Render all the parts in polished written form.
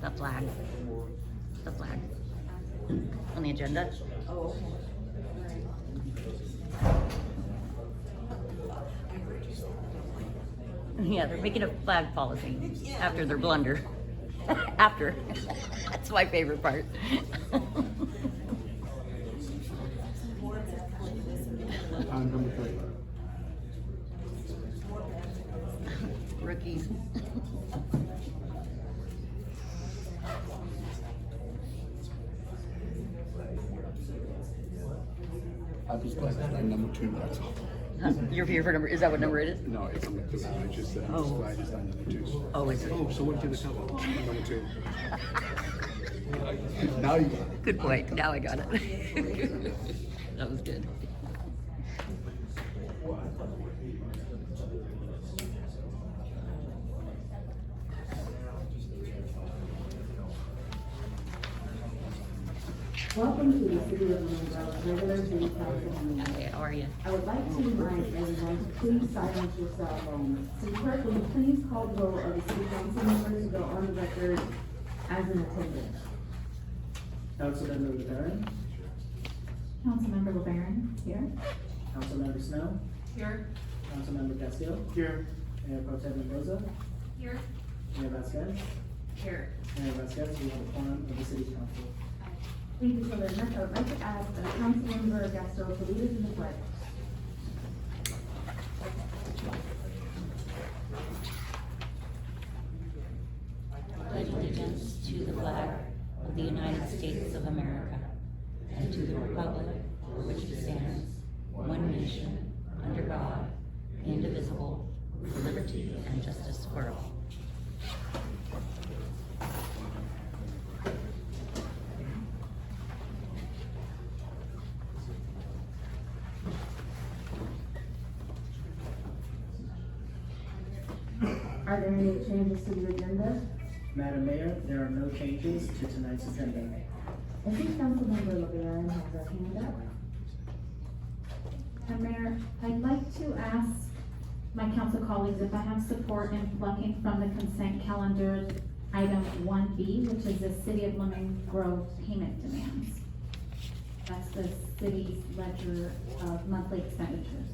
The flag. The flag. On the agenda. Oh, okay. Yeah, they're making a flag policy after their blunder. After. That's my favorite part. Number 3. Rookies. I just like number 2, that's all. Your favorite number, is that what number it is? No, it's number 2. I just said Oh. flag is on number 2. Oh, is it? Oh, so what did the cover? Number 2. Now you got it. Good point, now I got it. That was good. Welcome to the City of Monroe's regular city council meeting. Hey, how are you? I would like to remind everyone to please silence your cell phones. City Clerk, will you please call the roll of the city council members who go on the record as in attendance? Councilmember LeBaron, Councilmember LeBaron, here. Councilmember Snow, Here. Councilmember Castillo. Here. Mayor Pro Tem Mendoza, Here. Mayor Vasquez. Here. Mayor Vasquez, we have a quorum of the city council. Thank you so very much. I would like to ask Councilmember Gaston to lead us in the pledge. Pledge allegiance to the flag of the United States of America and to the republic for which it stands, one nation, under God, indivisible, with liberty and justice for all. Are there any changes to the agenda? Madam Mayor, there are no changes to tonight's agenda. I think Councilmember LeBaron has a hand up. Mayor, I'd like to ask my council colleagues if I have support in plucking from the consent calendar item 1B, which is the City of Lemon Grove payment demands. That's the city's ledger of monthly expenditures.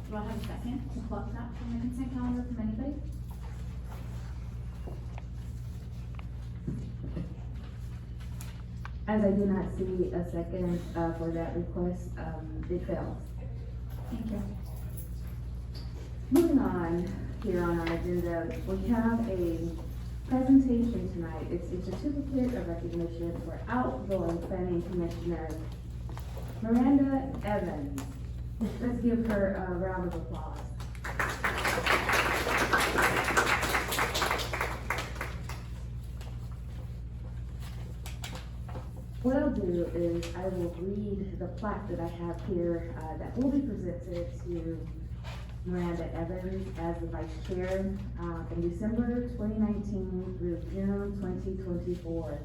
Do I have a second to pluck that from the consent calendar from anybody? As I do not see a second, for that request, it fails. Thank you. Moving on, here on our agenda, we have a presentation tonight. It's a certificate of recognition for outgoing planning commissioner Miranda Evans. Let's give her a round of applause. What I'll do is I will read the plaque that I have here, that will be presented to Miranda Evans as the vice chair, from December 2019 through June 2024.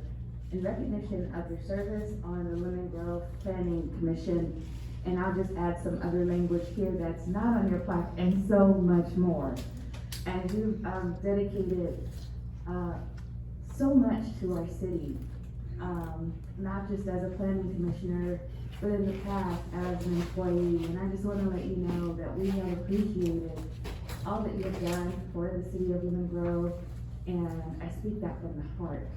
In recognition of your service on the Lemon Grove Planning Commission, and I'll just add some other language here that's not on your plaque, and so much more. And you've dedicated so much to our city, not just as a planning commissioner, but in the past as an employee. And I just want to let you know that we have appreciated all that you have done for the city of Lemon Grove, and I speak that from the heart.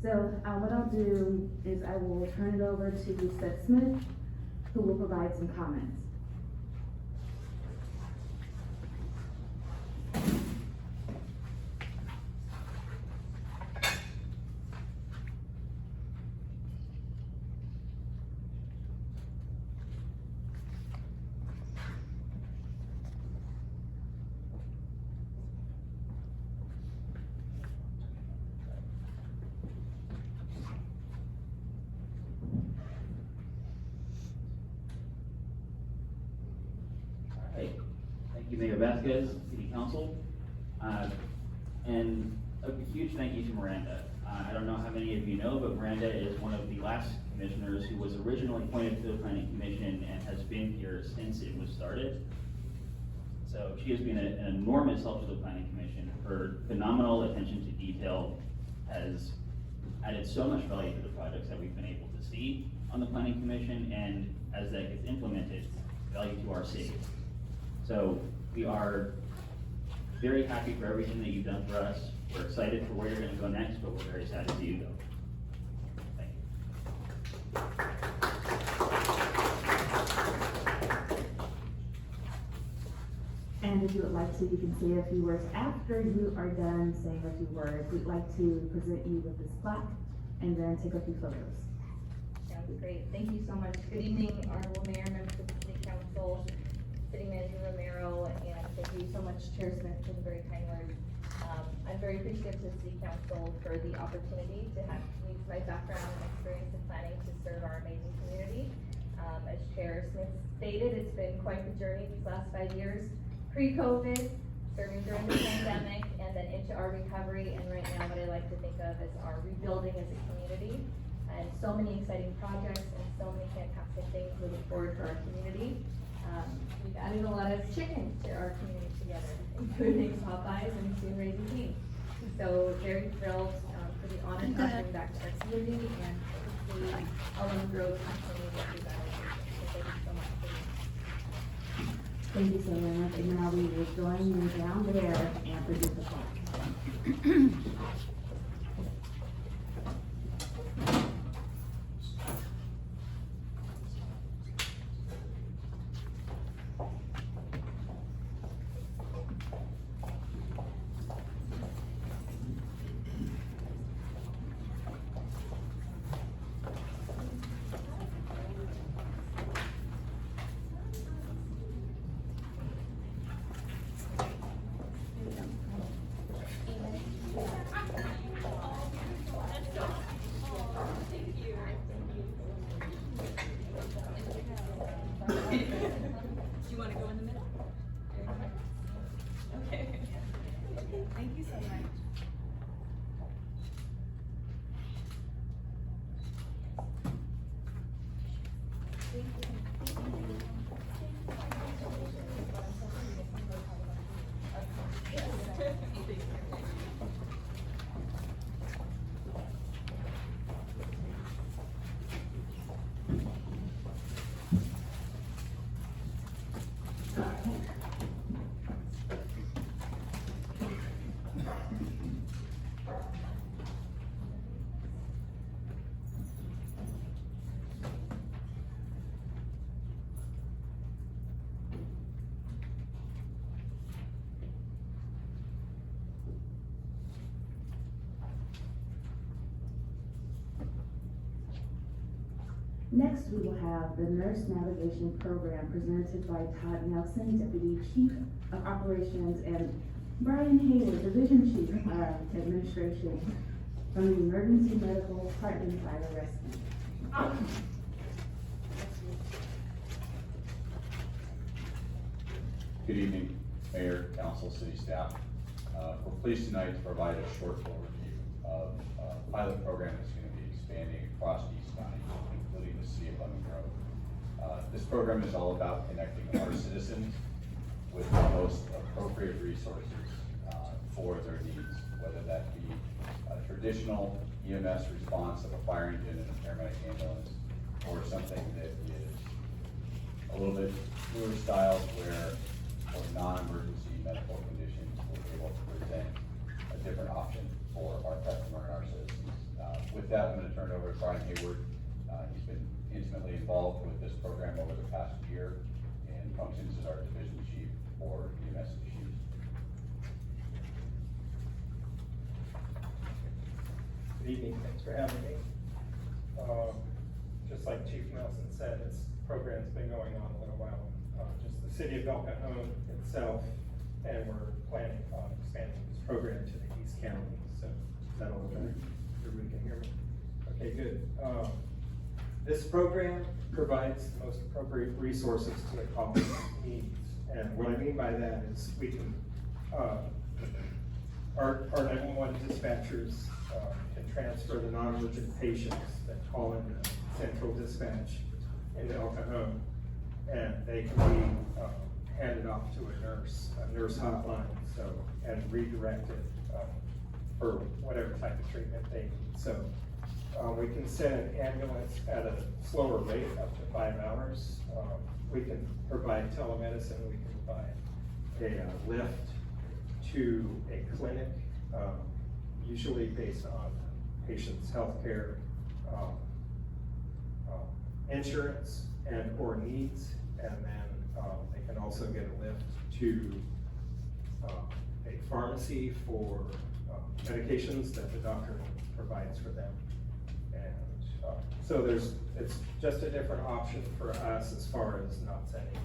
So what I'll do is I will turn it over to Seth Smith, who will provide some comments. Thank you, Mayor Vasquez, City Council, and a huge thank you to Miranda. I don't know how many of you know, but Miranda is one of the last commissioners who was originally appointed to the Planning Commission and has been here since it was started. So she has been an enormous help to the Planning Commission. Her phenomenal attention to detail has added so much value to the projects that we've been able to see on the Planning Commission, and as that gets implemented, value to our city. So we are very happy for everything that you've done for us. We're excited for where you're going to go next, but we're very sad to see you go. Thank you. And if you would like to, you can say a few words after you are done saying a few words. We'd like to present you with this plaque and then take a few photos. Sounds great. Thank you so much. Good evening, Honorable Mayor, members of the City Council, City Manager Romero, and thank you so much, Chair Smith, for the very kind words. I'm very appreciative to the City Council for the opportunity to have use my background and experience in planning to serve our amazing community. As Chair Smith stated, it's been quite the journey these last 5 years. Pre-COVID, serving during the pandemic, and then into our recovery, and right now what I like to think of as our rebuilding as a community. And so many exciting projects and so many fantastic things moving forward for our community. We've added a lot of chickens to our community together, including Popeyes and soon Raising Cane's. So very thrilled for the honor to bring back to our community and to see Lemon Grove continue to do that. So thank you so much. Thank you so much. And now we will join you down there and present the plaque. Next, we will have the Nurse Navigation Program presented by Todd Nelson, Deputy Chief of Operations, and Brian Hayward, Division Chief of Administration from the Emergency Medical Department Fire Rescue. Good evening, Mayor, Council, City staff. We're pleased tonight to provide a short overview of a pilot program that's going to be expanding across East County, including the city of Lemon Grove. This program is all about connecting our citizens with the most appropriate resources for their needs, whether that be a traditional EMS response of a fire engine and a paramedic ambulance, or something that is a little bit newer styles where for non-emergency medical conditions, we're able to present a different option for our customer and our citizens. With that, I'm going to turn it over to Brian Hayward. He's been intimately involved with this program over the past year and functions as our division chief for EMS issues. Good evening, thanks for having me. Just like Chief Nelson said, this program's been going on a little while. Just the city of El Cajon itself, and we're planning on expanding this program to the East County. So is that a little better? Everybody can hear me? Okay, good. This program provides the most appropriate resources to the caller's needs. And what I mean by that is we can, our 911 dispatchers can transfer the non-emergent patients that call in central dispatch into El Cajon, and they can be handed off to a nurse hotline, and redirected for whatever type of treatment they need. So we can send an ambulance at a slower rate, up to 5 hours. We can provide telemedicine. We can provide a lift to a clinic, usually based on patient's healthcare insurance and or needs, and then they can also get a lift to a pharmacy for medications that the doctor provides for them. And so it's just a different option for us as far as not sending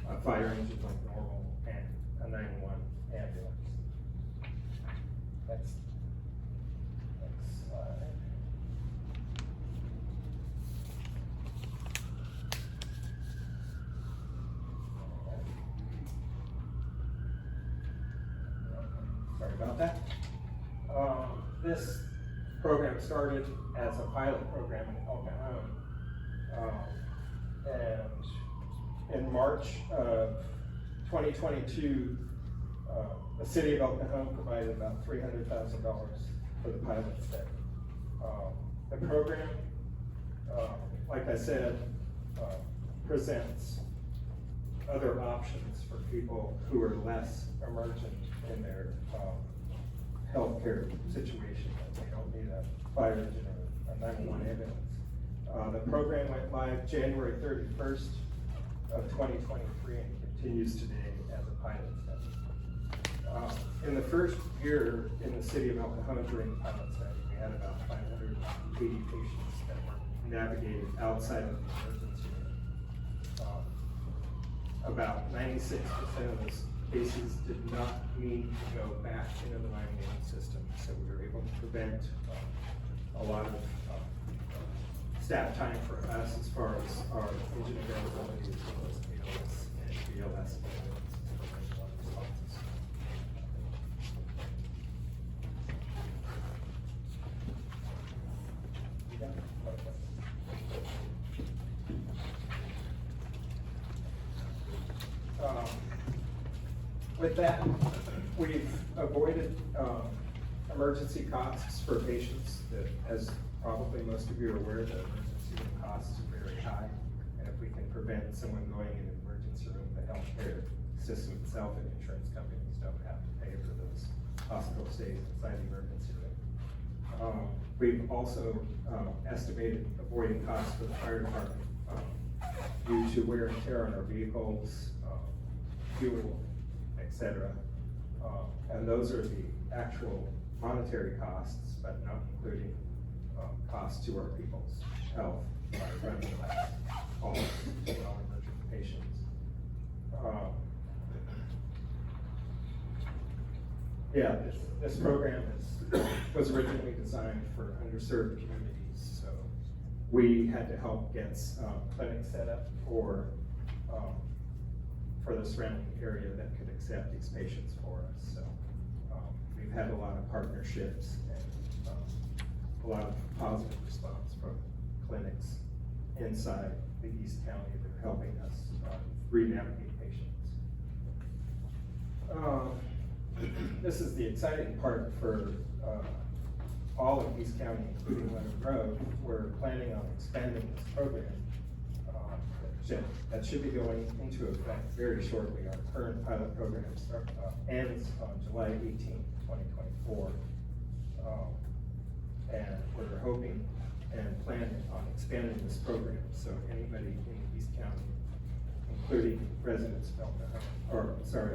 a fire engine like normal and a 911 ambulance. Next slide. Sorry about that. This program started as a pilot program in El Cajon. And in March of 2022, the city of El Cajon provided about $300,000 for the pilot study. The program, like I said, presents other options for people who are less emergent in their healthcare situation. They don't need a fire engine or a 911 ambulance. The program went live January 31st of 2023 and continues today as a pilot study. In the first year in the city of El Cajon during the pilot study, we had about 580 patients that were navigated outside of the emergency room. About 96% of those cases did not need to go back into the 911 system, so we were able to prevent a lot of staff time for us as far as our engine availability as well as ALS and BLS responses. With that, we've avoided emergency costs for patients that, as probably most of you are aware, the emergency room costs are very high. And if we can prevent someone going in an emergency room, the healthcare system itself and insurance companies don't have to pay for those hospital stays inside the emergency room. We've also estimated avoiding costs for the fire department due to wear and tear on our vehicles, fuel, etc. And those are the actual monetary costs, but not including costs to our people's health by running calls for our emergent patients. Yeah, this program was originally designed for underserved communities, so we had to help get clinics set up for the surrounding area that could accept these patients for us. So we've had a lot of partnerships and a lot of positive response from clinics inside the East County that are helping us re-navigate patients. This is the exciting part for all of East County, including Leonard Grove. We're planning on expanding this program. That should be going into effect very shortly. Our current pilot program ends on July 18th, 2024. And we're hoping and planning on expanding this program, so anybody in East County, including residents of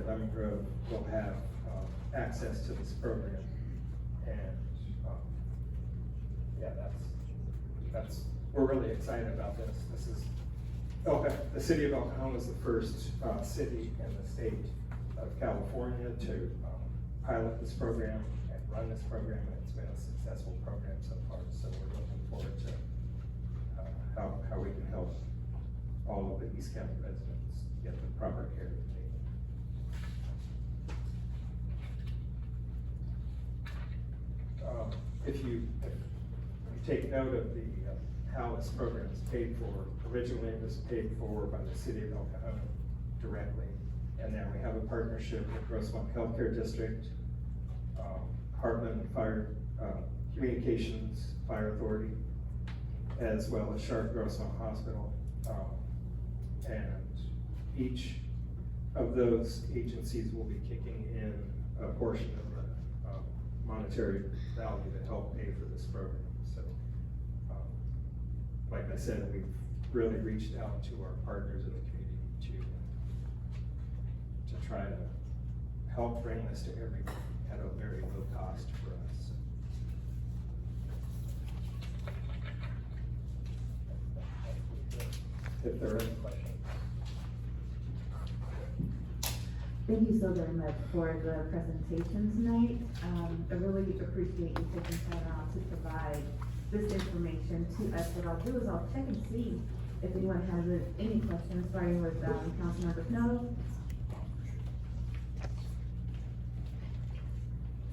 Lemon Grove, will have access to this program. And yeah, we're really excited about this. This is the city of El Cajon is the first city in the state of California to pilot this program and run this program, and it's been a successful program so far. So we're looking forward to how we can help all of the East County residents get the proper care that they need. If you take note of how this program is paid for, originally it was paid for by the city of El Cajon directly, and then we have a partnership with Rosemont Healthcare District, Heartland Fire Communications Fire Authority, as well as Sharp Rosemont Hospital, and each of those agencies will be kicking in a portion of the monetary value to help pay for this program. So, like I said, we've really reached out to our partners in the community to try to help bring this to everyone at a very low cost for us. If there are any questions. Thank you so very much for the presentation tonight. I really appreciate you taking time out to provide this information to us. What I'll do is I'll check and see if anyone has any questions, starting with Councilmember Pinotto.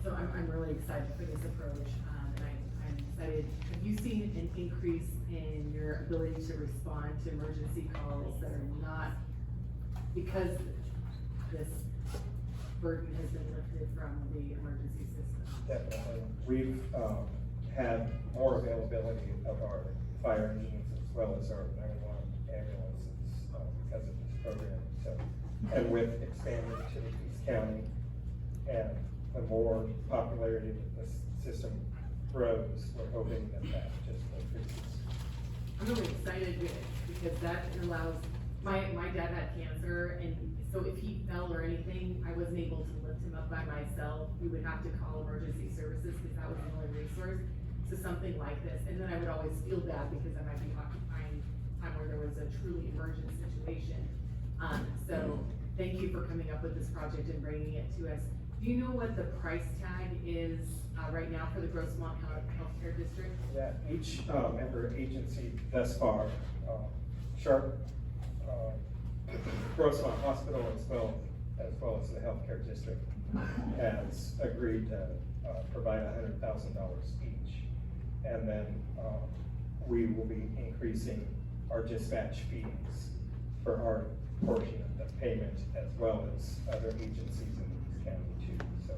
So I'm really excited for this approach, and I'm excited. Have you seen an increase in your ability to respond to emergency calls that are not, because this burden has been lifted from the emergency system? Definitely. We've had more availability of our fire engines as well as our 911 ambulances because of this program. So, and with expanding to the East County and the more popularity that this system grows, we're hoping that just increases. I'm really excited because that allows, my dad had cancer, and so if he fell or anything, I wasn't able to lift him up by myself. We would have to call emergency services because that was the only resource. So something like this, and then I would always feel bad because I might be occupying time where there was a truly emergent situation. So thank you for coming up with this project and bringing it to us. Do you know what the price tag is right now for the Rosemont Healthcare District? Yeah, each member agency thus far, Sharp, Rosemont Hospital as well as the healthcare district, has agreed to provide $100,000 each. And then we will be increasing our dispatch fees for our portion of the payment as well as other agencies in East County too. So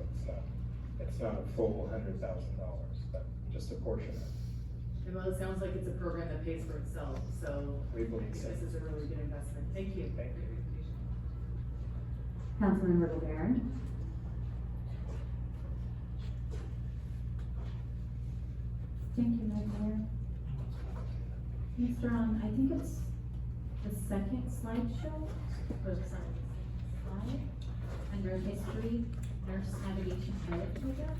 it's not a full $100,000, but just a portion of it. Well, it sounds like it's a program that pays for itself, so We believe so. this is a really good investment. Thank you. Thank you. Councilmember LeBaron. Thank you, Mayor. Mr. I think it's the second slideshow, or slide, under history, nurse navigation pilot program.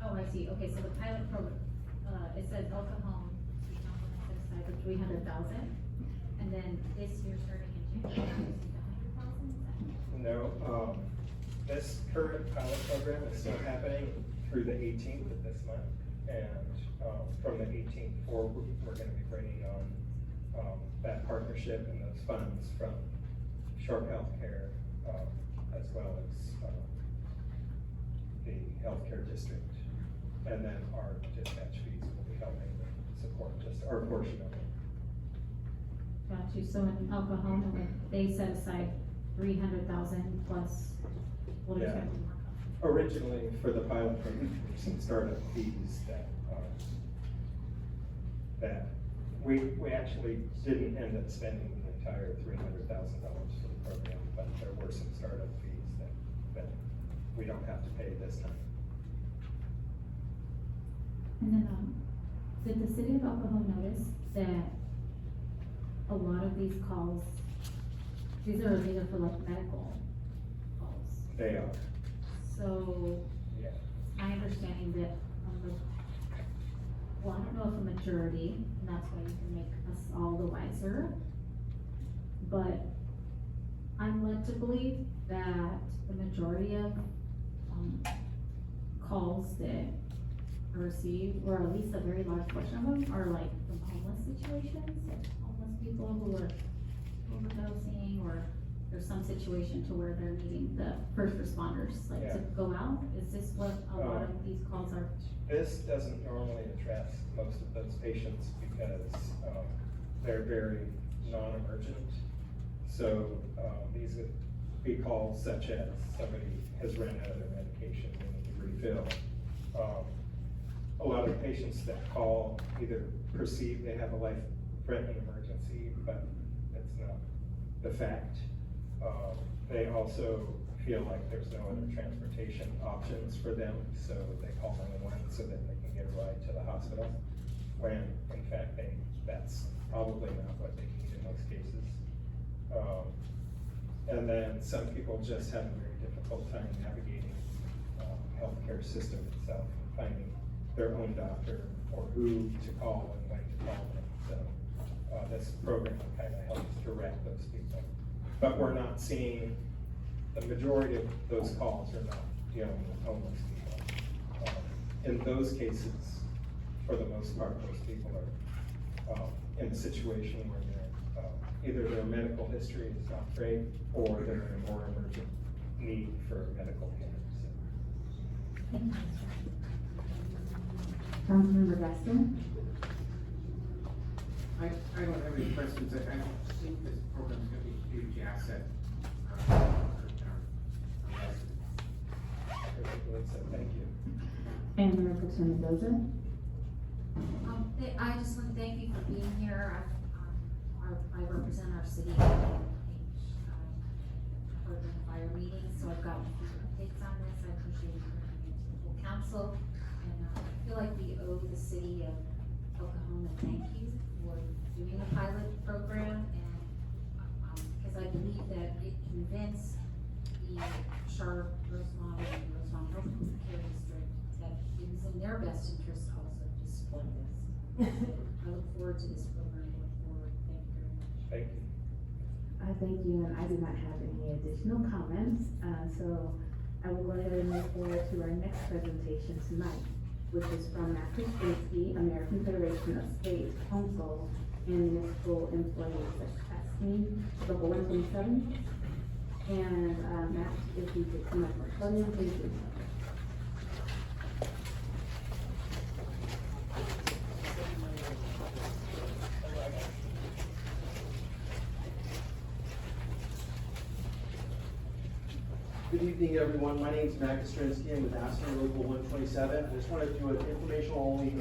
Oh, I see, okay, so the pilot program, it says El Cajon, city council set aside the 300,000, and then this year starting in January, we received 100,000, is that? No, this current pilot program is still happening through the 18th of this month. And, from the 18th forward, we're gonna be bringing on, that partnership and those funds from Sharp Healthcare, as well as, the healthcare district. And then our dispatch fees will be helping support just our portion of it. Got you, so in El Cajon, they set aside 300,000 plus, what is Yeah. that? Originally, for the pilot program, there were some startup fees that we actually didn't end up spending the entire $300,000 for the program, but there were some startup fees that we don't have to pay this time. And then, did the city of El Cajon notice that a lot of these calls, these are for like medical calls? They are, So, yeah. my understanding that, well, I don't know if a majority, and that's why you can make us all the wiser, but I'm led to believe that the majority of, calls that are received, or at least a very large portion of them, are like from homeless situations, like homeless people who are overdosing, or there's some situation to where they're needing the first responders, like to Yeah. go out. Is this what a lot of these calls are? This doesn't normally address most of those patients because, they're very non-emergent. So, these would be calls such as somebody has run out of their medication and need to refill. A lot of patients that call either perceive they have a life-threatening emergency, but it's not the fact. They also feel like there's no other transportation options for them, so they call 911 so that they can get a ride to the hospital, when in fact that's probably not what they need in most cases. And then some people just have a very difficult time navigating healthcare system itself, and finding their own doctor or who to call and when to call them. So this program kind of helps direct those people. But we're not seeing, the majority of those calls are not dealing with homeless people. In those cases, for the most part, those people are in a situation where either their medical history is not great, or they're in a more emergent need for medical care. Councilmember Gaston? I don't have any questions. I think this program's gonna be a huge asset. For our residents. So thank you. And Mayor Pro Tem Mendoza? I just want to thank you for being here. I represent our city. I've heard the fire meeting, so I've gotten a few updates on this. I appreciate you bringing it to the full council. And I feel like we owe the city of Oklahoma a thank you for doing the pilot program, and, because I believe that it convinced the Sharp, Rosemont, and Rosemont Health Care District that it was in their best interest also to support this. I look forward to this program going forward. Thank you very much. Thank you. Thank you, and I do not have any additional comments, so I will go ahead and move forward to our next presentation tonight, which is from Matt Krasinski, American Federation of State Council and Municipal Employees. That's me, Local 127. And Matt, if you could come up for a podium, please do so. Good evening, everyone. My name is Matt Kostrinsky. I'm with Aspen Local 127. I just want to do an informational only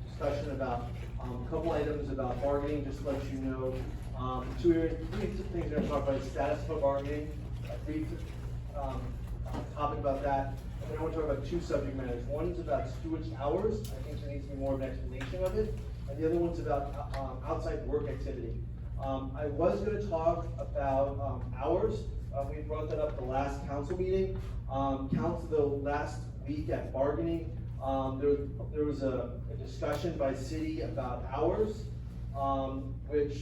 discussion about a couple items about bargaining, just to let you know. Three things we're going to talk about: status of bargaining, a brief topic about that, and then I want to talk about two subject matters. One is about steward's hours. I think there needs to be more of an explanation of it, and the other one's about outside work activity. I was going to talk about hours. We brought that up at the last council meeting. Council, the last week at bargaining, There was a discussion by city about hours, which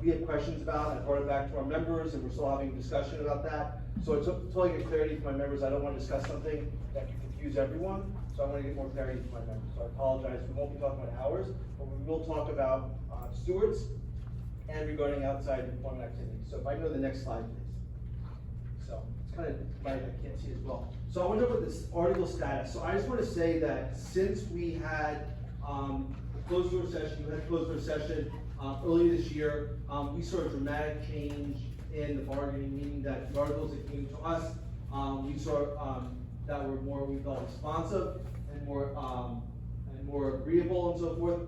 we have questions about. I brought it back to our members, and we're still having a discussion about that. So it's totally get clarity for my members. I don't want to discuss something that could confuse everyone, so I want to get more clarity for my members. So I apologize, we won't be talking about hours, but we will talk about stewards and regarding outside employment activities. So if I go to the next slide, please. So it's kind of light, I can't see as well. So I want to talk about this article status. So I just want to say that since we had the closed door session, earlier this year, we saw a dramatic change in the bargaining, meaning that the articles that came to us, we saw that were more, we felt, responsive and more agreeable and so forth.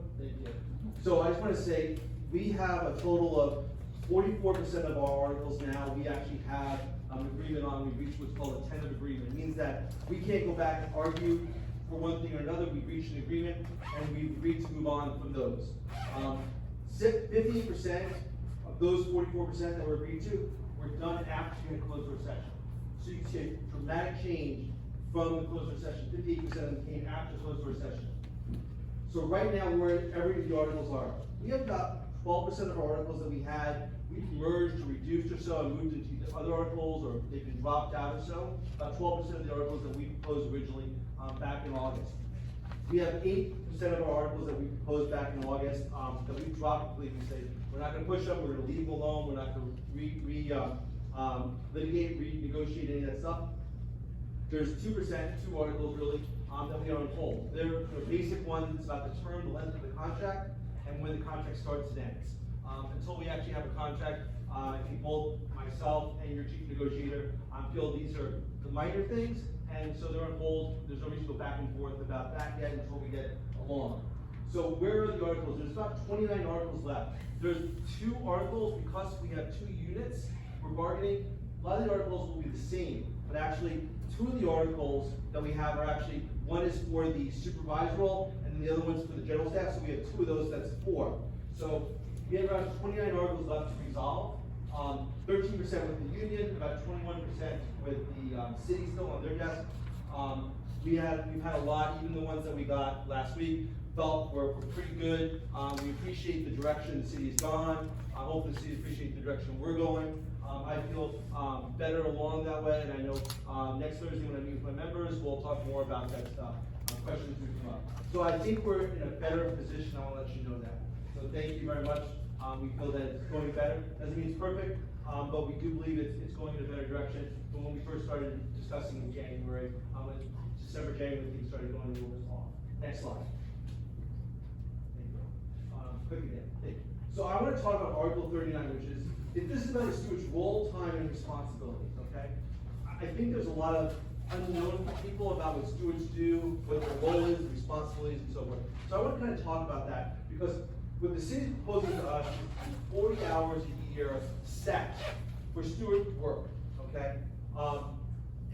So I just want to say, we have a total of 44% of our articles now, we actually have an agreement on. We reached what's called a tentative agreement. It means that we can't go back and argue for one thing or another. We've reached an agreement and we've agreed to move on from those. 50% of those 44% that were agreed to were done after the closed door session. So you can see a dramatic change from the closed door session. 58% of them came after the closed door session. So right now, wherever the articles are, we have about 12% of our articles that we had, we've merged or reduced or so and moved into other articles, or they've been dropped out or so. About 12% of the articles that we proposed originally back in August. We have 8% of our articles that we proposed back in August that we dropped. We say we're not going to push them, we're going to leave them alone, we're not going to litigate, renegotiate any of that stuff. There's 2%, 2 articles really, that we are on hold. They're the basic ones. It's about the term, the length of the contract, and when the contract starts and ends. Until we actually have a contract, I think both myself and your chief negotiator feel these are the minor things, and so they're on hold. There's no reason to go back and forth about that yet until we get along. So where are the articles? There's about 29 articles left. There's 2 articles, because we have 2 units we're bargaining. A lot of the articles will be the same, but actually 2 of the articles that we have are actually, one is for the supervisor role, and then the other one's for the general staff, so we have 2 of those, that's 4. So we have around 29 articles left to resolve. 13% with the union, about 21% with the city still on their desk. We've had a lot, even the ones that we got last week, felt were pretty good. We appreciate the direction the city has gone. I hope the city appreciates the direction we're going. I feel better along that way, and I know next Thursday when I meet with my members, we'll talk more about that stuff. Questions will come up. So I think we're in a better position. I want to let you know that. So thank you very much. We feel that it's going better. Doesn't mean it's perfect, but we do believe it's going in a better direction than when we first started discussing in January. December, January, things started going a little bit long. Next slide. Thank you. Quick again. Thank you. So I want to talk about Article 39, which is, if this is about a steward's role, time, and responsibilities, okay? I think there's a lot of unknown people about what stewards do, what their role is, responsibilities, and so forth. So I want to kind of talk about that, because what the city's proposing to us is 40 hours a year set for steward work, okay?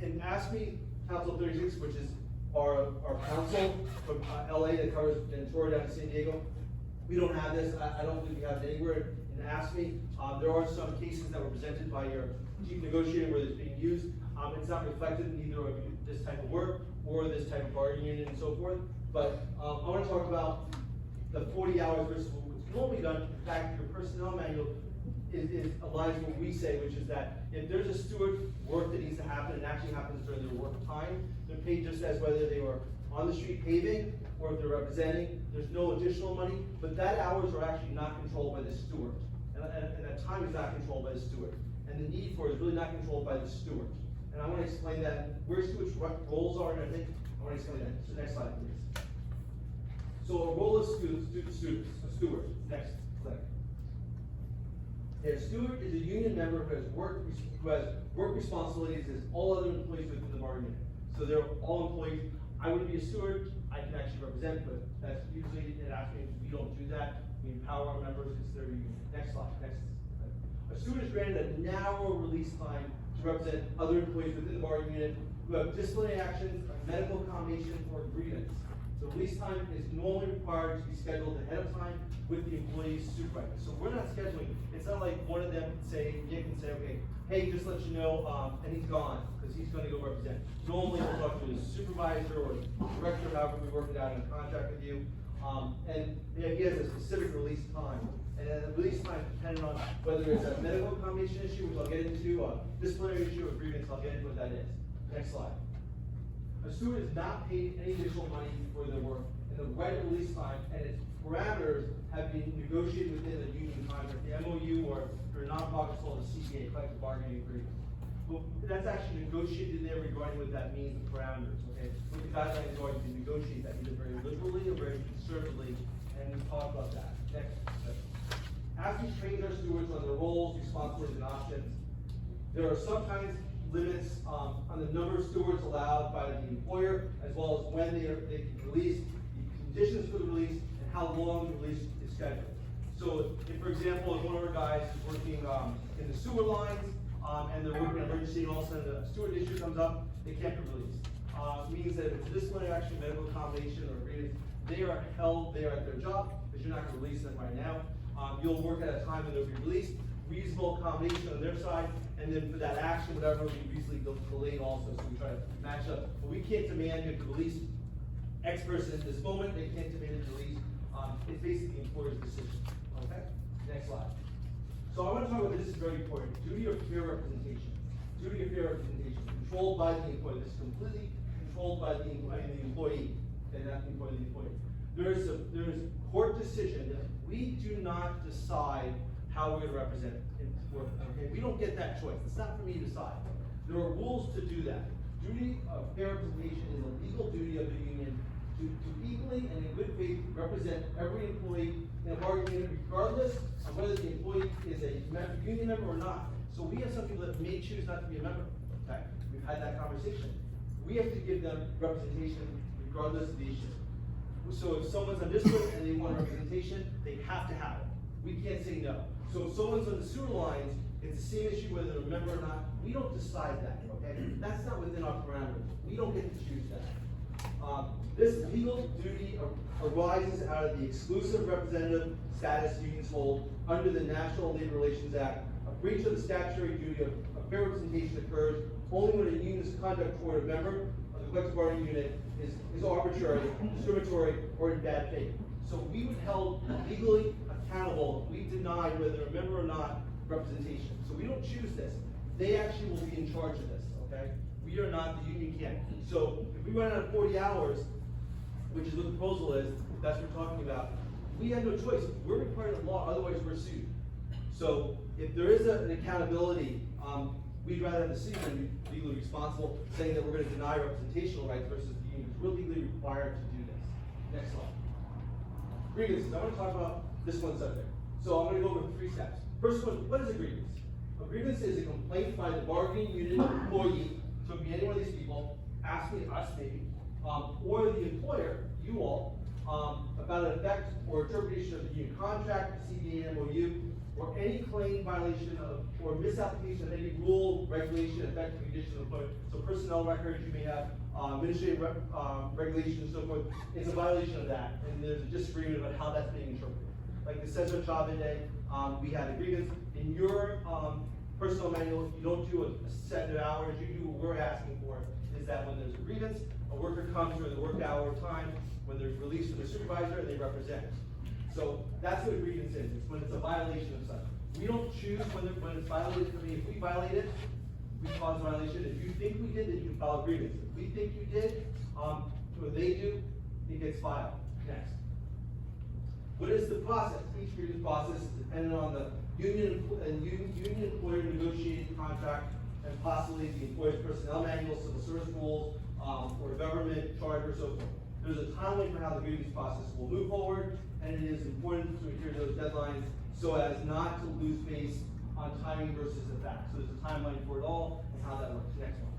In ASME Council 36, which is our council from LA that covers Ventura down to San Diego, we don't have this. I don't believe we have it anywhere in ASME. There are some cases that were presented by your chief negotiator where it's being used. It's not reflected in either of this type of work or this type of bargaining unit and so forth. But I want to talk about the 40 hours versus what's normally done. In fact, your personnel manual is aligns with what we say, which is that if there's a steward work that needs to happen, it actually happens during their work time. They're paid just as whether they were on the street paving or if they're representing. There's no additional money, but that hours are actually not controlled by the steward. And that time is not controlled by the steward. And the need for it is really not controlled by the steward. And I want to explain that, where stewards' roles are and everything. I want to explain that. So next slide, please. So a role of a steward. Next, click. A steward is a union member who has work responsibilities as all other employees within the bargaining unit. So they're all employees. I wouldn't be a steward. I can actually represent, but that's usually it asks me. We don't do that. We empower our members. It's their union. Next slide. Next. A steward is granted a narrow release time to represent other employees within the bargaining unit who have disciplinary actions, a medical accommodation, or grievance. The release time is normally required to be scheduled ahead of time with the employee's supervisor. So we're not scheduling, it's not like one of them Nick can say, okay, hey, just let you know, and he's gone, because he's gonna go represent. Normally, we'll talk to his supervisor or director, however we work it out in a contract with you. And he has a specific release time. And then the release time depending on whether it's a medical accommodation issue, which I'll get into, a disciplinary issue, or grievance, I'll get into what that is. Next slide. A steward is not paid any additional money for their work, and the right of release time and its parameters have been negotiated within the union contract, the MOU, or for non-profit called the CBA, collective bargaining agreement. Well, that's actually negotiated in there regarding what that means, the parameters, okay? What the guidelines are, you can negotiate that either very liberally or very conservatively, and we talk about that. Next. As we train our stewards on their roles, responsibilities, and options, there are sometimes limits on the number of stewards allowed by the employer, as well as when they can be released, the conditions for the release, and how long the release is scheduled. So if, for example, if one of our guys is working in the sewer lines, and they're working in emergency, and all of a sudden the steward issue comes up, they can't be released. Means that if it's a disciplinary action, medical accommodation, or grievance, they are held there at their job, because you're not gonna release them right now. You'll work at a time when they'll be released, reasonable accommodation on their side, and then for that action, whatever, we reasonably delayed also, so we try to match up. But we can't demand you to release X person at this moment, they can't demand it to release. It's basically the employer's decision, okay? Next slide. So I wanna talk about, this is very important, duty of fair representation. Duty of fair representation, controlled by the employee. This is completely controlled by the employee, and not the employee, the employee. There is court decision that we do not decide how we're gonna represent in work, okay? We don't get that choice, it's not for me to decide. There are rules to do that. Duty of fair representation is a legal duty of the union to equally and in good faith represent every employee in a bargaining unit, regardless of whether the employee is a union member or not. So we have some people that may choose not to be a member, okay? We've had that conversation. We have to give them representation regardless of the issue. So if someone's on this list and they want representation, they have to have it. We can't say no. So if someone's on the sewer lines, it's the same issue whether they're a member or not. We don't decide that, okay? That's not within our parameters. We don't get to choose that. This legal duty arises out of the exclusive representative status unions hold under the National Labor Relations Act. A breach of the statutory duty of fair representation occurs only when a union's conduct toward a member of the collective bargaining unit is arbitrary, discriminatory, or in bad faith. So we would held legally accountable if we denied whether a member or not representation. So we don't choose this. They actually will be in charge of this, okay? We are not, the union can't. So if we run out of 40 hours, which is what the proposal is, if that's what we're talking about, we have no choice. We're required of law, otherwise we're sued. So if there is an accountability, we'd rather have the city be legally responsible, saying that we're gonna deny representational rights versus the union. We're legally required to do this. Next slide. Grievances, I wanna talk about this one subject. So I'm gonna go over 3 steps. First one, what is a grievance? A grievance is a complaint by the bargaining unit employee, so it could be any one of these people, asking us maybe, or the employer, you all, about an effect or interpretation of the union contract, CBA, MOU, or any claim violation of, or misapplication of any rule, regulation, effective condition of employment. So personnel records, you may have administrative regulations and so forth. It's a violation of that, and there's a disagreement about how that's being interpreted. Like the Cesar Chavez Day, we had a grievance. In your personnel manual, you don't do a set of hours, you do what we're asking for, is that when there's a grievance, a worker comes during the work hour time, when there's release from the supervisor, and they represent. So that's what a grievance is, it's when it's a violation of such. We don't choose when it's violated. I mean, if we violate it, we cause a violation. If you think we did, then you can file a grievance. If we think you did, what they do, it gets filed. Next. What is the process? Each grievance process is dependent on the union employer negotiated contract and possibly the employer's personnel manual, civil service rules, or government charter, so forth. There's a timeline for how the grievance process will move forward, and it is important to adhere to those deadlines so as not to lose face on timing versus effect. So there's a timeline for it all and how that works. Next one.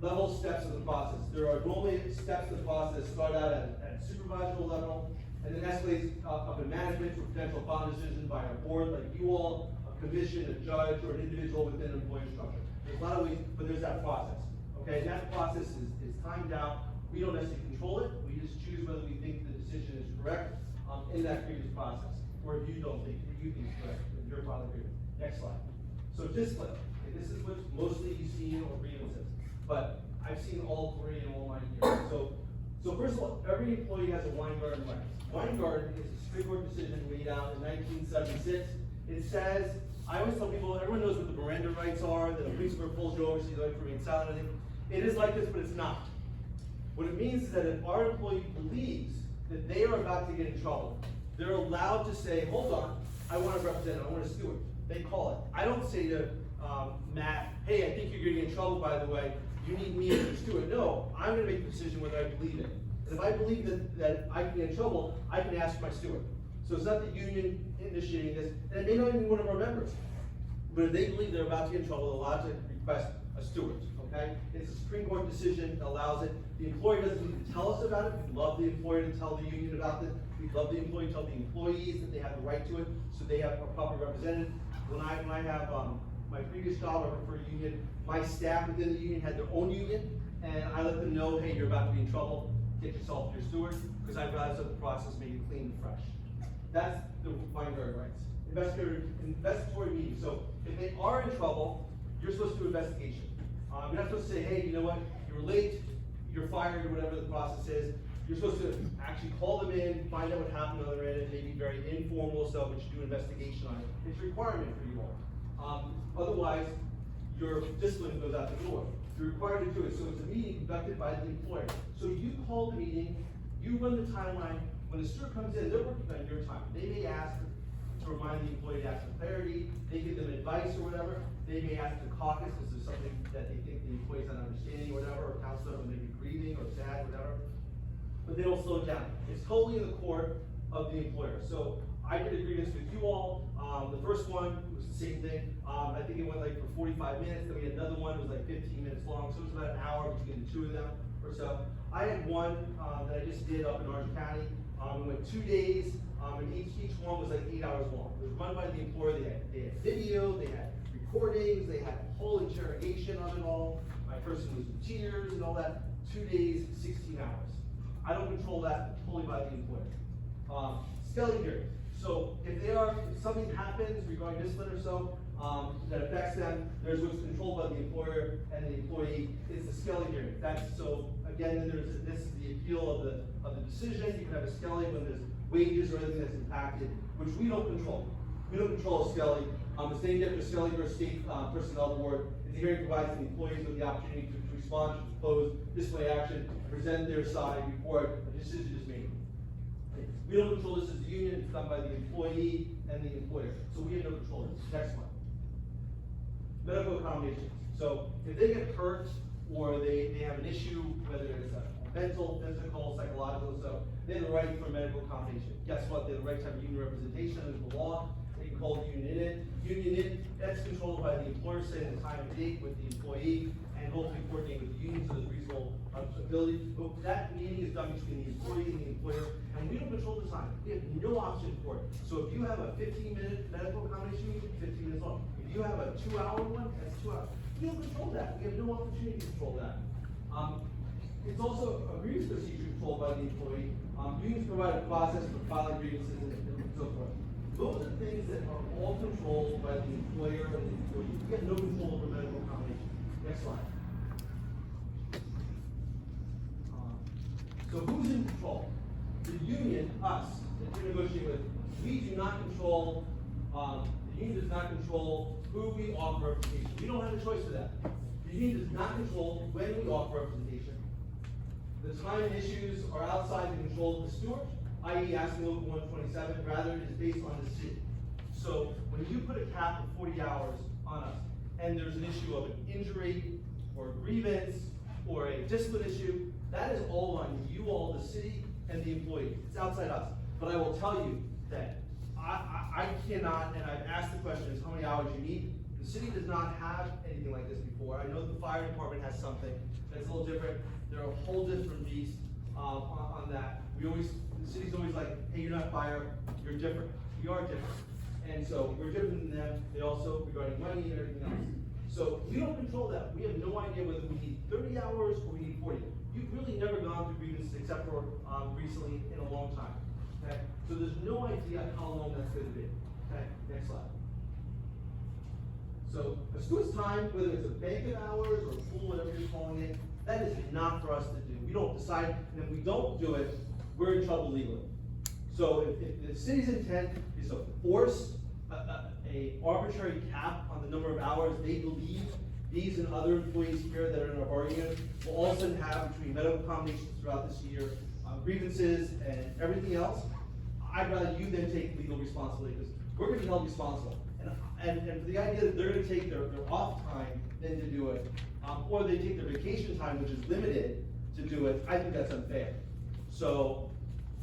Level steps of the process. There are normally steps of the process start out at supervisory level, and then escalates up in management to potential final decision by a board like you all, a commission, a judge, or an individual within an employee structure. There's a lot of ways, but there's that process. Okay, and that process is timed out We don't necessarily control it, we just choose whether we think the decision is correct, in that grievance process, or if you don't think, if you think it's correct, if you're filing a grievance. Next slide. So discipline, and this is what mostly you see in grievances, but I've seen all three in all my years. So first of all, every employee has a Weingarten rights. Weingarten is a Supreme Court decision made out in 1976. It says, I always tell people, everyone knows what the Miranda rights are, that a policeman pulls you over, so you don't have to remain silent. It is like this, but it's not. What it means is that if our employee believes that they are about to get in trouble, they're allowed to say, hold on, I want a representative, I want a steward. They call it. I don't say to Matt, hey, I think you're gonna get in trouble, by the way, you need me as your steward. No, I'm gonna make a decision whether I believe it. And if I believe that I can get in trouble, I can ask my steward. So it's not the union initiating this, and it may not even be one of our members. But if they believe they're about to get in trouble, they're allowed to request a steward, okay? It's a Supreme Court decision that allows it. The employer doesn't need to tell us about it. We'd love the employer to tell the union about this. We'd love the employee to tell the employees that they have the right to it, so they have a proper representative. When I have my previous job, I worked for a union, my staff within the union had their own union, and I let them know, hey, you're about to be in trouble, get yourself your steward, because I'd rather set the process, make it clean and fresh. That's the Weingarten rights. Investigatory meeting. So if they are in trouble, you're supposed to do investigation. You're not supposed to say, hey, you know what, you were late, you're fired, or whatever the process is. You're supposed to actually call them in, find out what happened on the other end. It may be very informal stuff, but you do an investigation on it. It's a requirement for you all. Otherwise, your discipline goes out the door. You're required to do it. So it's a meeting conducted by the employer. So you call the meeting, you run the timeline. When the steward comes in, they're working on your time. They may ask to remind the employee to ask for clarity. They give them advice or whatever. They may ask the caucus because there's something that they think the employee's not understanding or whatever, or counselor or maybe grieving or sad, whatever. But they don't slow it down. It's totally in the court of the employer. So I did a grievance with you all. The first one was the same thing. I think it went like for 45 minutes. Then we had another one that was like 15 minutes long. So it was about an hour between the two of them or so. I had one that I just did up in Orange County. It went 2 days, and each one was like 8 hours long. It was run by the employer. They had video, they had recordings, they had a whole interrogation of it all. My person was in tears and all that. 2 days, 16 hours. I don't control that, totally by the employer. Skelly hearing. So if something happens regarding discipline or so, that affects them, there's what's controlled by the employer and the employee. It's the Skelly hearing. Again, this is the appeal of the decision. You can have a Skelly when there's wages or anything that's impacted, which we don't control. We don't control a Skelly. It's named after Skelly River State Personnel Board. The hearing provides the employees with the opportunity to respond to proposed disciplinary action, present their side before a decision is made. We don't control this as the union. It's done by the employee and the employer. So we have no control of this. Next one. Medical accommodations. So if they get hurt or they have an issue, whether it's a mental, physical, psychological, so they have the right for medical accommodation. Guess what? They have the right to have union representation under the law. They can call the union in. Union in, that's controlled by the employer, setting the time and date with the employee, and hopefully coordinate with the union so there's reasonable ability. But that meeting is done between the employee and the employer, and we don't control the time. We have no option for it. So if you have a 15-minute medical accommodation meeting, 15 minutes long. If you have a 2-hour one, that's 2 hours. We don't control that. We have no opportunity to control that. It's also a grievance procedure controlled by the employee. Unions provide a process for filing grievances and so forth. Those are things that are all controlled by the employer and the employee. We have no control over medical accommodation. Next slide. So who's in control? The union, us, that you're negotiating with. We do not control, the union does not control who we offer representation. We don't have a choice for that. The union does not control when we offer representation. The time and issues are outside the control of the steward, i.e. asking Local 127, rather it is based on the city. So when you put a cap of 40 hours on us, and there's an issue of an injury, or a grievance, or a discipline issue, that is all on you all, the city, and the employee. It's outside us. But I will tell you that I cannot, and I've asked the question, is how many hours you need. The city does not have anything like this before. I know the fire department has something that's a little different. They're a whole different beast on that. The city's always like, hey, you're not fire, you're different. We are different. And so we're different than them. They also, regarding money and everything else. So we don't control that. We have no idea whether we need 30 hours or we need 40. you've really never gone through grievances except for, recently in a long time, okay? So there's no idea how long that's gonna be, okay? Next slide. So a student's time, whether it's a banquet hours or pool, whatever you're calling it, that is not for us to do. We don't decide, and if we don't do it, we're in trouble legally. So if the city's intent is to force a arbitrary cap on the number of hours they believe these and other employees here that are in our bargaining unit will all of a sudden have between medical accommodations throughout this year, grievances and everything else, I'd rather you then take legal responsibility, because we're gonna be held responsible. And for the idea that they're gonna take their off time then to do it, or they take their vacation time, which is limited, to do it, I think that's unfair. So,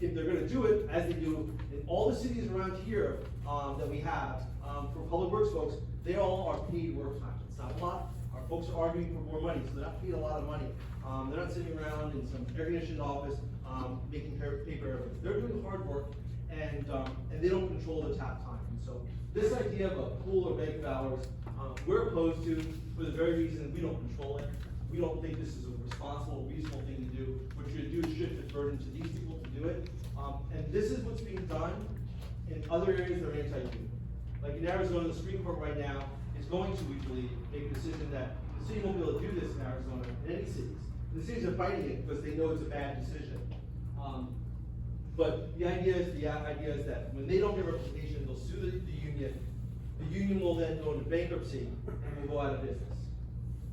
if they're gonna do it, as they do in all the cities around here, that we have, for public works folks, they all are paid work time. It's not a lot, our folks are arguing for more money, so they're not paid a lot of money. They're not sitting around in some air-conditioned office, making paper airplanes. They're doing hard work, and they don't control the tap time. And so, this idea of a pool or banquet hours, we're opposed to, for the very reason we don't control it. We don't think this is a responsible, reasonable thing to do. What you're gonna do is shift the burden to these people to do it. And this is what's being done in other areas that are anti-union. Like in Arizona, the Supreme Court right now is going to, we believe, make a decision that the city won't be able to do this in Arizona, in any cities. The cities are fighting it because they know it's a bad decision. But the idea is that when they don't get representation, they'll sue the union. The union will then go into bankruptcy and will go out of business.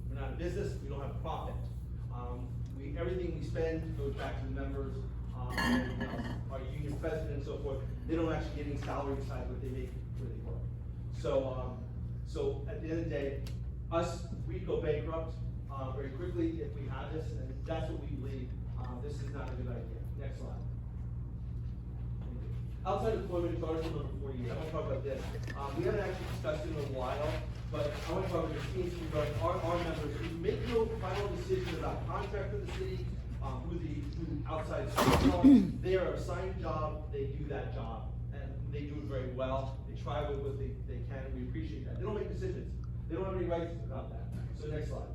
We're not in business, we don't have profit. Everything we spend goes back to the members, and everything else. Our union president and so forth, they don't actually get any salary besides what they make where they work. So at the end of the day, we go bankrupt very quickly if we have this, and that's what we believe. This is not a good idea. Next slide. Outside employment, it's article number 48. I want to talk about this. We haven't actually discussed it in a while, but I want to talk about the teams regarding our members who make no final decision about contract for the city, who the outside sources are. They are assigned a job, they do that job, and they do it very well. They try with what they can, and we appreciate that. They don't make decisions. They don't have any rights about that. So next slide.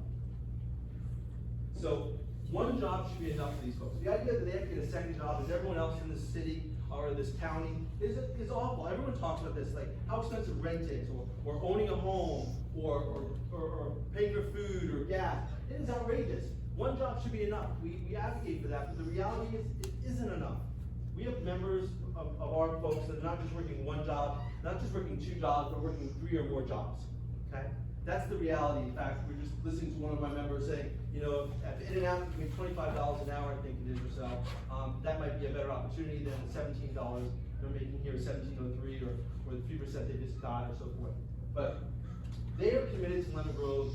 So one job should be enough for these folks. The idea that they have to get a second job as everyone else in this city or this county is awful. Everyone talks about this, like how expensive rent is, or owning a home, or paying for food or gas. It is outrageous. One job should be enough. We advocate for that, but the reality is it isn't enough. We have members of our folks that are not just working one job, not just working two jobs, but working 3 or more jobs, okay? That's the reality. In fact, we're just listening to one of my members saying, you know, at the In-N-Out, you make $25 an hour, I think it is, or so. That might be a better opportunity than the $17 they're making here, $17.03, or the 3% they just got, or so forth. But they are committed to Lemon Grove,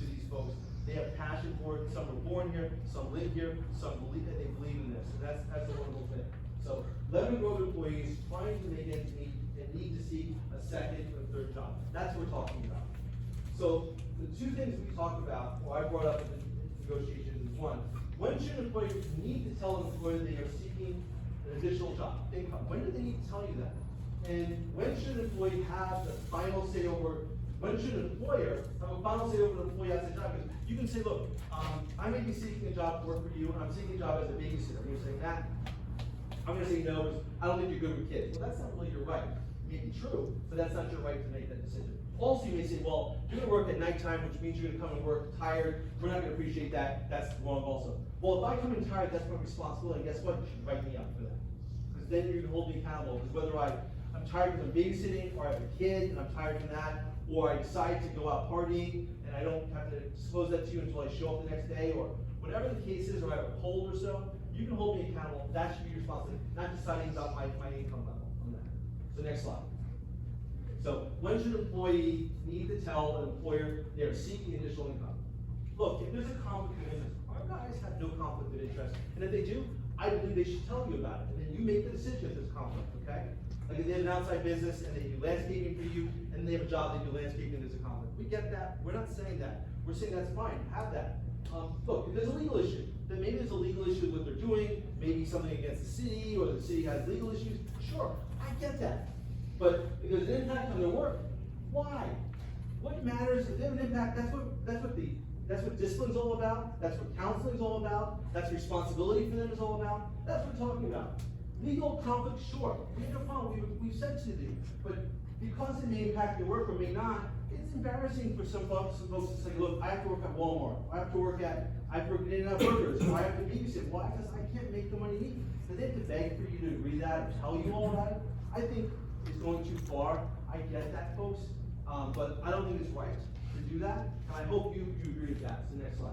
to these folks. They have passion for it. Some were born here, some live here, some believe that they believe in this, and that's a wonderful thing. So Lemon Grove employees trying to make ends meet and need to seek a second or third job. That's what we're talking about. So the two things we talked about, or I brought up in the negotiations, is one, when should an employer need to tell an employer they are seeking an additional job, income? When do they need to tell you that? And when should an employee have the final say over, when should an employer have a final say over an employee outside job? Because you can say, look, I may be seeking a job to work for you, and I'm seeking a job as a babysitter. You're saying that. I'm gonna say no, because I don't think you're good with kids. Well, that's not really your right. It may be true, but that's not your right to make that decision. Also, you may say, well, you're gonna work at nighttime, which means you're gonna come and work tired. We're not gonna appreciate that. That's wrong also. Well, if I come in tired, that's my responsibility. Guess what? You should write me up for that. Because then you can hold me accountable. Because whether I'm tired because I'm babysitting, or I have a kid and I'm tired from that, or I decide to go out partying and I don't have to disclose that to you until I show up the next day, or whatever the case is, or I have a cold or so, you can hold me accountable. That should be your responsibility, not deciding about my income level on that. So next slide. So when should an employee need to tell an employer they are seeking additional income? Look, if there's a conflict of interest, our guys have no conflict of interest, and if they do, I believe they should tell you about it, and then you make the decision if there's conflict, okay? Like if they have an outside business and they do landscaping for you, and they have a job, they do landscaping, there's a conflict. We get that, we're not saying that. We're saying that's fine, have that. Look, if there's a legal issue, then maybe there's a legal issue with what they're doing, maybe something against the city, or the city has legal issues, sure, I get that. But if there's an impact on their work, why? What matters if they have an impact? That's what the That's what discipline's all about, that's what counseling's all about, that's responsibility for them is all about, that's what we're talking about. Legal conflict, sure, we have no problem, we've said to you, but because it may impact your work or may not, it's embarrassing for some folks to say, look, I have to work at Walmart, I have to work at In-N-Out Burgers, or I have to babysit, why? Because I can't make the money needed. Do they have to beg for you to agree that or tell you all that? I think it's going too far, I get that, folks, but I don't think it's right to do that, and I hope you agree with that. So next slide.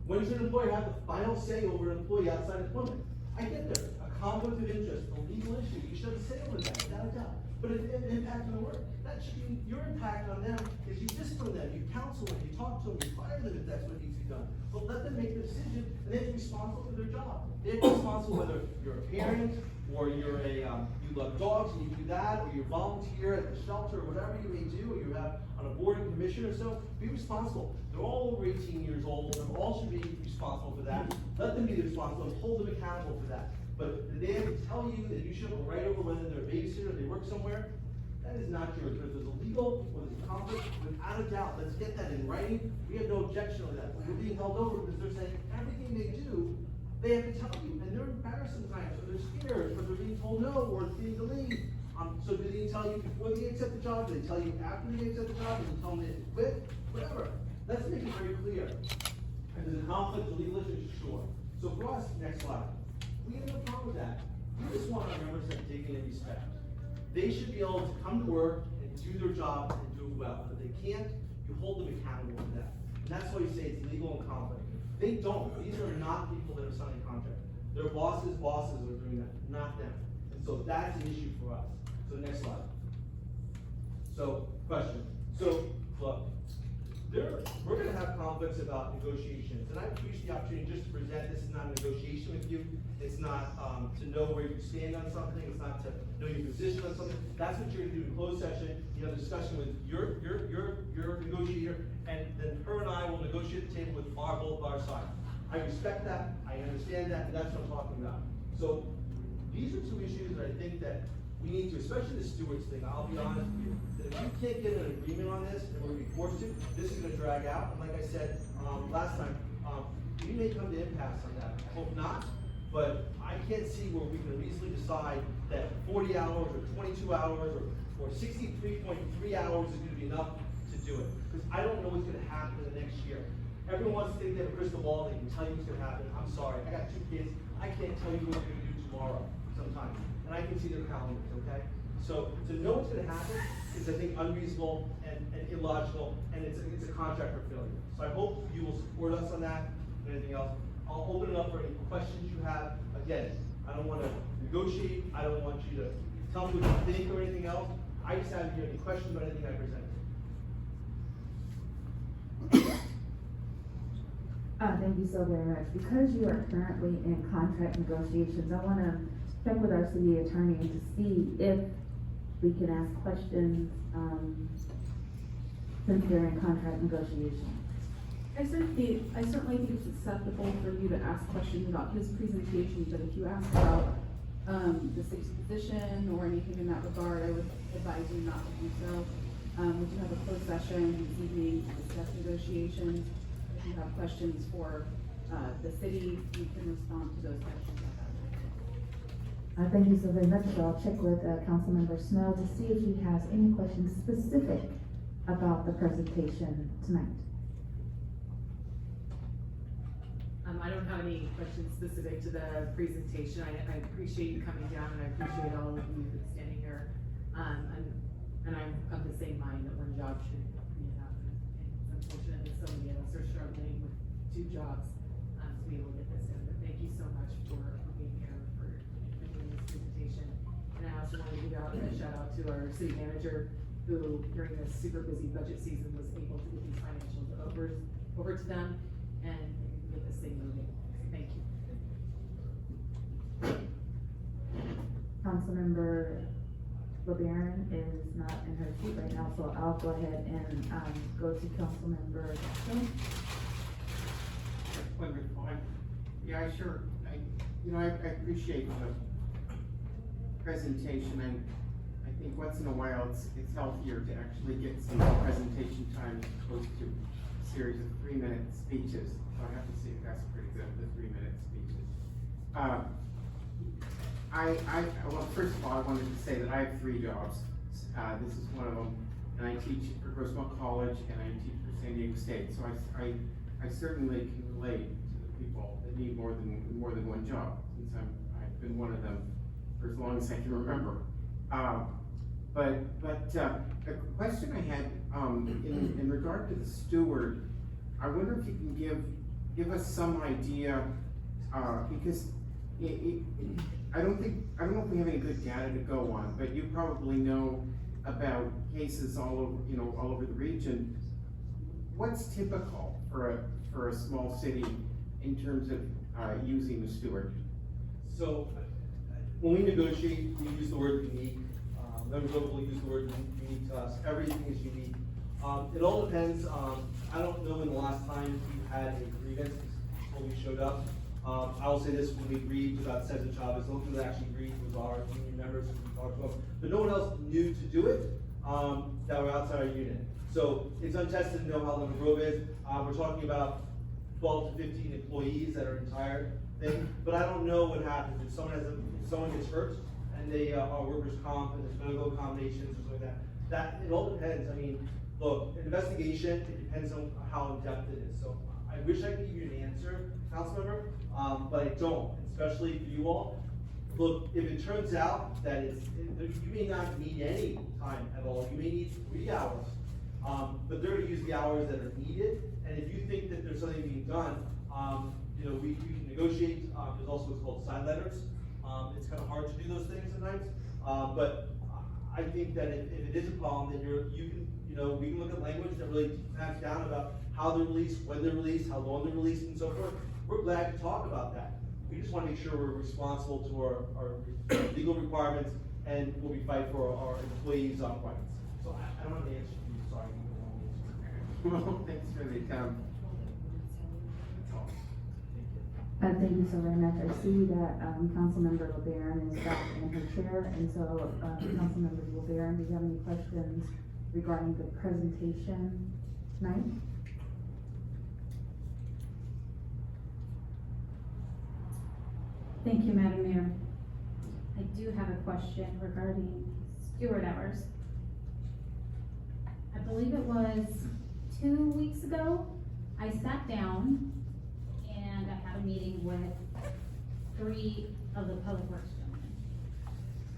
When should an employer have the final say over an employee outside employment? I get there, a conflict of interest, a legal issue, you should have a say over that, without a doubt. But if it impact on the work, that should be, your impact on them is you discipline them, you counsel them, you talk to them, you fire them if that's what needs to be done. But let them make the decision, and they're responsible for their job. They're responsible whether you're a parent, or you're you love dogs and you do that, or you volunteer at the shelter, or whatever you may do, or you have on a board and commission or so, be responsible. They're all over 18 years old, and all should be responsible for that. Let them be responsible and hold them accountable for that. But if they have to tell you that you should go right over whether they're a babysitter or they work somewhere, that is not yours. But if there's a legal or there's a conflict, without a doubt, let's get that in writing. We have no objection to that. But we're being held over because they're saying everything they do, they have to tell you, and they're embarrassed sometimes, or they're scared, or they're being told no, or it's being delayed. So do they tell you before they accept the job? Do they tell you after they accept the job? Do they tell them they quit? Whatever. Let's make it very clear. If there's a conflict, a legal issue, sure. So for us, next slide. We have no problem with that. We just want our members to have dignity and respect. They should be able to come to work and do their job and do it well. If they can't, you hold them accountable for that. And that's why you say it's legal and conflict. They don't. These are not people that are signing contracts. Their bosses are doing that, not them. And so that's an issue for us. So next slide. So, question. So, look, we're gonna have conflicts about negotiations, and I appreciate the opportunity just to present. This is not a negotiation with you. It's not to know where you stand on something. It's not to know your position on something. That's what you're gonna do in closed session. You have a discussion with your negotiator, and then her and I will negotiate the table with both of our sides. I respect that. I understand that, and that's what I'm talking about. So these are two issues that I think that we need to, especially the stewards thing. I'll be honest with you, that if you can't get an agreement on this, and we're gonna be forced to, this is gonna drag out. And like I said last time, we may come to impasse on that. I hope not, but I can't see where we can reasonably decide that 40 hours or 22 hours or 63.3 hours is gonna be enough to do it. Because I don't know what's gonna happen in the next year. Everyone wants to think they have a crystal ball, they can tell you what's gonna happen. I'm sorry, I got 2 kids. I can't tell you what they're gonna do tomorrow sometimes. And I can see their calendars, okay? So to know what's gonna happen is, I think, unreasonable and illogical, and it's a contract for failure. So I hope you will support us on that and anything else. I'll open it up for any questions you have. Again, I don't wanna negotiate, I don't want you to tell me what you think or anything else. I just have any questions about anything I presented. Thank you so very much. Because you are currently in contract negotiations, I wanna check with our city attorney to see if we can ask questions, since they're in contract negotiations. I certainly think it's acceptable for you to ask questions about his presentation, but if you ask about, the city's position or anything in that regard, I would advise you not to do so. We do have a closed session this evening to discuss negotiations. If you have questions for, the city, you can respond to those questions at that time. Thank you so very much. So I'll check with, Councilmember Snow to see if he has any questions specific about the presentation tonight. I don't have any questions specific to the presentation. I appreciate you coming down, and I appreciate all of you standing here. And I'm of the same mind that one job should be enough. And it's unfortunate that so many of us are struggling with 2 jobs, to be able to get this in. But thank you so much for being here, for doing this presentation. And I also want to give out a shout out to our city manager, who during this super busy budget season was able to get these financials over to them and get this thing moving. Thank you. Councilmember LeBaron is not in her seat right now, so I'll go ahead and, go to Councilmember Jackson. Wonderful. Yeah, sure. I appreciate the presentation, and I think once in a while it's healthier to actually get some presentation time as opposed to series of 3-minute speeches. So I have to see if that's pretty good, the 3-minute speeches. Well, first of all, I wanted to say that I have 3 jobs. This is one of them, and I teach for Grossmont College and I teach for San Diego State. So I certainly can relate to the people that need more than one job, since I've been one of them for as long as I can remember. But the question I had in regard to the steward, I wonder if you can give us some idea, because I don't know if we have any good data to go on, but you probably know about cases all over the region. What's typical for a small city in terms of using the steward? So, when we negotiate, we use the word unique. Members will use the word unique to us. Everything is unique. It all depends. I don't know when the last time you had a grievance when we showed up. I will say this: when we grieved about Cesar Chavez, the only people that actually grieved was our union members who we talked to them. But no one else knew to do it that were outside our unit. So it's untested to know how Lemon Grove is. We're talking about 12 to 15 employees that are entire thing. But I don't know what happens if someone gets hurt and they are workers' comp and there's medical accommodations or something like that. It all depends. I mean, look, an investigation, it depends on how in depth it is. So I wish I could give you an answer, council member, but I don't, especially for you all. Look, if it turns out that you may not need any time at all, you may need 3 hours, but they're gonna use the hours that are needed. And if you think that there's something being done, we can negotiate. There's also what's called side letters. It's kind of hard to do those things at night, but I think that if it is a problem, then we can look at language that really taps down about how they're released, when they're released, how long they're released, and so forth. We're glad to talk about that. We just want to make sure we're responsible to our legal requirements and what we fight for our employees' rights. So I don't have the answer for you, sorry. Well, thanks for the time. Thank you so very much. I see that Councilmember LeBaron is back in her chair, and so Councilmember LeBaron, do you have any questions regarding the presentation tonight? Thank you, Madam Mayor. I do have a question regarding steward hours. I believe it was 2 weeks ago, I sat down and I had a meeting with 3 of the public works gentlemen.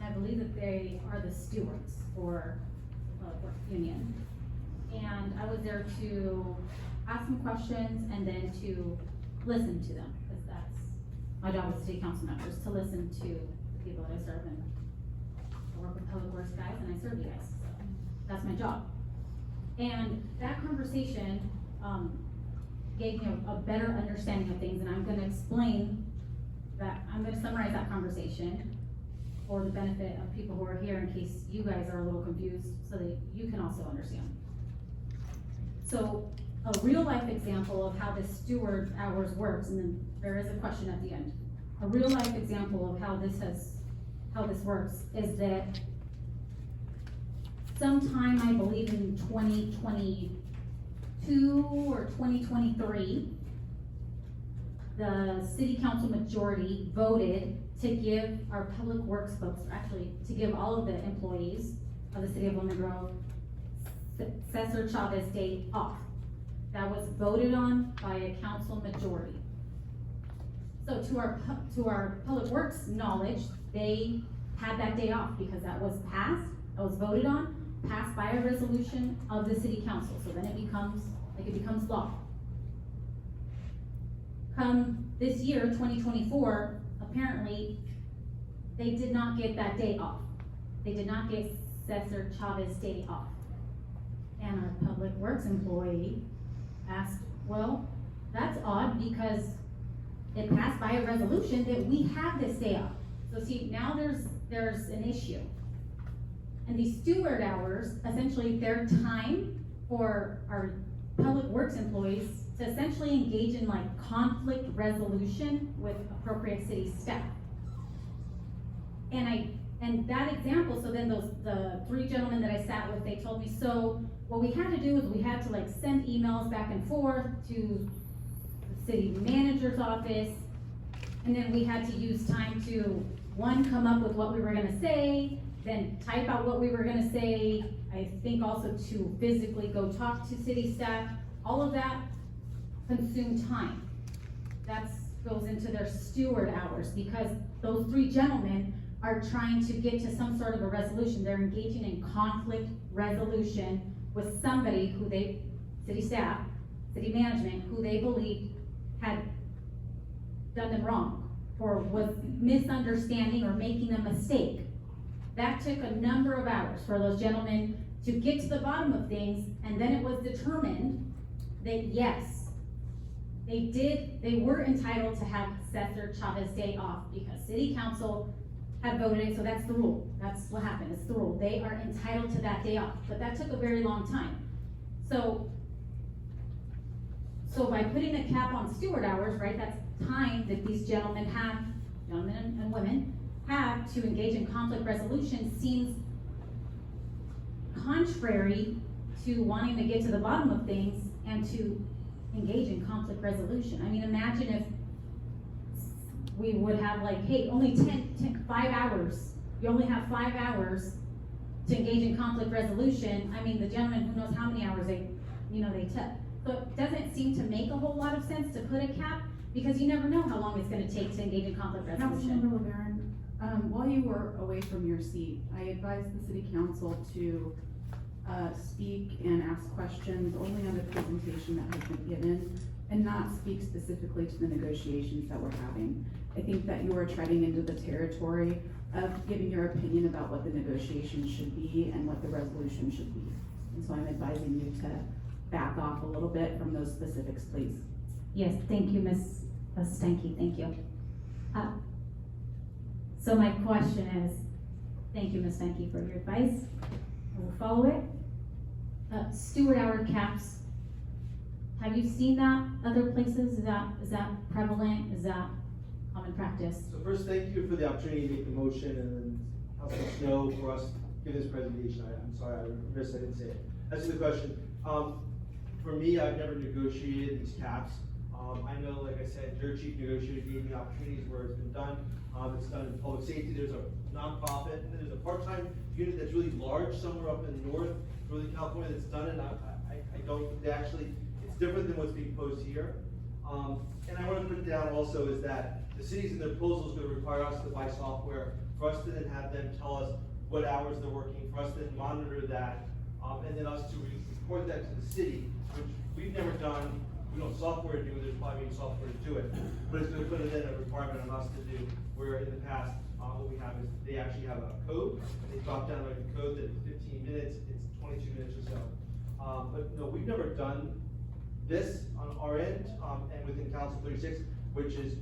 I believe that they are the stewards for the Public Works Union. And I was there to ask them questions and then to listen to them, because that's my job as city council members, to listen to the people that I serve, and I work with public works guys and I serve you guys, so that's my job. And that conversation gave me a better understanding of things, and I'm gonna explain that, I'm gonna summarize that conversation for the benefit of people who are here in case you guys are a little confused, so that you can also understand. So, a real life example of how the steward hours works, and then there is a question at the end. A real life example of how this works is that sometime, I believe in 2022 or 2023, the city council majority voted to give our public works folks, actually to give all of the employees of the city of Lemon Grove Cesar Chavez Day off. That was voted on by a council majority. So to our public works knowledge, they had that day off because that was passed, that was voted on, passed by a resolution of the city council. So then it becomes law. Come this year, 2024, apparently they did not get that day off. They did not get Cesar Chavez Day off. And our public works employee asked, well, that's odd because it passed by a resolution that we have this day off. So see, now there's an issue. And these steward hours, essentially their time for our public works employees to essentially engage in like conflict resolution with appropriate city staff. And And that example, so then the three gentlemen that I sat with, they told me, so what we had to do is we had to like send emails back and forth to the city manager's office. And then we had to use time to, one, come up with what we were gonna say, then type out what we were gonna say. I think also to physically go talk to city staff. All of that consumed time. That goes into their steward hours, because those three gentlemen are trying to get to some sort of a resolution. They're engaging in conflict resolution with somebody who they, city staff, city management, who they believed had done them wrong, or was misunderstanding or making a mistake. That took a number of hours for those gentlemen to get to the bottom of things, and then it was determined that yes, they were entitled to have Cesar Chavez Day off, because city council had voted it, so that's the rule. That's what happened, it's the rule. They are entitled to that day off, but that took a very long time. So by putting a cap on steward hours, right, that's time that these gentlemen and women have to engage in conflict resolution, seems contrary to wanting to get to the bottom of things and to engage in conflict resolution. I mean, imagine if we would have like, hey, only 5 hours, you only have 5 hours to engage in conflict resolution. I mean, the gentleman, who knows how many hours they took. So it doesn't seem to make a whole lot of sense to put a cap, because you never know how long it's gonna take to engage in conflict resolution. Councilmember LeBaron, while you were away from your seat, I advised the city council to speak and ask questions only on the presentation that has been given, and not speak specifically to the negotiations that we're having. I think that you are treading into the territory of giving your opinion about what the negotiations should be and what the resolution should be. And so I'm advising you to back off a little bit from those specifics, please. Yes, thank you, Ms. Stanky, thank you. So my question is, thank you, Ms. Stanky, for your advice. I will follow it. Steward hour caps. Have you seen that other places? Is that prevalent? Is that common practice? So first, thank you for the opportunity to make the motion and then Councilman Snow for us to give this presentation. I'm sorry, I didn't say it. As to the question, for me, I've never negotiated these caps. I know, like I said, your chief negotiator gave me opportunities where it's been done. It's done in public safety. There's a nonprofit, and there's a part-time unit that's really large somewhere up in the north, Northern California, that's done it. I don't, it's different than what's being posed here. And I want to put down also is that the cities in their proposal is going to require us to buy software, for us to then have them tell us what hours they're working, for us to then monitor that, and then us to report that to the city, which we've never done. We don't software to do it, there's probably software to do it, but it's going to put it in a requirement on us to do, where in the past, what we have is they actually have a code, and they drop down like a code that 15 minutes, it's 22 minutes or so. But no, we've never done this on our end, and within Council 36, which is,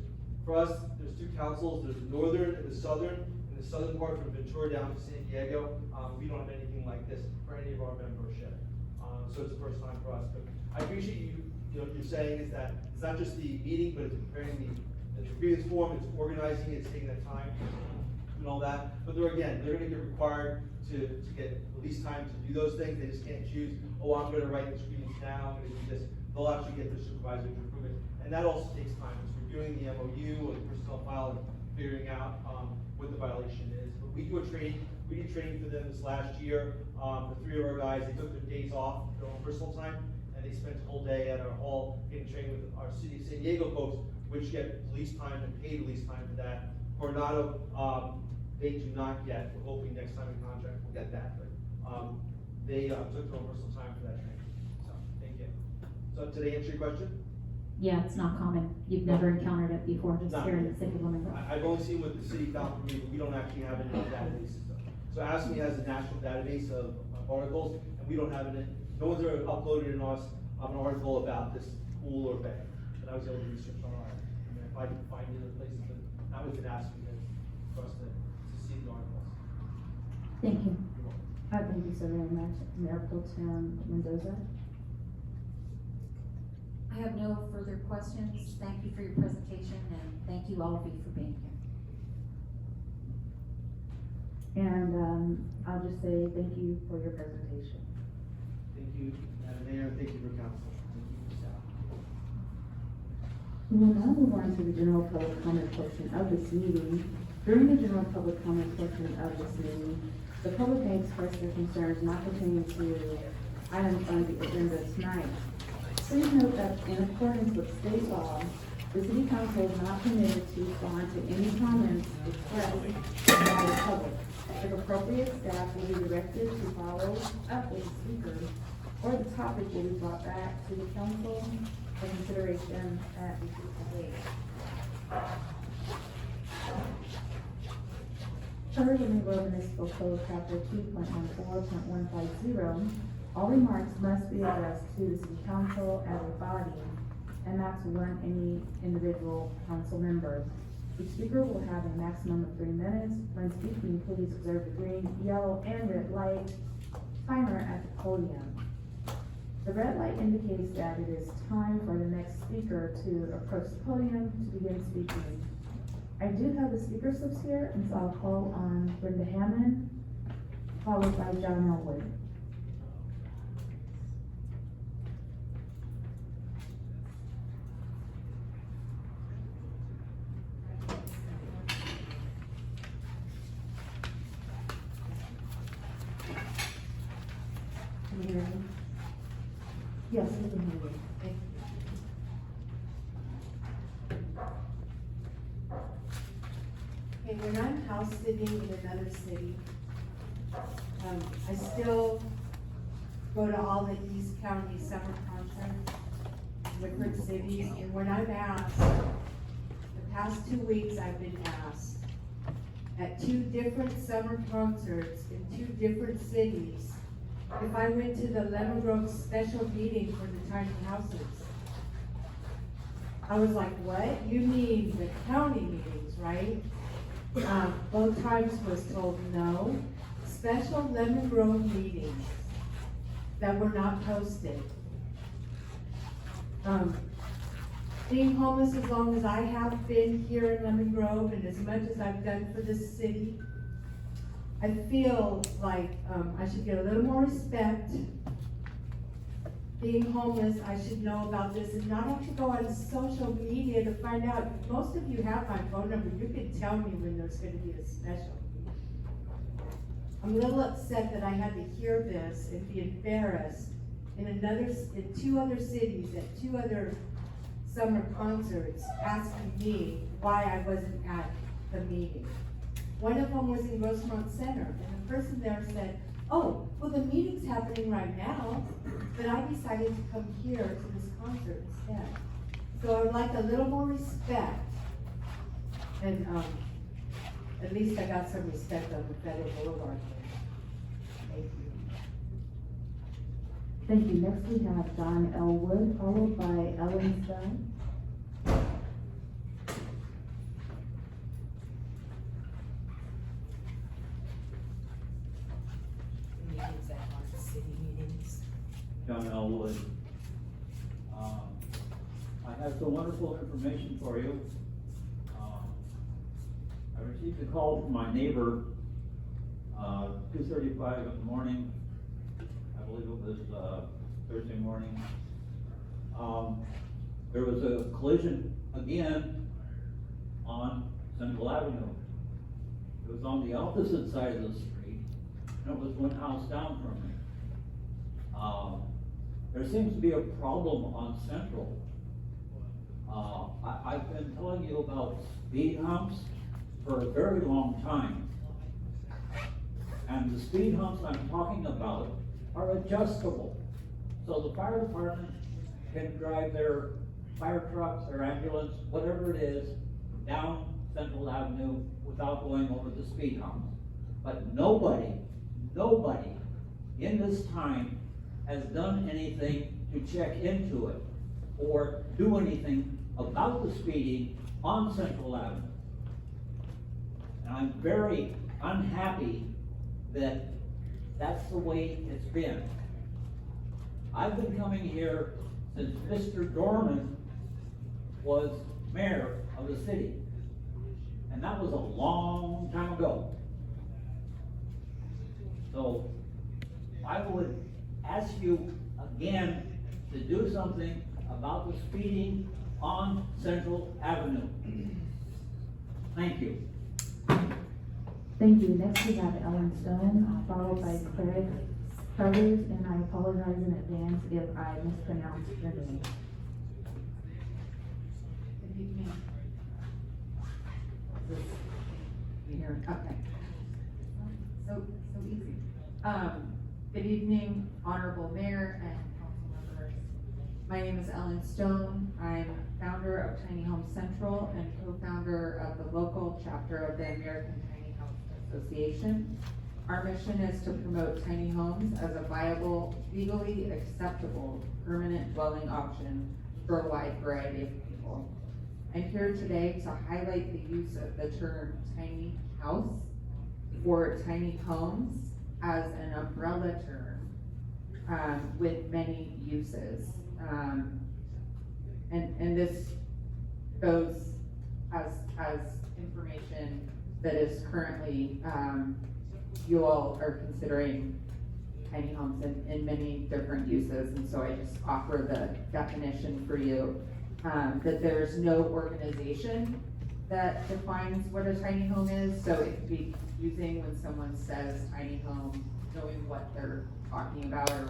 for us, there's two councils, there's the northern and the southern. In the southern part from Ventura down to San Diego, we don't have anything like this for any of our membership. So it's the first time for us, but I appreciate what you're saying is that it's not just the meeting, but it's preparing the grievance form, it's organizing it, it's taking that time and all that. But they're gonna get required to get the least time to do those things. They just can't choose, oh, I'm gonna write this grievance now, I'm gonna do this. They'll actually get their supervisor to approve it. And that also takes time. It's reviewing the MOU or the personnel file and figuring out what the violation is. But we do training for them this last year. For 3 of our guys, they took their days off, their own personal time, and they spent the whole day at our hall getting trained with our city of San Diego folks, which get police time and paid police time for that. Coronado, they do not get. We're hoping next time in contract we'll get that. But they took their own personal time for that training. So thank you. So did I answer your question? Yeah, it's not common. You've never encountered it before, just No. here in the city of Flamingo. I've only seen what the city found for me, but we don't actually have it in our database. So ASME has a national database of articles, and we don't have it in. No one's ever uploaded an article about this pool or bay. But I was able to research on our. I mean, if I can find other places, but that was an ASME for us to see the articles. Thank you. Thank you so very much. Mayor Pro Tem Mendoza. I have no further questions. Thank you for your presentation, and thank you all of you for being here. And, I'll just say thank you for your presentation. Thank you, Madam Mayor, thank you for council. Thank you, staff. We will now move on to the general public comment portion of this meeting. During the general public comment portion of this meeting, the public may express their concerns not pertaining to items on the agenda tonight. Please note that in accordance with state law, the city council is not permitted to respond to any comments expressed by the public. If appropriate, staff will be directed to follow up with the speaker, or the topic will be brought back to the council for consideration at a future date. Per the New Grove Municipal Code, Chapter 2.14.150, all remarks must be addressed to the city council as a body, and not to any individual council member. Each speaker will have a maximum of 3 minutes. When speaking, please observe the green, yellow, and red light timer at the podium. The red light indicates that it is time for the next speaker to approach the podium to begin speaking. I do have the speaker slips here, and so I'll call on Brenda Hammond, followed by John Elwood. Can you hear me? Yes, we can hear you. Thank you. Okay, when I'm house sitting in another city, I still go to all the East County summer concerts, different cities, and when I'm asked, the past 2 weeks I've been asked, at 2 different summer concerts in 2 different cities, if I went to the Lemon Grove special meeting for the tiny houses. I was like, what? You mean the county meetings, right? Both times was told no. Special Lemon Grove meetings that were not posted. Being homeless as long as I have been here in Lemon Grove and as much as I've done for this city, I feel like I should get a little more respect. Being homeless, I should know about this and not have to go on social media to find out. Most of you have my phone number. You can tell me when there's going to be a special. I'm a little upset that I had to hear this and be embarrassed in 2 other cities at 2 other summer concerts asking me why I wasn't at the meeting. One of them was in Grossmont Center, and the person there said, oh, well, the meeting's happening right now, but I decided to come here to this concert instead. So I would like a little more respect, and at least I got some respect on the Federal Boulevard. Thank you. Thank you. Next we have John Elwood, followed by Ellen Stone. Meetings that aren't city meetings. John Elwood. I have some wonderful information for you. I received a call from my neighbor, 2:35 in the morning. I believe it was Thursday morning. There was a collision again on Central Avenue. It was on the opposite side of the street, and it was one house down from me. There seems to be a problem on Central. I've been telling you about speed humps for a very long time. And the speed humps I'm talking about are adjustable. So the fire department can drive their fire trucks, their ambulance, whatever it is, down Central Avenue without going over the speed humps. But nobody in this time has done anything to check into it or do anything about the speeding on Central Avenue. And I'm very unhappy that that's the way it's been. I've been coming here since Mr. Dorman was mayor of the city. And that was a long time ago. So I would ask you again to do something about the speeding on Central Avenue. Thank you. Thank you. Next we have Ellen Stone, followed by Craig Carruthers, and I apologize in advance if I mispronounce your name. Good evening. You hear, okay. So easy. Good evening, Honorable Mayor and council members. My name is Ellen Stone. I'm founder of Tiny Home Central and co-founder of the local chapter of the American Tiny Home Association. Our mission is to promote tiny homes as a viable, legally acceptable, permanent dwelling option for a wide variety of people. I'm here today to highlight the use of the term tiny house for tiny homes as an umbrella term with many uses. And this goes as information that is currently, you all are considering tiny homes in many different uses. And so I just offer the definition for you, that there's no organization that defines what a tiny home is. So it could be confusing when someone says tiny home, knowing what they're talking about or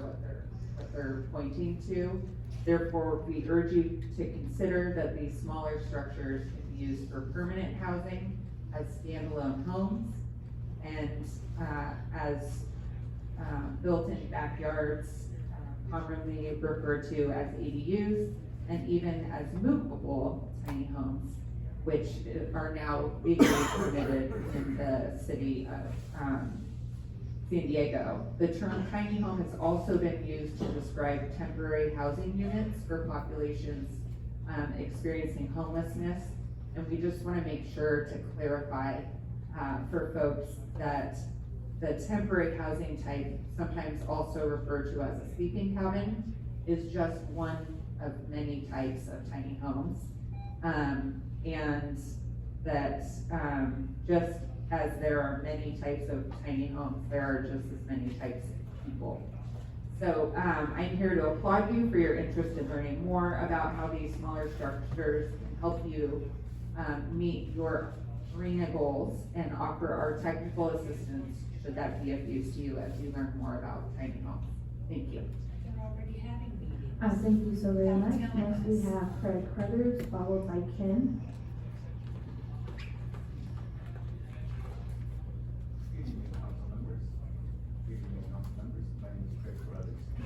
what they're pointing to. Therefore, we urge you to consider that these smaller structures can be used for permanent housing as standalone homes and as built-in backyards, commonly referred to as ADUs, and even as movable tiny homes, which are now legally permitted in the city of San Diego. The term tiny home has also been used to describe temporary housing units for populations experiencing homelessness. And we just want to make sure to clarify for folks that the temporary housing type, sometimes also referred to as a sleeping cabin, is just one of many types of tiny homes. And that just as there are many types of tiny homes, there are just as many types of people. So I'm here to applaud you for your interest in learning more about how these smaller structures can help you meet your arena goals and offer our technical assistance should that be of use to you as you learn more about tiny homes. Thank you. They're already having meetings. Thank you so very much. Next we have Craig Carruthers, followed by Ken.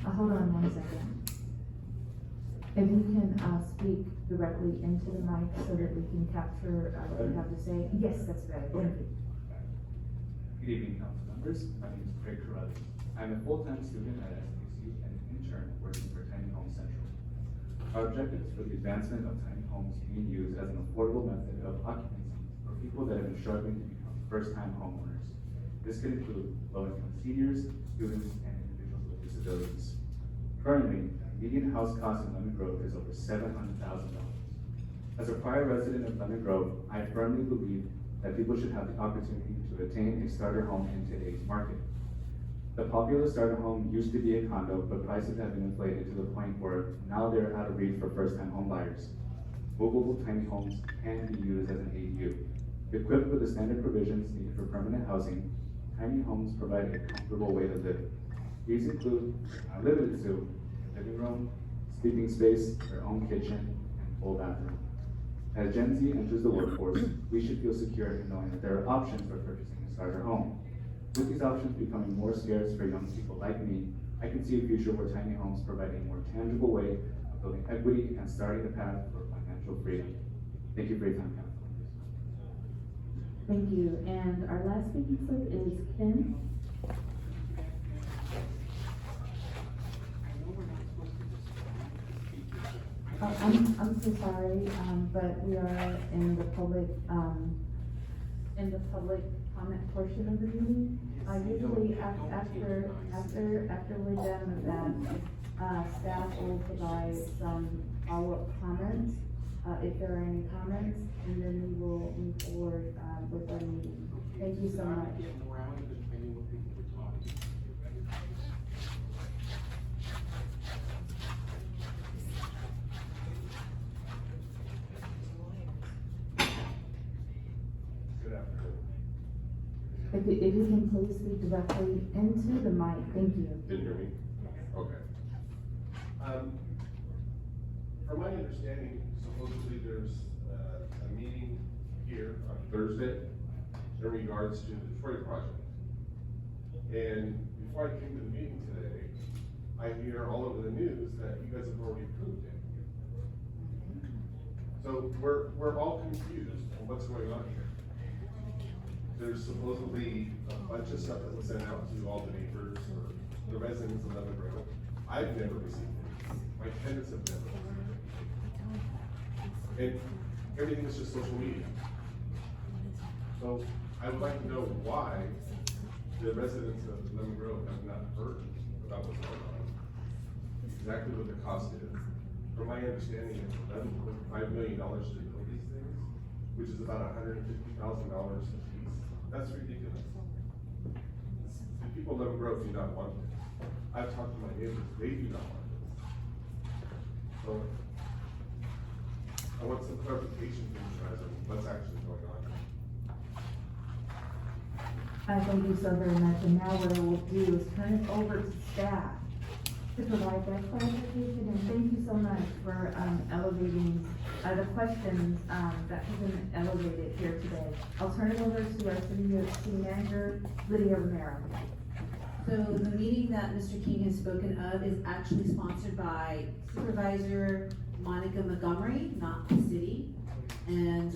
Hold on 1 second. If you can speak directly into the mic so that we can capture what you have to say. Yes, that's better. Thank you. Good evening, council members. My name is Craig Carruthers. I'm a full-time student at SDC and an intern working for Tiny Home Central. Our objective is for the advancement of tiny homes being used as an affordable method of occupancy for people that have been struggling to become first-time homeowners. This could include low-income seniors, students, and individuals with disabilities. Currently, median house cost in Lemon Grove is over $700,000. As a prior resident of Lemon Grove, I firmly believe that people should have the opportunity to attain a starter home in today's market. The popular starter home used to be a condo, but prices have been inflated to the point where now they're out of reach for first-time home buyers. Movable tiny homes can be used as an ADU. Equipped with the standard provisions needed for permanent housing, tiny homes provide a comfortable way to live. These include, limited to, a living room, sleeping space, their own kitchen, and full bathroom. As Gen Z enters the workforce, we should feel secure in knowing that there are options for purchasing a starter home. With these options becoming more scarce for young people like me, I can see a future where tiny homes provide a more tangible way of building equity and starting the path for financial freedom. Thank you for your time, council members. Thank you. And our last speaking slip is Ken. I'm so sorry, but we are in the public comment portion of the meeting. Usually after we're done with that, staff will provide some follow-up comments, if there are any comments, and then we will move forward, with our meeting. Thank you so much. Around and depending what people were talking. If you can please speak directly into the mic, thank you. Didn't hear me? Okay. From my understanding, supposedly there's a meeting here on Thursday in regards to the Detroit project. And before I came to the meeting today, I hear all over the news that you guys have already approved it. So we're all confused on what's going on here. There's supposedly a bunch of stuff that was sent out to all the neighbors or the residents of Lemon Grove. I've never received it. My tenants have never received it. And everything is just social media. So I would like to know why the residents of Lemon Grove have not heard about what's going on, exactly what the cost is. From my understanding, it's $11.5 million to build these things, which is about $150,000 a piece. That's ridiculous. The people of Lemon Grove do not want this. I've talked to my neighbors, they do not want this. So, I want some clarification from you guys on what's actually going on. Thank you so very much, and now what I will do is turn it over to staff to provide that clarification, and thank you so much for elevating the questions that have been elevated here today. I'll turn it over to our city manager, Lydia Romero. So the meeting that Mr. King has spoken of is actually sponsored by Supervisor Monica Montgomery, not the city. And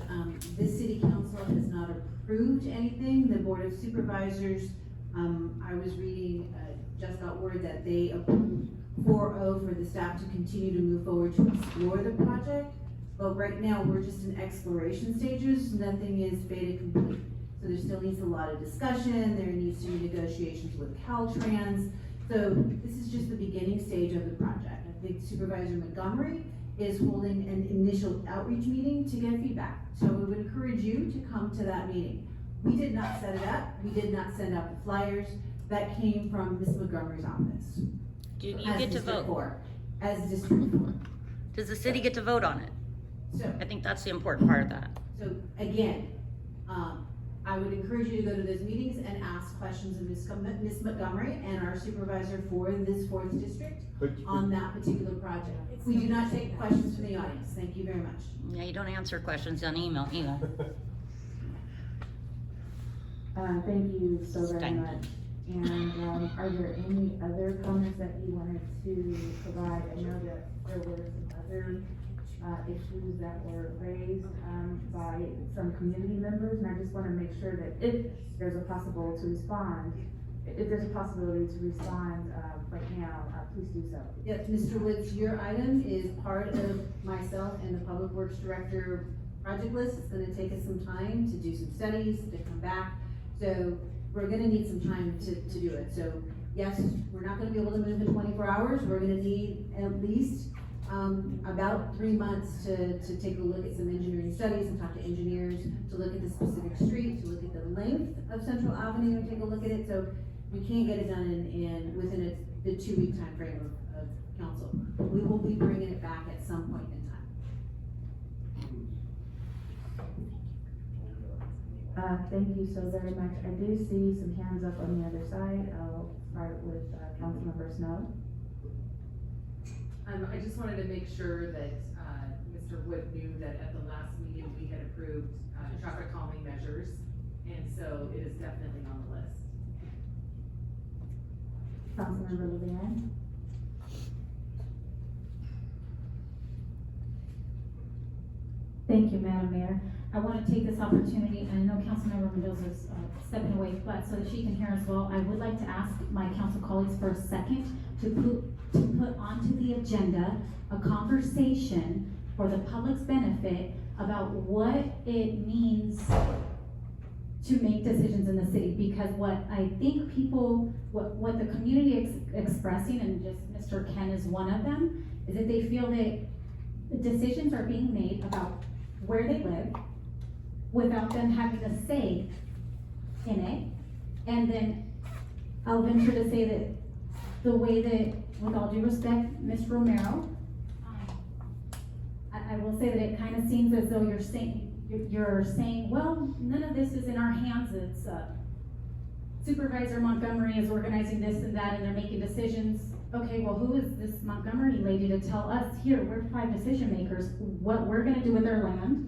this city council has not approved anything. The Board of Supervisors, I was reading, just got word that they approved 4-0 for the staff to continue to move forward to explore the project. But right now, we're just in exploration stages. Nothing is beta complete. So there still needs a lot of discussion. There needs to be negotiations with Caltrans. So this is just the beginning stage of the project. I think Supervisor Montgomery is holding an initial outreach meeting to get feedback. So we would encourage you to come to that meeting. We did not set it up. We did not send out the flyers. That came from Ms. Montgomery's office. Do you as get to District vote? 4, as District 4. Does the city get to vote on it? So, I think that's the important part of that. so again, I would encourage you to go to those meetings and ask questions of Ms. Montgomery and our supervisor for this 4th district on that particular project. We do not take questions from the audience. Thank you very much. Yeah, you don't answer questions on email either. Thank you so very Thank you. much. And are there any other comments that you wanted to provide? I know that there were some other issues that were raised by some community members, and I just want to make sure that if there's a possibility to respond right now, please do so. Yes, Mr. Woods, your item is part of myself and the Public Works Director project list. It's gonna take us some time to do some studies, to come back. So we're gonna need some time to do it. So yes, we're not gonna be able to move in 24 hours. We're gonna need at least about 3 months to take a look at some engineering studies and talk to engineers, to look at the specific street, to look at the length of Central Avenue and take a look at it. So we can't get it done within the 2-week time frame of council. We will be bringing it back at some point in time. Thank you so very much. I do see some hands up on the other side. I'll start with Councilmember Snow. I just wanted to make sure that, Mr. Wood knew that at the last meeting, we had approved, traffic calming measures, and so it is definitely on the list. Councilmember Leanne. Thank you, Madam Mayor. I want to take this opportunity, and I know Councilmember Mendoza's stepping away, but so that she can hear as well, I would like to ask my council colleagues for a second to put onto the agenda a conversation for the public's benefit about what it means to make decisions in the city, because what I think people, what the community is expressing, and just Mr. Ken is one of them, is that they feel that the decisions are being made about where they live without them having a say in it. And then I'll venture to say that the way that, with all due respect, Ms. Romero, I will say that it kind of seems as though you're saying, well, none of this is in our hands. Supervisor Montgomery is organizing this and that and they're making decisions. Okay, well, who is this Montgomery lady to tell us, here, we're 5 decision makers, what we're gonna do with our land?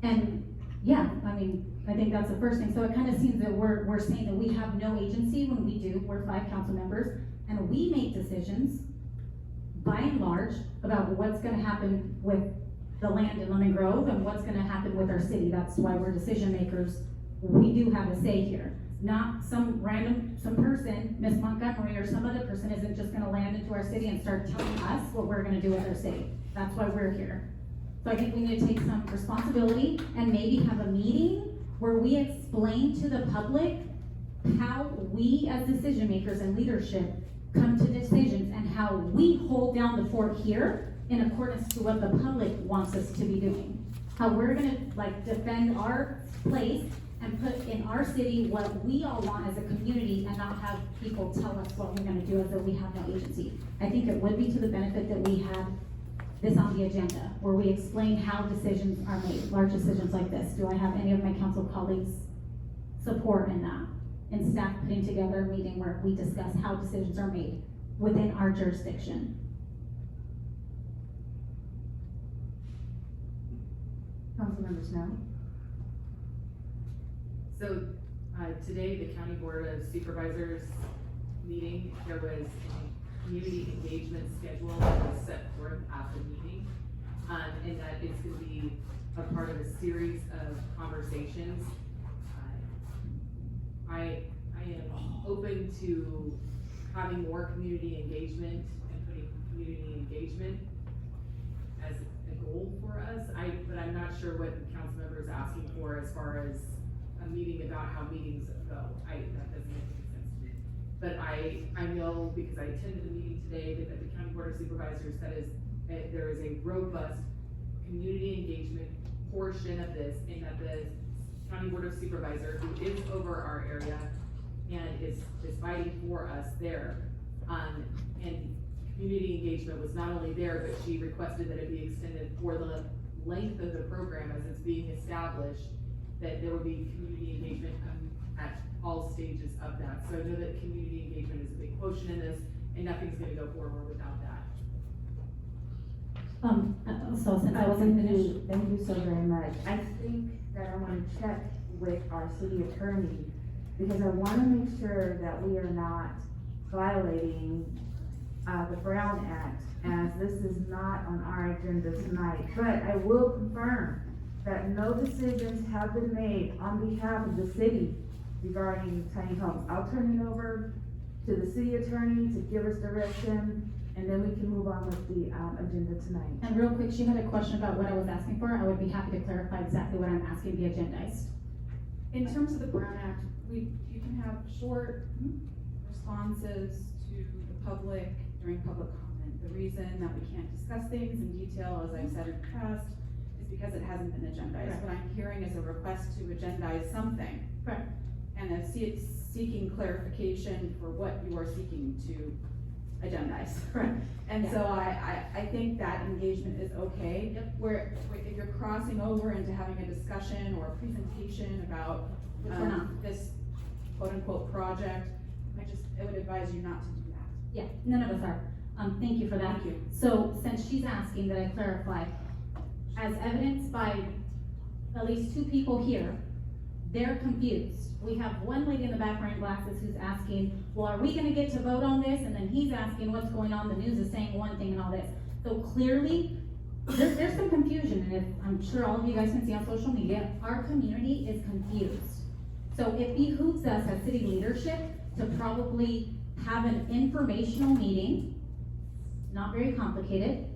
And yeah, I mean, I think that's the first thing. So it kind of seems that we're saying that we have no agency when we do. We're 5 council members and we make decisions by and large about what's gonna happen with the land in Lemon Grove and what's gonna happen with our city. That's why we're decision makers. We do have a say here. Not some person, Miss Montgomery or some other person isn't just gonna land into our city and start telling us what we're gonna do with our city. That's why we're here. So I think we need to take some responsibility and maybe have a meeting where we explain to the public how we as decision makers and leadership come to decisions and how we hold down the fort here in accordance to what the public wants us to be doing. How we're gonna defend our place and put in our city what we all want as a community and not have people tell us what we're gonna do as though we have no agency. I think it would be to the benefit that we had this on the agenda, where we explain how decisions are made, large decisions like this. Do I have any of my council colleagues support in that? And staff putting together a meeting where we discuss how decisions are made within our jurisdiction. Councilmember Snow? So, today, the County Board of Supervisors meeting, there was a community engagement schedule that was set forth at the meeting. And that it's gonna be a part of a series of conversations. I am open to having more community engagement and putting community engagement as a goal for us. But I'm not sure what the council member is asking for as far as a meeting about how meetings go. That doesn't make any sense to me. But I know, because I attended the meeting today, that at the County Board of Supervisors, there is a robust community engagement portion of this, and that the County Board of Supervisors, who is over our area and is fighting for us there, and community engagement was not only there, but she requested that it be extended for the length of the program as it's being established, that there would be community engagement at all stages of that. So I know that community engagement is a big quotient in this, and nothing's gonna go forward without that. So since I wasn't finished. Thank you so very much. I think that I want to check with our city attorney, because I want to make sure that we are not violating the Brown Act, as this is not on our agenda tonight. But I will confirm that no decisions have been made on behalf of the city regarding tiny homes. I'll turn it over to the city attorney to give us direction, and then we can move on with the agenda tonight. And real quick, she had a question about what I was asking for. I would be happy to clarify exactly what I'm asking to be agendized. In terms of the Brown Act, you can have short responses to the public during public comment. The reason that we can't discuss things in detail, as I've said in the past, is because it hasn't been agendized. What I'm hearing is a request to agendize something. Correct. And seeking clarification for what you are seeking to agendize. Correct. And so I think that engagement is okay. Yep. Where if you're crossing over into having a discussion or a presentation about this quote unquote project, I would advise you not to do that. Yeah, none of us are. Thank you for that. Thank you. So since she's asking that I clarify, as evidenced by at least 2 people here, they're confused. We have one lady in the back wearing glasses who's asking, well, are we gonna get to vote on this? And then he's asking what's going on, the news is saying one thing and all this. So clearly, there's some confusion, and if, I'm sure all of you guys can see on social media, our community is confused. So it behooves us as city leadership to probably have an informational meeting, not very complicated,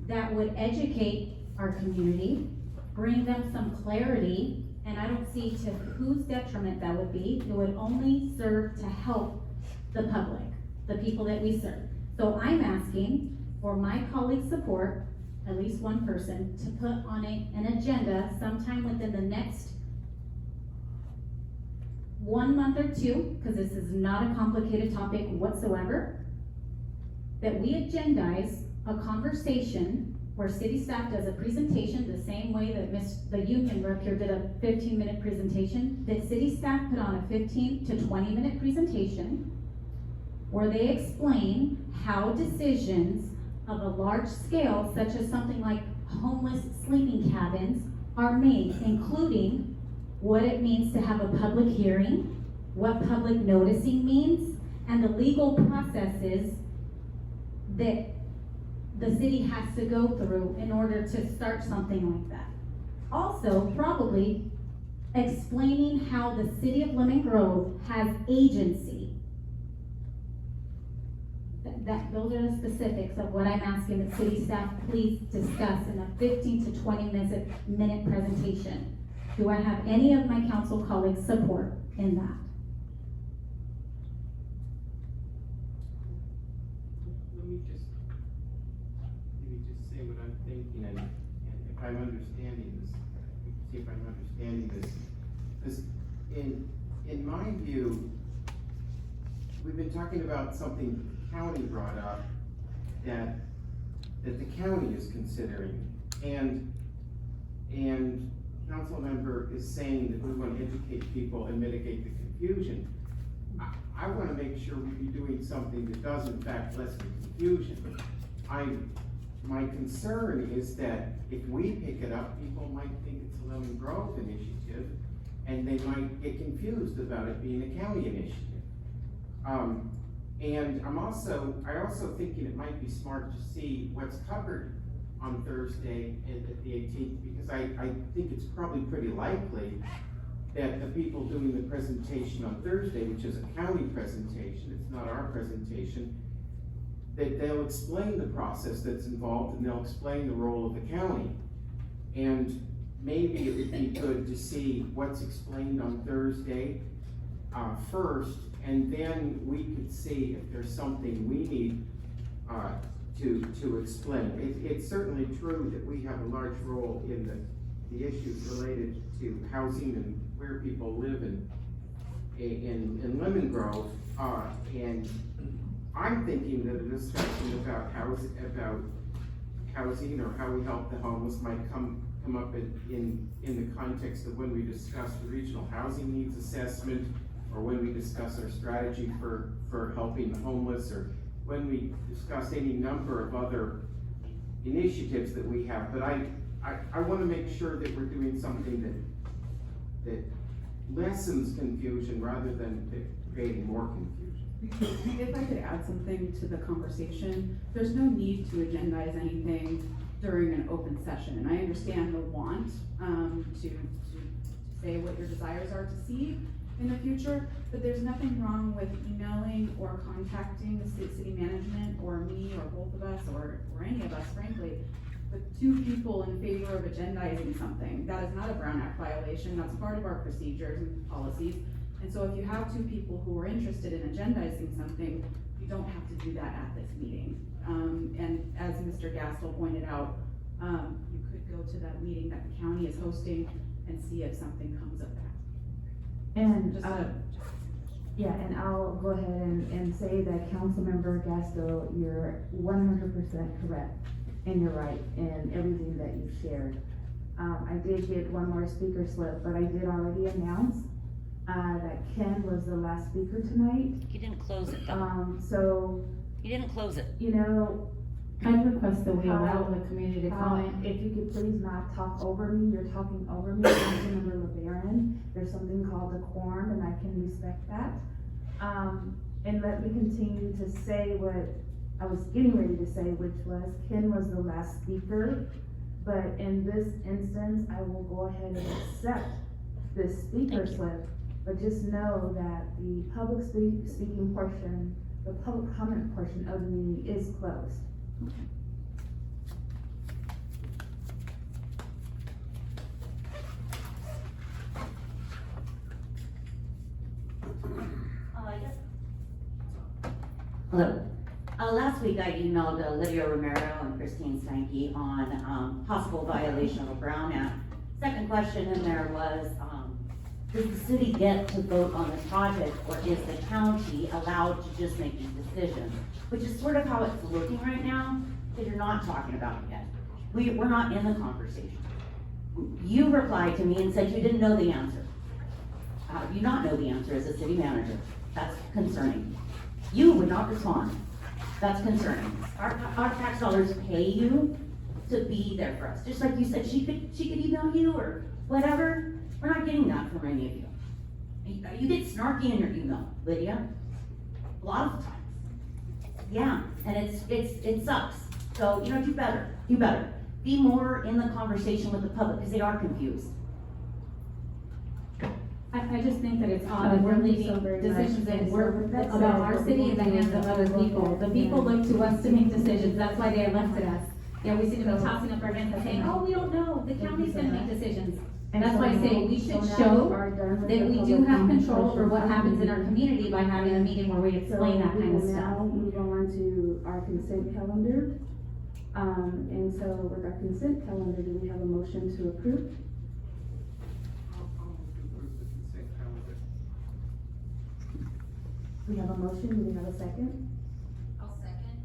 that would educate our community, bring them some clarity, and I don't see to whose detriment that would be. It would only serve to help the public, the people that we serve. So I'm asking for my colleagues' support, at least one person, to put on an agenda sometime within the next 1 month or 2, because this is not a complicated topic whatsoever, that we agendize a conversation where city staff does a presentation the same way that the union rep here did a 15-minute presentation, that city staff put on a 15 to 20-minute presentation where they explain how decisions of a large scale, such as something like homeless sleeping cabins, are made, including what it means to have a public hearing, what public noticing means, and the legal processes that the city has to go through in order to start something like that. Also, probably explaining how the city of Lemon Grove has agency. Those are the specifics of what I'm asking the city staff please discuss in a 15 to 20 minute presentation. Do I have any of my council colleagues support in that? Let me just say what I'm thinking, and if I'm understanding this, see if I'm understanding this. Because in my view, we've been talking about something the county brought up that the county is considering, and council member is saying that we want to educate people and mitigate the confusion. I want to make sure we be doing something that does in fact lessen confusion. My concern is that if we pick it up, people might think it's a Lemon Grove initiative, and they might get confused about it being a county initiative. And I also thinking it might be smart to see what's covered on Thursday at the 18th, because I think it's probably pretty likely that the people doing the presentation on Thursday, which is a county presentation, it's not our presentation, that they'll explain the process that's involved and they'll explain the role of the county. And maybe it would be good to see what's explained on Thursday first, and then we could see if there's something we need to explain. It's certainly true that we have a large role in the issues related to housing and where people live in Lemon Grove, and I'm thinking that a discussion about housing or how we help the homeless might come up in the context of when we discuss the regional housing needs assessment, or when we discuss our strategy for helping the homeless, or when we discuss any number of other initiatives that we have. But I want to make sure that we're doing something that lessens confusion rather than creating more confusion. If I could add something to the conversation, there's no need to agendize anything during an open session. And I understand the want to say what your desires are to see in the future, but there's nothing wrong with emailing or contacting the city management or me or both of us or any of us, frankly, with two people in favor of agendizing something. That is not a Brown Act violation. That's part of our procedures and policies. And so if you have two people who are interested in agendizing something, you don't have to do that at this meeting. And as Mr. Gaskell pointed out, you could go to that meeting that the county is hosting and see if something comes of that. And, Just yeah, and I'll go ahead and say that Councilmember Gasto, you're 100% correct, and you're right in everything that you shared. I did get one more speaker slip, but I did already announce that Ken was the last speaker tonight. You didn't close it though. So, You didn't close it. you know, I'd request that we allow the community to comment. if you could please not talk over me, you're talking over me, Councilmember LeBaron. There's something called decorum, and I can respect that. And let me continue to say what I was getting ready to say, which was Ken was the last speaker. But in this instance, I will go ahead and accept this speaker slip. But just know that the public speaking portion, the public comment portion of the meeting is closed. Hello. Last week I emailed Lydia Romero and Christine Stanke on possible violation of a Brown Act. Second question in there was, does the city get to vote on this project, or is the county allowed to just make these decisions? Which is sort of how it's looking right now, because you're not talking about it yet. We're not in the conversation. You replied to me and said you didn't know the answer. How do you not know the answer as a city manager? That's concerning. You would not respond. That's concerning. Our tax dollars pay you to be there for us. Just like you said, she could email you or whatever. We're not getting that from any of you. You get snarky in your email, Lydia. A lot of times. Yeah, and it sucks. So, do better. Do better. Be more in the conversation with the public, because they are confused. I just think that it's odd that we're leaving decisions in work about our city in the hands of other people. The people look to us to make decisions, that's why they elected us. We see them tossing up our hands and saying, oh, we don't know, the county's gonna make decisions. And that's why I say we should show that we do have control over what happens in our community by having a meeting where we explain that kind of So we will stuff. now move on to our consent calendar. And so with our consent calendar, do we have a motion to approve? We have a motion, do we have a second? I'll second.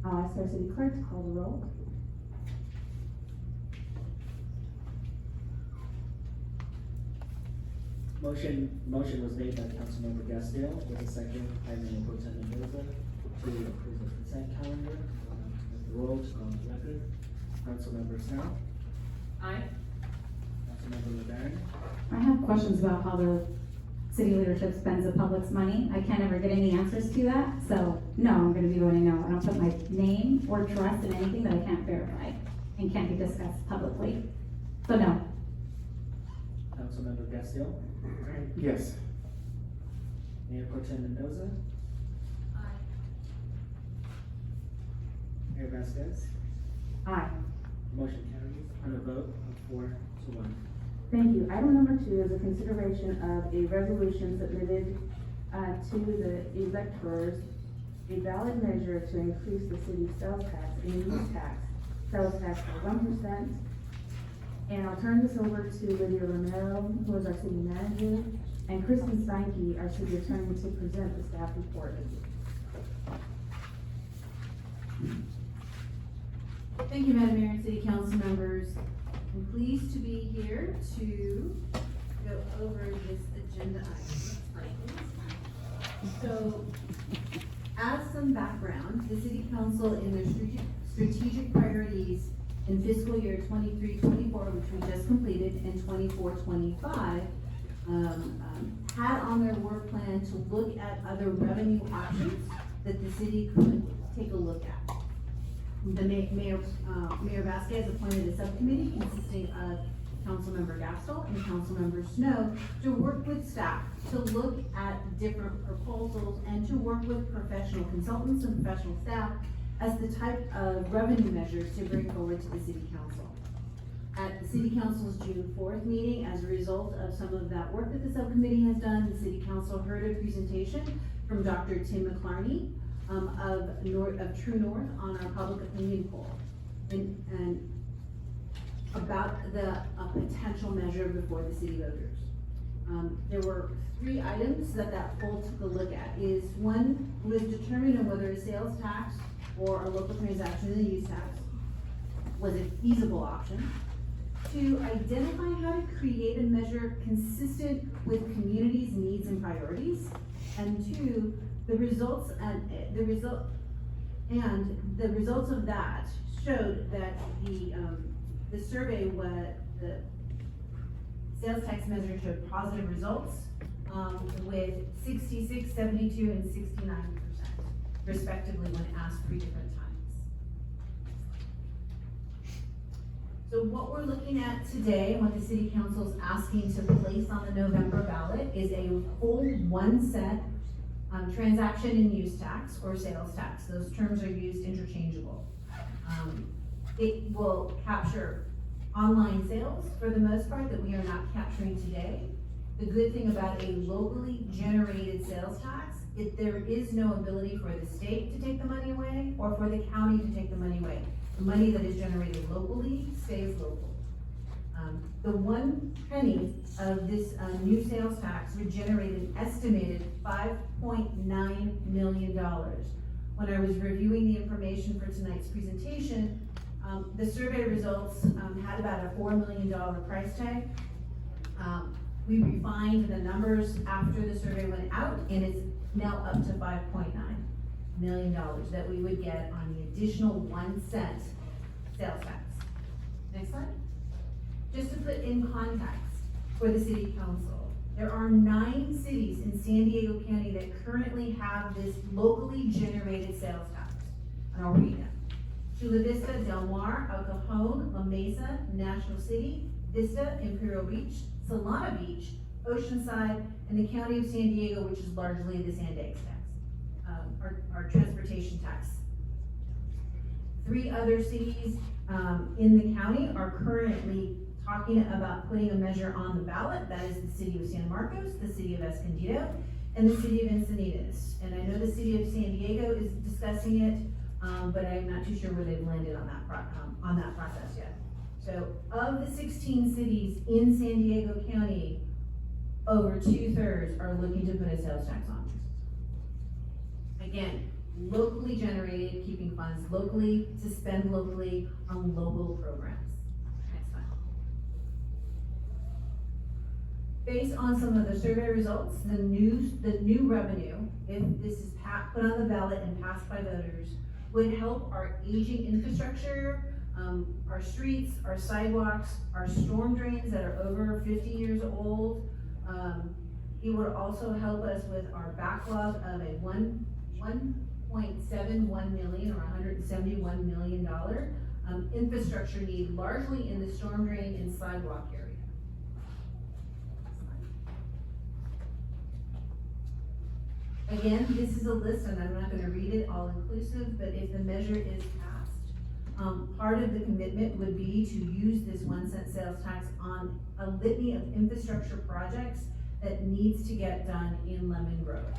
I'll ask our city clerk to call the roll. Motion was made by Councilmember Gasdale, with a second by Mayor Pro Tem Mendoza to approve the consent calendar. With the roll on the record, Councilmember Snow, Aye. Councilmember LeBaron, I have questions about how the city leadership spends the public's money. I can't ever get any answers to that, so no, I'm gonna be voting no. I don't put my name or trust in anything that I can't verify and can't be discussed publicly. So no. Councilmember Gasdale, Yes. Mayor Pro Tem Mendoza, Aye. Mayor Vasquez. Aye. Motion carries on a vote of 4-1. Thank you. Item number 2 is a consideration of a resolution submitted to the electors, a ballot measure to increase the city's sales tax and use tax, sales tax by 1%. And I'll turn this over to Lydia Romero, who is our city manager, and Kristen Steinke, our city attorney, to present the staff report. Thank you, Madam Mayor and City Council members. I'm pleased to be here to go over this agenda item. So, as some background, the City Council in their strategic priorities in fiscal year 23-24, which we just completed, and 24-25, had on their work plan to look at other revenue options that the city could take a look at. The Mayor Vasquez appointed a subcommittee consisting of Councilmember Gastel and Councilmember Snow to work with staff to look at different proposals and to work with professional consultants and professional staff as the type of revenue measures to bring forward to the City Council. At the City Council's June 4th meeting, as a result of some of that work that the subcommittee has done, the City Council heard a presentation from Dr. Tim McClarney of True North on our public opinion poll and about the potential measure before the city voters. There were 3 items that poll took a look at. One was determining whether a sales tax or a local transaction and a use tax was a feasible option. 2, identify how to create a measure consistent with communities' needs and priorities. And 2, the results of that showed that the survey, the sales tax measure showed positive results, with 66, 72, and 69% respectively when asked 3 different times. So what we're looking at today, and what the City Council is asking to place on the November ballot, is a full 1 cent transaction and use tax or sales tax. Those terms are used interchangeable. It will capture online sales for the most part that we are not capturing today. The good thing about a locally generated sales tax, there is no ability for the state to take the money away or for the county to take the money away. The money that is generated locally stays local. The 1 penny of this new sales tax would generate an estimated $5.9 million. When I was reviewing the information for tonight's presentation, The survey results, had about a $4 million price tag. We refined the numbers after the survey went out, and it's now up to $5.9 million that we would get on the additional 1 cent sales tax. Next slide. Just to put in context for the city council, there are 9 cities in San Diego County that currently have this locally generated sales tax. And I'll read them. Chula Vista, Del Mar, El Cajon, La Mesa, National City, Vista, Imperial Beach, Solana Beach, Oceanside, and the County of San Diego, which is largely the Sandex tax, our transportation tax. 3 other cities in the county are currently talking about putting a measure on the ballot. That is the city of San Marcos, the city of Escondido, and the city of Encinitas. And I know the city of San Diego is discussing it, but I'm not too sure where they've landed on that process yet. So of the 16 cities in San Diego County, over 2/3 are looking to put a sales tax on. Again, locally generated, keeping funds locally, to spend locally on local programs. Next slide. Based on some of the survey results, the new revenue, if this is put on the ballot and passed by voters, would help our aging infrastructure, our streets, our sidewalks, our storm drains that are over 50 years old. It would also help us with our backlog of a $1.71 million or $171 million infrastructure need, largely in the storm drain and sidewalk area. Again, this is a list, and I'm not going to read it all inclusive, but if the measure is passed, part of the commitment would be to use this 1 cent sales tax on a litany of infrastructure projects that needs to get done in Lemon Grove.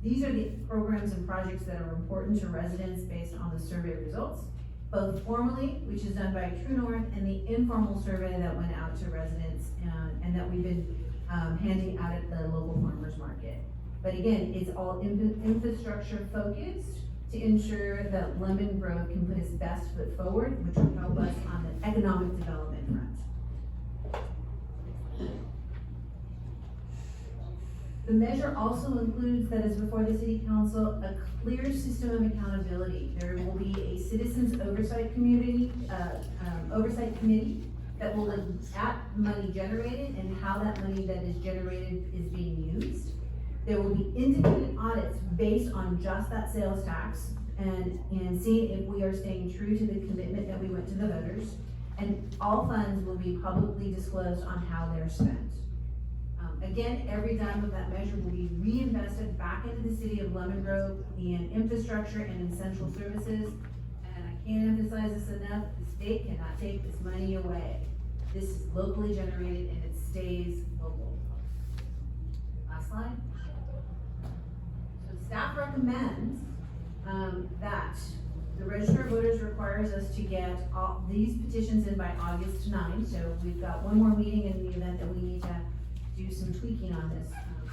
These are the programs and projects that are important to residents based on the survey results, both formally, which is done by True North, and the informal survey that went out to residents and that we've been handing out at the local farmers market. But again, it's all infrastructure focused to ensure that Lemon Grove can put its best foot forward, which will help us on the economic development front. The measure also includes that is before the city council, a clear system of accountability. There will be a citizens oversight committee that will look at money generated and how that money that is generated is being used. There will be independent audits based on just that sales tax and seeing if we are staying true to the commitment that we went to the voters. And all funds will be publicly disclosed on how they're spent. Again, every dime of that measure will be reinvested back into the city of Lemon Grove in infrastructure and in central services. And I can't emphasize this enough, the state cannot take this money away. This is locally generated and it stays local. Last slide. So staff recommends that the register of voters requires us to get all these petitions in by August 9. So we've got one more meeting in the event that we need to do some tweaking on this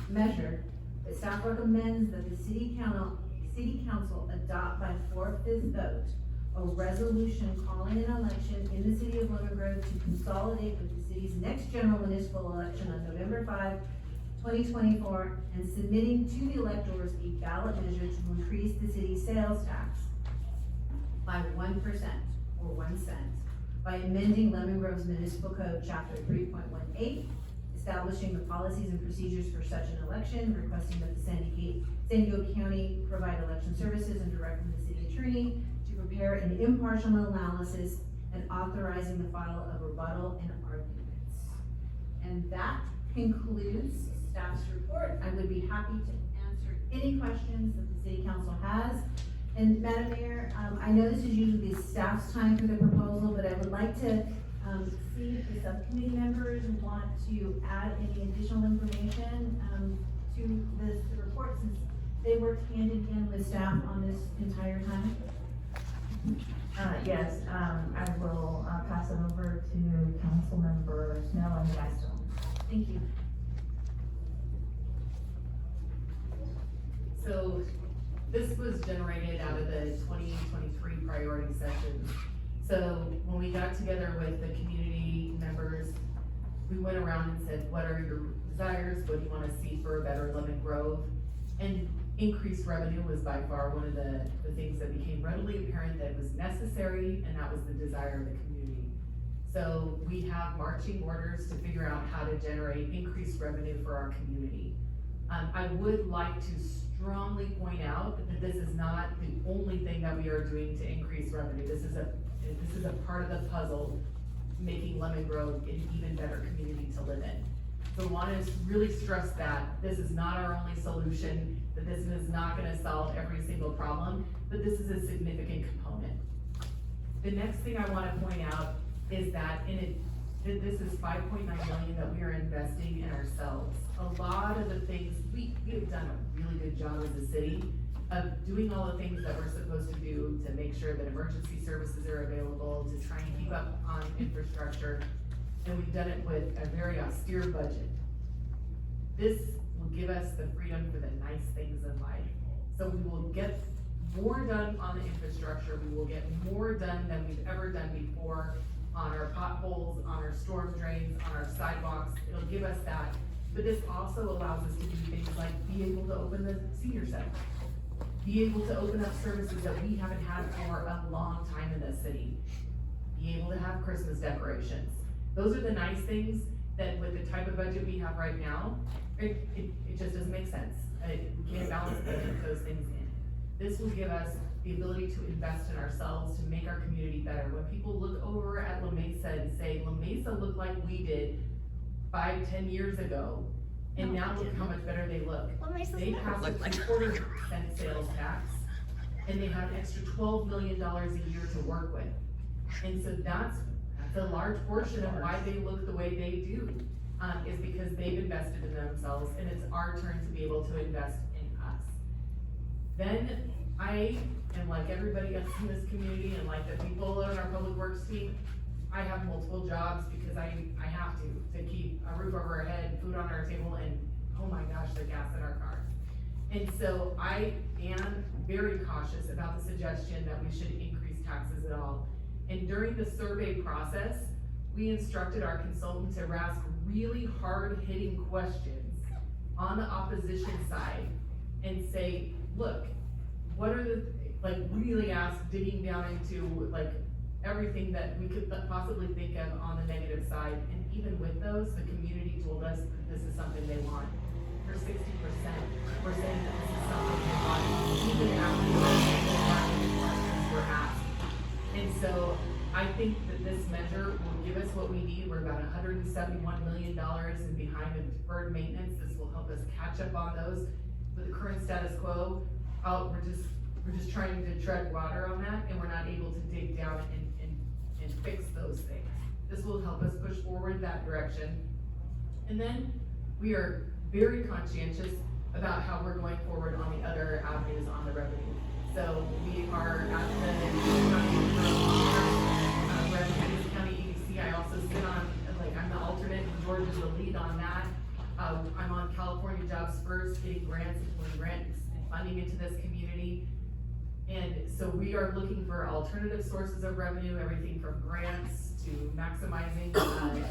measure. But staff recommends that the city council adopt by 4/5 vote a resolution calling an election in the city of Lemon Grove to consolidate with the city's next general municipal election on November 5, 2024, and submitting to the electors a ballot measure to increase the city's sales tax by 1% or 1 cent by amending Lemon Grove's municipal code, chapter 3.18, establishing the policies and procedures for such an election, requesting that the San Diego County provide election services, and directing the city attorney to prepare an impartial analysis, and authorizing the file of rebuttal and arguments. And that concludes staff's report. I would be happy to answer any questions that the city council has. And Madam Mayor, I know this is usually the staff's time for the proposal, but I would like to see if the subcommittee members want to add any additional information to the report, since they worked hand in hand with staff on this entire time. Yes, I will pass it over to Councilmember Snow and Gaston. Thank you. So This was generated out of the 2023 priority sessions. So when we got together with the community members, we went around and said, what are your desires? What do you want to see for a better Lemon Grove? And increased revenue was by far one of the things that became readily apparent that was necessary, and that was the desire of the community. So we have marching orders to figure out how to generate increased revenue for our community. I would like to strongly point out that this is not the only thing that we are doing to increase revenue. This is a part of the puzzle, making Lemon Grove an even better community to live in. So I want to really stress that this is not our only solution, that this is not going to solve every single problem, but this is a significant component. The next thing I want to point out is that this is $5.9 million that we are investing in ourselves. A lot of the things, we have done a really good job as a city of doing all the things that we're supposed to do to make sure that emergency services are available, to try and keep up on infrastructure, and we've done it with a very austere budget. This will give us the freedom for the nice things in life. So we will get more done on the infrastructure, we will get more done than we've ever done before on our potholes, on our storm drains, on our sidewalks. It'll give us that, but this also allows us to do things like be able to open the senior center, be able to open up services that we haven't had for a long time in this city, be able to have Christmas decorations. Those are the nice things that with the type of budget we have right now, it just doesn't make sense. We can't balance those things in. This will give us the ability to invest in ourselves, to make our community better. When people look over at La Mesa and say, La Mesa looked like we did 5-10 years ago, and now look how much better they look. They passed a 2.25% sales tax, and they have an extra $12 million a year to work with. And so that's a large portion of why they look the way they do, is because they've invested in themselves, and it's our turn to be able to invest in us. Then I am like everybody else in this community, and like the people on our public works team, I have multiple jobs because I have to keep a roof over our head, food on our table, and oh my gosh, the gas in our cars. And so I am very cautious about the suggestion that we should increase taxes at all. And during the survey process, we instructed our consultant to ask really hard-hitting questions on the opposition side and say, look, what are the, like really ask, digging down into like everything that we could possibly think of on the negative side. And even with those, the community told us that this is something they want. For 60%, we're saying that this is something they want, even after the questions were asked. And so I think that this measure will give us what we need. We're about $171 million in behind in deferred maintenance. This will help us catch up on those. With the current status quo, we're just trying to tread water on that, and we're not able to dig down and fix those things. This will help us push forward that direction. And then we are very conscientious about how we're going forward on the other avenues on the revenue. So we are at the revenue county EDC. I also sit on, like, I'm the alternate, and George is the lead on that. I'm on California Jobs First, getting grants and pulling grants and funding into this community. And so we are looking for alternative sources of revenue, everything from grants to maximizing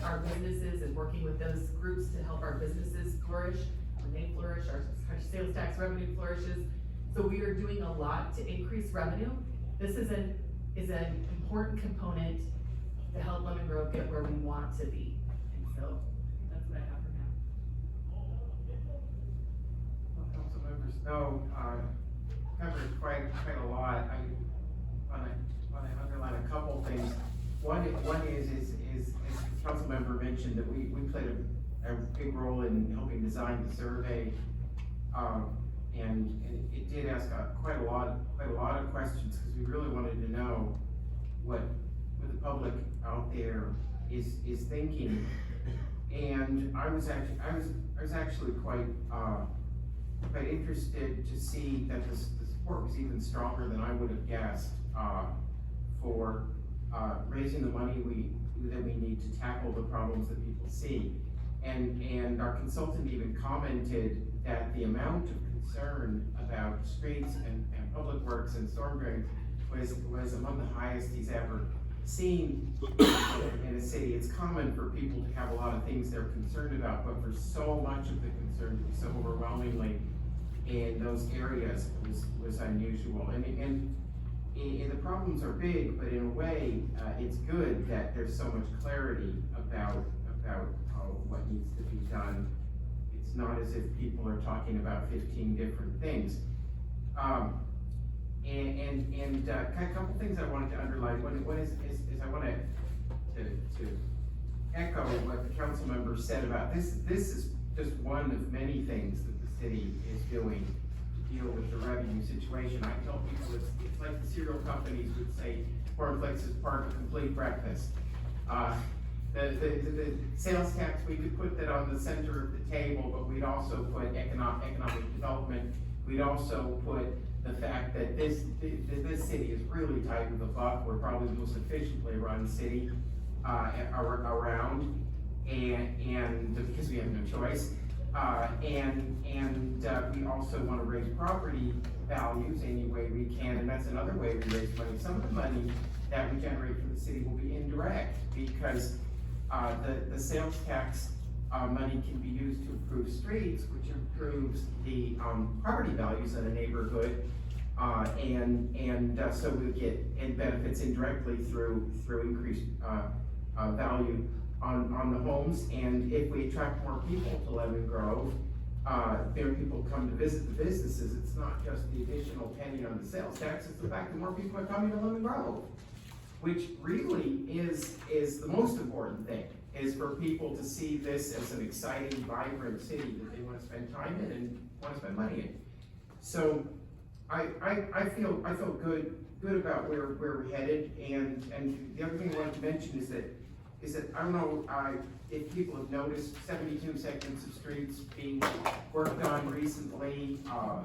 our businesses and working with those groups to help our businesses flourish. When they flourish, our sales tax revenue flourishes. So we are doing a lot to increase revenue. This is an important component to help Lemon Grove get where we want to be. And so that's what I have for now. Well, council members know, covered quite a lot. I want to underline a couple things. One is as the council member mentioned, that we played a big role in helping design the survey, and it did ask quite a lot of questions, because we really wanted to know what the public out there is thinking. And I was actually quite interested to see that the support was even stronger than I would have guessed for raising the money that we need to tackle the problems that people see. And our consultant even commented that the amount of concern about streets and public works and storm drains was among the highest he's ever seen in a city. It's common for people to have a lot of things they're concerned about, but for so much of the concern to be so overwhelmingly in those areas was unusual. And the problems are big, but in a way, it's good that there's so much clarity about what needs to be done. It's not as if people are talking about 15 different things. A couple things I wanted to underline. One is I want to echo what the council member said about this. This is just one of many things that the city is doing to deal with the revenue situation. I tell people it's like the cereal companies would say, cornflakes is part of a complete breakfast. The sales tax, we could put that on the center of the table, but we'd also put economic development. We'd also put the fact that this city is really tight with the buck. We're probably the most efficiently run city around, and because we have no choice. We also want to raise property values any way we can, and that's another way we raise money. Some of the money that we generate for the city will be indirect, because the sales tax money can be used to improve streets, which improves the property values in a neighborhood, so we get benefits indirectly through increased value on the homes. And if we attract more people to Lemon Grove, there people come to visit the businesses. It's not just the additional penny on the sales tax, it's the fact that more people are coming to Lemon Grove, which really is the most important thing, is for people to see this as an exciting, vibrant city that they want to spend time in and want to spend money in. So I feel good about where we're headed. And the other thing I wanted to mention is that I don't know if people have noticed 72 segments of streets being worked on recently, a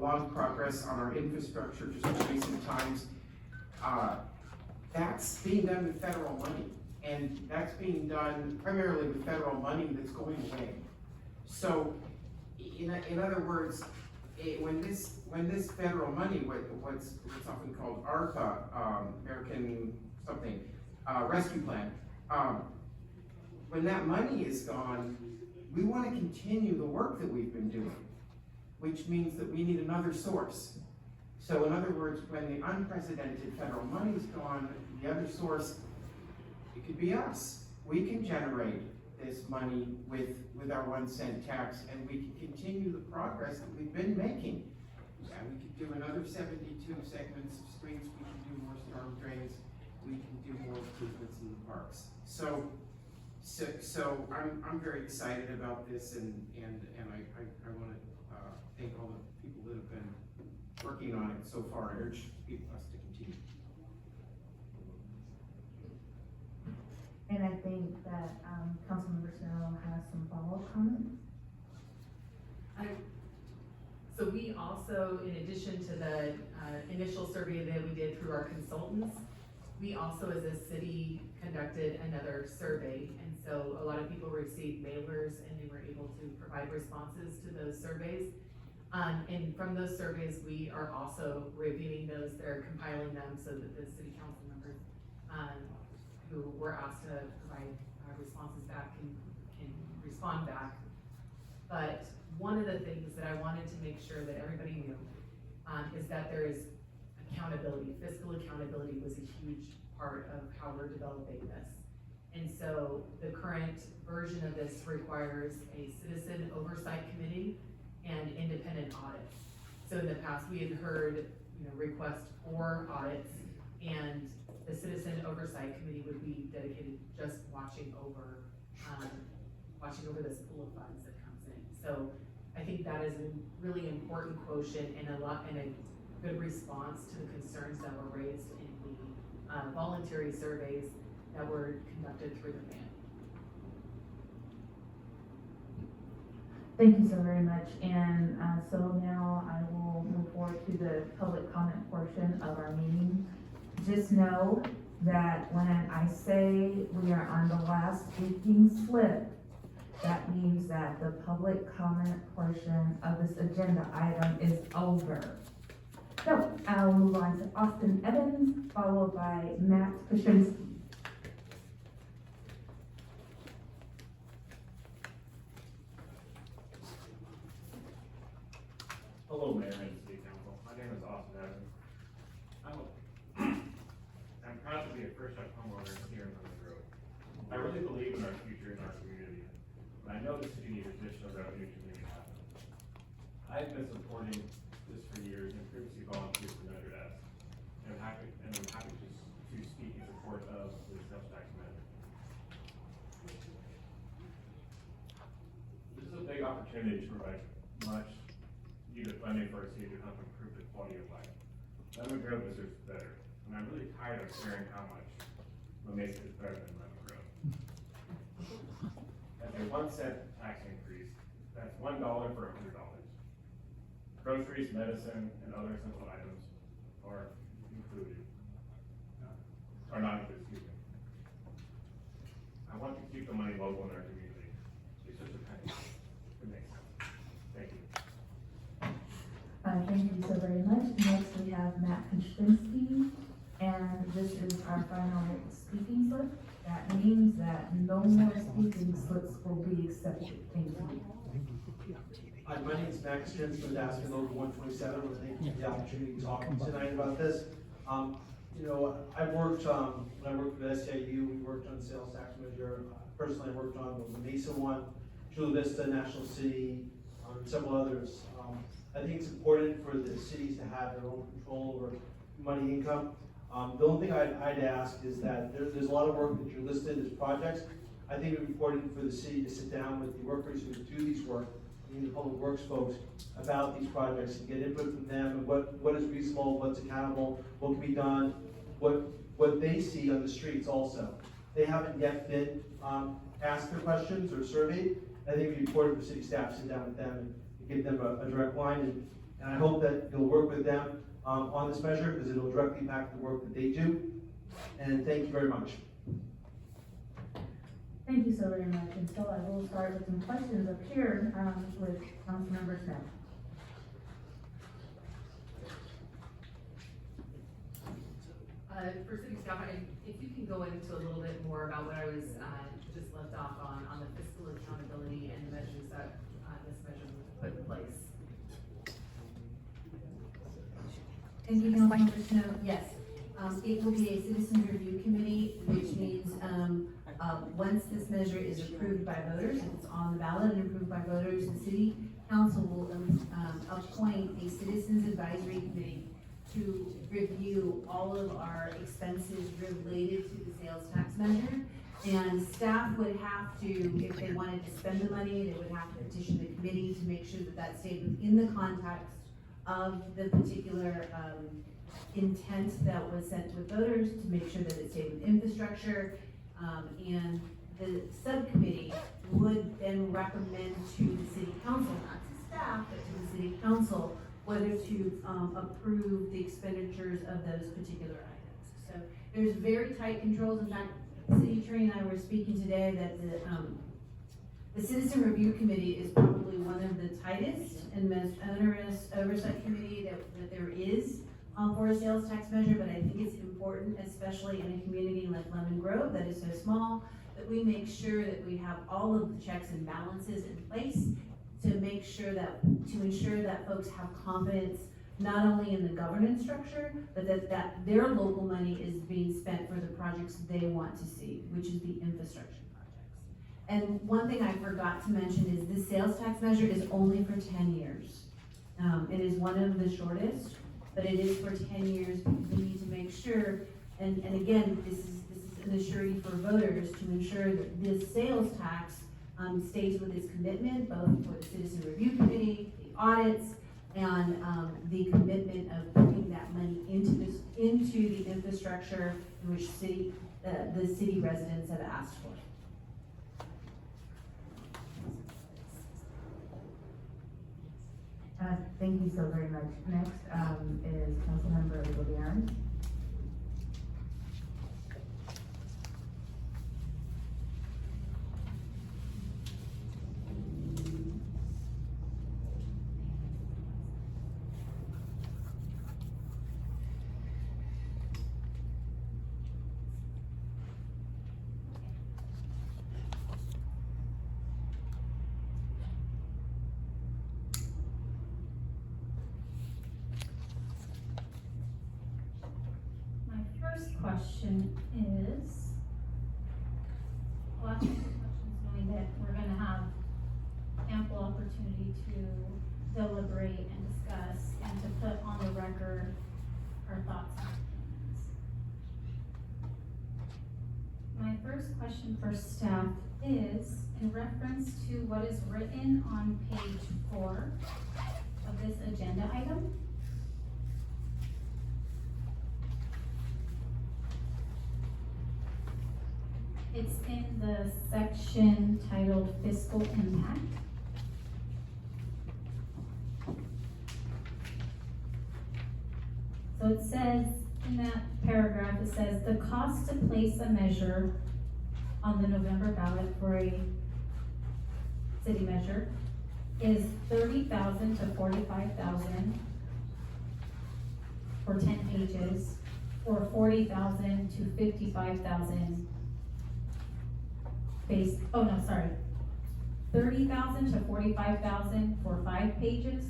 lot of progress on our infrastructure just in recent times. That's being done with federal money, and that's being done primarily with federal money that's going away. So, in other words, when this federal money, what's often called ARPA, American something, Rescue Plan, when that money is gone, we want to continue the work that we've been doing, which means that we need another source. So in other words, when the unprecedented federal money is gone, the other source, it could be us. We can generate this money with our 1 cent tax, and we can continue the progress that we've been making. And we could do another 72 segments of streets, we can do more storm drains, we can do more improvements in the parks. So I'm very excited about this, and I want to thank all the people that have been working on it so far. I urge us to continue. And I think that Councilmember Snow has some follow-up comments. So we also, in addition to the initial survey that we did through our consultants, we also as a city conducted another survey. And so a lot of people received mailers and they were able to provide responses to those surveys. And from those surveys, we are also reviewing those. They're compiling them so that the city council members who were asked to provide responses back can respond back. But one of the things that I wanted to make sure that everybody knew is that there is accountability. Fiscal accountability was a huge part of how we're developing this. And so the current version of this requires a citizen oversight committee and independent audits. So in the past, we had heard, requests for audits, and the citizen oversight committee would be dedicated just watching over this pool of funds that comes in. So I think that is a really important quotient and a good response to the concerns that were raised in the voluntary surveys that were conducted through the MAN. Thank you so very much. And so now I will move forward to the public comment portion of our meeting. Just know that when I say we are on the last speaking slip, that means that the public comment portion of this agenda item is over. So I'll move on to Austin Evans, followed by Matt Kuczynski. Hello, Mayor and City Council. My name is Austin Evans. I'm proud to be a first-time homeowner here in Lemon Grove. I really believe in our future in our community, and I know the city needs additional revenue to make it happen. I've been supporting this for years and previously volunteered for Notre Dame, and I'm happy to speak in support of the sales tax amendment. This is a big opportunity to provide much needed funding for our city to help improve the quality of life. Lemon Grove deserves better, and I'm really tired of hearing how much Mesa is better than Lemon Grove. At a 1-cent tax increase, that's $1 for $100. Groceries, medicine, and other essential items are included, are not included, excuse me. I want to keep the money local in our community. It's just a penny. It makes sense. Thank you. Thank you so very much. Next, we have Matt Kuczynski, and this is our final speaking slip. That means that no more speaking slips will be accepted. Thank you. Hi, my name is Max Jens with Aspen Local 127. I want to thank you for the opportunity to talk tonight about this. You know, I've worked, when I worked with SCIU, we worked on sales tax measure. Personally, I worked on the Mesa one, Chula Vista, National City, several others. I think it's important for the cities to have their own control over money income. The only thing I'd ask is that there's a lot of work that you're listed as projects. I think it would be important for the city to sit down with the workers who do these work, the public works folks, about these projects and get input from them and what is reasonable, what's accountable, what can be done, what they see on the streets also. They haven't yet been asked their questions or surveyed. I think it would be important for city staff to sit down with them and give them a direct line, and I hope that you'll work with them on this measure because it'll directly impact the work that they do. And thank you very much. Thank you so very much. And so I will start with some questions up here with Councilmember Smith. For city staff, if you can go into a little bit more about what I was just left off on the fiscal accountability and the measures that this measure was put in place. Thank you, Councilmember Snow. Yes, it will be a citizen review committee, which means, once this measure is approved by voters, if it's on the ballot and approved by voters, the city council will, appoint a citizens advisory committee to review all of our expenses related to the sales tax measure. And staff would have to, if they wanted to spend the money, they would have to petition the committee to make sure that that stayed within the context of the particular intent that was sent with voters, to make sure that it stayed with infrastructure. And the subcommittee would then recommend to the city council, not to staff, but to the city council, whether to approve the expenditures of those particular items. So there's very tight controls. In fact, City Attorney and I were speaking today that the Citizen Review Committee is probably one of the tightest and most onerous oversight committee that there is for a sales tax measure, but I think it's important, especially in a community like Lemon Grove that is so small, that we make sure that we have all of the checks and balances in place to ensure that folks have confidence not only in the governance structure, but that their local money is being spent for the projects they want to see, which is the infrastructure projects. And one thing I forgot to mention is this sales tax measure is only for 10 years. It is one of the shortest, but it is for 10 years. We need to make sure, and again, this is an assurity for voters to ensure that this sales tax stays with its commitment, both for the Citizen Review Committee, the audits, and the commitment of putting that money into the infrastructure in which the city residents have asked for. Thank you so very much. Next is Councilmember Williams. to deliberate and discuss and to put on the record our thoughts and opinions. My first question for staff is in reference to what is written on page 4 of this agenda item. It's in the section titled Fiscal Impact. So it says, in that paragraph, it says, the cost to place a measure on the November ballot for a city measure is $30,000 to $45,000 for 10 pages, or $40,000 to $55,000 based, oh no, sorry. $30,000 to $45,000 for 5 pages,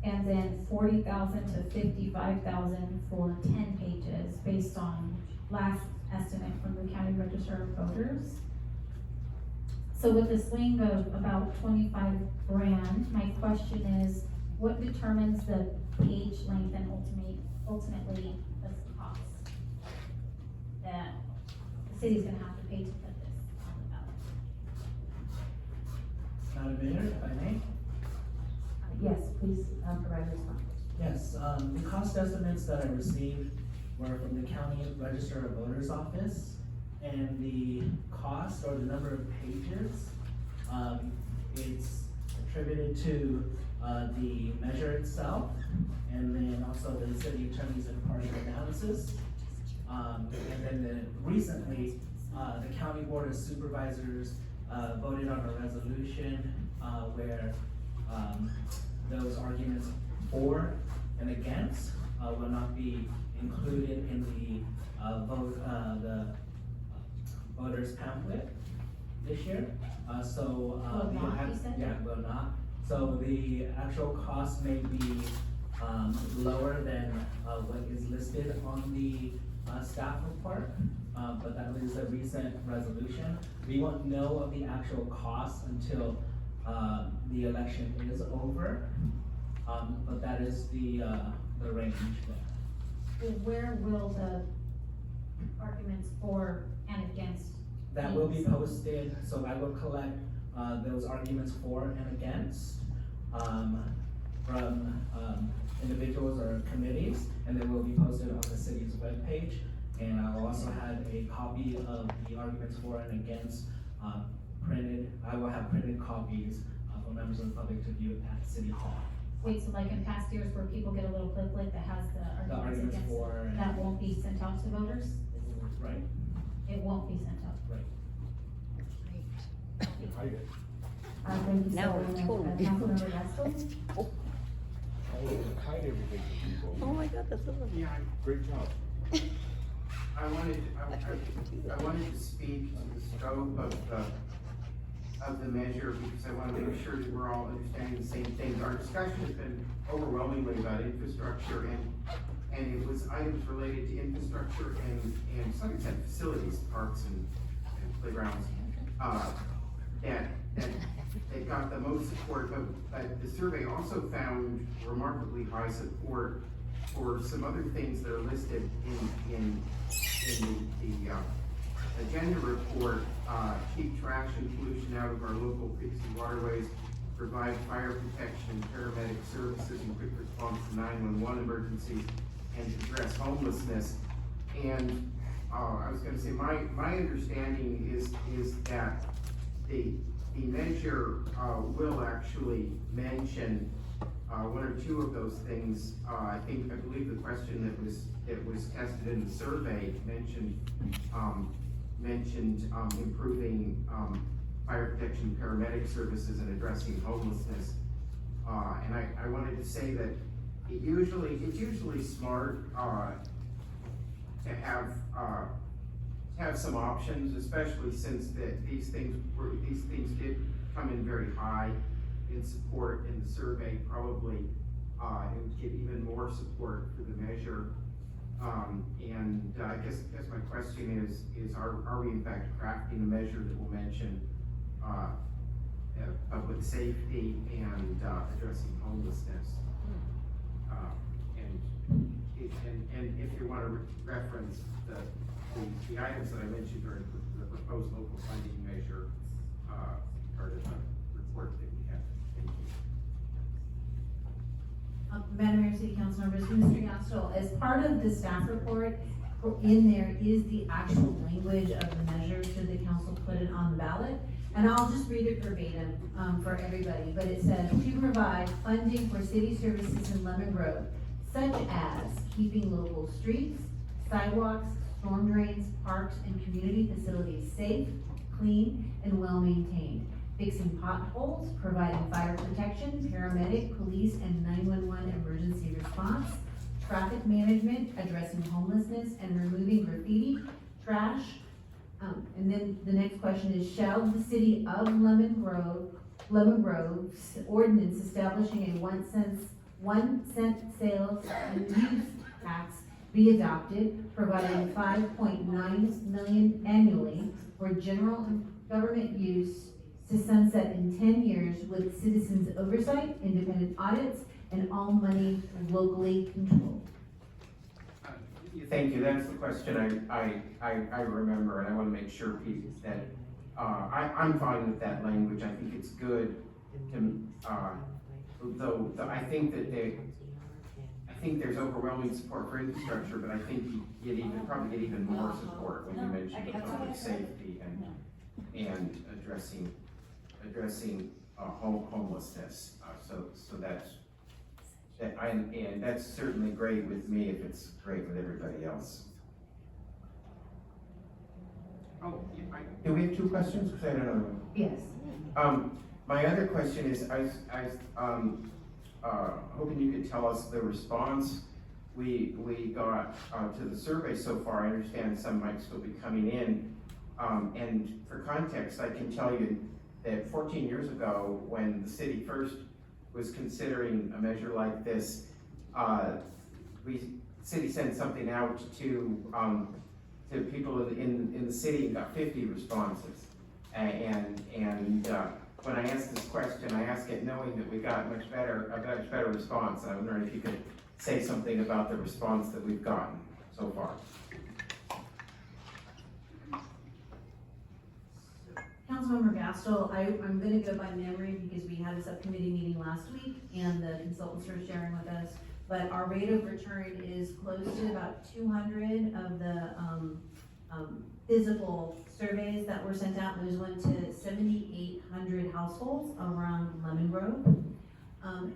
and then $40,000 to $55,000 for 10 pages, based on last estimate from the County Register of Voters. So with the swing of about 25 grand, my question is, what determines the page length and ultimately the cost that the city's gonna have to pay to put this on the ballot? Madam Mayor, if I may? Yes, please, provide a response. Yes, the cost estimates that I received were from the County Register of Voters Office, and the cost or the number of pages, it's attributed to the measure itself, and then also the city attorney's impartial analysis. And then recently, the County Board of Supervisors voted on a resolution where those arguments for and against will not be included in the voters pamphlet this year. Will not, you said? Yeah, will not. So the actual cost may be lower than what is listed on the staff report, but that is a recent resolution. We won't know of the actual cost until the election is over, but that is the range there. Well, where will the arguments for and against? That will be posted, so I will collect those arguments for and against from individuals or committees, and they will be posted on the city's webpage. And I will also have a copy of the arguments for and against printed. I will have printed copies for members of the public to view at City Hall. Wait, so like in past years where people get a little booklet that has the arguments against, for and that won't be sent out to voters? Right. It won't be sent out. Right. Thank you. Now so we're much. totally- Councilmember Gaston? Hide everything from people. Oh my God, that's so lovely. Yeah, Great job. I wanted to speak to the scope of the measure, because I want to make sure that we're all understanding the same things. Our discussion has been overwhelmingly about infrastructure, and it was items related to infrastructure and some extent facilities, parks and playgrounds, that got the most support, but the survey also found remarkably high support for some other things that are listed in the agenda report. Keep trash and pollution out of our local creeks and waterways, provide fire protection and paramedic services and quick response to 911 emergencies, and address homelessness. And I was gonna say, my understanding is that the measure will actually mention one or two of those things. I believe the question that was tested in the survey mentioned improving fire protection, paramedic services, and addressing homelessness. And I wanted to say that it's usually smart to have some options, especially since these things did come in very high in support in the survey. Probably it would get even more support for the measure. And I guess my question is are we in fact crafting a measure that will mention public safety and addressing homelessness. And if you want to reference the items that I mentioned during the proposed local funding measure, part of the report that we have. Thank you. Madam Mayor, City Council members, Mr. Yastel, as part of the staff report, in there is the actual language of the measure, should the council put it on the ballot. And I'll just read it verbatim for everybody, but it says, to provide funding for city services in Lemon Grove, such as keeping local streets, sidewalks, storm drains, parks, and community facilities safe, clean, and well-maintained, fixing potholes, providing fire protection, paramedic, police, and 911 emergency response, traffic management, addressing homelessness, and removing graffiti, trash. And then the next question is, shall the city of Lemon Grove's ordinance establishing a 1 cent sales and use tax be adopted, providing $5.9 million annually for general government use to sunset in 10 years with citizens' oversight, independent audits, and all money locally controlled. Thank you, that's the question I remember, and I want to make sure people that, I'm fine with that language. I think it's good to, though I think that I think there's overwhelming support for infrastructure, but I think you probably get even more support when you mention the public safety and addressing homelessness. So that's certainly great with me if it's great with everybody else. Oh, do we have two questions? Because I don't know. Yes. My other question is, I was hoping you could tell us the response we got to the survey so far. I understand some might still be coming in. And for context, I can tell you that 14 years ago, when the city first was considering a measure like this, city sent something out to people in the city and got 50 responses. And when I asked this question, I asked it knowing that we got a much better response. I was wondering if you could say something about the response that we've gotten so far. Councilmember Gastel, I'm gonna go by memory because we had a subcommittee meeting last week and the consultants were sharing with us, but our rate of return is close to about 200 of the physical surveys that were sent out. Those went to 7,800 households around Lemon Grove.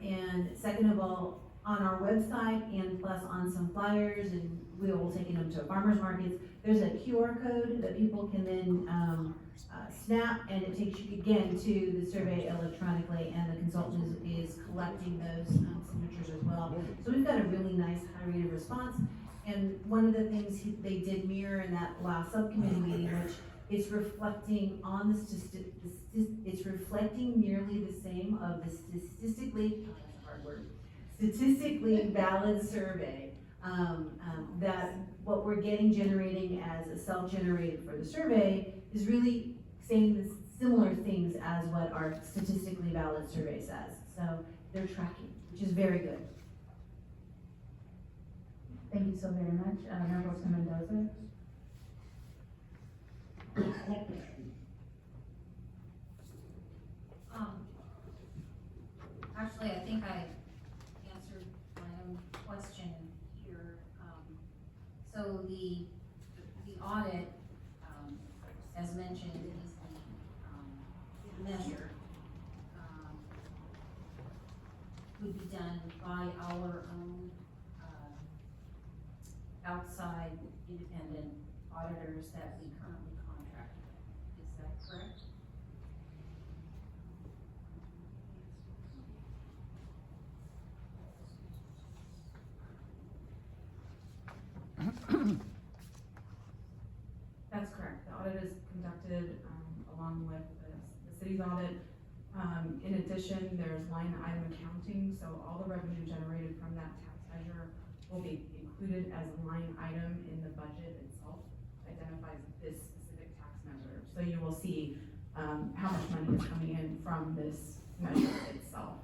And second of all, on our website and plus on some flyers, and we will taking them to farmers markets, there's a QR code that people can then snap, and it takes you again to the survey electronically, and the consultant is collecting those signatures as well. So we've got a really nice high rate of response. And one of the things they did mirror in that last subcommittee meeting, which is reflecting on it's reflecting nearly the same of the statistically valid survey, that what we're getting generating as a self-generated for the survey is really saying the similar things as what our statistically valid survey says. So they're tracking, which is very good. Thank you so very much. Mayor Pro Tem Mendoza. Actually, I think I answered my own question here. So the audit, as mentioned, is the measure, would be done by our own outside independent auditors that we currently contract with. Is that correct? That's correct. The audit is conducted along with the city's audit. In addition, there's line item accounting, so all the revenue generated from that tax measure will be included as a line item in the budget itself, identifies this specific tax measure. So you will see how much money is coming in from this measure itself.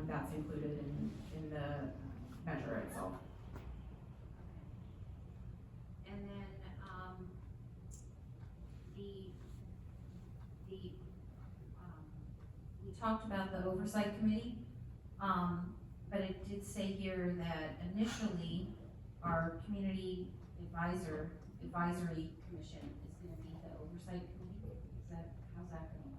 That's included in the measure itself. And then, we talked about the oversight committee, but it did say here that initially our community advisory commission is gonna be the oversight committee. How's that gonna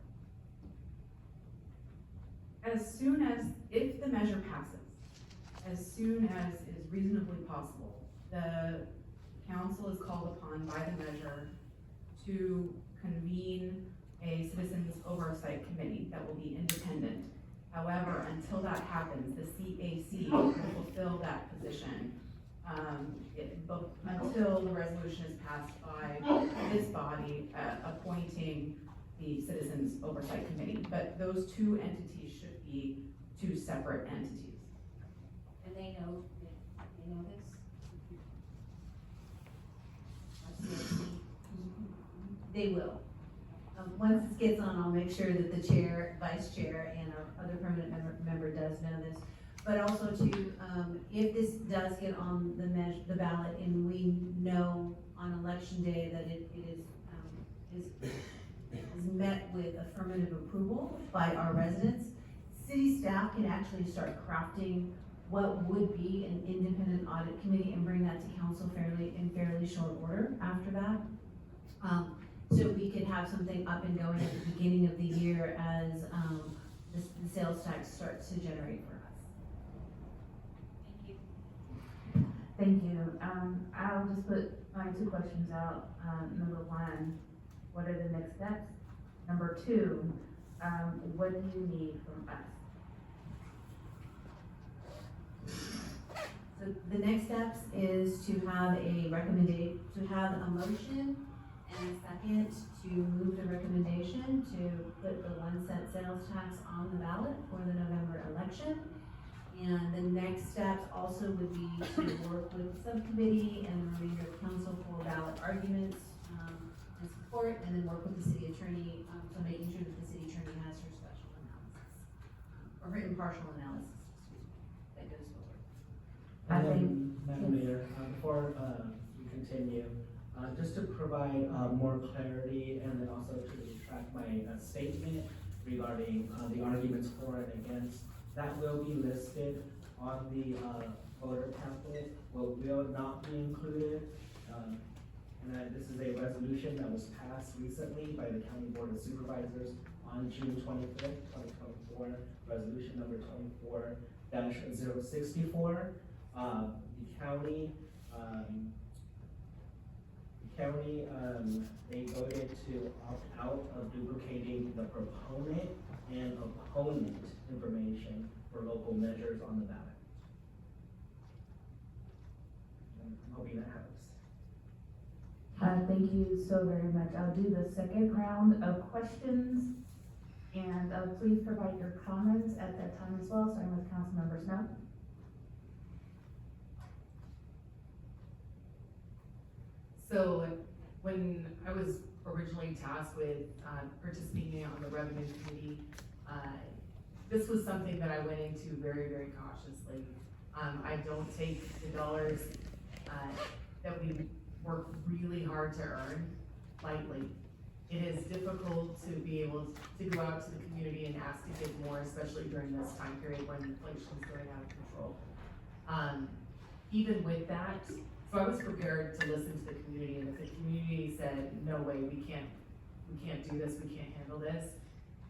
work? As soon as, if the measure passes, as soon as is reasonably possible, the council is called upon by the measure to convene a citizens oversight committee that will be independent. However, until that happens, the CAC will fulfill that position, until the resolution is passed by this body, appointing the citizens oversight committee. But those two entities should be two separate entities. And they know this? They will. Once this gets on, I'll make sure that the chair, vice chair, and our other permanent member does know this. But also to, if this does get on the ballot and we know on election day that it is met with affirmative approval by our residents, city staff can actually start crafting what would be an independent audit committee and bring that to council in fairly short order after that. So we could have something up and going at the beginning of the year as the sales tax starts to generate for us. Thank you. I'll just put my two questions out. Number one, what are the next steps? Number two, what do you need from us? So the next steps is to have a motion and a second to move the recommendation to put the 1 cent sales tax on the ballot for the November election. And the next steps also would be to work with the subcommittee and the remainder of council for ballot arguments and support, and then work with the city attorney, so making sure that the city attorney has her special analysis, or her impartial analysis, that goes forward. Madam Mayor, before we continue, just to provide more clarity and then also to retract my statement regarding the arguments for and against, that will be listed on the voter pamphlet, will not be included. And this is a resolution that was passed recently by the County Board of Supervisors on June 25th, 2024, resolution number 24-064. The county, they voted to opt out of duplicating the proponent and opponent information for local measures on the ballot. I'm hoping that helps. Thank you so very much. I'll do the second round of questions, and please provide your comments at that time as well, starting with Councilmember Snow. So when I was originally tasked with participating on the revenue committee, this was something that I went into very, very cautiously. I don't take the dollars that we work really hard to earn lightly. It is difficult to be able to go out to the community and ask to give more, especially during this time period when inflation is going out of control. Even with that, so I was prepared to listen to the community, and if the community said, no way, we can't do this, we can't handle this,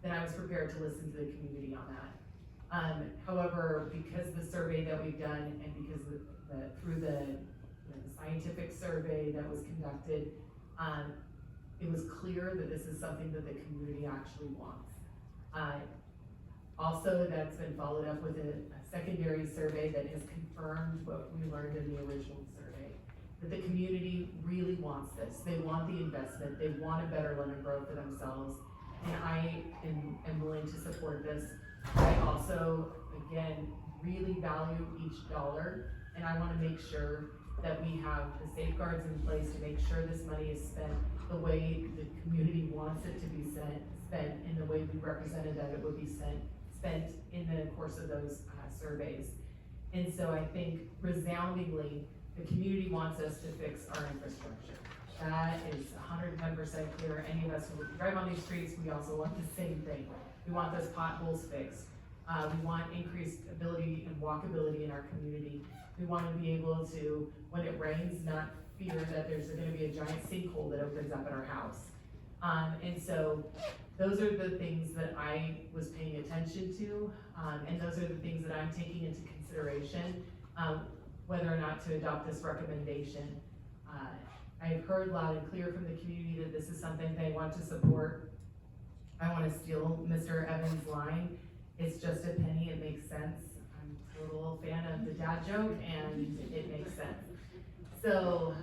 then I was prepared to listen to the community on that. However, because the survey that we've done and because through the scientific survey that was conducted, it was clear that this is something that the community actually wants. Also, that's been followed up with a secondary survey that has confirmed what we learned in the original survey, that the community really wants this. They want the investment, they want a better lemon grove for themselves, and I am willing to support this. I also, again, really value each dollar, and I want to make sure that we have the safeguards in place to make sure this money is spent the way the community wants it to be spent, in the way we represented that it would be spent spent in the course of those surveys. And so I think resoundingly, the community wants us to fix our infrastructure. That is 110% clear. Any of us who drive on these streets, we also want the same thing. We want those potholes fixed. We want increased ability and walkability in our community. We want to be able to, when it rains, not fear that there's gonna be a giant sinkhole that opens up in our house. And so those are the things that I was paying attention to, and those are the things that I'm taking into consideration, whether or not to adopt this recommendation. I've heard loud and clear from the community that this is something they want to support. I want to steal Mr. Evans' line. It's just a penny, it makes sense. I'm a total fan of the dad joke, and it makes sense. So,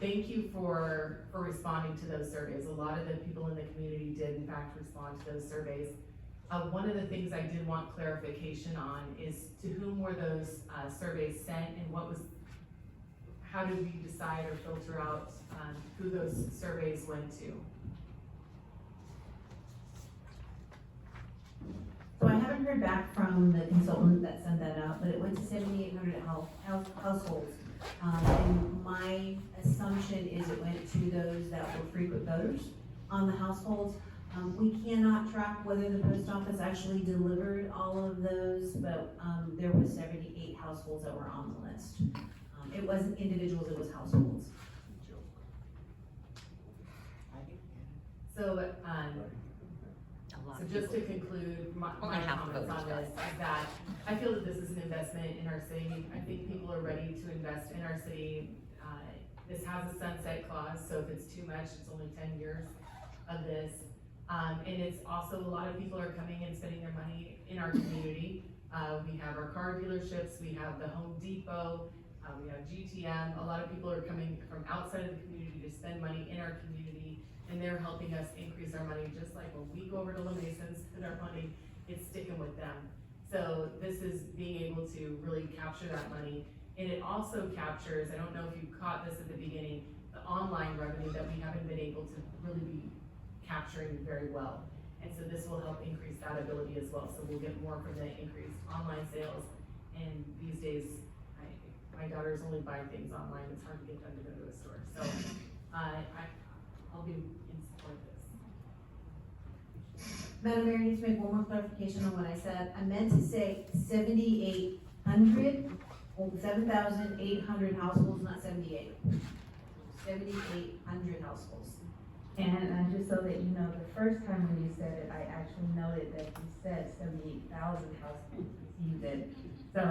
thank you for responding to those surveys. A lot of the people in the community did in fact respond to those surveys. One of the things I did want clarification on is to whom were those surveys sent, and how did we decide or filter out who those surveys went to? So I haven't heard back from the consultant that sent that out, but it went to 7,800 households. And my assumption is it went to those that were frequent voters on the households. We cannot track whether the post office actually delivered all of those, but there was 78 households that were on the list. It wasn't individuals, it was households. So, so just to conclude my comments on this, is that I feel that this is an investment in our city. I think people are ready to invest in our city. This has a sunset clause, so if it's too much, it's only 10 years of this. And it's also, a lot of people are coming and spending their money in our community. We have our car dealerships, we have the Home Depot, we have GTM. A lot of people are coming from outside of the community to spend money in our community, and they're helping us increase our money. Just like when we go over to LeMason and spend our money, it's sticking with them. So this is being able to really capture that money. And it also captures, I don't know if you caught this at the beginning, the online revenue that we haven't been able to really be capturing very well. And so this will help increase that ability as well. So we'll get more from the increased online sales. And these days, my daughters only buy things online. It's hard to get them to go to a store. So I'll be in support of this. Madam Mayor, I need to make one more clarification on what I said. I meant to say 7,800 households, not 78. 7,800 households. And just so that you know, the first time when you said it, I actually noted that you said 78,000 households received it. So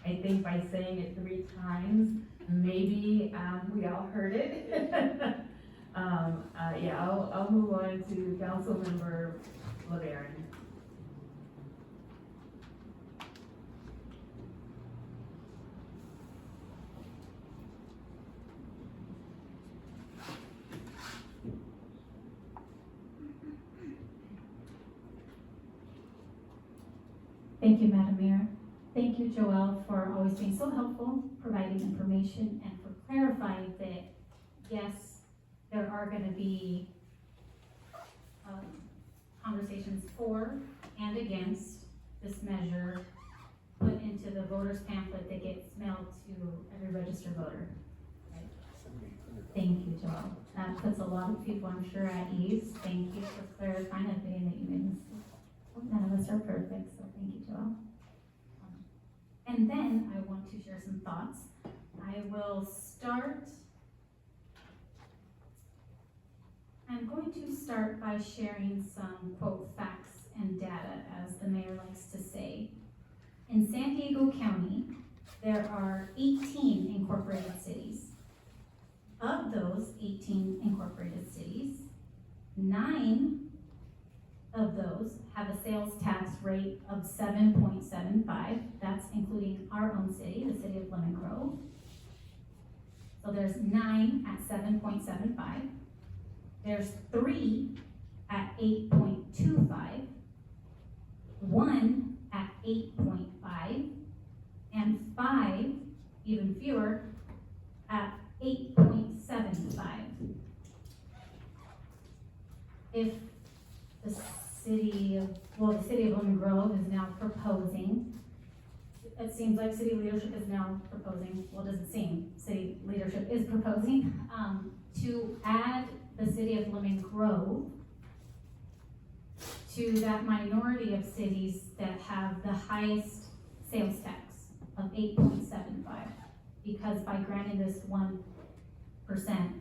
I think by saying it 3 times, maybe we all heard it. Yeah, I'll move on to Councilmember LeBaron. Thank you, Madam Mayor. Thank you, Joelle, for always being so helpful, providing information, and for clarifying that, yes, there are going to be conversations for and against this measure put into the voters pamphlet that gets mailed to every registered voter. Right? Thank you, Joelle. That puts a lot of people, I'm sure, at ease. Thank you for clarifying and admitting that you made mistakes. None of us are perfect, so thank you, Joelle. And then I want to share some thoughts. I will start. I'm going to start by sharing some, quote, facts and data, as the mayor likes to say. In San Diego County, there are 18 incorporated cities. Of those 18 incorporated cities, 9 of those have a sales tax rate of 7.75. That's including our own city, the city of Lemon Grove. So there's 9 at 7.75. There's 3 at 8.25, 1 at 8.5, and 5, even fewer, at 8.75. If the city of, well, So the city of Lemon Grove is now proposing, it seems like city leadership is now proposing, well, it doesn't seem, city leadership is proposing, to add the city of Lemon Grove to that minority of cities that have the highest sales tax of 8.75. Because by granting this 1%,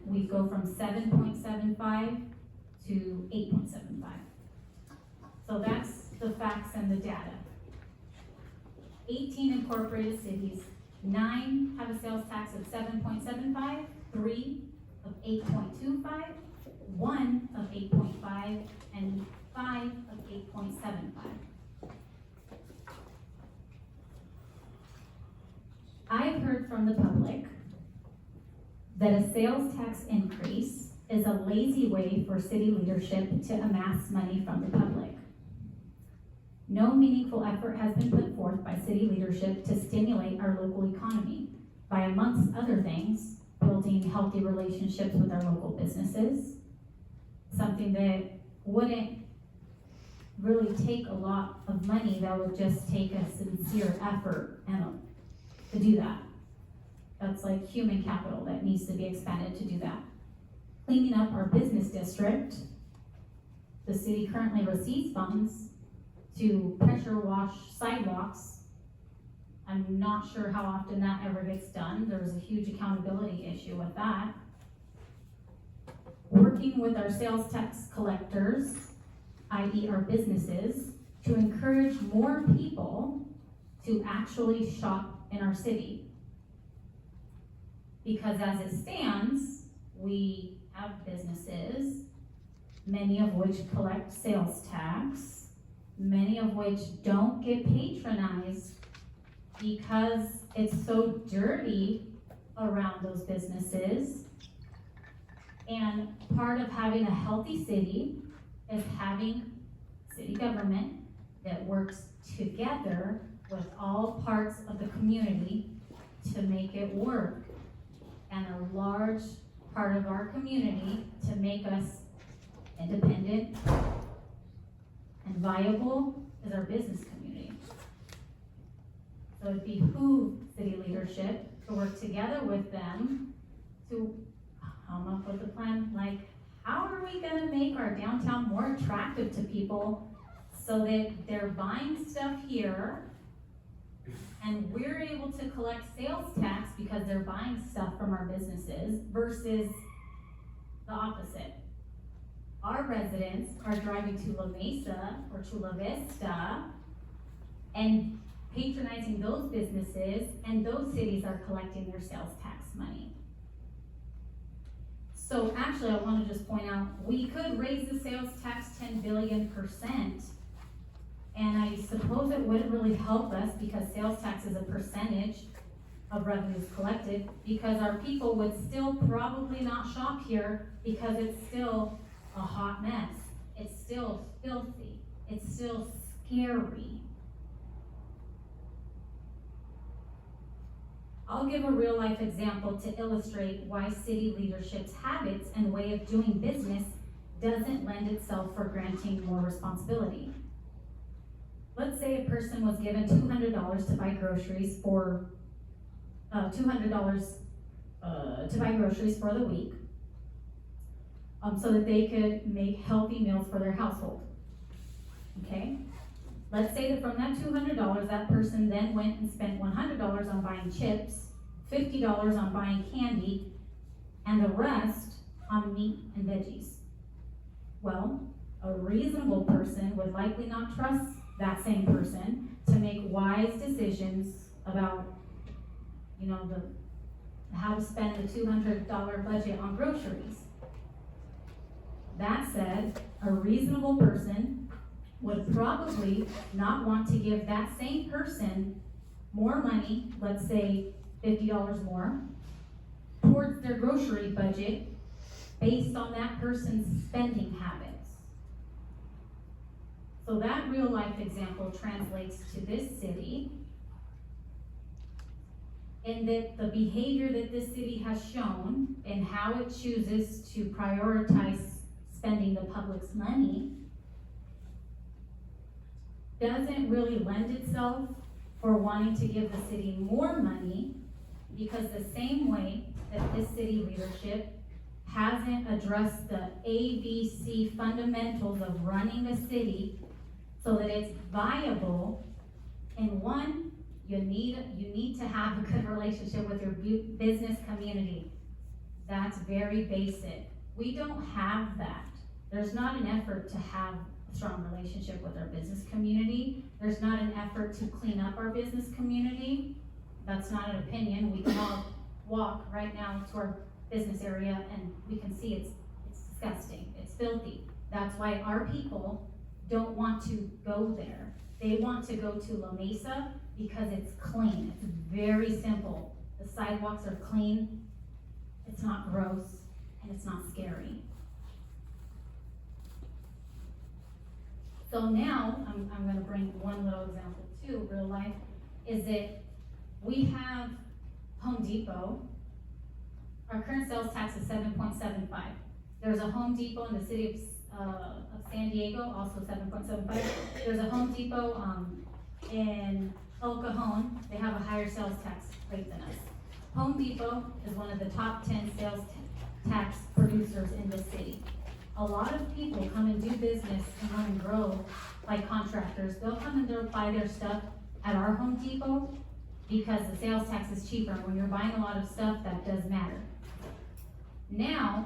we go from 7.75 to 8.75. So that's the facts and the data. 18 incorporated cities, 9 have a sales tax of 7.75, 3 of 8.25, 1 of 8.5, and 5 of 8.75. I've heard from the public that a sales tax increase is a lazy way for city leadership to amass money from the public. No meaningful effort has been put forth by city leadership to stimulate our local economy by, amongst other things, building healthy relationships with our local businesses, something that wouldn't really take a lot of money, that would just take a sincere effort and to do that. That's like human capital that needs to be expended to do that. Cleaning up our business district, the city currently receives funds to pressure wash sidewalks. I'm not sure how often that ever gets done. There's a huge accountability issue with that. Working with our sales tax collectors, i.e. our businesses, to encourage more people to actually shop in our city. Because as it stands, we have businesses, many of which collect sales tax, many of which don't get patronized because it's so dirty around those businesses. And part of having a healthy city is having city government that works together with all parts of the community to make it work. And a large part of our community to make us independent and viable is our business community. So it behooves city leadership to work together with them to come up with a plan, like, how are we gonna make our downtown more attractive to people so that they're buying stuff here and we're able to collect sales tax because they're buying stuff from our businesses versus the opposite. Our residents are driving to La Mesa or to La Vista and patronizing those businesses, and those cities are collecting their sales tax money. So actually, I want to just point out, we could raise the sales tax 10 billion%, and I suppose it wouldn't really help us because sales tax is a percentage of revenues collected, because our people would still probably not shop here because it's still a hot mess. It's still filthy. It's still scary. I'll give a real life example to illustrate why city leadership's habits and way of doing business doesn't lend itself for granting more responsibility. Let's say a person was given $200 to buy groceries for $200 to buy groceries for the week, so that they could make healthy meals for their household. Okay? Let's say that from that $200, that person then went and spent $100 on buying chips, $50 on buying candy, and the rest on meat and veggies. Well, a reasonable person would likely not trust that same person to make wise decisions about, how to spend the $200 budget on groceries. That said, a reasonable person would probably not want to give that same person more money, let's say $50 more, towards their grocery budget based on that person's spending habits. So that real life example translates to this city in that the behavior that this city has shown and how it chooses to prioritize spending the public's money doesn't really lend itself for wanting to give the city more money, because the same way that this city leadership hasn't addressed the ABC fundamentals of running a city so that it's viable. And one, you need to have a good relationship with your business community. That's very basic. We don't have that. There's not an effort to have a strong relationship with our business community. There's not an effort to clean up our business community. That's not an opinion. We can all walk right now to our business area and we can see it's disgusting, it's filthy. That's why our people don't want to go there. They want to go to La Mesa because it's clean. It's very simple. The sidewalks are clean, it's not gross, and it's not scary. So now, I'm gonna bring one little example too, real life, is that we have Home Depot. Our current sales tax is 7.75. There's a Home Depot in the city of San Diego, also 7.75. There's a Home Depot in El Cajon. They have a higher sales tax rate than us. Home Depot is one of the top 10 sales tax producers in this city. A lot of people come and do business in Lemon Grove, like contractors. They'll come and they'll buy their stuff at our Home Depot because the sales tax is cheaper. When you're buying a lot of stuff, that does matter. Now,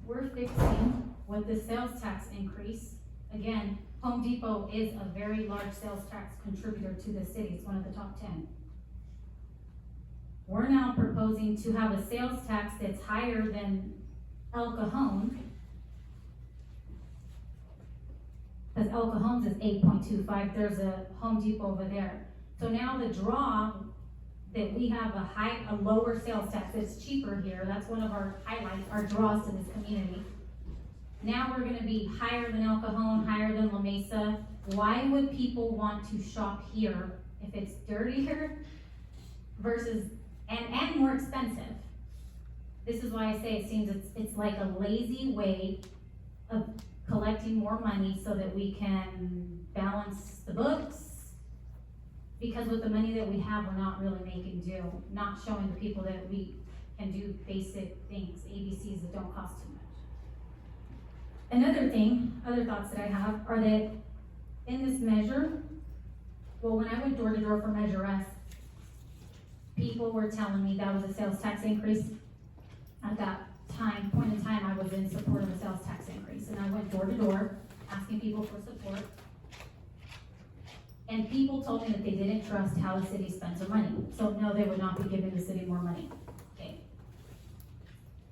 we're fixing with the sales tax increase. Again, Home Depot is a very large sales tax contributor to the city. It's one of the top 10. We're now proposing to have a sales tax that's higher than El Cajon, because El Cajon's is 8.25. There's a Home Depot over there. So now the draw that we have a lower sales tax that's cheaper here. That's one of our highlights, our draws to this community. Now we're gonna be higher than El Cajon, higher than La Mesa. Why would people want to shop here if it's dirtier versus, and more expensive? This is why I say it seems it's like a lazy way of collecting more money so that we can balance the books. Because with the money that we have, we're not really making do, not showing the people that we can do basic things, ABCs that don't cost too much. Another thing, other thoughts that I have are that in this measure, well, when I went door to door for Measure S, people were telling me that was a sales tax increase. At that point in time, I was in support of a sales tax increase, and I went door to door asking people for support. And people told me that they didn't trust how the city spends their money. So no, they would not be giving the city more money. Okay.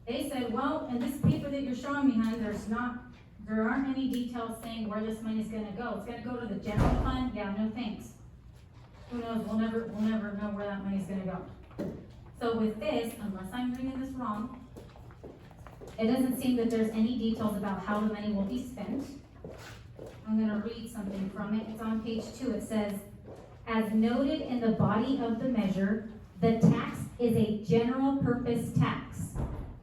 They said, well, in this paper that you're showing me, hon, there aren't any details saying where this money's gonna go. It's gonna go to the general fund? Yeah, no thanks. Who knows, we'll never know where that money's gonna go. So with this, unless I'm reading this wrong, it doesn't seem that there's any details about how the money will be spent. I'm gonna read something from it. It's on page 2. It says, as noted in the body of the measure, the tax is a general purpose tax,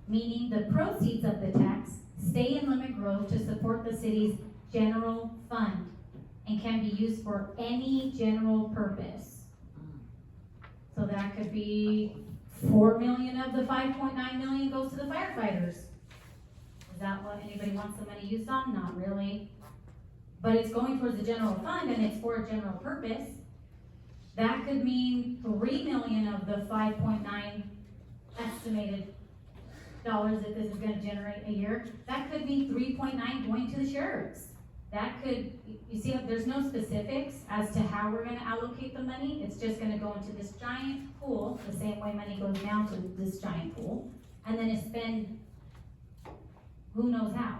meaning the proceeds of the tax stay in Lemon Grove to support the city's general fund and can be used for any general purpose. So that could be 4 million of the 5.9 million goes to the firefighters. Is that what anybody wants the money used on? Not really. But it's going towards the general fund and it's for a general purpose. That could mean 3 million of the 5.9 estimated dollars that this is gonna generate a year. That could be 3.9 going to the sheriffs. That could, you see, there's no specifics as to how we're gonna allocate the money. It's just gonna go into this giant pool, the same way money goes down to this giant pool, and then it's spent who knows how.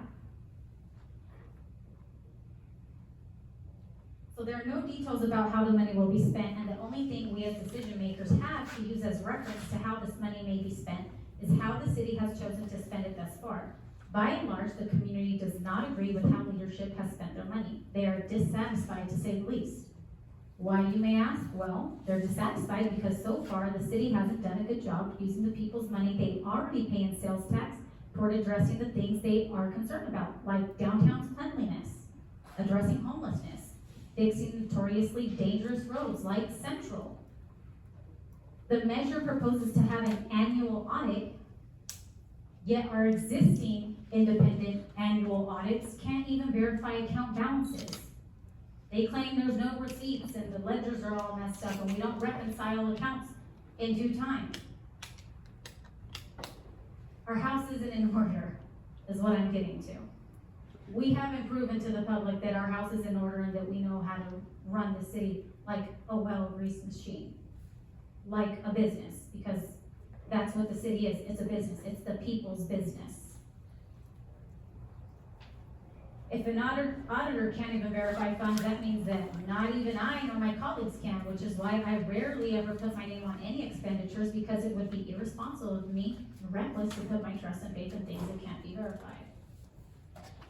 So there are no details about how the money will be spent, and the only thing we as decision makers have to use as reference to how this money may be spent is how the city has chosen to spend it thus far. By and large, the community does not agree with how leadership has spent their money. They are dissatisfied, to say the least. Why, you may ask? Well, they're dissatisfied because so far the city hasn't done a good job using the people's money they already pay in sales tax toward addressing the things they are concerned about, like downtown's cleanliness, addressing homelessness. fixing notoriously dangerous roads like Central. The measure proposes to have an annual audit, yet our existing independent annual audits can't even verify account balances. They claim there's no receipts and the ledgers are all messed up and we don't reconcile accounts in due time. Our house isn't in order, is what I'm getting to. We haven't proven to the public that our house is in order and that we know how to run the city like a well-greased machine, like a business, because that's what the city is. It's a business. It's the people's business. If an auditor can't even verify funds, that means that not even I nor my colleagues can, which is why I rarely ever put my name on any expenditures, because it would be irresponsible of me, reckless, to put my trust and faith in things that can't be verified.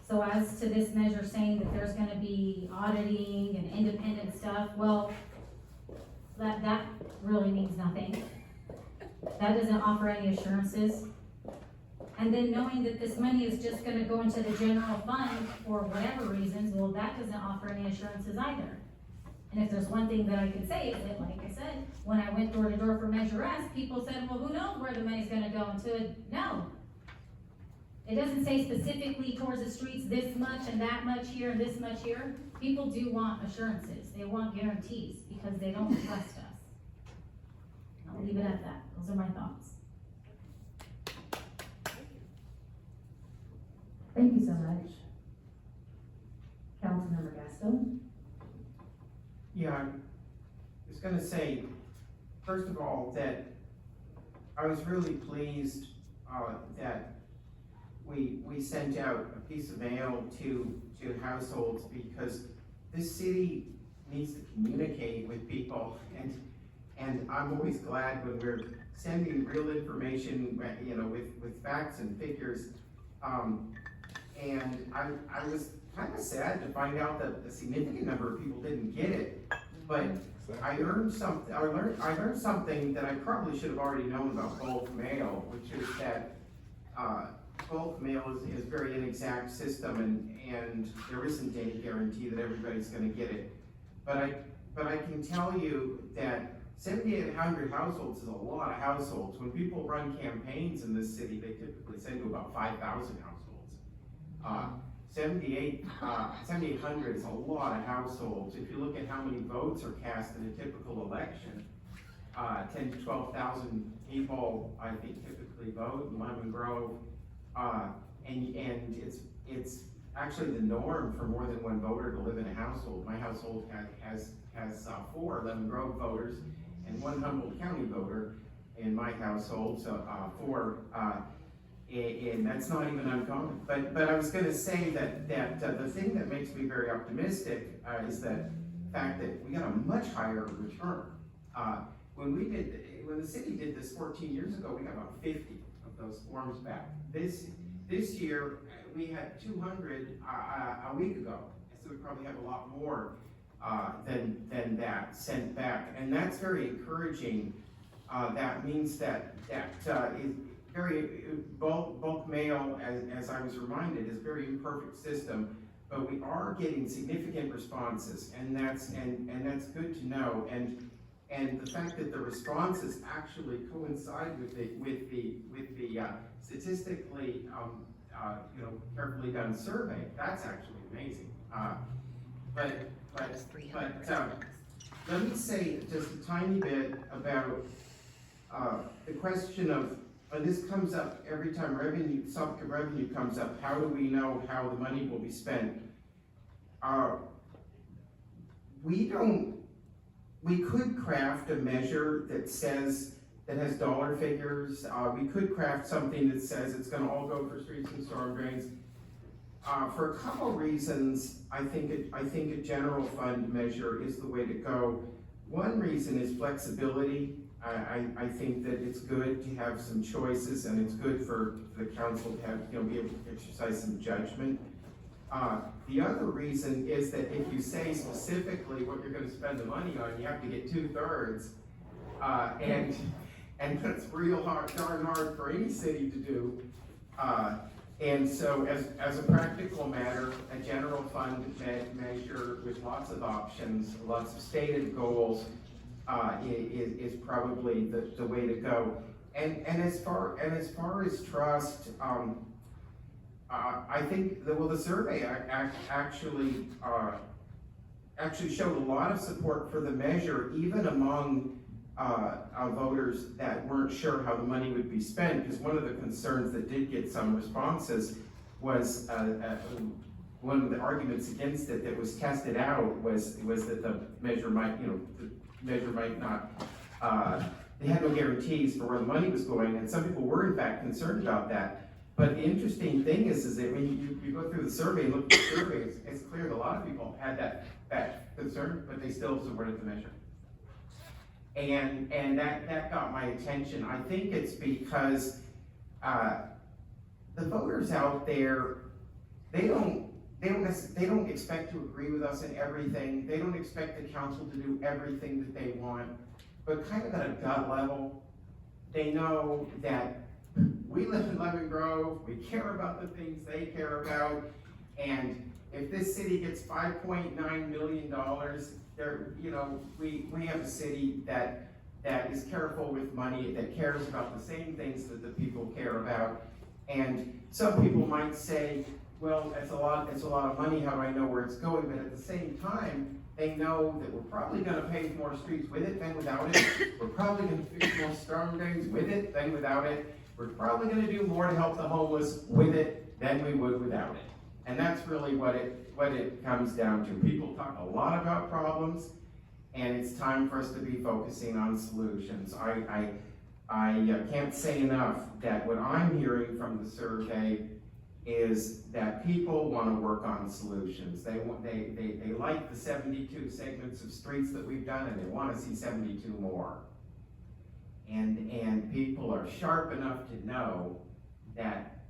So as to this measure saying that there's gonna be auditing and independent stuff, well, that really means nothing. That doesn't offer any assurances. And then knowing that this money is just gonna go into the general fund for whatever reasons, well, that doesn't offer any assurances either. And if there's one thing that I can say is that, like I said, when I went door to door for Measure S, people said, well, who knows where the money's gonna go into? No. It doesn't say specifically towards the streets this much and that much here and this much here. People do want assurances. They want guarantees because they don't trust us. I'll leave it at that. Those are my thoughts. Thank you so much. Councilmember Gaston? Yeah, I was gonna say, first of all, that I was really pleased, that we sent out a piece of mail to households, because this city needs to communicate with people, and I'm always glad when we're sending real information, you know, with facts and figures. And I was kind of sad to find out that a significant number of people didn't get it, but I learned something that I probably should have already known about bulk mail, which is that bulk mail is a very inexact system, and there isn't any guarantee that everybody's gonna get it. But I can tell you that 7,800 households is a lot of households. When people run campaigns in this city, they typically send to about 5,000 households. 7,800 is a lot of households. If you look at how many votes are cast in a typical election, 10 to 12,000 people, I think, typically vote in Lemon Grove. And it's actually the norm for more than one voter to live in a household. My household has 4 Lemon Grove voters and 1 Humboldt County voter in my household, so 4, and that's not even uncommon. But I was gonna say that the thing that makes me very optimistic is that fact that we got a much higher return. When the city did this 14 years ago, we got about 50 of those forms back. This year, we had 200 a week ago, so we probably have a lot more than that sent back, and that's very encouraging. That means that bulk mail, as I was reminded, is a very imperfect system, but we are getting significant responses, and that's good to know. And the fact that the responses actually coincide with the statistically carefully done survey, that's actually amazing. But let me say just a tiny bit about the question of, this comes up every time revenue comes up. How do we know how the money will be spent? We could craft a measure that has dollar figures. We could craft something that says it's gonna all go for streets and storm drains. For a couple reasons, I think a general fund measure is the way to go. One reason is flexibility. I think that it's good to have some choices, and it's good for the council to have, be able to exercise some judgment. The other reason is that if you say specifically what you're gonna spend the money on, you have to get 2/3, and that's real hard, darn hard for any city to do. And so as a practical matter, a general fund measure with lots of options, lots of stated goals, is probably the way to go. And as far as trust, I think the survey actually showed a lot of support for the measure, even among voters that weren't sure how the money would be spent, because one of the concerns that did get some responses was one of the arguments against it that was tested out was that the measure might not, they had no guarantees for where the money was going, and some people were in fact concerned about that. But the interesting thing is that when you go through the survey and look at the survey, it's clear that a lot of people had that concern, but they still supported the measure. And that got my attention. I think it's because the voters out there, they don't expect to agree with us in everything. They don't expect the council to do everything that they want. But kind of at a gut level, they know that we live in Lemon Grove, we care about the things they care about, and if this city gets $5.9 million, we have a city that is careful with money, that cares about the same things that the people care about. And some people might say, well, it's a lot of money, how do I know where it's going? But at the same time, they know that we're probably gonna pave more streets with it than without it. We're probably gonna fix more storm drains with it than without it. We're probably gonna do more to help the homeless with it than we would without it. And that's really what it comes down to. People talk a lot about problems, and it's time for us to be focusing on solutions. I can't say enough that what I'm hearing from the survey is that people want to work on solutions. They like the 72 segments of streets that we've done, and they want to see 72 more. And people are sharp enough to know that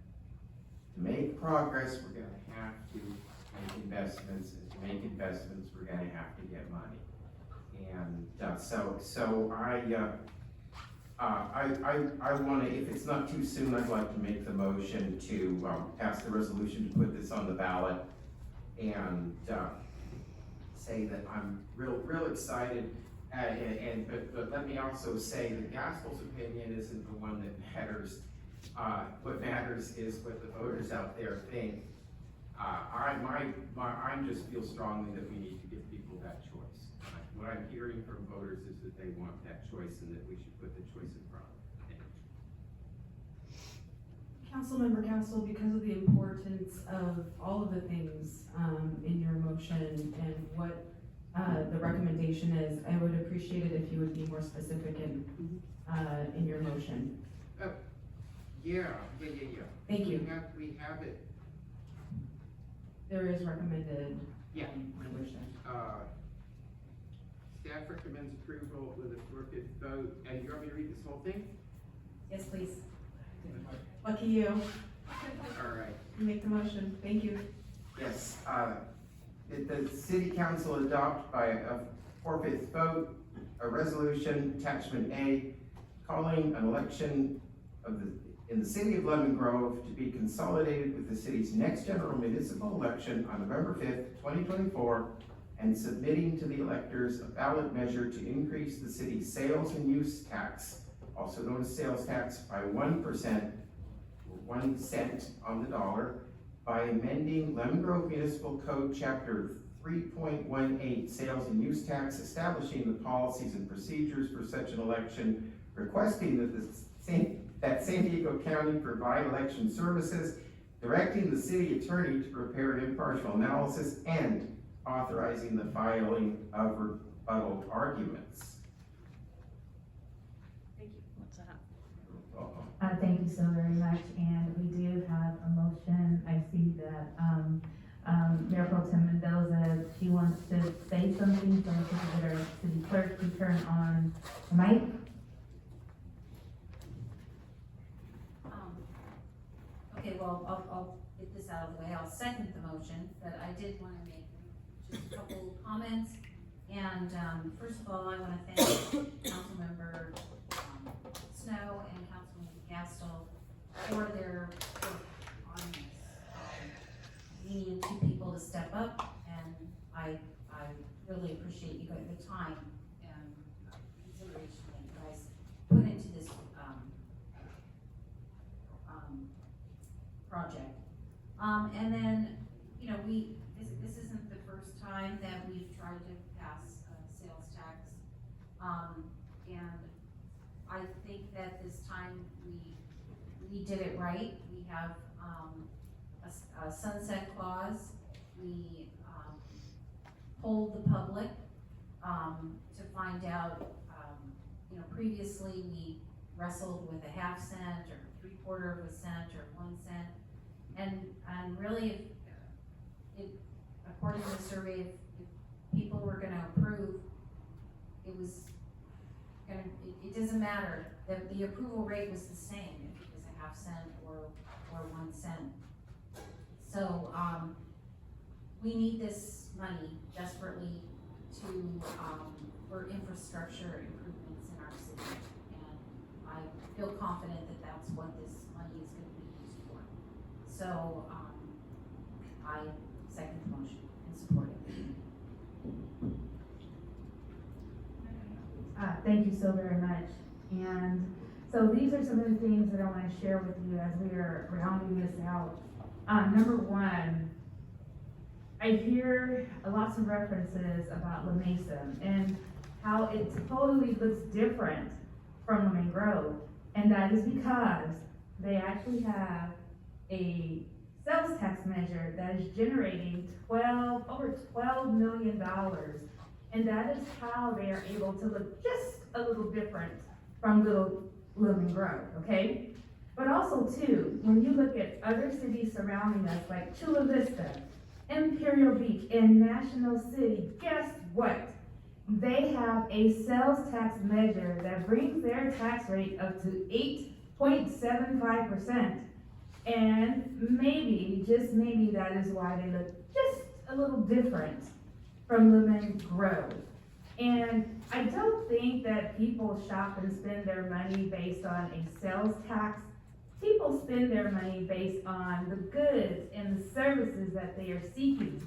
to make progress, we're going to have to make investments, and to make investments, we're going to have to get money. And so I want to, if it's not too soon, I'd like to make the motion to pass the resolution to put this on the ballot, and say that I'm real excited. But let me also say that Gaskell's opinion isn't the one that matters. What matters is what the voters out there think. I just feel strongly that we need to give people that choice. What I'm hearing from voters is that they want that choice, and that we should put the choice in front of them. Councilmember Castle, because of the importance of all of the things in your motion and what the recommendation is, I would appreciate it if you would be more specific in your motion. Yeah. Thank you. We have it. There is recommended. Yeah. Motion. Staff recommends approval with a 4/5 vote. And you want me to read this whole thing? Yes, please. Lucky you. All right. You make the motion. Thank you. Yes. The city council adopt by a 4/5 vote a resolution, attachment A, calling an election in the city of Lemon Grove to be consolidated with the city's next general municipal election on November 5th, 2024, and submitting to the electors a ballot measure to increase the city's sales and use tax, also known as sales tax, by 1%, 1 cent on the dollar, by amending Lemon Grove Municipal Code Chapter 3.18, Sales and Use Tax, establishing the policies and procedures for such an election, requesting that San Diego County provide election services, directing the city attorney to prepare an impartial analysis, and authorizing the filing of rebuttal arguments. Thank you. What's that? Thank you so very much, and we do have a motion. I see that Mayor Pro Tem Mendoza, she wants to say something, so I'm going to get our city clerk to turn on the mic. Okay, well, I'll get this out of the way. I'll second the motion, but I did want to make just a couple comments. And first of all, I want to thank Councilmember Snow and Councilmember Gastel for their work on this. We needed two people to step up, and I really appreciate you guys, the time and consideration that you guys put into this, project. And then, you know, this isn't the first time that we've tried to pass sales tax. And I think that this time we did it right. We have a sunset clause. We polled the public to find out, you know, previously we wrestled with a half cent or 3/4 of a cent or 1 cent. And really, if according to the survey, if people were gonna approve, it doesn't matter. The approval rate was the same, if it was a half cent or 1 cent. So, we need this money desperately for infrastructure improvements in our city. And I feel confident that that's what this money is gonna be used for. So, I second the motion and support it. Thank you so very much. And so these are some of the things that I want to share with you as we are rounding this out. Number one, I hear lots of references about La Mesa and how it totally looks different from Lemon Grove. And that is because they actually have a sales tax measure that is generating over $12 million. And that is how they are able to look just a little different from little Lemon Grove, okay? But also too, when you look at other cities surrounding us, like Chula Vista, Imperial Beach, and National City, guess what? They have a sales tax measure that brings their tax rate up to 8.75%. And maybe, just maybe, that is why they look just a little different from Lemon Grove. And I don't think that people shop and spend their money based on a sales tax. People spend their money based on the goods and the services that they are seeking.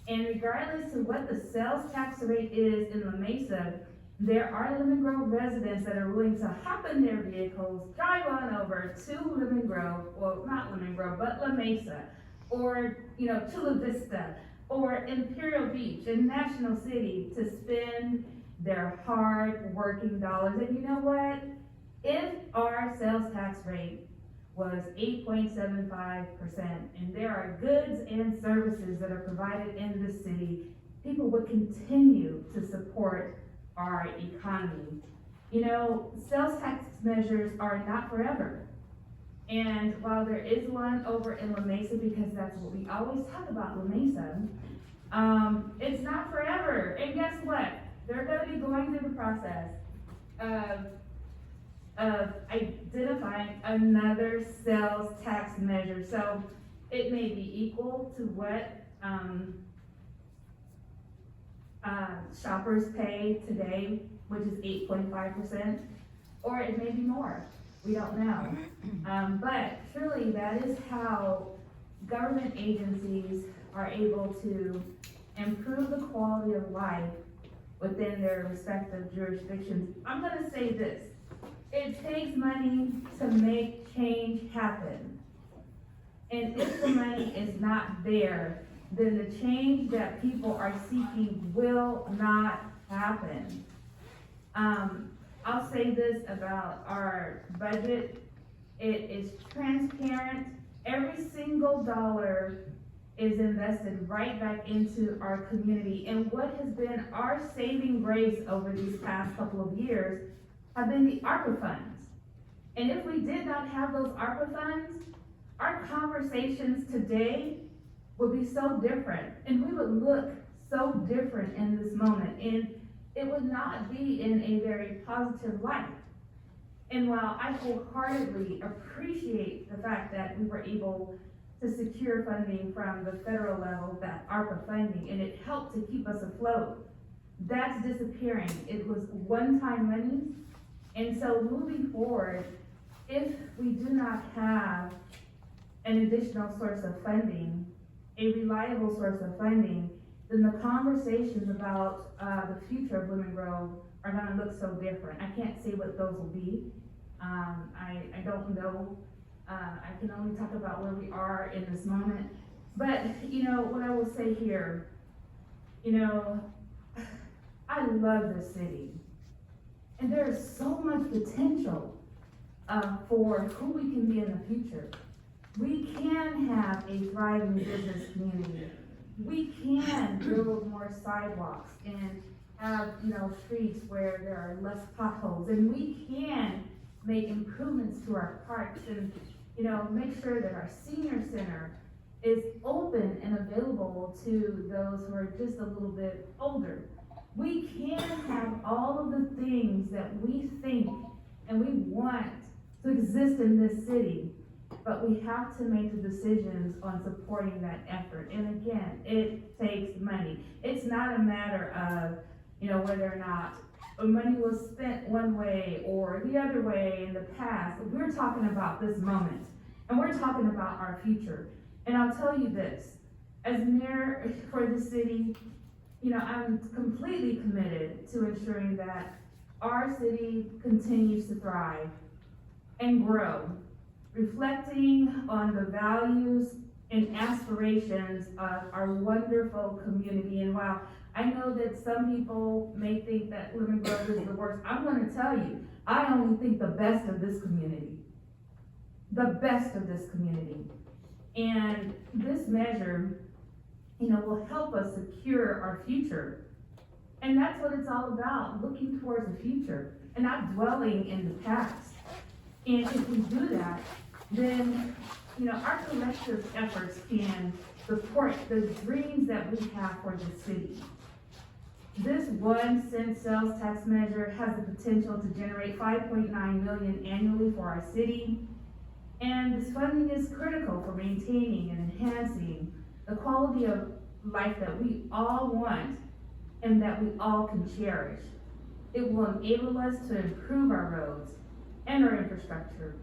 And regardless of what the sales tax rate is in La Mesa, there are Lemon Grove residents that are willing to hop in their vehicles, drive on over to Lemon Grove, well, not Lemon Grove, but La Mesa, or, you know, Chula Vista, or Imperial Beach and National City to spend their hard-working dollars. And you know what? If our sales tax rate was 8.75%, and there are goods and services that are provided in this city, people would continue to support our economy. You know, sales tax measures are not forever. And while there is one over in La Mesa, because that's what we always talk about La Mesa, it's not forever. And guess what? They're gonna be going through the process of identifying another sales tax measure. So it may be equal to what shoppers pay today, which is 8.5%, or it may be more. We don't know. But truly, that is how government agencies are able to improve the quality of life within their respective jurisdictions. I'm gonna say this: it takes money to make change happen. And if the money is not there, then the change that people are seeking will not happen. I'll say this about our budget: it is transparent. Every single dollar is invested right back into our community. And what has been our saving grace over these past couple of years have been the ARPA funds. And if we did not have those ARPA funds, our conversations today would be so different, and we would look so different in this moment, and it would not be in a very positive light. And while I wholeheartedly appreciate the fact that we were able to secure funding from the federal level, that ARPA funding, and it helped to keep us afloat, that's disappearing. It was one-time money. And so moving forward, if we do not have an additional source of funding, a reliable source of funding, then the conversations about the future of Lemon Grove are gonna look so different. I can't say what those will be. I don't know. I can only talk about where we are in this moment. But, you know, what I will say here, you know, I love this city. And there is so much potential for who we can be in the future. We can have a thriving business community. We can build more sidewalks and have, you know, streets where there are less potholes. And we can make improvements to our parks and, you know, make sure that our senior center is open and available to those who are just a little bit older. We can have all of the things that we think and we want to exist in this city, but we have to make the decisions on supporting that effort. And again, it takes money. It's not a matter of, you know, whether or not money was spent one way or the other way in the past. We're talking about this moment, and we're talking about our future. And I'll tell you this, as mayor for the city, you know, I'm completely committed to ensuring that our city continues to thrive and grow, reflecting on the values and aspirations of our wonderful community. And while I know that some people may think that Lemon Grove is the worst, I'm gonna tell you, I only think the best of this community. The best of this community. And this measure, you know, will help us secure our future. And that's what it's all about, looking towards the future and not dwelling in the past. And if we do that, then, you know, our collective efforts can support the dreams that we have for the city. This 1 cent sales tax measure has the potential to generate $5.9 million annually for our city. And this funding is critical for maintaining and enhancing the quality of life that we all want and that we all can cherish. It will enable us to improve our roads and our infrastructure,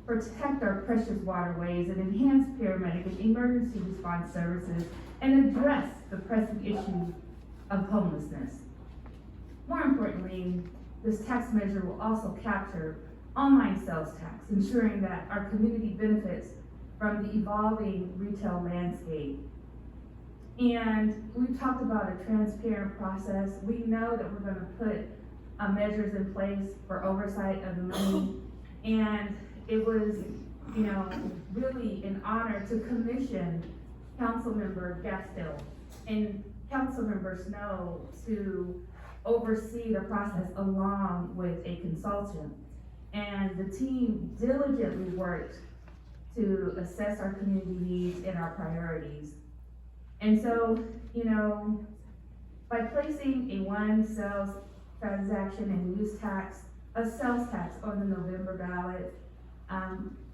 protect our precious waterways, and enhance paramedic and emergency response services, and address the pressing issue of homelessness. More importantly, this tax measure will also capture online sales tax, ensuring that our community benefits from the evolving retail landscape. And we've talked about a transparent process. We know that we're gonna put measures in place for oversight of the money. And it was, you know, really an honor to commission Councilmember Gastel and Councilmember Snow to oversee the process along with a consultant. And the team diligently worked to assess our community needs and our priorities. And so, you know, by placing a 1 sales transaction and use tax, a sales tax on the November ballot,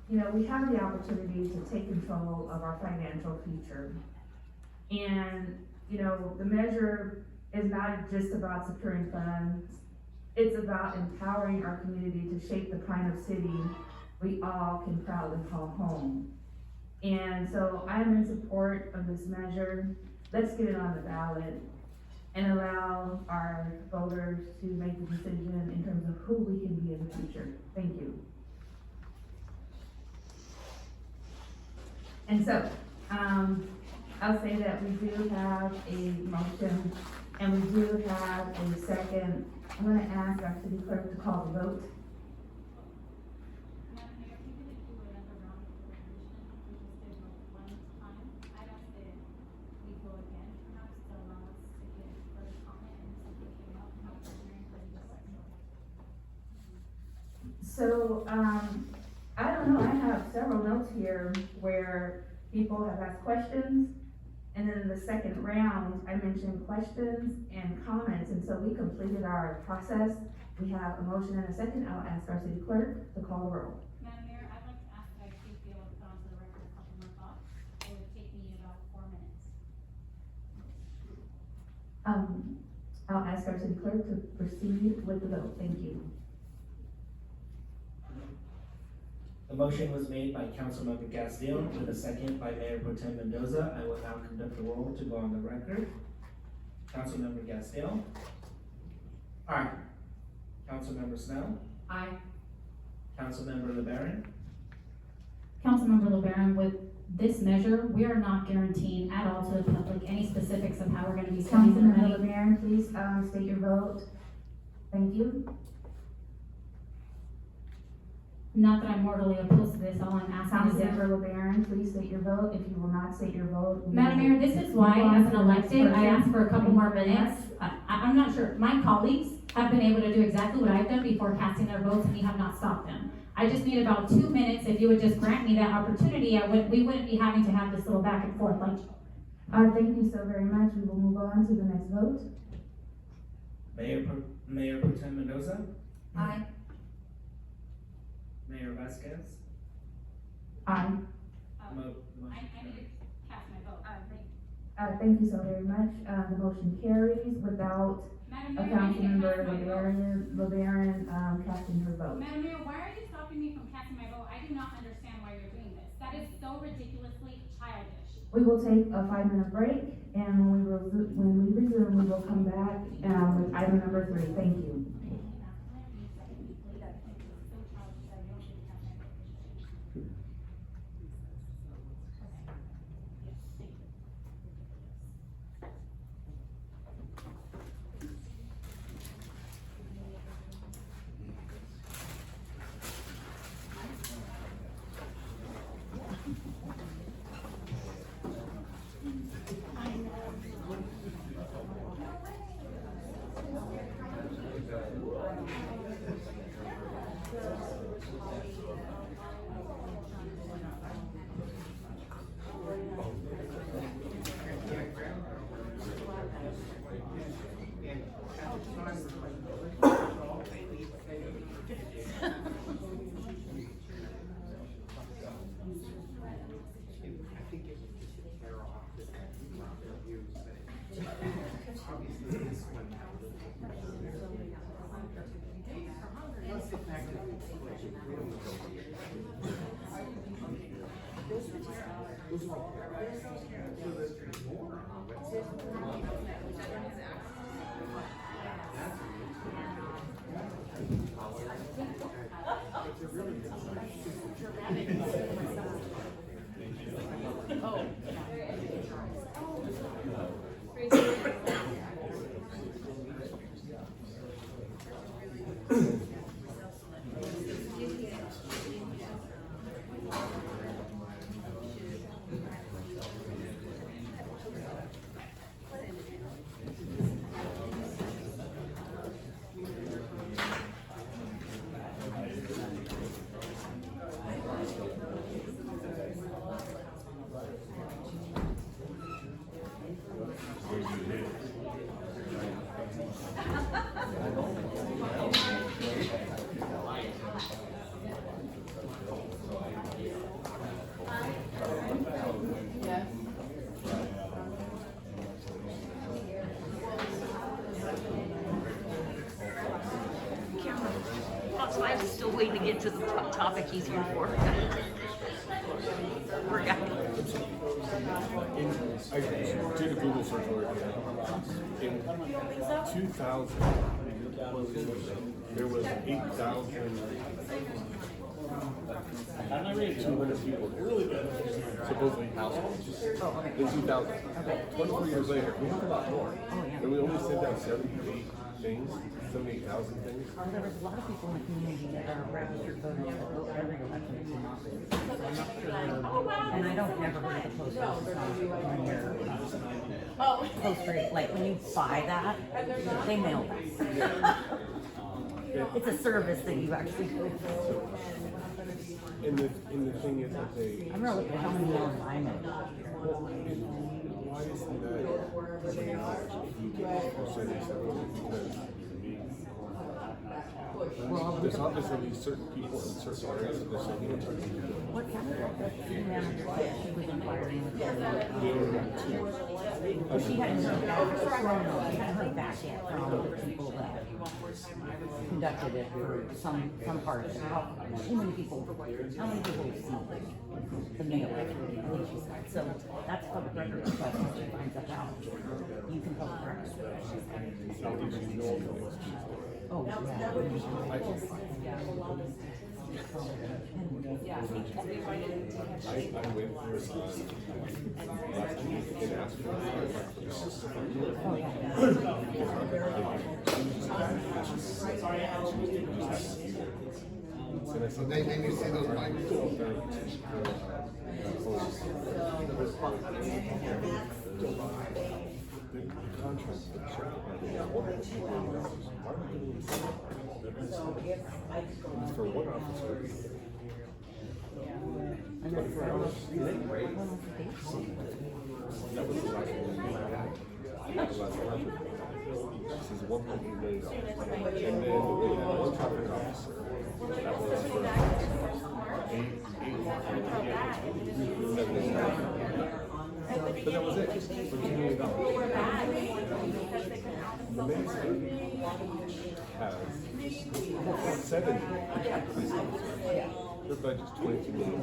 you know, we have the opportunity to take control of our financial future. And, you know, the measure is not just about securing funds, it's about empowering our community to shape the kind of city we all can proudly call home. And so I'm in support of this measure. Let's get it on the ballot and allow our voters to make the decision in terms of who we can be in the future. Thank you. And so, I'll say that we do have a motion and we do have a second. I'm gonna ask our city clerk to call the vote. So, I don't know, I have several notes here where people have asked questions. And then in the second round, I mentioned questions and comments, and so we completed our process. We have a motion and a second. I'll ask our city clerk to call the roll. Madam Mayor, I'd like to ask that I please be able to put onto the record a couple more thoughts. It would take me about 4 minutes. I'll ask our city clerk to proceed with the vote. Thank you. The motion was made by Councilmember Gaston with a second by Mayor Pro Tem Mendoza. I will now conduct the roll to go on the record. Councilmember Gaston. Aye. Councilmember Snell. Aye. Councilmember LeBaron. Councilmember LeBaron, with this measure, we are not guaranteeing at all to the public any specifics of how we're gonna be spending the Councilmember money. LeBaron, please, state your vote. Thank you. Not that I'm mortally opposed to this, all I'm asking is that. Councilmember LeBaron, please state your vote. If you will not state your vote. we Madam will Mayor, this is why, move on as to an the next elected, I person. asked for a couple Thank more you very minutes. I'm not sure, my colleagues have been able to do exactly what I've done before casting their votes, and we have not stopped them. I just need about 2 minutes. If you would just grant me that opportunity, we wouldn't be having to have this little back and forth like. Thank you so very much. We will move on to the next vote. Mayor Pro Tem Mendoza. Aye. Mayor Vasquez. Aye. Mo- I need to cast my vote. Thank you so very much. The motion carries without Madam a Mayor, I need to Councilmember cast my vote. LeBaron, casting her vote. Madam Mayor, why are you stopping me from casting my vote? I do not understand why you're doing this. That is so ridiculously childish. We will take a 5-minute break, and when we resume, we will come back, with item number 3. Thank you. I'm still waiting to get to the topic he's here for. Poor guy. I did a Google search for it. In 2000, there was 8,200 people supposedly households in 2000. 24 years later, we have a lot more. And we only sent out 78 things, 78,000 things. There was a lot of people in the community that are registered voters that vote every election in office. So I'm not sure. And I don't never heard of the post office when you're post rate, like when you buy that, they mail that. It's a service that you actually do. And the thing is that they. I'm gonna look at how many mailers I made. Why isn't that? There's obviously these certain people in certain areas that they're saying. What happened? She was inquiring with but she hadn't heard back. She hadn't heard back yet from all the people that deducted it for some part of it. How many people received the mail? I think she said. So that's public record request when she finds that out. You can public record. Oh, yeah. I went last week and asked for Oh, yeah. And I said, they made me say those binders. For one officer. And then for That was the last one. The last one. This is $1.8 million. And then we had one traffic officer. That was for but that was it. For $2 million. The main state has 7 police officers. Their budget's $22 million.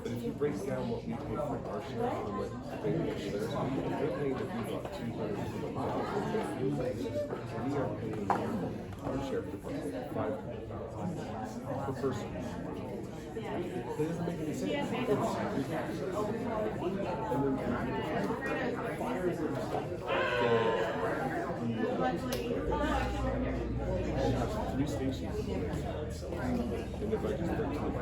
But if you break down what we pay for our sheriff and what they pay for theirs, they're paying the people about $250,000. We are paying our sheriff department $500,000 per person. That doesn't make any sense. And then they have 3 stations. And the budget's $13 million.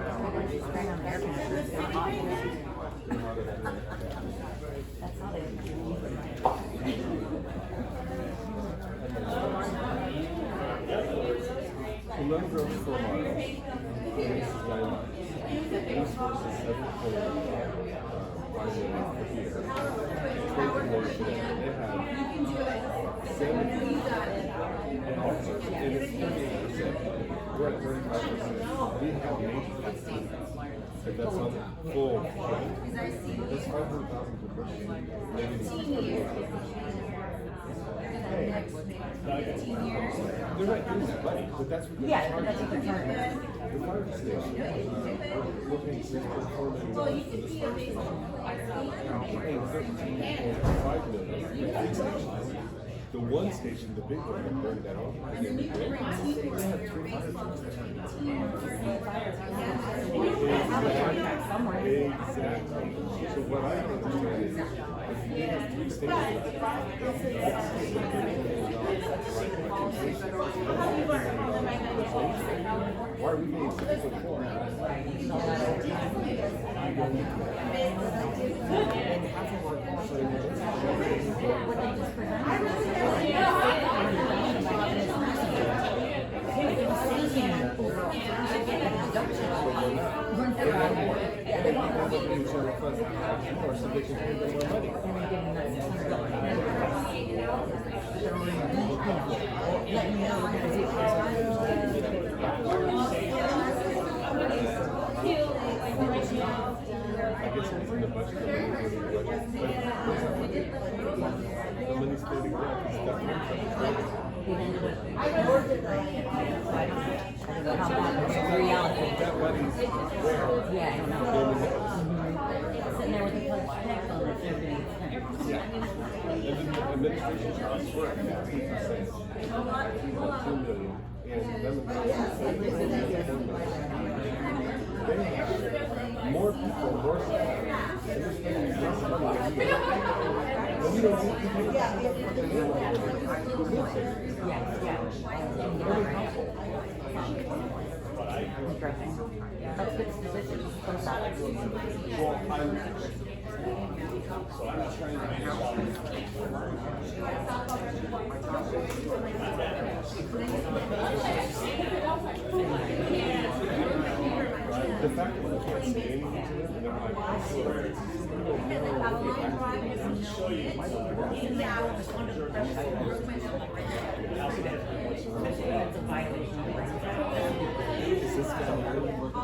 that's not it. 11 girls per mile. And this is 9 miles. East versus 7.5 million per year. 20 million for them. They have 70 officers, and it's 38%. We're at 35%. We have 8%. If that's on full, that's 500,000 per person. Maybe they're not doing that, but that's what they're charging. That's what they're charging. The fire station, we're paying $6.4 million for this fire station. We're paying $13.5 million for 3 stations. The one station, the big one, that burned down, and then we had 3 fire trucks there. Exactly. So what I understand is, if you have 3 stations, why are we paying $6.4? Sitting there with a clutch neck on it, yeah. And then the administration costs were at 50%. 2 million. And then the they have more people, more staff, and they're spending less money than we are. And we don't need people. Every household. That's good position. Well, so I'm not trying to make the fact that we can't say anything to them, and they're like, That's a violation of the rights. is this guy really working?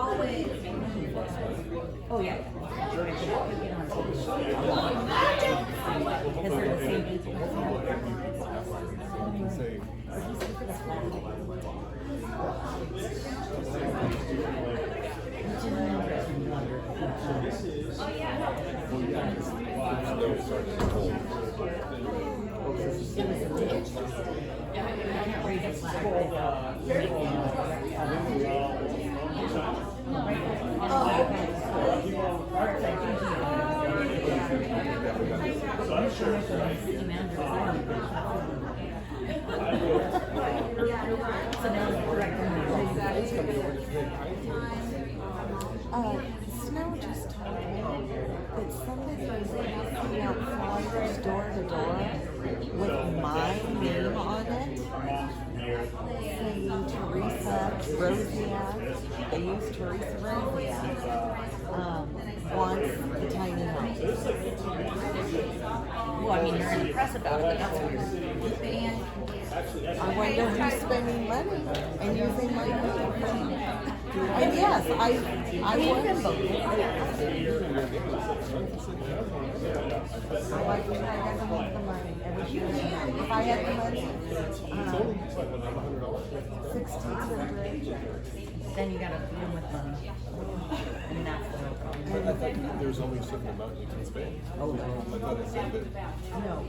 Oh, yeah. Because they're the same people. You can say, started at home. I'm sure. Snow just told me that somebody was passing out flyers door to door with my name on it, saying Teresa Rosiak. They used Teresa Rosiak. Wants the tiny house. Well, I mean, you're in the press about it, that's weird. I wonder who's spending money and using my name. And yes, I would. I like when I have the money every year. If I had the money, $1,600. Then you gotta feed them with money. And that's the real problem. But I thought there's only a certain amount you can spend. Oh, no. I thought it said that. No,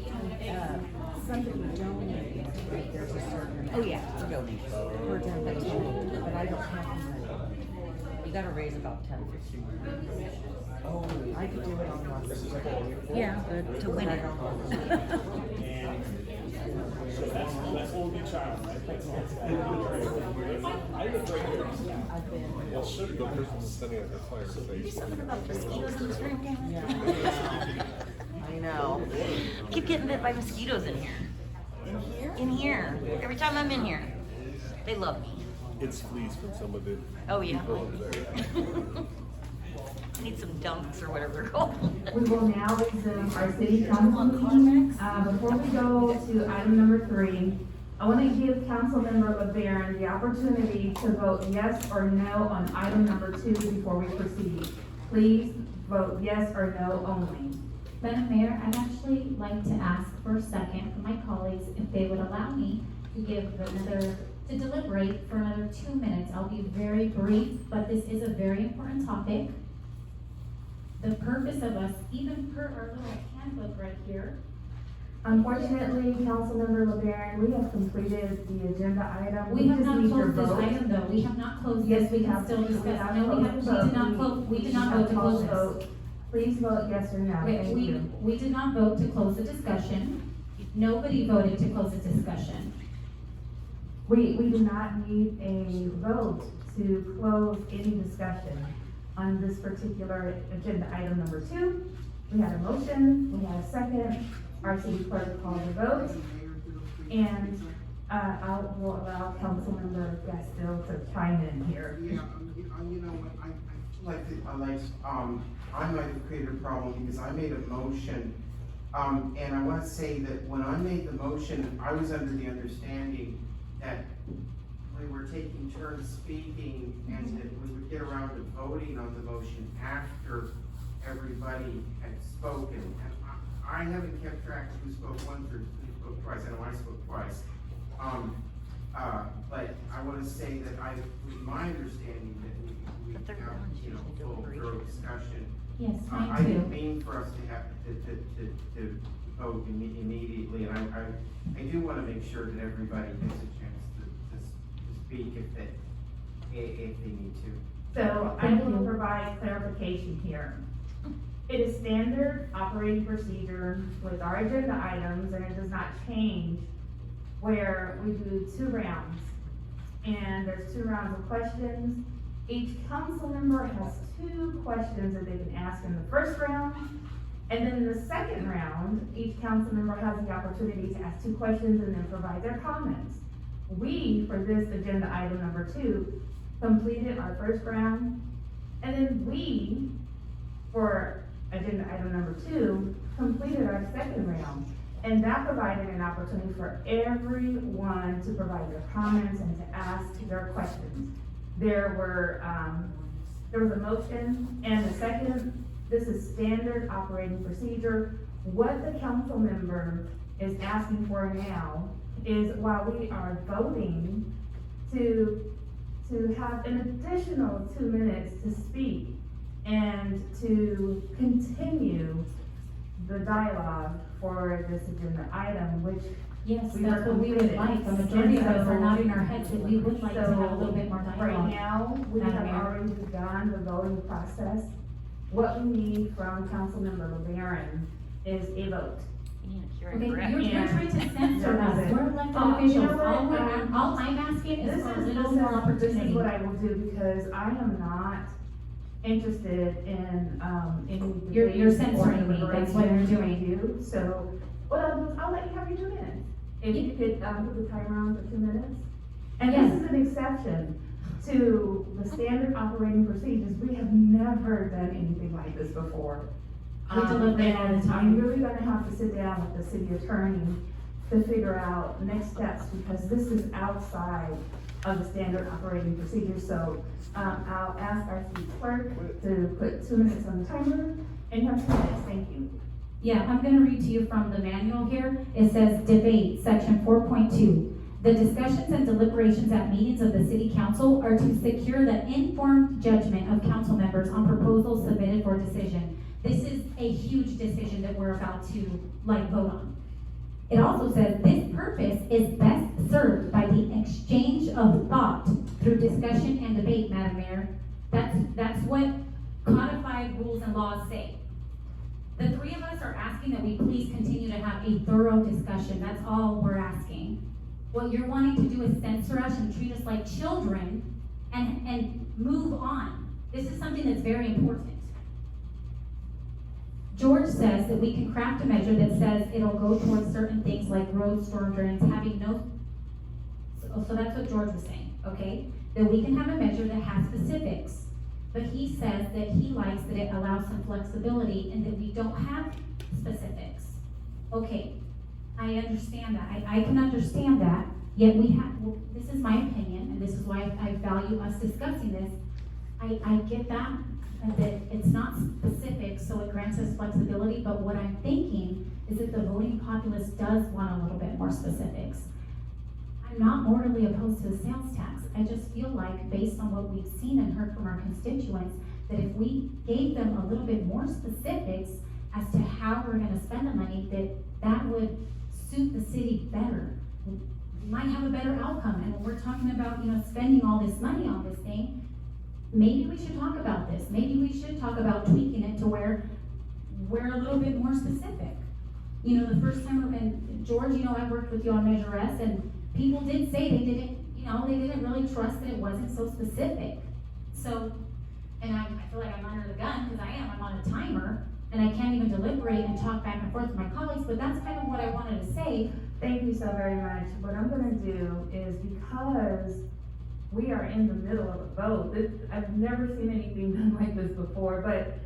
somebody donated, right, there's a certain amount. Oh, yeah, it's a donation. Per donation, but I don't have the money. You gotta raise about 10. Oh, I could do it on less. Yeah, but to win it. So that's only child, right? I live right here. Well, should the person sending out the flyer say Something about mosquitoes in this room, Karen? I know. I keep getting bit by mosquitoes in here. In here. Every time I'm in here. They love me. it's fleas from some of the Oh, yeah. people over there. I need some dunks or whatever they're called. We will now resume our city council meeting. Before we go to item number 3, I want to give Councilmember LeBaron the opportunity to vote yes or no on item number 2 before we proceed. Please vote yes or no only. Madam Mayor, I'd actually like to ask for a second from my colleagues if they would allow me to to deliberate for another 2 minutes. I'll be very brief, but this is a very important topic. The purpose of us, even per our little handbook right here. Unfortunately, Councilmember LeBaron, we have completed the agenda item. We have just not need your closed this vote. item though, we have not closed Yes, this, we we can have. still discuss. have No, we closed have, the we did not vote. close, we did not have vote to close closed this. vote. Please vote yes or no. Okay, Thank you. we did not vote to close the discussion. Nobody voted to close the discussion. We do not need a vote to close any discussion on this particular agenda item number 2. We had a motion, we had a second, our city clerk called the vote, and I will allow Councilmember Gastil to chime in here. Yeah, you know what, I might have created a problem because I made a motion. And I want to say that when I made the motion, I was under the understanding that we were taking turns speaking and that we would get around to voting on the motion after everybody had spoken. And I haven't kept track of who spoke once or who spoke twice. I know I spoke twice. But I want to say that it was my understanding that we have, full thorough discussion. Yes, I mine didn't too. mean for us to have to vote immediately, and I do wanna make sure that everybody gets a chance to speak if they need to. So I will provide clarification here. It is standard operating procedure with our agenda items, and it does not change where we do 2 rounds. And there's 2 rounds of questions. Each council member has 2 questions that they can ask in the first round. And then in the second round, each council member has the opportunity to ask 2 questions and then provide their comments. We, for this agenda item number 2, completed our first round. And then we, for agenda item number 2, completed our second round. And that provided an opportunity for everyone to provide their comments and to ask their questions. There was a motion and a second. This is standard operating procedure. What the council member is asking for now is, while we are voting, to have an additional 2 minutes to speak and to continue the dialogue for this agenda item, which Yes, we that's were what we would like. The majority of us are nodding our heads that we would like to have a little bit more dialogue. Right now, we Madam have Mayor. already begun the voting process. What we need from Councilmember LeBaron is a vote. Okay, you're trying to censor us, we're elected You officials, know what? all I'm asking is for a little this more is opportunity. what I will do, because I am not interested in, You're debating censoring or me, that's what you're deliberating doing. with you. So, what I'll do is, I'll let you have your 2 minutes. If you could, put the timer on for 2 minutes. And Yes. this is an exception to the standard operating procedures. We have never done anything like this before. We deliberate all the time. I'm really gonna have to sit down with the city attorney to figure out next steps, because this is outside of the standard operating procedure. So, I'll ask our city clerk to put 2 minutes on the timer, and you have 2 minutes, thank you. Yeah, I'm gonna read to you from the manual here. It says debate, section 4.2. The discussions and deliberations at meetings of the city council are to secure the informed judgment of council members on proposals submitted for decision. This is a huge decision that we're about to vote on. It also says this purpose is best served by the exchange of thought through discussion and debate, Madam Mayor. That's what codified rules and laws say. The 3 of us are asking that we please continue to have a thorough discussion. That's all we're asking. What you're wanting to do is censor us and treat us like children and move on. This is something that's very important. George says that we can craft a measure that says it'll go towards certain things like roads, storm drains, having no, so that's what George was saying, okay? That we can have a measure that has specifics. But he says that he likes that it allows some flexibility and that we don't have specifics. Okay, I understand that. I can understand that, yet we have, well, this is my opinion, and this is why I value us discussing this. I get that, and that it's not specific, so it grants us flexibility, but what I'm thinking is that the voting populace does want a little bit more specifics. I'm not morally opposed to the sales tax. I just feel like, based on what we've seen and heard from our constituents, that if we gave them a little bit more specifics as to how we're gonna spend the money, that would suit the city better. We might have a better outcome, and when we're talking about, spending all this money on this thing, maybe we should talk about this. Maybe we should talk about tweaking it to where we're a little bit more specific. The first time, and George, I worked with you on Measure S, and people did say they didn't really trust that it wasn't so specific. So, and I feel like I'm under the gun, because I'm on a timer, and I can't even deliberate and talk back and forth with my colleagues, but that's kind of what I wanted to say. Thank you so very much. What I'm gonna do is, because we are in the middle of a vote, I've never seen anything done like this before, but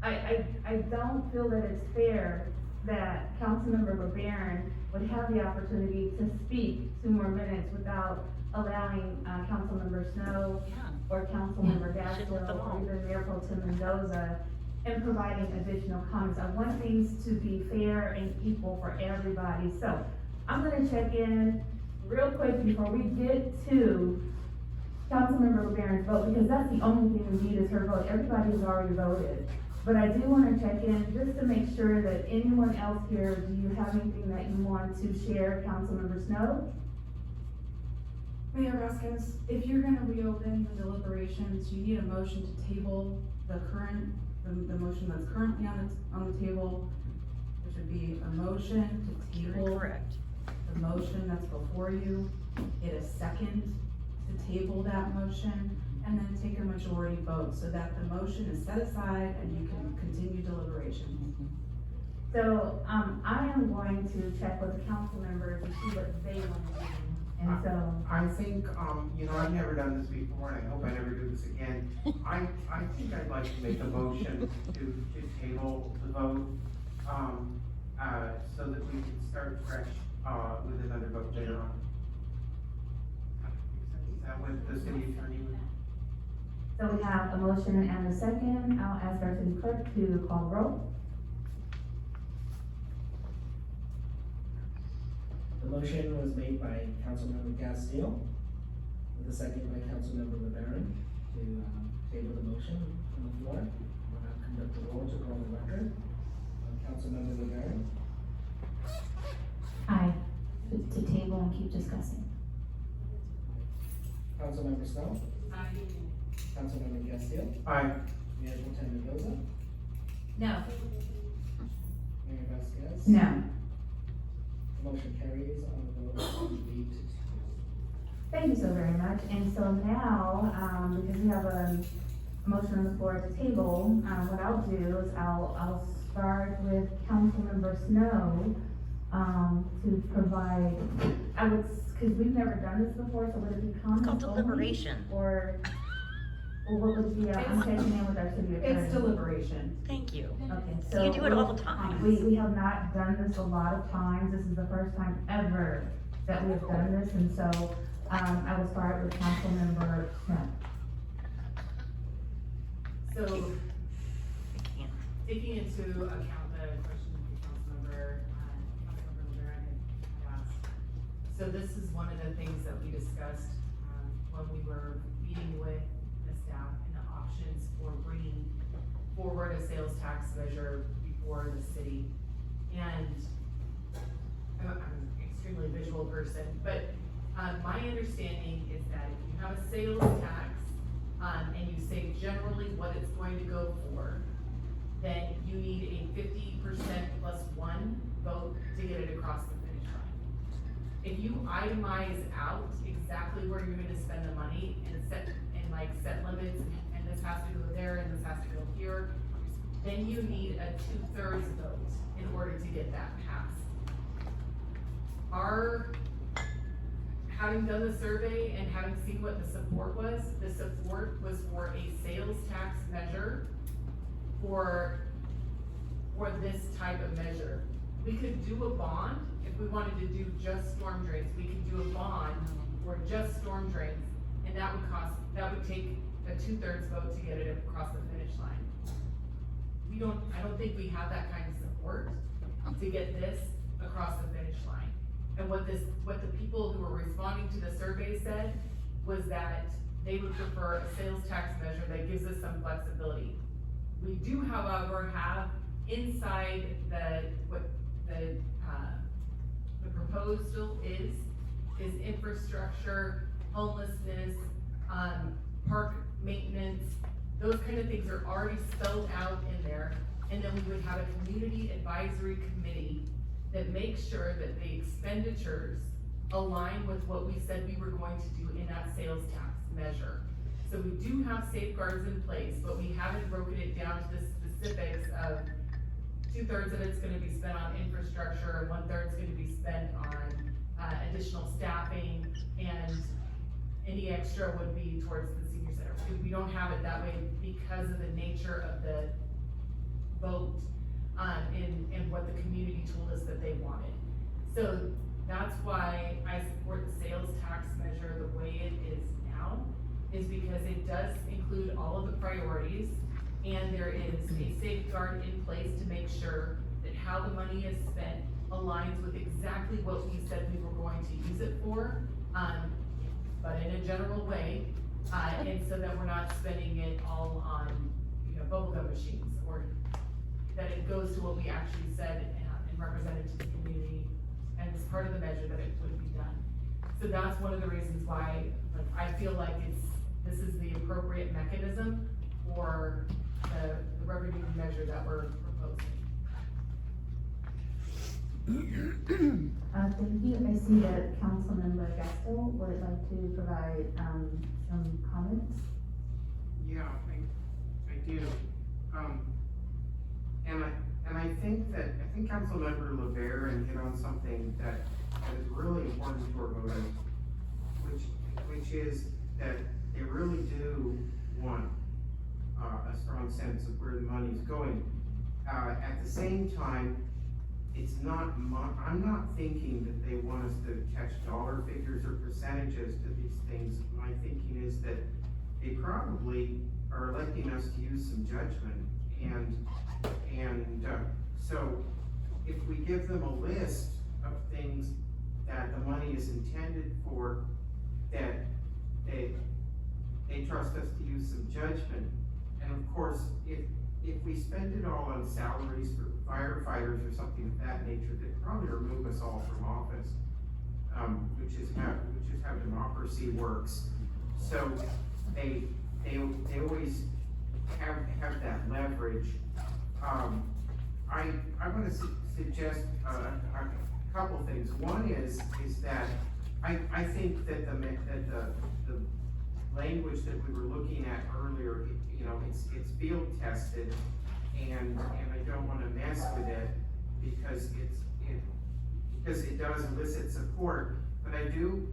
I don't feel that it's fair that Councilmember LeBaron would have the opportunity to speak 2 more minutes without allowing, Councilmember Snow or Councilmember Gaston or even Mayor Pro Tem Mendoza and providing additional comments. I want things to be fair and equal for everybody. So I'm gonna check in real quick before we get to Councilmember LeBaron's vote, because that's the only thing we need is her vote. Everybody's already voted. But I do wanna check in just to make sure that anyone else here, do you have anything that you want to share, Councilmember Snow? Mayor Vasquez, if you're gonna reopen the deliberations, you need a motion to table the motion that's currently on the table. There should be a motion to table. Correct. The motion that's before you, get a second to table that motion, and then take a majority vote, so that the motion is set aside and you can continue deliberation. So, I am going to check with the council members and see what they want to do. And so, I think, I've never done this before, and I hope I never do this again. I think I'd like to make a motion to table the vote, so that we can start fresh, with another vote later on. Is that what the city attorney would? so we have a motion and a second. I'll ask our city clerk to call the roll. The motion was made by Councilmember Castile, with a second by Councilmember LeBaron to table the motion on the floor. We'll now conduct the roll to call the record. Councilmember Rivera, Aye. To table and keep discussing. Councilmember Snow, Councilmember Castillo, Aye. Mayor Pro Tem Mendoza, No. Mayor Vasquez. No. Motion carries on the vote of 8 to 2. Thank you so very much. And so now, because we have a motion on the floor at the table, what I'll do is I'll start with Councilmember Snow, to provide, because we've never done this before, so would it be comments It's called only? deliberation. Or what would it be, I'm checking in with our city attorney. It's deliberation. Thank you. Okay, so. You do it all the time. We have not done this a lot of times. This is the first time ever that we've done this, and so, I will start with Councilmember Smith. So, taking into account the question Councilmember Rivera had asked. So this is one of the things that we discussed, when we were meeting with the staff and the options for bringing forward a sales tax measure before the city. And I'm an extremely visual person, but, my understanding is that if you have a sales tax, and you say generally what it's going to go for, then you need a 50% plus 1 vote to get it across the finish line. If you itemize out exactly where you're gonna spend the money and set limits, and this has to go there, and this has to go here, then you need a 2/3 vote in order to get that passed. Having done the survey and having seen what the support was for a sales tax measure for this type of measure. We could do a bond, if we wanted to do just storm drains, we could do a bond for just storm drains, and that would take a 2/3 vote to get it across the finish line. I don't think we have that kind of support to get this across the finish line. And what the people who were responding to the survey said was that they would prefer a sales tax measure that gives us some flexibility. We do, however, have inside what the proposal is infrastructure, homelessness, park maintenance, those kind of things are already spelled out in there. And then we would have a community advisory committee that makes sure that the expenditures align with what we said we were going to do in that sales tax measure. So we do have safeguards in place, but we haven't broken it down to the specifics of 2/3 of it's gonna be spent on infrastructure, and 1/3 is gonna be spent on additional staffing, and any extra would be towards the senior center. We don't have it that way because of the nature of the vote, and what the community told us that they wanted. So that's why I support the sales tax measure the way it is now, is because it does include all of the priorities, and there is a safeguard in place to make sure that how the money is spent aligns with exactly what we said we were going to use it for, but in a general way, and so that we're not spending it all on, bubblegum machines, or that it goes to what we actually said and represented to the community, and it's part of the measure that it would be done. So that's one of the reasons why, I feel like this is the appropriate mechanism for the revenue measure that we're proposing. Thank you. I see that Councilmember Gastel would like to provide, some comments. Yeah, I do. And I think Councilmember Rivera hit on something that is really important to our voters, which is that they really do want a strong sense of where the money's going. At the same time, I'm not thinking that they want us to catch dollar figures or percentages to these things. My thinking is that they probably are electing us to use some judgment, and so if we give them a list of things that the money is intended for, that they trust us to use some judgment. And of course, if if we spend it all on salaries for firefighters or something of that nature, they'd probably remove us all from office, which is how democracy works. So they always have that leverage. I want to suggest a couple things. One is that I think that the language that we were looking at earlier, you know, it's field tested, and I don't want to mess with it because it does elicit support. But I do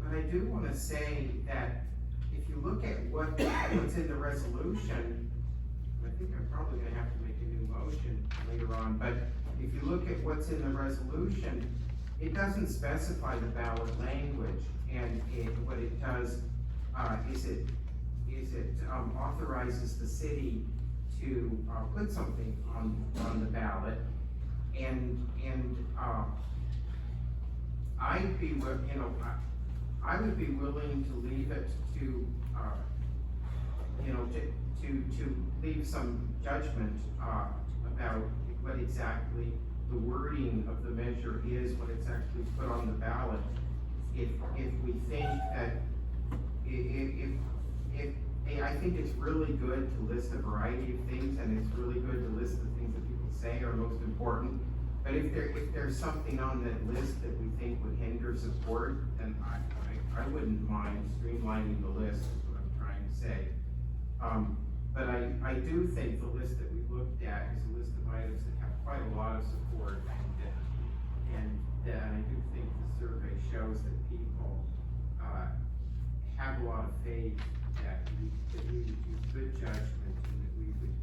want to say that if you look at what's in the resolution, I think I'm probably going to have to make a new motion later on. But if you look at what's in the resolution, it doesn't specify the ballot language, and what it does is it authorizes the city to put something on the ballot, and I'd be, you know, I would be willing to leave it to, you know, to leave some judgment about what exactly the wording of the measure is when it's actually put on the ballot. If we think that, I think it's really good to list a variety of things, and it's really good to list the things that people say are most important. But if there's something on that list that we think would hinder support, then I wouldn't mind streamlining the list, is what I'm trying to say. But I do think the list that we looked at is a list of items that have quite a lot of support, and I do think the survey shows that people have a lot of faith that we would use good judgment, and that we would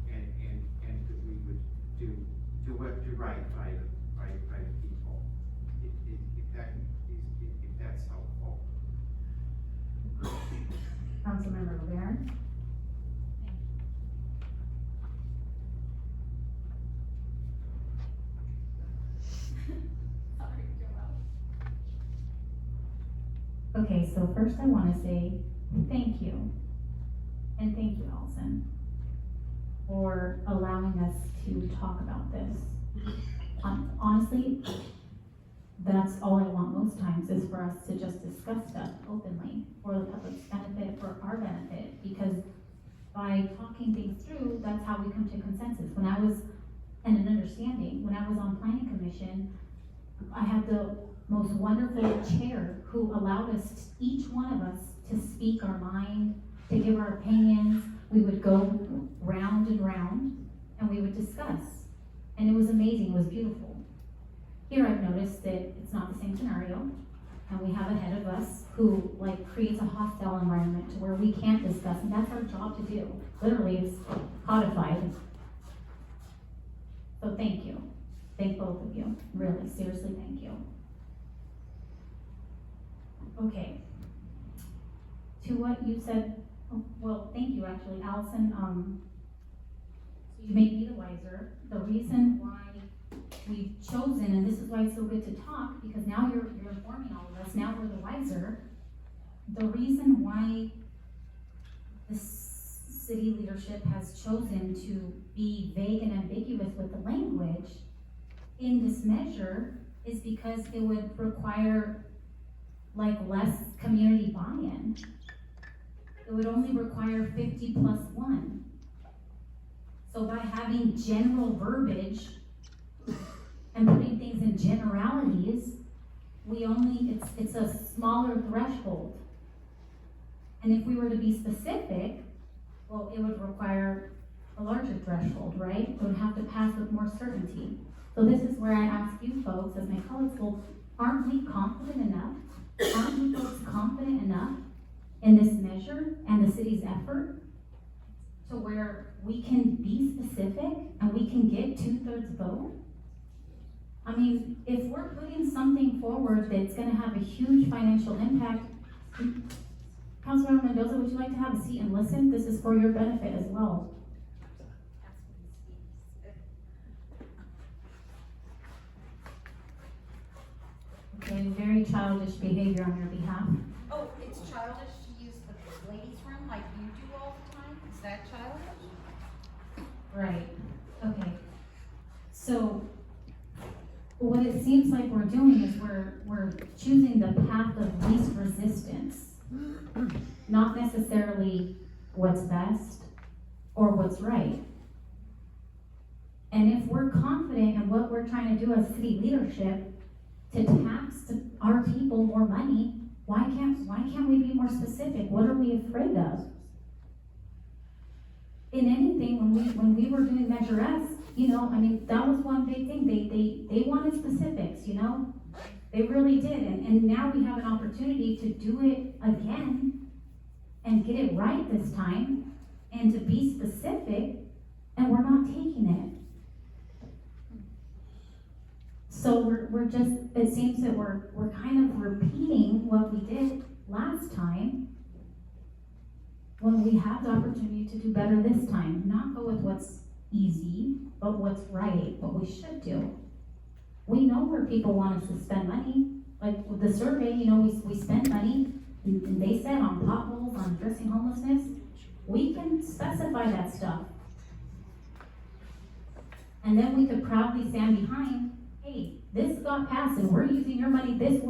and that we would do right by the people. If that's helpful. Councilmember LeBaron? Okay, so first I want to say thank you. And thank you, Allison, for allowing us to talk about this. Honestly, that's all I want most times, is for us to just discuss stuff openly for the public's benefit, for our benefit, because by talking things through, that's how we come to consensus. When I was, and an understanding, when I was on planning commission, I had the most wonderful chair who allowed us, each one of us, to speak our mind, to give our opinions. We would go round and round, and we would discuss. And it was amazing, it was beautiful. Here I've noticed that it's not the same scenario, and we have a head of us who creates a hostile environment to where we can't discuss, and that's our job to do. Literally, it's codified. So thank you. Thank both of you. Really, seriously, thank you. Okay. To what you said, well, thank you actually, Allison. You made me the wiser. The reason why we've chosen, and this is why it's so good to talk, because now you're informing all of us, now we're the wiser. The reason why the city leadership has chosen to be vague and ambiguous with the language in this measure is because it would require less community buy-in. It would only require 50 plus 1. So by having general verbiage and putting things in generalities, it's a smaller threshold. And if we were to be specific, well, it would require a larger threshold, right? It would have to pass with more certainty. So this is where I ask you folks, as my colleagues, well, aren't we confident enough? Aren't we folks confident enough in this measure and the city's effort to where we can be specific and we can get 2/3 vote? I mean, if we're putting something forward that's gonna have a huge financial impact, Councilmember Mendoza, would you like to have a seat and listen? This is for your benefit as well. Okay, very childish behavior on your behalf. Oh, it's childish to use the ladies' room like you do all the time? Is that childish? Right, okay. So, what it seems like we're doing is we're choosing the path of least resistance. Not necessarily what's best or what's right. And if we're confident in what we're trying to do as city leadership to tax our people more money, why can't we be more specific? What are we afraid of? In anything, when we were doing Measure S, you know, I mean, that was one big thing. They wanted specifics, you know? They really did. And now we have an opportunity to do it again and get it right this time and to be specific, and we're not taking it. So we're just, it seems that we're kind of repeating what we did last time when we have the opportunity to do better this time. Not go with what's easy, but what's right, what we should do. We know where people want us to spend money. Like with the survey, you know, we spend money, and they said on potholes, on addressing homelessness. We can specify that stuff. And then we could proudly stand behind, hey, this got passed and we're using your money this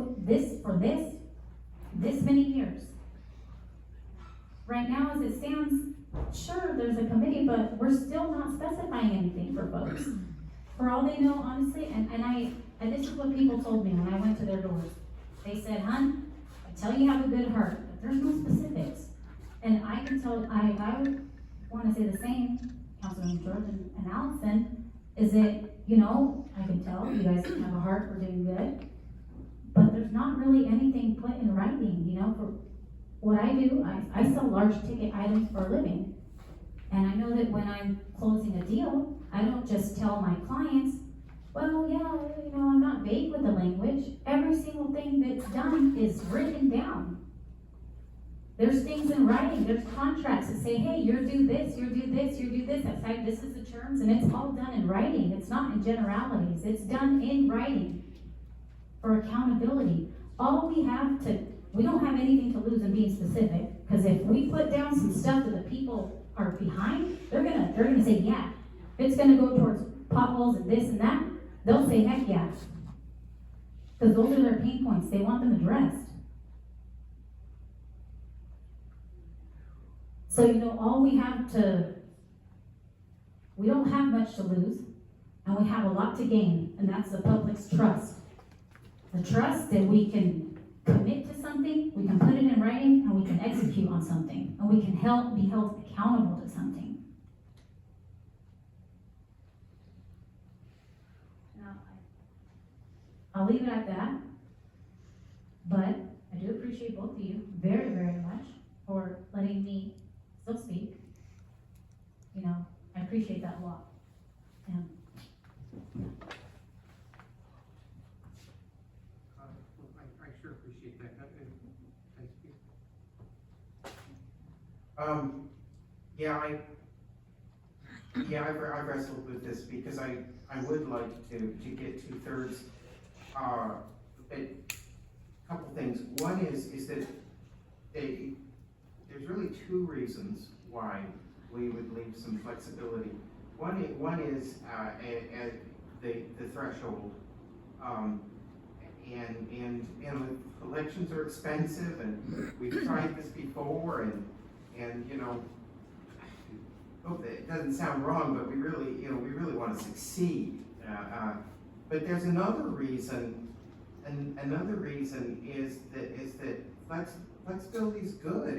many years. Right now, as it stands, sure, there's a committee, but we're still not specifying anything for folks. For all they know, honestly, and this is what people told me when I went to their doors. They said, "Hun, I tell you have a good heart, but there's no specifics." And I can tell, I would want to say the same, Councilman George and Allison, is that, you know, I can tell you guys have a heart for doing good, but there's not really anything put in writing, you know, for what I do. I sell large ticket items for a living. And I know that when I'm closing a deal, I don't just tell my clients, well, yeah, you know, I'm not vague with the language. Every single thing that's done is written down. There's things in writing, there's contracts that say, hey, you're due this, you're due this, you're due this, outside, this is the terms, and it's all done in writing. It's not in generalities, it's done in writing for accountability. We don't have anything to lose in being specific, because if we put down some stuff that the people are behind, they're gonna say, yeah. If it's gonna go towards potholes and this and that, they'll say, heck yeah. Because those are their pain points, they want them addressed. So, you know, we don't have much to lose, and we have a lot to gain, and that's the public's trust. The trust that we can commit to something, we can put it in writing, and we can execute on something, and we can be held accountable to something. Now, I'll leave it at that, but I do appreciate both of you very, very much for letting me still speak. You know, I appreciate that a lot. And I sure appreciate that. Thank you. I've wrestled with this because I would like to get 2/3. But a couple things. One is that there's really two reasons why we would leave some flexibility. One is the threshold, and elections are expensive, and we've tried this before, and you know, hope it doesn't sound wrong, but we really want to succeed. But there's another reason, and another reason is that flexibility is good.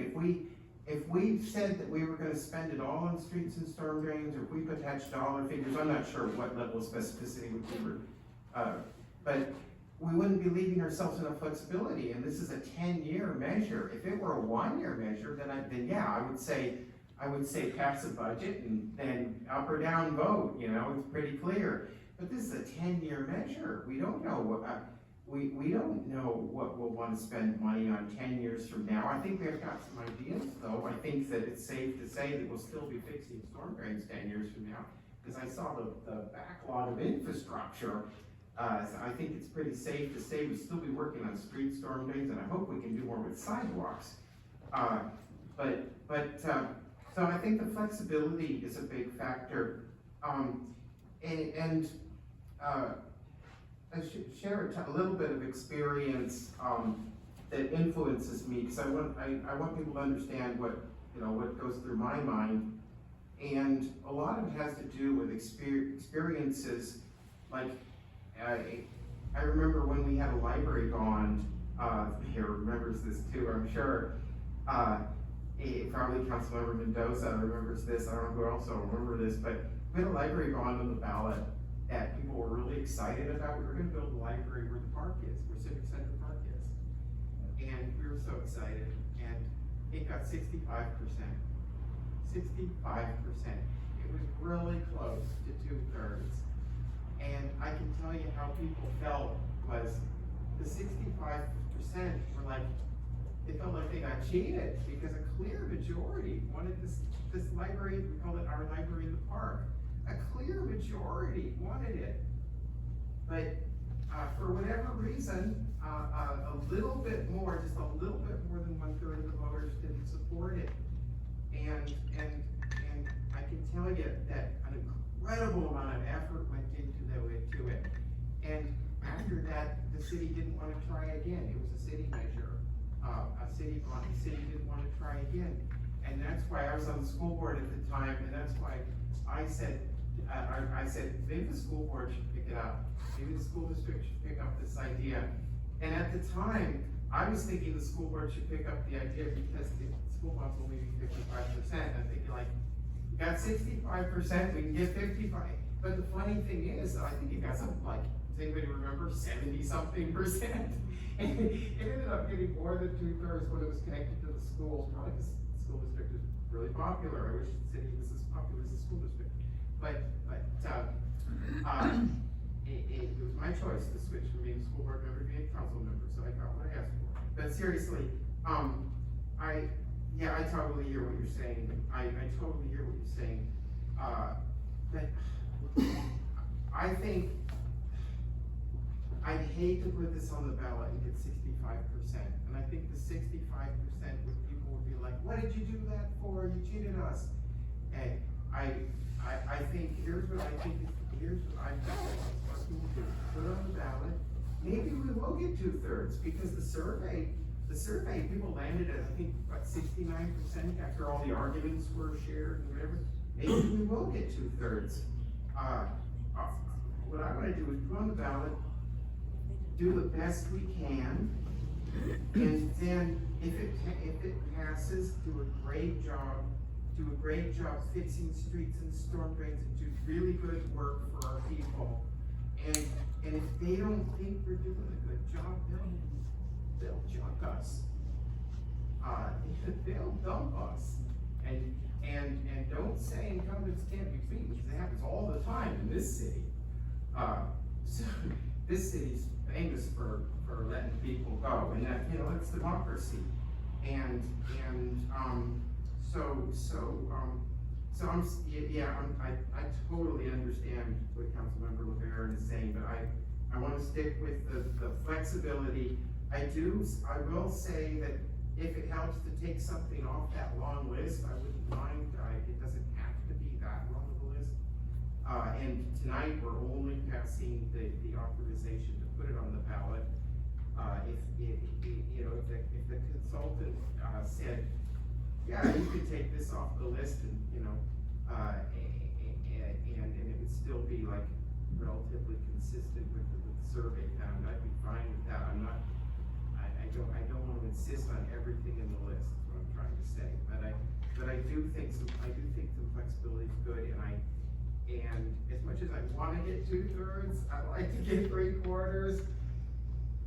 If we said that we were going to spend it all on streets and storm drains, or if we put attached dollar figures, I'm not sure what level of specificity we were, but we wouldn't be leaving ourselves enough flexibility. And this is a 10-year measure. If it were a 1-year measure, then yeah, I would say pass a budget and then up or down vote. You know, it's pretty clear. But this is a 10-year measure. We don't know we don't know what we'll want to spend money on 10 years from now. I think we've got some ideas, though. I think that it's safe to say that we'll still be fixing storm drains 10 years from now, because I saw the backlog of infrastructure. So I think it's pretty safe to say we'll still be working on street storm drains, and I hope we can do more with sidewalks. So I think the flexibility is a big factor. I should share a little bit of experience, that influences me, because I want people to understand what goes through my mind. And a lot of it has to do with experiences, like, I remember when we had a library bond, here remembers this too, I'm sure. Probably Councilmember Mendoza remembers this, I don't know who else will remember this, but we had a library bond on the ballot that people were really excited about. We were gonna build a library where the park is, where Civic Center Park is. And we were so excited, and it got 65%. 65%. It was really close to 2/3. And I can tell you how people felt was the 65% were like, they felt like they got cheated because a clear majority wanted this library, we call it our library in the park. A clear majority wanted it. But for whatever reason, a little bit more, just a little bit more than 1/3 of the voters didn't support it. And I can tell you that an incredible amount of effort went into it. And after that, the city didn't want to try again. It was a city measure, a city bond. The city didn't want to try again. And that's why I was on the school board at the time, and that's why I said, maybe the school board should pick it up. Maybe the school district should pick up this idea. And at the time, I was thinking the school board should pick up the idea because the school bonds only be 55%. I'm thinking like, you got 65%, we can get 55. But the funny thing is, I think you got something like, does anybody remember 70-something%? And it ended up getting more than 2/3 when it was connected to the schools, probably because the school district is really popular. I wish the city was as popular as the school district. But it was my choice to switch from being a school board member to being a council member, so I got what I asked for. But seriously, I totally hear what you're saying. I totally hear what you're saying. But I think I'd hate to put this on the ballot and get 65%. And I think the 65% people would be like, what did you do that for? You cheated us. And I think, here's what I think people do. Put it on the ballot. Maybe we will get 2/3 because the survey, people landed at, I think, what, 69% after all the arguments were shared and whatever. Maybe we will get 2/3. What I want to do is put on the ballot, do the best we can, and then if it passes, do a great job fixing streets and storm drains and do really good work for our people. And if they don't think we're doing a good job, they'll junk us. They'll dump us. And don't say incumbents can't be beat, because it happens all the time in this city. So this city's famous for letting people go, and that, it's democracy. I totally understand what Councilmember LeBaron is saying, but I want to stick with the flexibility. I will say that if it helps to take something off that long list, I wouldn't mind. It doesn't have to be that long of a list. And tonight, we're only passing the authorization to put it on the ballot. If the consultant said, yeah, you could take this off the list and it would still be like relatively consistent with the survey found, I'd be fine with that. I don't want to insist on everything in the list, is what I'm trying to say. But I do think some flexibility is good, and as much as I want to get 2/3, I'd like to get 3/4.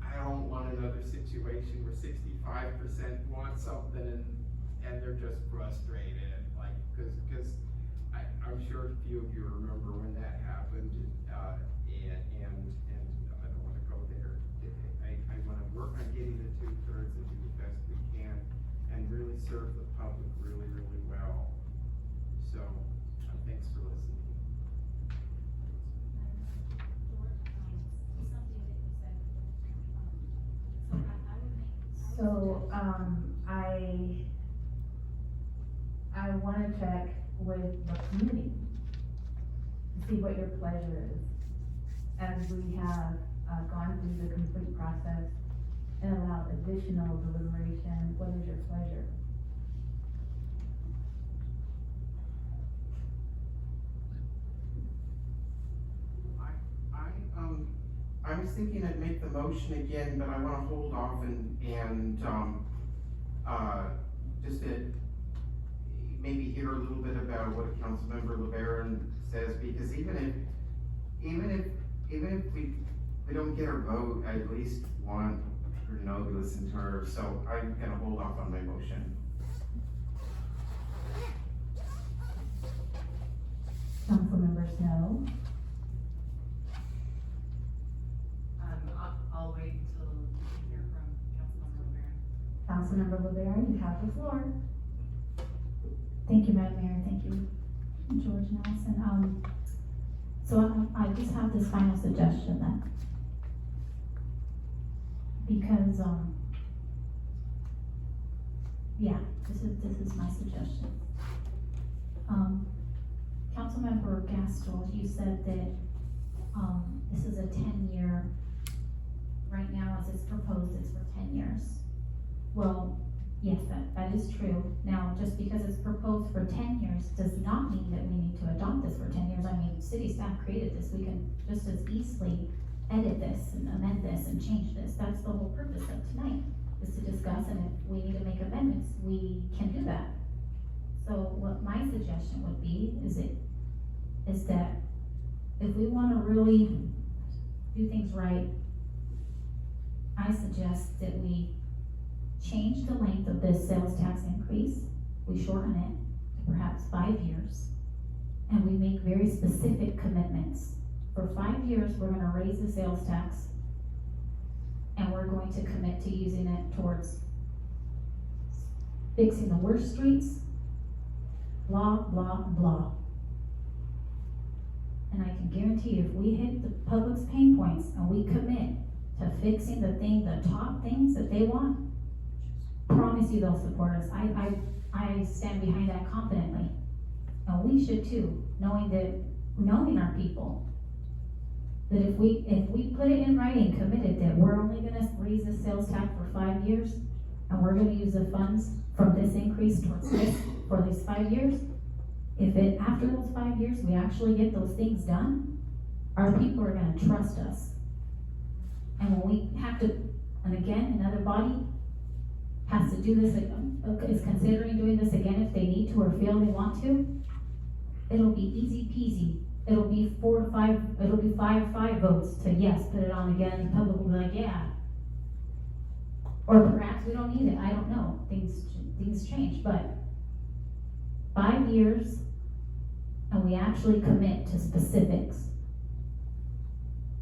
I don't want another situation where 65% want something and they're just frustrated, like, because I'm sure a few of you remember when that happened, and I don't want to go there. I want to work on getting the 2/3 and do the best we can and really serve the public really, really well. So, thanks for listening. So, I want to check with the committee, see what your pleasure is. As we have gone through the complete process and allowed additional deliberation, what is your pleasure? I was thinking I'd make the motion again, but I wanna hold off and just to maybe hear a little bit about what Councilmember LeBaron says, because even if we don't get her vote, I at least want her to know to listen to her, so I'm gonna hold off on my motion. Councilmember Snow? I'll wait until we hear from Councilmember LeBaron. Councilmember LeBaron, you have the floor. Thank you, Madam Mayor, thank you, George Nelson. So I just have this final suggestion then. Because, yeah, this is my suggestion. Councilmember Gastel, you said that, this is a 10-year, right now as it's proposed, it's for 10 years. Well, yes, that is true. Now, just because it's proposed for 10 years does not mean that we need to adopt this for 10 years. I mean, city staff created this. We can just as easily edit this and amend this and change this. That's the whole purpose of tonight, is to discuss, and if we need to make amendments, we can do that. So what my suggestion would be is that if we wanna really do things right, I suggest that we change the length of this sales tax increase, we shorten it to perhaps 5 years, and we make very specific commitments. For 5 years, we're gonna raise the sales tax, and we're going to commit to using it towards fixing the worst streets, blah, blah, blah. And I can guarantee you, if we hit the public's pain points and we commit to fixing the top things that they want, promise you they'll support us. I stand behind that confidently. And we should too, knowing our people, that if we put it in writing, committed that we're only gonna raise the sales tax for 5 years, and we're gonna use the funds from this increase towards this for these 5 years, after those 5 years, we actually get those things done, our people are gonna trust us. And when we have to, and again, another body has to do this, is considering doing this again if they need to or feel they want to, it'll be easy peasy. It'll be 4 to 5, it'll be 5 votes to yes, put it on again, and the public will be like, yeah. Or perhaps we don't need it, I don't know, things change, but 5 years, and we actually commit to specifics.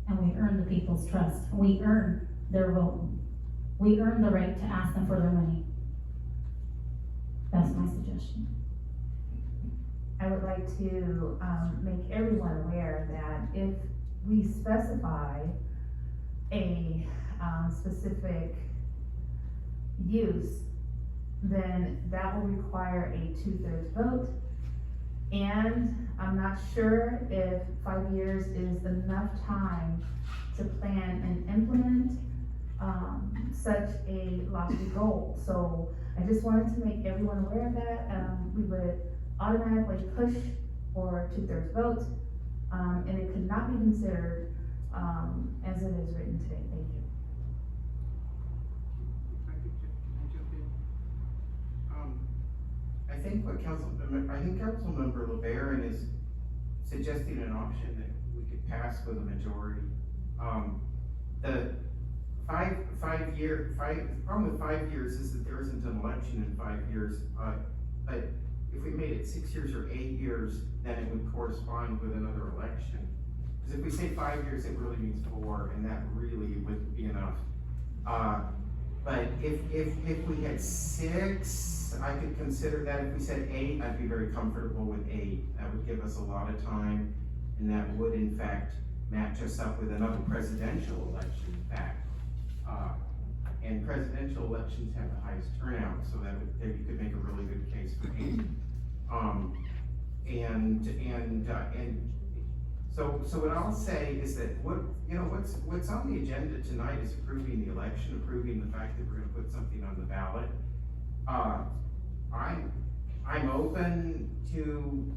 And we earn the people's trust, we earn their vote. We earn the right to ask them for their money. That's my suggestion. I would like to make everyone aware that if we specify a specific use, then that will require a 2/3 vote. And I'm not sure if 5 years is enough time to plan and implement such a lofty goal. So I just wanted to make everyone aware of that. We would automatically push for 2/3 vote, and it could not be considered as it is written today. Thank you. I think Councilmember LeBaron is suggesting an option that we could pass with a majority. The problem with 5 years is that there isn't an election in 5 years, but if we made it 6 years or 8 years, then it would correspond with another election. Because if we say 5 years, it really means 4, and that really wouldn't be enough. But if we had 6, I could consider that. If we said 8, I'd be very comfortable with 8. That would give us a lot of time, and that would in fact match us up with another presidential election back. And presidential elections have the highest turnout, so that you could make a really good case for 8. So what I'll say is that what's on the agenda tonight is approving the election, approving the fact that we're gonna put something on the ballot. I'm open to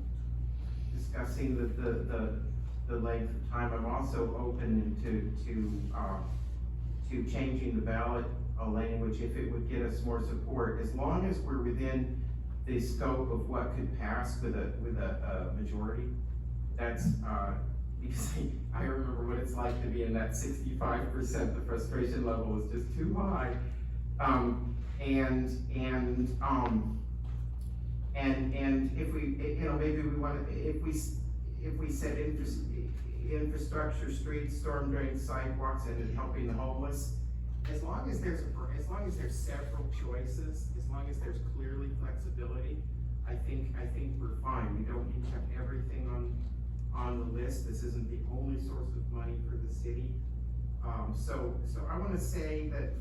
discussing the length of time. I'm also open to changing the ballot language if it would get us more support, as long as we're within the scope of what could pass with a majority. That's, because I remember what it's like to be in that 65%, the frustration level is just too high. And if we, maybe we want to, if we set infrastructure, streets, storm drains, sidewalks, and helping the homeless, as long as there's several choices, as long as there's clearly flexibility, I think we're fine. We don't need to have everything on the list. This isn't the only source of money for the city. So I want to say that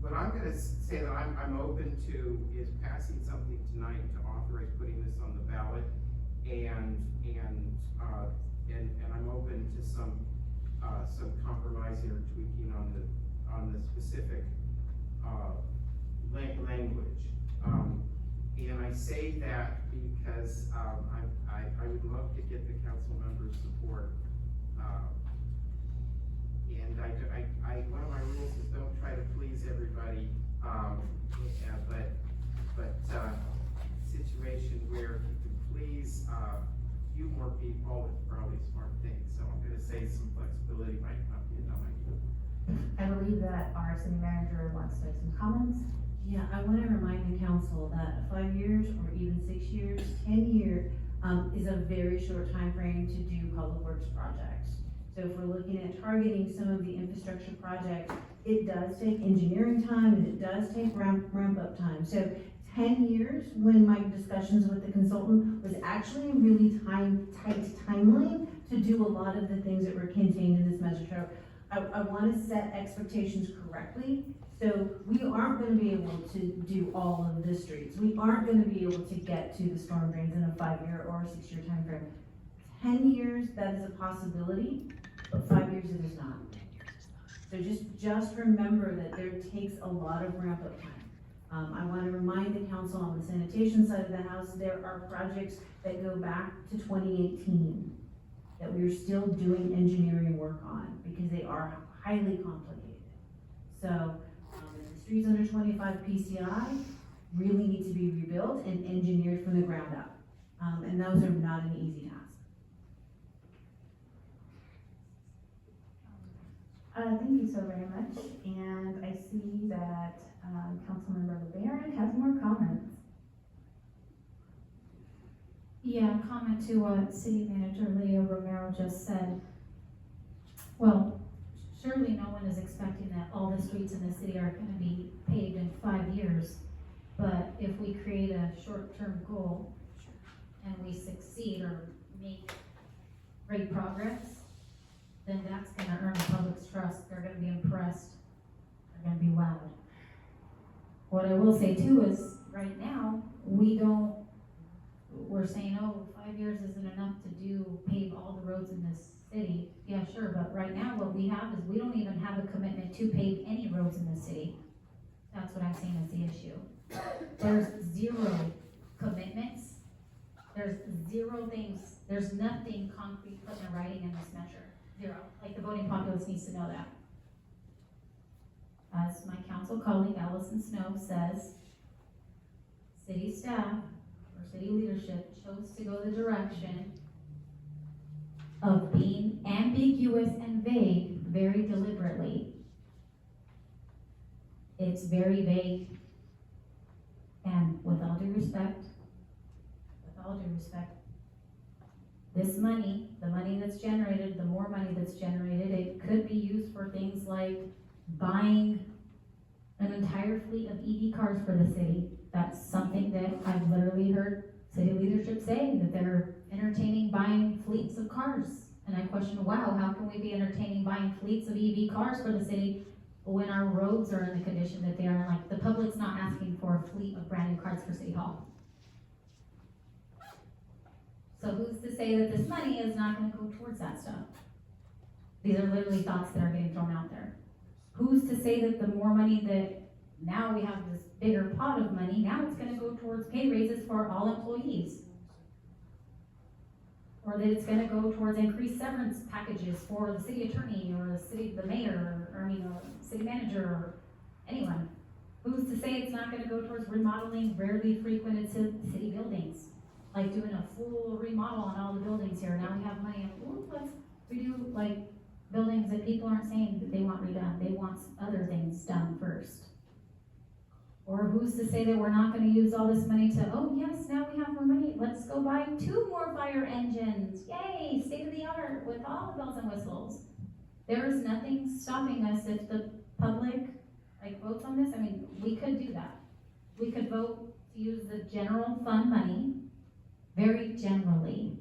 what I'm going to say that I'm open to is passing something tonight to authorize putting this on the ballot, and I'm open to some compromising or tweaking on the specific language. And I say that because I would love to get the council members' support. And one of my rules is don't try to please everybody, but situation where if you can please few more people, it's probably a smart thing. So I'm gonna say some flexibility might not be a dumb idea. I believe that our city manager wants to make some comments. Yeah, I want to remind the council that 5 years or even 6 years, 10 years is a very short time frame to do public works projects. So if we're looking at targeting some of the infrastructure projects, it does take engineering time and it does take ramp up time. So 10 years, when my discussions with the consultant, was actually a really tight timeline to do a lot of the things that were contained in this measure. So I want to set expectations correctly. So we aren't going to be able to do all of the streets. We aren't going to be able to get to the storm drains in a 5-year or a 6-year time frame. 10 years, that is a possibility, but 5 years it is not. So just remember that there takes a lot of ramp up time. I want to remind the council on the sanitation side of the house, there are projects that go back to 2018 that we're still doing engineering work on because they are highly complicated. So the streets under 25 PCI really need to be rebuilt and engineered from the ground up. And those are not an easy task. Thank you so very much. And I see that Councilmember LeBaron has more comments. Yeah, comment to what City Manager Leo Romero just said. Well, surely no one is expecting that all the streets in the city are going to be paved in 5 years. But if we create a short-term goal and we succeed or make great progress, then that's going to earn the public's trust. They're going to be impressed. They're going to be wowed. What I will say too is, right now, we're saying, oh, 5 years isn't enough to pave all the roads in this city. Yeah, sure, but right now what we have is we don't even have a commitment to pave any roads in the city. That's what I'm saying is the issue. There's 0 commitments. There's 0 things. There's nothing concrete put in writing in this measure. 0. Like the voting populace needs to know that. As my council colleague Allison Snow says, city staff or city leadership chose to go the direction of being ambiguous and vague very deliberately. It's very vague, and with all due respect, this money, the money that's generated, the more money that's generated, it could be used for things like buying an entire fleet of EV cars for the city. That's something that I've literally heard city leadership say, that they're entertaining buying fleets of cars. And I question, wow, how can we be entertaining buying fleets of EV cars for the city when our roads are in the condition that they are? Like, the public's not asking for a fleet of brand new cars for City Hall. So who's to say that this money is not gonna go towards that stuff? These are literally thoughts that are getting thrown out there. Who's to say that the more money that, now we have this bigger pot of money, now it's gonna go towards pay raises for all employees? Or that it's gonna go towards increased severance packages for the city attorney, or the mayor, or city manager, or anyone? Who's to say it's not gonna go towards remodeling rarely frequented city buildings? Like doing a full remodel on all the buildings here, now we have money, let's redo, like, buildings that people aren't saying that they want redone, they want other things done first. Or who's to say that we're not gonna use all this money to, oh yes, now we have more money, let's go buy 2 more fire engines, yay, state of the art, with all the bells and whistles. There is nothing stopping us if the public, like, votes on this. I mean, we could do that. We could vote to use the general fund money, very generally.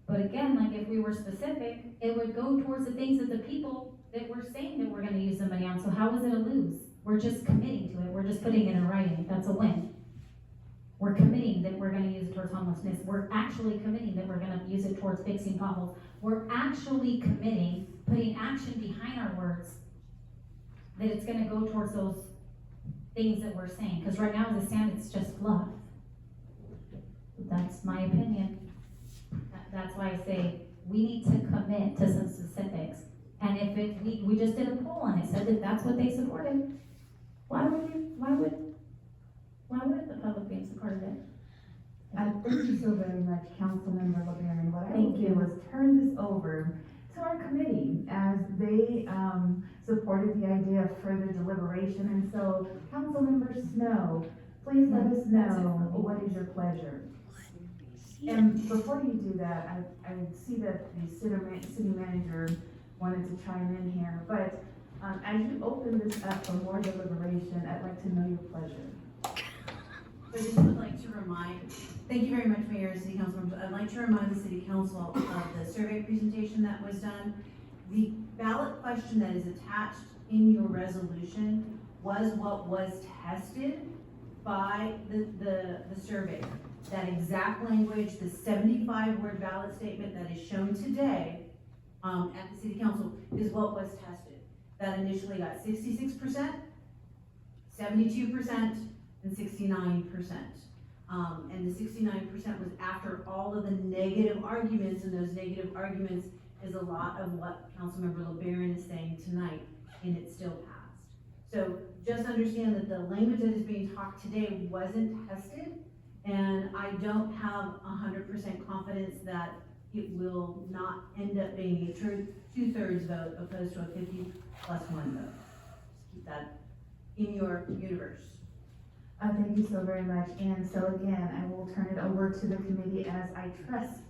But again, like, if we were specific, it would go towards the things that the people that we're saying that we're gonna use the money on. So how is it a lose? We're just committing to it, we're just putting it in writing, that's a win. We're committing that we're gonna use it towards homelessness, we're actually committing that we're gonna use it towards fixing potholes. We're actually committing, putting action behind our words, that it's gonna go towards those things that we're saying. Because right now, as it stands, it's just fluff. That's my opinion. That's why I say, we need to commit to some specifics. And if we just did a poll and it said that that's what they supported, why wouldn't the public be in support of it? Thank you so very much, Councilmember LeBaron. What I will Thank you. do is turn this over to our committee as they supported the idea of further deliberation. And so, Councilmember Snow, please let us know what is your pleasure. And before you do that, I see that the city manager wanted to chime in here, but as you open this up for more deliberation, I'd like to know your pleasure. I just would like to thank you very much, Mayor and City Council members. I'd like to remind the City Council of the survey presentation that was done. The ballot question that is attached in your resolution was what was tested by the survey. That exact language, the 75-word ballot statement that is shown today at the City Council is what was tested. That initially got 66%, 72%, and 69%. And the 69% was after all of the negative arguments, and those negative arguments is a lot of what Councilmember LeBaron is saying tonight, and it still passed. So just understand that the language that is being talked today wasn't tested, and I don't have 100% confidence that it will not end up being a 2/3 vote opposed to a 50+1 vote. Just keep that in your universe. Thank you so very much. And so again, I will turn it over to the committee as I trust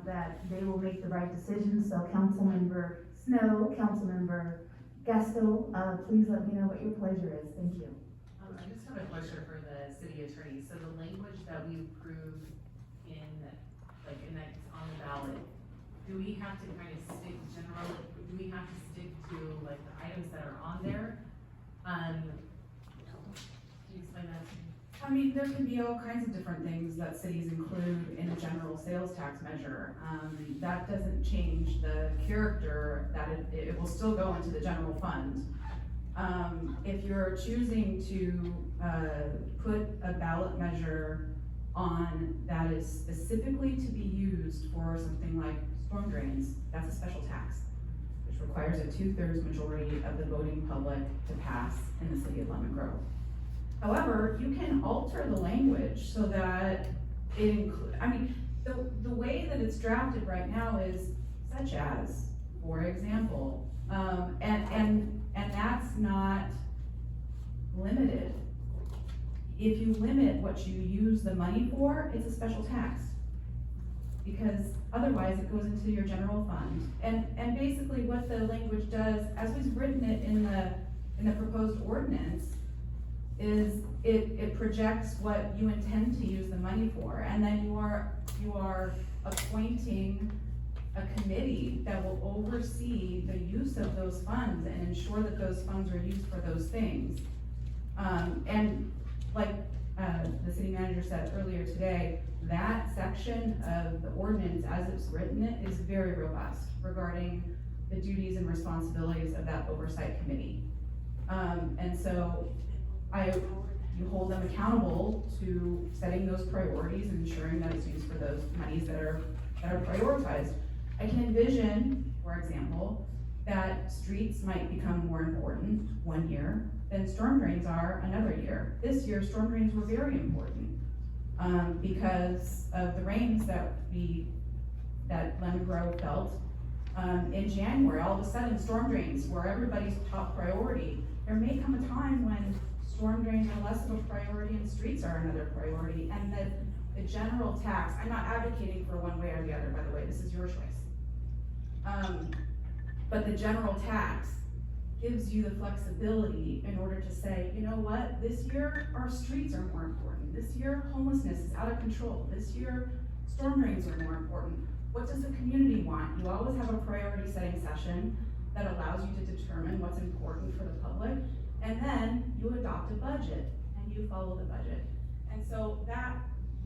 that they will make the right decision. So Councilmember Snow, Councilmember Gasto, please let me know what your pleasure is. Thank you. I just have a question for the city attorney. So the language that we approved in that's on the ballot, do we have to kind of stick to like the items that are on there? Can you explain that to me? I mean, there can be all kinds of different things that cities include in a general sales tax measure. That doesn't change the character, that it will still go into the general fund. If you're choosing to put a ballot measure on that is specifically to be used for something like storm drains, that's a special tax, which requires a 2/3 majority of the voting public to pass in the city of Lemon Grove. However, you can alter the language so that it includes, I mean, the way that it's drafted right now is such as, for example, and that's not limited. If you limit what you use the money for, it's a special tax. Because otherwise it goes into your general fund. And basically what the language does, as we've written it in the proposed ordinance, is it projects what you intend to use the money for, and then you are appointing a committee that will oversee the use of those funds and ensure that those funds are used for those things. And like the city manager said earlier today, that section of the ordinance as it's written is very robust regarding the duties and responsibilities of that oversight committee. And so you hold them accountable to setting those priorities and ensuring that it's used for those monies that are prioritized. I can envision, for example, that streets might become more important one year than storm drains are another year. This year, storm drains were very important because of the rains that Lemon Grove felt in January. All of a sudden, storm drains were everybody's top priority. There may come a time when storm drains are less of a priority and streets are another priority, and the general tax, I'm not advocating for one way or the other, by the way, this is your choice. But the general tax gives you the flexibility in order to say, you know what, this year our streets are more important. This year homelessness is out of control. This year storm drains are more important. What does the community want? You always have a priority setting session that allows you to determine what's important for the public, and then you adopt a budget and you follow the budget. And so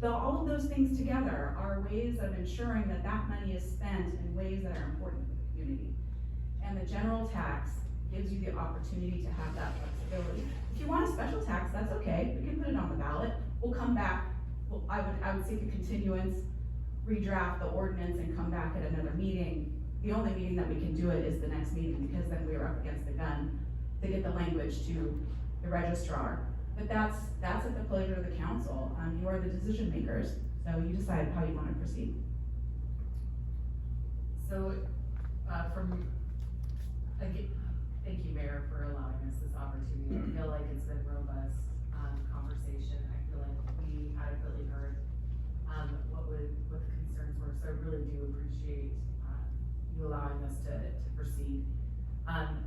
all of those things together are ways of ensuring that that money is spent in ways that are important for the community. And the general tax gives you the opportunity to have that flexibility. If you want a special tax, that's okay, we can put it on the ballot. We'll come back, I would seek a continuance, redraft the ordinance and come back at another meeting. The only meeting that we can do it is the next meeting, because then we are up against the gun to get the language to the registrar. But that's at the pleasure of the council. You are the decision makers, so you decide how you want to proceed. So, thank you, Mayor, for allowing us this opportunity. I feel like it's been robust conversation. I feel like we adequately heard what the concerns were. So I really do appreciate you allowing us to proceed.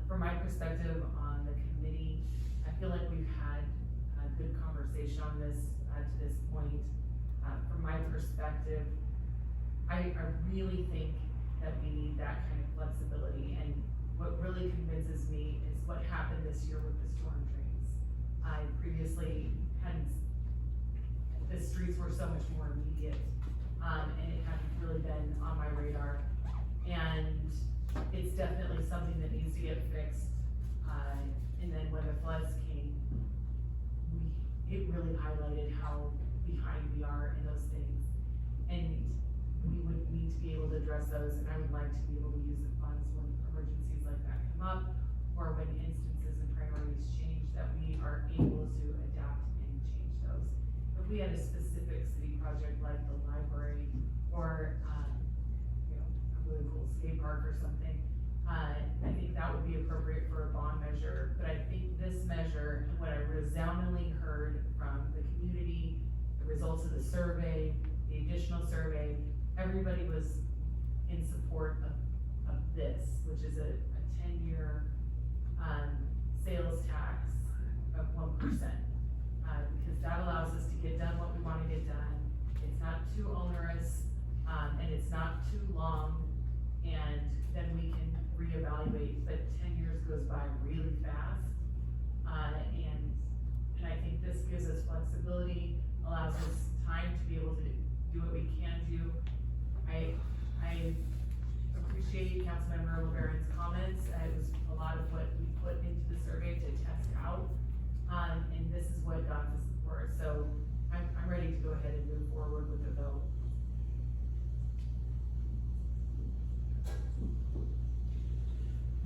From my perspective on the committee, I feel like we've had a good conversation on this to this point. From my perspective, I really think that we need that kind of flexibility, and what really convinces me is what happened this year with the storm drains. I previously the streets were so much more immediate, and it hadn't really been on my radar. And it's definitely something that needs to get fixed. And then when the floods came, it really highlighted how behind we are in those things. And we would need to be able to address those, and I would like to be able to use the funds when emergencies like that come up, or when instances and priorities change, that we are able to adapt and change those. If we had a specific city project like the library, or really cool skate park or something, I think that would be appropriate for a bond measure. But I think this measure, what I resoundingly heard from the community, the results of the survey, the additional survey, everybody was in support of this, which is a 10-year sales tax of 1%, because that allows us to get done what we want to get done. It's not too onerous, and it's not too long, and then we can reevaluate. But 10 years goes by really fast, and I think this gives us flexibility, allows us time to be able to do what we can do. I appreciate Councilmember LeBaron's comments. It was a lot of what we put into the survey to test out, and this is what got the support. So I'm ready to go ahead and move forward with the vote.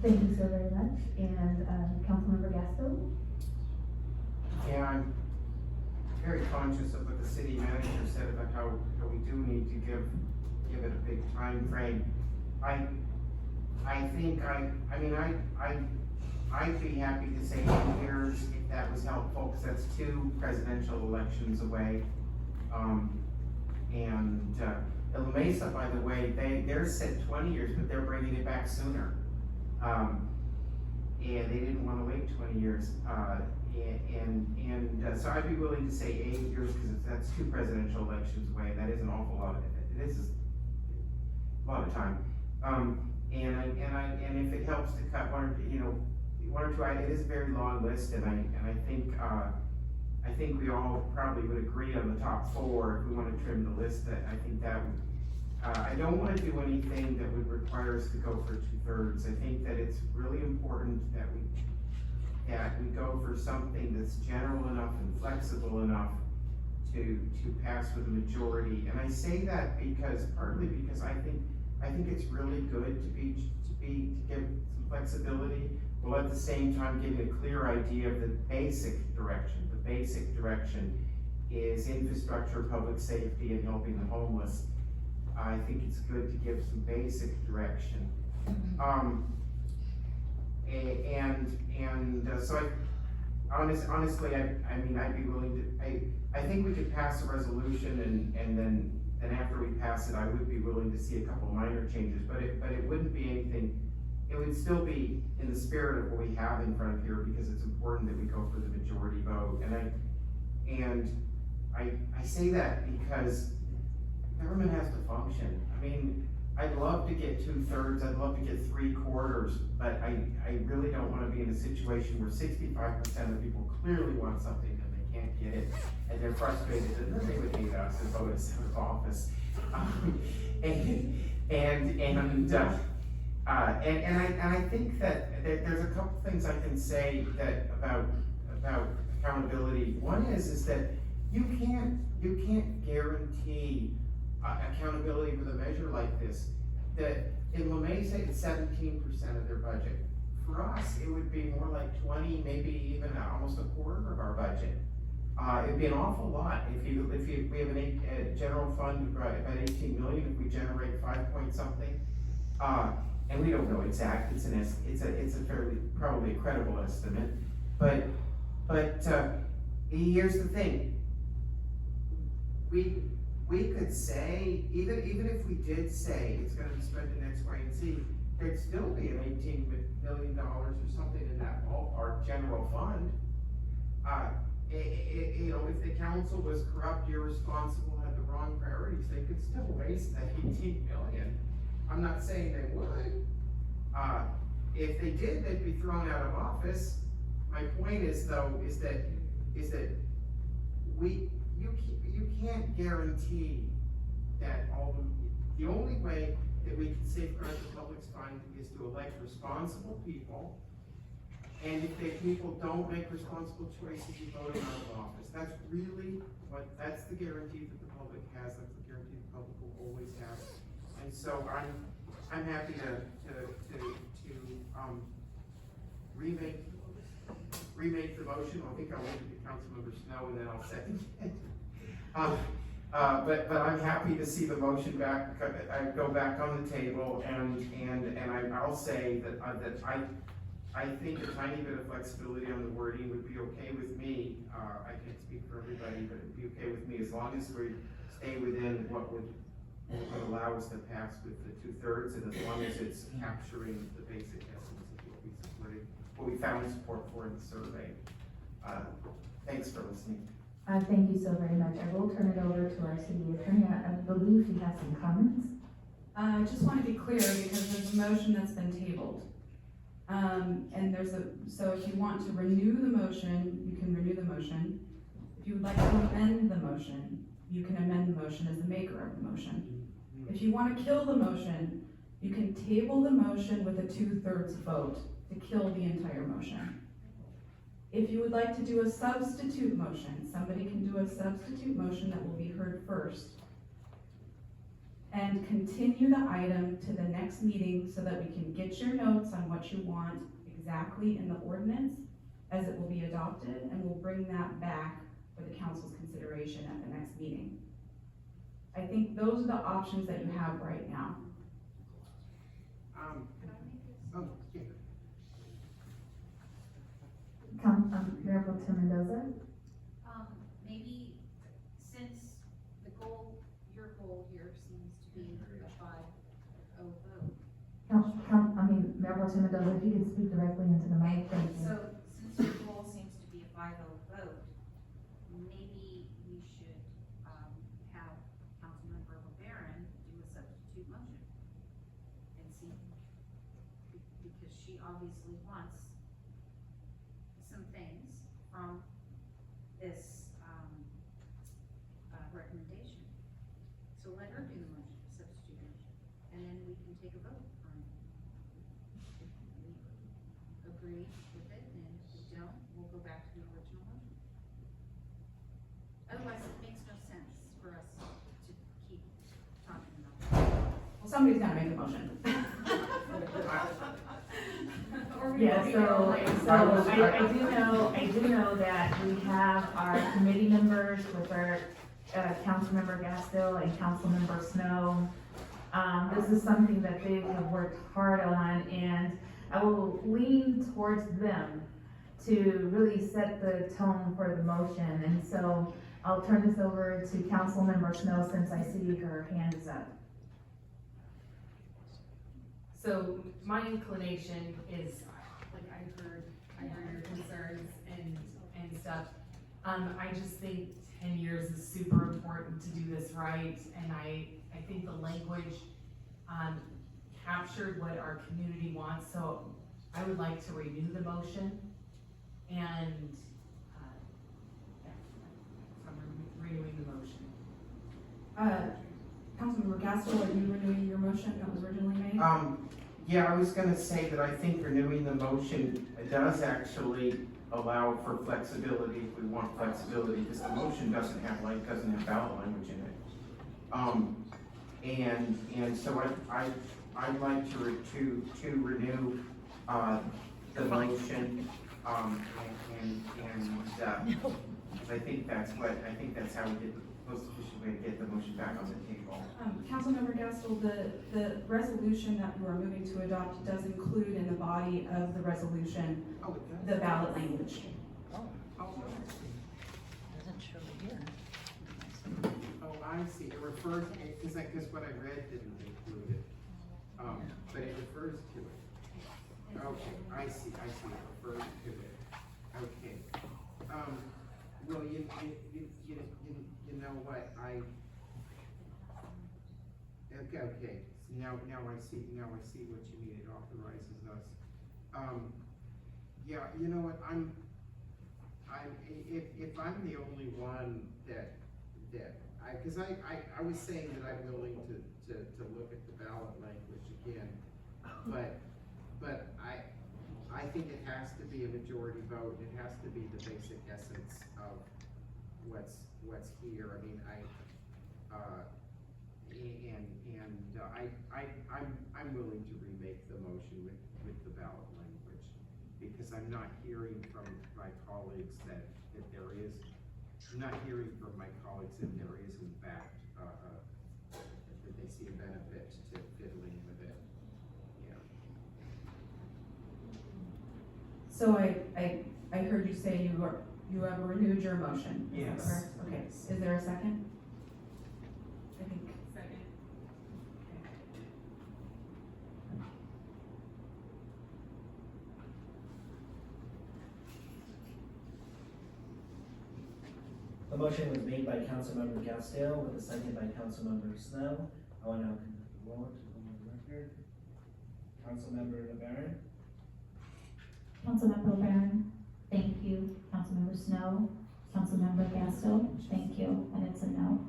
Thank you so very much. And Councilmember Gaston? Yeah, I'm very conscious of what the city manager said about how we do need to give it a big time frame. I'd be happy to say 2 years if that was helpful, because that's 2 presidential elections away. El Mesa, by the way, they're set 20 years, but they're bringing it back sooner. And they didn't want to wait 20 years. So I'd be willing to say 8 years, because that's 2 presidential elections away. That is an awful lot of it. It is a lot of time. And if it helps to cut one or two, it is a very long list, and I think we all probably would agree on the top four. If we want to trim the list, that I think that would, I don't want to do anything that would require us to go for 2/3. I think that it's really important that we go for something that's general enough and flexible enough to pass with a majority. And I say that partly because I think it's really good to give some flexibility, while at the same time giving a clear idea of the basic direction. The basic direction is infrastructure, public safety, and helping the homeless. I think it's good to give some basic direction. So honestly, I mean, I'd be willing to, I think we could pass a resolution and then after we pass it, I would be willing to see a couple minor changes, but it wouldn't be anything, it would still be in the spirit of what we have in front of here, because it's important that we go for the majority vote. And I say that because government has to function. I mean, I'd love to get 2/3, I'd love to get 3/4, but I really don't want to be in a situation where 65% of people clearly want something and they can't get it, and they're frustrated, and then they would hate us and vote us out of office. I think that there's a couple things I can say that about accountability. One is that you can't guarantee accountability with a measure like this. That in LeMay say it's 17% of their budget. For us, it would be more like 20, maybe even almost a quarter of our budget. It'd be an awful lot if we have a general fund of about 18 million. If we generate 5 point something, and we don't know exact. It's a fairly probably a credible estimate. But here's the thing. We could say, even if we did say it's gonna be spent in X, Y, and Z, there'd still be an $18 million or something in that ballpark general fund. You know, if the council was corrupt, irresponsible, had the wrong priorities, they could still waste that 18 million. I'm not saying they would. If they did, they'd be thrown out of office. My point is though, is that you can't guarantee that the only way that we can safeguard the public's fund is to elect responsible people. And if the people don't make responsible choices, you vote them out of office. That's really that's the guarantee that the public has. That's the guarantee the public will always have. And so I'm happy to remake the motion. I think I'll leave it to Councilmember Snow and then I'll second it. But I'm happy to see the motion back. I go back on the table, and I'll say that I think a tiny bit of flexibility on the wording would be okay with me. I can't speak for everybody, but it'd be okay with me as long as we stay within what would allow us to pass with the 2/3, and as long as it's capturing the basic essence of what we found support for in the survey. Thanks for listening. Thank you so very much. I will turn it over to our city attorney. I believe he has some comments. I just want to be clear because there's a motion that's been tabled. And so if you want to renew the motion, you can renew the motion. If you would like to amend the motion, you can amend the motion as the maker of the motion. If you want to kill the motion, you can table the motion with a 2/3 vote to kill the entire motion. If you would like to do a substitute motion, somebody can do a substitute motion that will be heard first and continue the item to the next meeting so that we can get your notes on what you want exactly in the ordinance as it will be adopted, and we'll bring that back for the council's consideration at the next meeting. I think those are the options that you have right now. Mayor Pro Tem Mendoza. Maybe since your goal here seems to be a 5-0 vote. Mayor Pro Tem Mendoza, if you can speak directly into the mic, thank you. So since your goal seems to be a 5-0 vote, maybe we should have Councilmember LeBaron do a substitute motion and see, because she obviously wants some things from this take a vote on it. If we agree with it, and if we don't, we'll go back to the original motion. Otherwise, it makes no sense for us to keep talking about it. Well, somebody's gotta make a motion. Or we Yeah, will be so, here all night. I do know that we have our committee members with our, Councilmember Gastil and Councilmember Snow. This is something that they have worked hard on, and I will lean towards them to really set the tone for the motion, and so I'll turn this over to Councilmember Snow since I see her hand is up. So my inclination is, like, I heard your concerns and stuff. I just think 10 years is super important to do this right, and I think the language, captured what our community wants, so I would like to renew the motion, and, yeah, so I'm renewing the motion. Councilmember Gaston, are you renewing your motion that was originally made? Yeah, I was gonna say that I think renewing the motion does actually allow for flexibility if we want flexibility, because the motion doesn't have ballot language in it. And so I'd like to renew, the motion, I think that's how we get the most efficient way to get the motion back on the table. Councilmember Gastel, the resolution that you are moving to adopt does include in the body of the resolution the ballot language. Doesn't show here. Oh, I see, it refers, because what I read didn't include it, but it refers to it. Okay, I see, it refers to it, okay. Well, you know what, okay, now I see what you mean, it authorizes us. Yeah, you know what, if I'm the only one that I was saying that I'm willing to look at the ballot language again, but I think it has to be a majority vote, it has to be the basic essence of what's here. I mean, I'm willing to remake the motion with the ballot language, because I'm not hearing from my colleagues that there is, I'm not hearing from my colleagues that there is in fact, that they see a benefit to fiddling with it, yeah. So I heard you say you have renewed your motion. Is that Yes. correct? Okay, is there a second? I think. Second. The motion was made by Councilmember Gastel with a second by Councilmember Snow. I will now conduct the roll to the record. Councilmember LeBaron. Councilmember LeBaron, thank you. Councilmember Snow, Councilmember Gastel, thank you, and it's a no.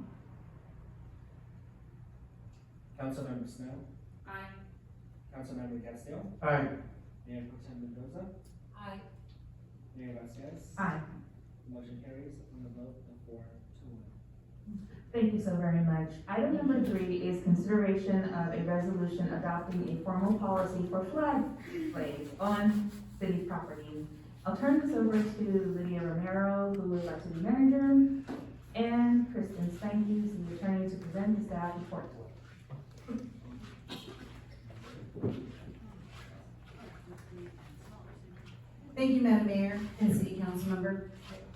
Councilmember Snow. Aye. Councilmember Gastel. Aye. Mayor Pro Tem Mendoza. Aye. Mayor Vasquez. Aye. Motion carries on a vote of 4-1. Thank you so very much. Item number 3 is consideration of a resolution adopting a formal policy for flag displays on city property. I'll turn this over to Lydia Romero, who is our city manager, and Kristen Stanky, city attorney, to present the staff report. Thank you, Madam Mayor and City Council members.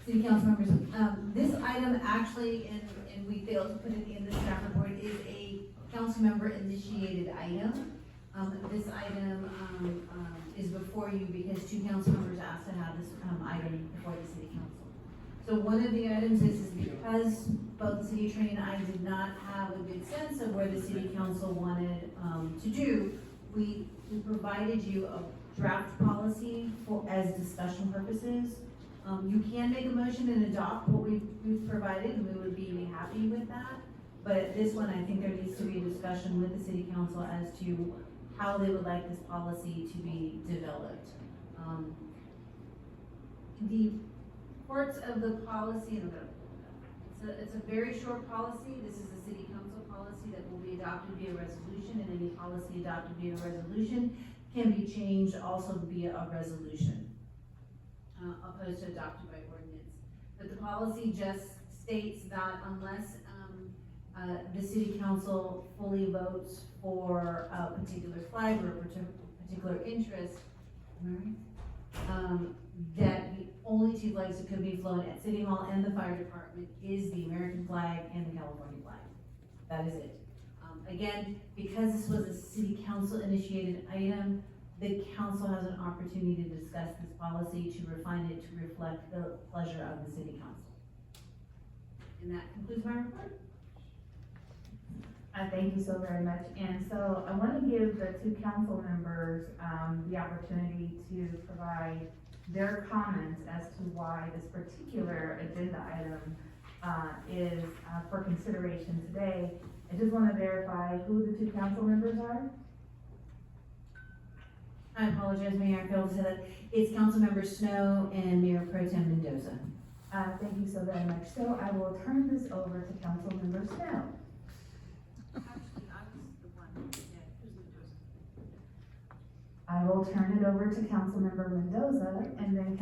This item actually, and we failed to put it in the staff report, is a council member initiated item. This item, is before you because 2 council members asked to have this, item before the city council. So one of the items is because both the city attorney and I did not have a good sense of where the city council wanted, to do, we provided you a draft policy as discussion purposes. You can make a motion and adopt what we've provided, and we would be happy with that. But this one, I think there needs to be a discussion with the city council as to how they would like this policy to be developed. The parts of the policy, it's a very short policy. This is a city council policy that will be adopted via resolution, and any policy adopted via resolution can be changed also via a resolution, opposed to adopted by ordinance. But the policy just states that unless the city council fully votes for a particular flag or a particular interest, that the only two flags that could be flown at City Hall and the fire department is the American flag and the California flag. That is it. Again, because this was a city council initiated item, the council has an opportunity to discuss this policy, to refine it, to reflect the pleasure of the city council. And that concludes my report. Thank you so very much. And so I want to give the two council members the opportunity to provide their comments as to why this particular agenda item is for consideration today. I just want to verify who the two council members are. I apologize, Mayor, I failed to say that. It's Councilmember Snow and Mayor Pro Tem Mendoza. Thank you so very much. So I will turn this over to Councilmember Snow. I will turn it over to Councilmember Mendoza, and then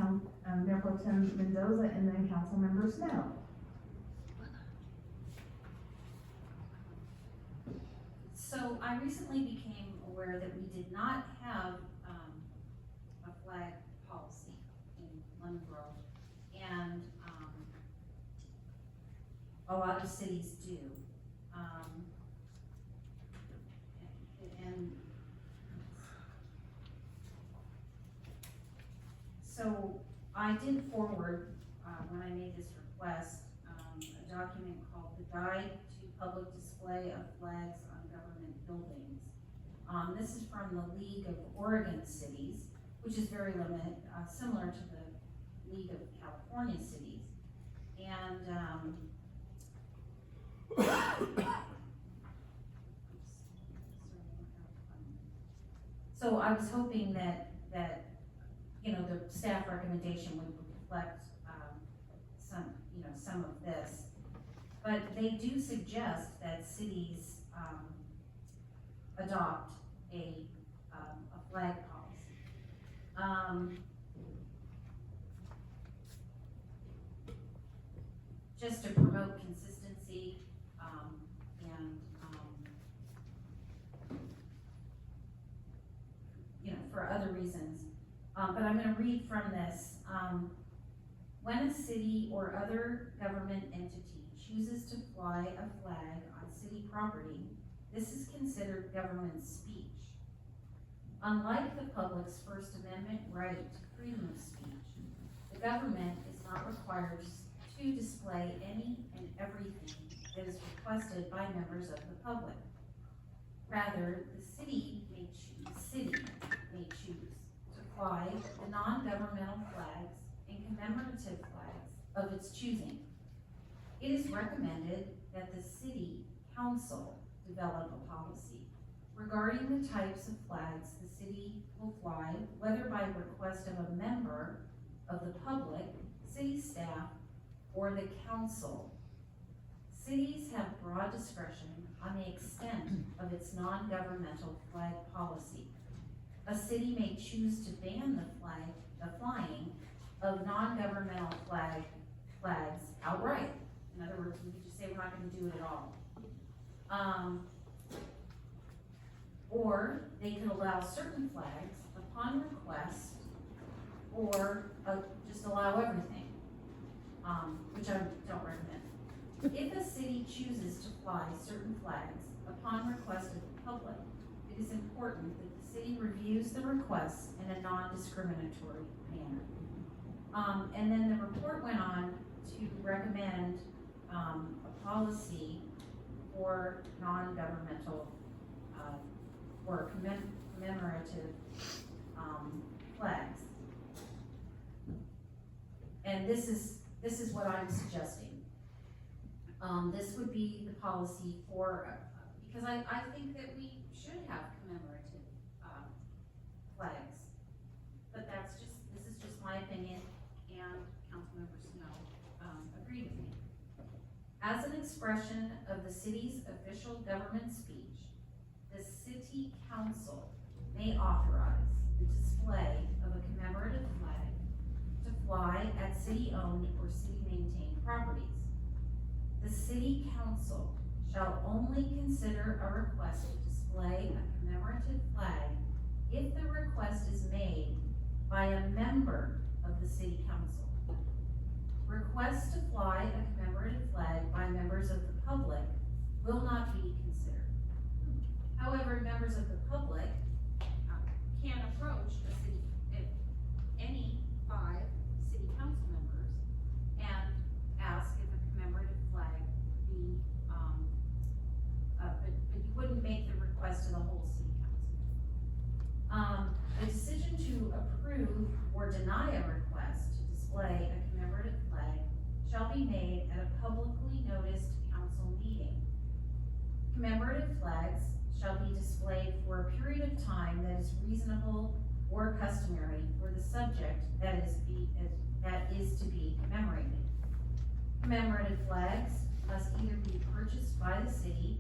Mayor Pro Tem Mendoza, and then Councilmember Snow. So I recently became aware that we did not have a flag policy in Lemon Grove, and a lot of cities do. And so I did forward, when I made this request, a document called the Guide to Public Display of Flags on Government Buildings. This is from the League of Oregon Cities, which is very limited, similar to the League of California Cities. And so I was hoping that you know, the staff recommendation would reflect some of this. But they do suggest that cities adopt a flag policy. Just to promote consistency and you know, for other reasons. But I'm going to read from this. When a city or other government entity chooses to fly a flag on city property, this is considered government speech. Unlike the public's First Amendment right to freedom of speech, the government is not required to display any and everything that is requested by members of the public. Rather, the city may choose to fly the non-governmental flags and commemorative flags of its choosing. It is recommended that the city council develop a policy regarding the types of flags the city will fly, whether by request of a member of the public, city staff, or the council. Cities have broad discretion on the extent of its non-governmental flag policy. A city may choose to ban the flying of non-governmental flags outright. In other words, we could just say we're not going to do it at all. Or they could allow certain flags upon request, or just allow everything, which I don't recommend. If a city chooses to fly certain flags upon request of the public, it is important that the city reviews the requests in a non-discriminatory manner. And then the report went on to recommend a policy for non-governmental or commemorative flags. And this is what I'm suggesting. This would be the policy for, because I think that we should have commemorative, flags. But this is just my opinion, and Councilmember Snow, agreed with me. As an expression of the city's official government speech, the city council may authorize the display of a commemorative flag to fly at city-owned or city-maintained properties. The city council shall only consider a request to display a commemorative flag if the request is made by a member of the city council. Requests to fly a commemorative flag by members of the public will not be considered. However, members of the public can approach any 5 city council members and ask if a commemorative flag be, but you wouldn't make the request to the whole city council. The decision to approve or deny a request to display a commemorative flag shall be made at a publicly noticed council meeting. Commemorative flags shall be displayed for a period of time that is reasonable or customary for the subject that is to be commemorated. Commemorative flags must either be purchased by the city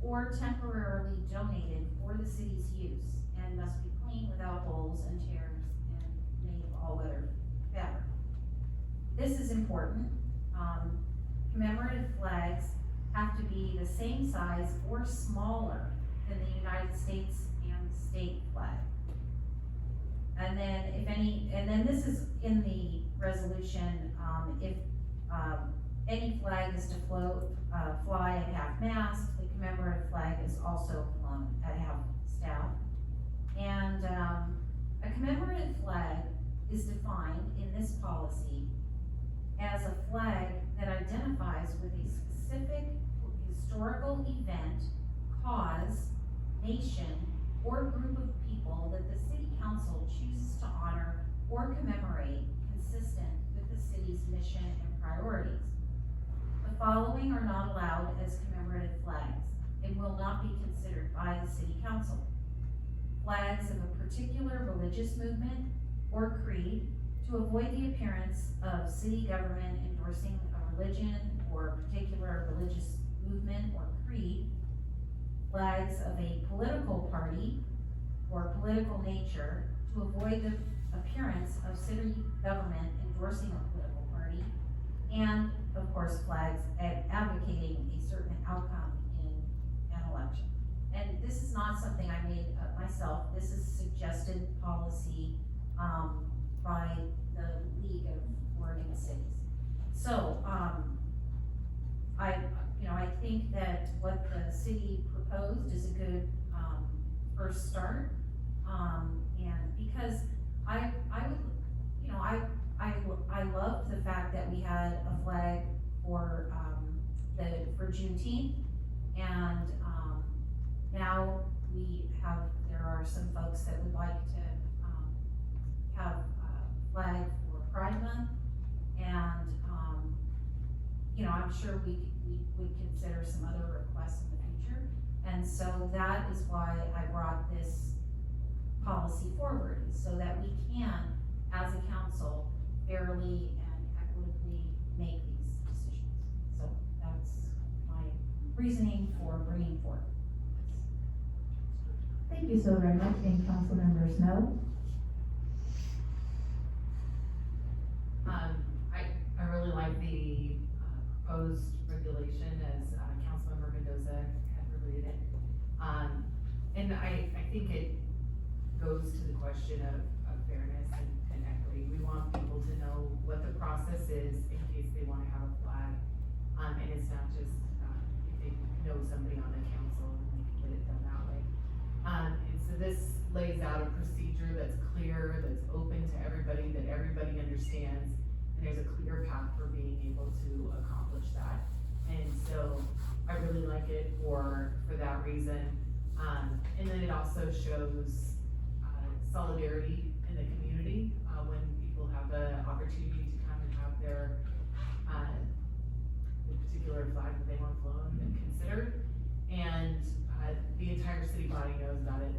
or temporarily donated for the city's use and must be clean without holes and tears and made of all-weather fabric. This is important. Commemorative flags have to be the same size or smaller than the United States and state flag. And then this is in the resolution, if any flag is to fly at half-mast, the commemorative flag is also flown at half-staff. And a commemorative flag is defined in this policy as a flag that identifies with a specific historical event, cause, nation, or group of people that the city council chooses to honor or commemorate consistent with the city's mission and priorities. The following are not allowed as commemorative flags and will not be considered by the city council. Flags of a particular religious movement or creed to avoid the appearance of city government endorsing a religion or a particular religious movement or creed. Flags of a political party or political nature to avoid the appearance of city government endorsing a political party, and of course flags advocating a certain outcome in an election. And this is not something I made up myself. This is suggested policy by the League of Oregon Cities. So I think that what the city proposed is a good first start. And because I love the fact that we had a flag for Juneteenth, and now there are some folks that would like to have a flag for Pride Month, and I'm sure we would consider some other requests in the future. And so that is why I brought this policy forward, so that we can, as a council, fairly and equitably make these decisions. So that's my reasoning for bringing forth this. Thank you so very much, and Councilmember Snow. I really like the proposed regulation as Councilmember Mendoza had related it. And I think it goes to the question of fairness and equity. We want people to know what the process is in case they want to have a flag. And it's not just if they know somebody on the council and they can get it done that way. And so this lays out a procedure that's clear, that's open to everybody, that everybody understands, and there's a clear path for being able to accomplish that. And so I really like it for that reason. And then it also shows solidarity in the community when people have the opportunity to come and have their particular flag that they want flown and considered. And, the entire city body knows about it.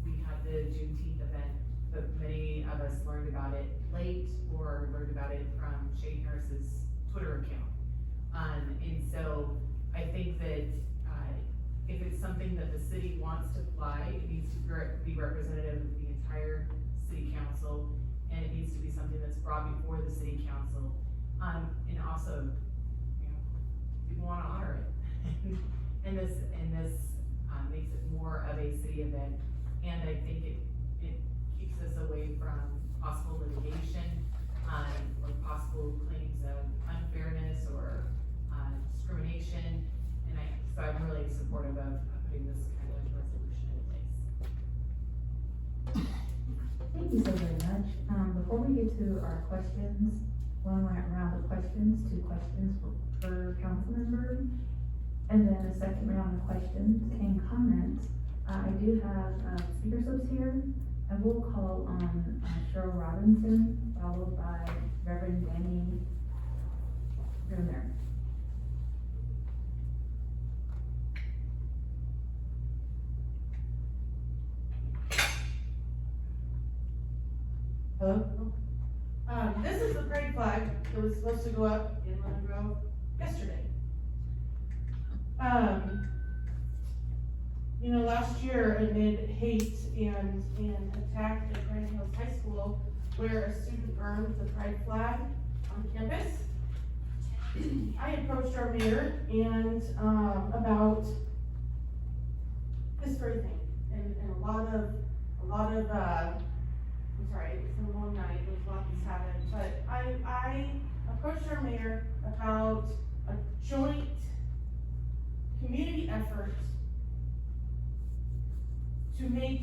We had the Juneteenth event, but many of us learned about it late or learned about it from Shane Harris's Twitter account. And so I think that, if it's something that the city wants to fly, it needs to be representative of the entire city council, and it needs to be something that's brought before the city council. And also, you know, people wanna honor it. And this makes it more of a city event, and I think it keeps us away from possible litigation, or possible claims of unfairness or, discrimination. And so I'm really supportive of putting this kind of resolution in place. Thank you so very much. Before we get to our questions, one round of questions, 2 questions per council member, and then a second round of questions and comments. I do have speaker slips here, and we'll call on Cheryl Robinson, followed by Reverend Danny Bruner. Hello? This is the parade flag that was supposed to go up in Lemon Grove yesterday. You know, last year amid hate and attack at Grand Hills High School, where a student burned the pride flag on campus, I approached our mayor and, about this very thing, and a lot of, I'm sorry, it was a long night, there was a lot that's happened, but I approached our mayor about a joint community effort to make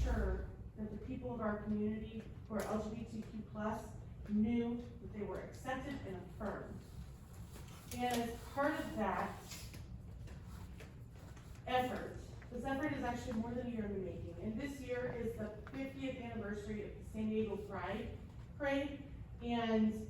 sure that the people of our community who are LGBTQ+ knew that they were accepted and affirmed. And as part of that effort, this effort is actually more than a year in the making, and this year is the 50th anniversary of the San Diego Pride Parade, and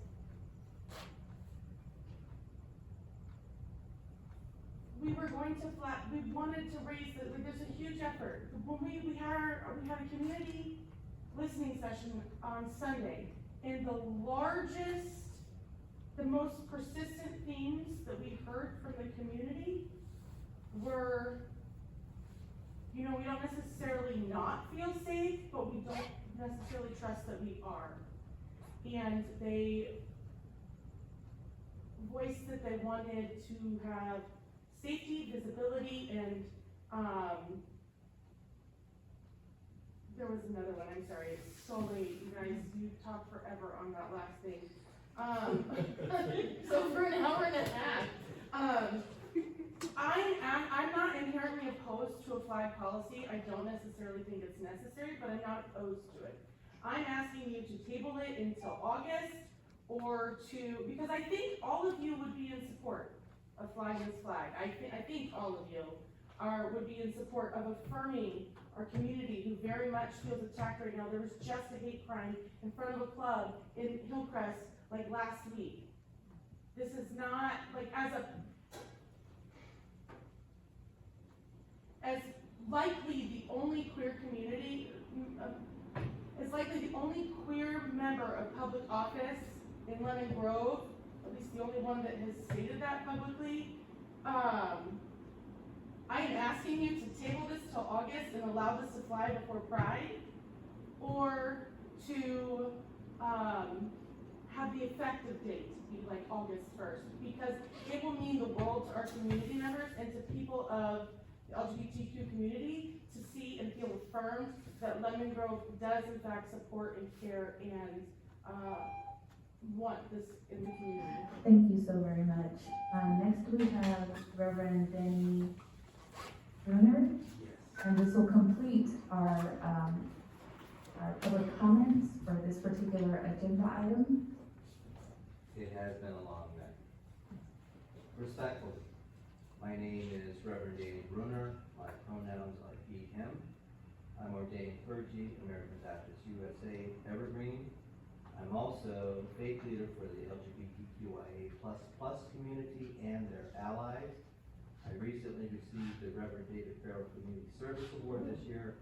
we were going to we wanted to raise there's a huge effort. When we had a community listening session on Sunday, and the most persistent themes that we heard from the community were, you know, we don't necessarily not feel safe, but we don't necessarily trust that we are. And they voiced that they wanted to have safety, visibility, and there was another one, I'm sorry, it's so late, you guys, you talked forever on that last thing. So for an hour and a half. I'm not inherently opposed to a flag policy. I don't necessarily think it's necessary, but I'm not opposed to it. I'm asking you to table it until August, or because I think all of you would be in support of flying this flag. I think all of you would be in support of affirming our community who very much feels attacked right now. There was just a hate crime in front of a club in Hillcrest like last week. This is not like as likely the only queer community, as likely the only queer member of public office in Lemon Grove, at least the only one that has stated that publicly. I am asking you to table this till August and allow this to fly before Pride, or to have the effective date be like August 1st, because it will mean the world to our community members and to people of the LGBTQ community to see and feel affirmed that Lemon Grove does in fact support and care and want this in the community. Thank you so very much. Next we have Reverend Danny Bruner, and this will complete our public comments for this particular agenda item. It has been a long night. Respectfully, my name is Reverend Danny Bruner. My pronouns are he, him. I'm ordained clergy, American Baptist USA, Evergreen. I'm also faith leader for the LGBTQ LGBTQIA++ community and their allies. I recently received the Reverend David Farrell Community Service Award this year,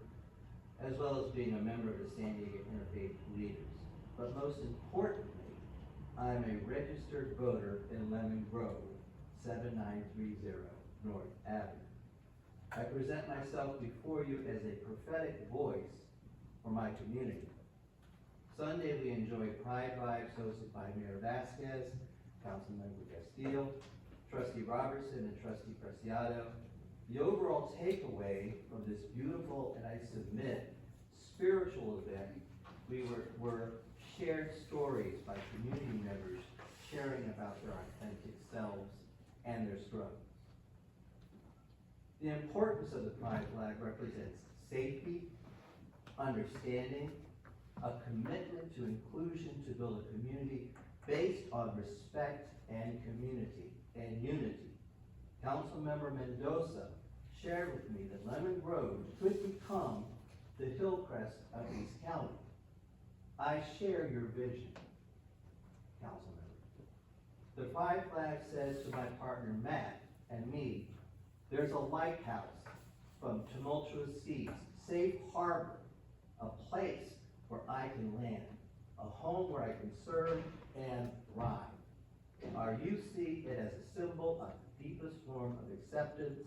as well as being a member of the San Diego Interfaith Leaders. But most importantly, I'm a registered voter in Lemon Grove, 7930 North Avenue. I present myself before you as a prophetic voice for my community. Sunday, we enjoy Pride Vibes hosted by Mayor Vasquez, Councilmember Castillo, Trustee Robertson, and Trustee Preciado. The overall takeaway from this beautiful, and I submit, spiritual event, were shared stories by community members sharing about their authentic selves and their struggles. The importance of the pride flag represents safety, understanding, a commitment to inclusion to build a community based on respect and community and unity. Councilmember Mendoza shared with me that Lemon Grove could become the Hillcrest of East County. I share your vision, Councilmember. The pride flag says to my partner Matt and me, there's a lighthouse from tumultuous seas, safe harbor, a place where I can land, a home where I can serve and thrive. Our youth see it as a symbol of the deepest form of acceptance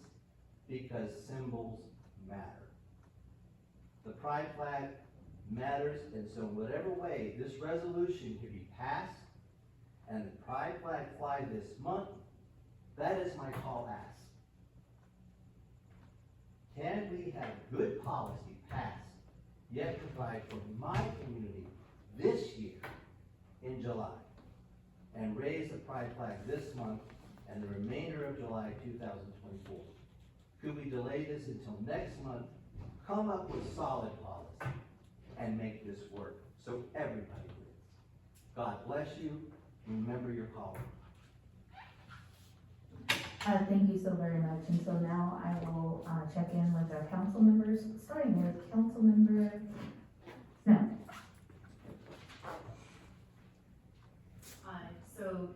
because symbols matter. The pride flag matters, and so in whatever way this resolution can be passed and the pride flag fly this month, that is my tall ask. Can we have good policy passed, yet provide for my community this year in July, and raise the pride flag this month and the remainder of July 2024? Could we delay this until next month, come up with solid policy, and make this work so everybody wins? God bless you. Remember your calling. Thank you so very much. And so now I will check in with our council members, starting with Councilmember Smith. So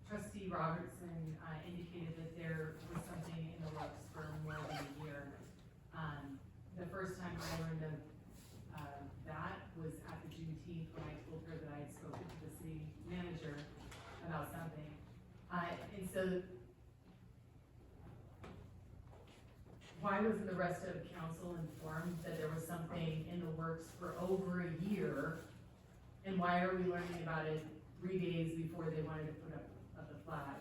Trustee Robertson indicated that there was something in the works for more than a year. The first time I learned of that was at the Juneteenth when I told her that I had spoken to the city manager about something. And so why wasn't the rest of council informed that there was something in the works for over a year? And why are we learning about it 3 days before they wanted to put up the flag?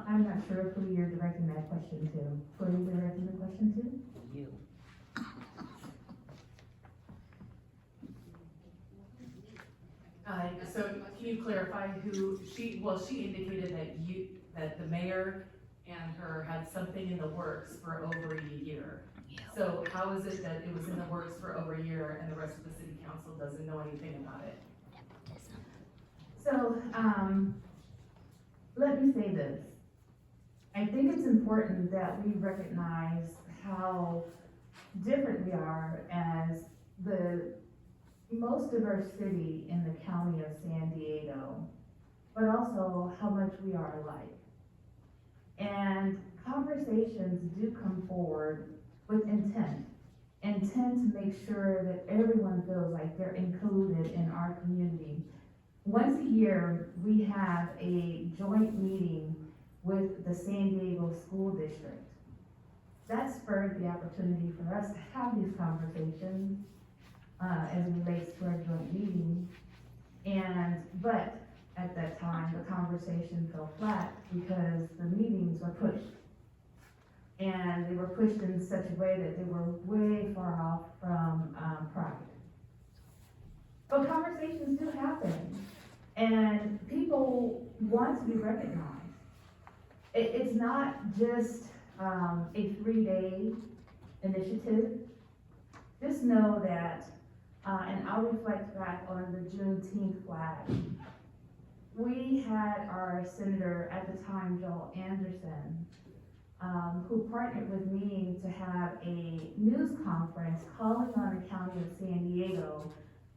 I'm not sure who you're directing that question to. Who are you directing the question to? You. So can you clarify who she indicated that the mayor and her had something in the works for over a year. So how is it that it was in the works for over a year and the rest of the city council doesn't know anything about it? So, let me say this. I think it's important that we recognize how different we are as most of our city in the county of San Diego, but also how much we are alike. And conversations do come forward with intent to make sure that everyone feels like they're included in our community. Once a year, we have a joint meeting with the San Diego School District. That spurred the opportunity for us to have these conversations as it relates to our joint meeting. But at that time, the conversation fell flat because the meetings were pushed. And they were pushed in such a way that they were way far off from Pride. But conversations do happen, and people want to be recognized. It's not just a 3-day initiative. Just know that, and I'll reflect back on the Juneteenth flag. We had our senator at the time, Joel Anderson, who partnered with me to have a news conference calling on the County of San Diego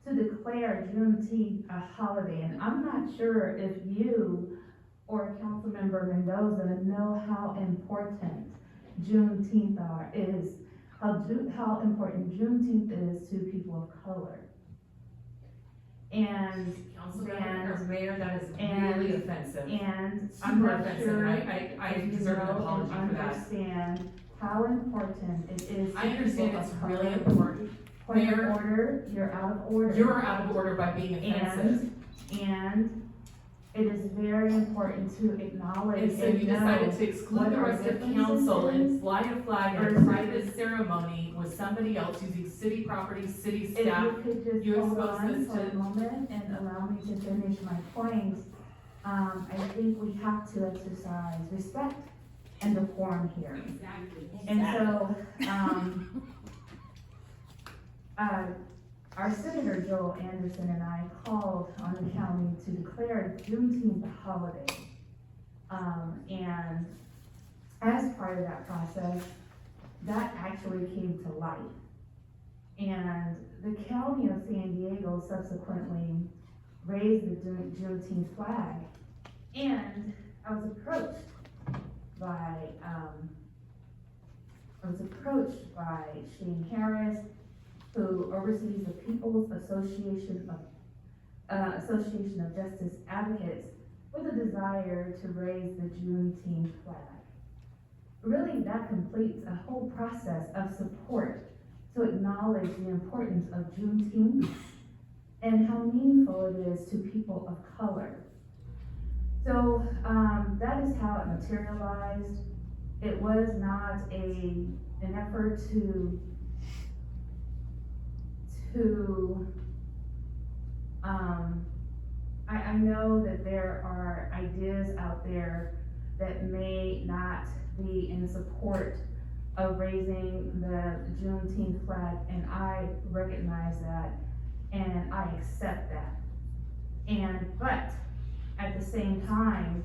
to declare Juneteenth a holiday. And I'm not sure if you or Councilmember Mendoza know how important Juneteenth is, how important Juneteenth is to people of color. And Mayor, that is really offensive. And I'm not offensive, sure I if you deserve an know apology and for that. understand how important it is to I understand people it's of really color. important. Point of Mayor, order, you're out of order. you're out of order by being offensive. And it is very important to acknowledge And so and you know decided to exclude what the our rest of differences council is. and fly a flag in a versus- private ceremony with somebody else using city property, city If staff. you could just You hold exposed on this for a to, moment and allow me to finish my point, I think we have to exercise respect and decorum here. And so, our Senator Joel Anderson and I called on the county to declare Juneteenth a holiday. And as part of that process, that actually came to light. And the County of San Diego subsequently raised the Juneteenth flag. And I was approached by Shane Harris, who oversees the People's Association of Justice Advocates, with a desire to raise the Juneteenth flag. Really, that completes a whole process of support to acknowledge the importance of Juneteenth and how meaningful it is to people of color. So that is how it materialized. It was not an effort to I know that there are ideas out there that may not be in support of raising the Juneteenth flag, and I recognize that, and I accept that. But at the same time,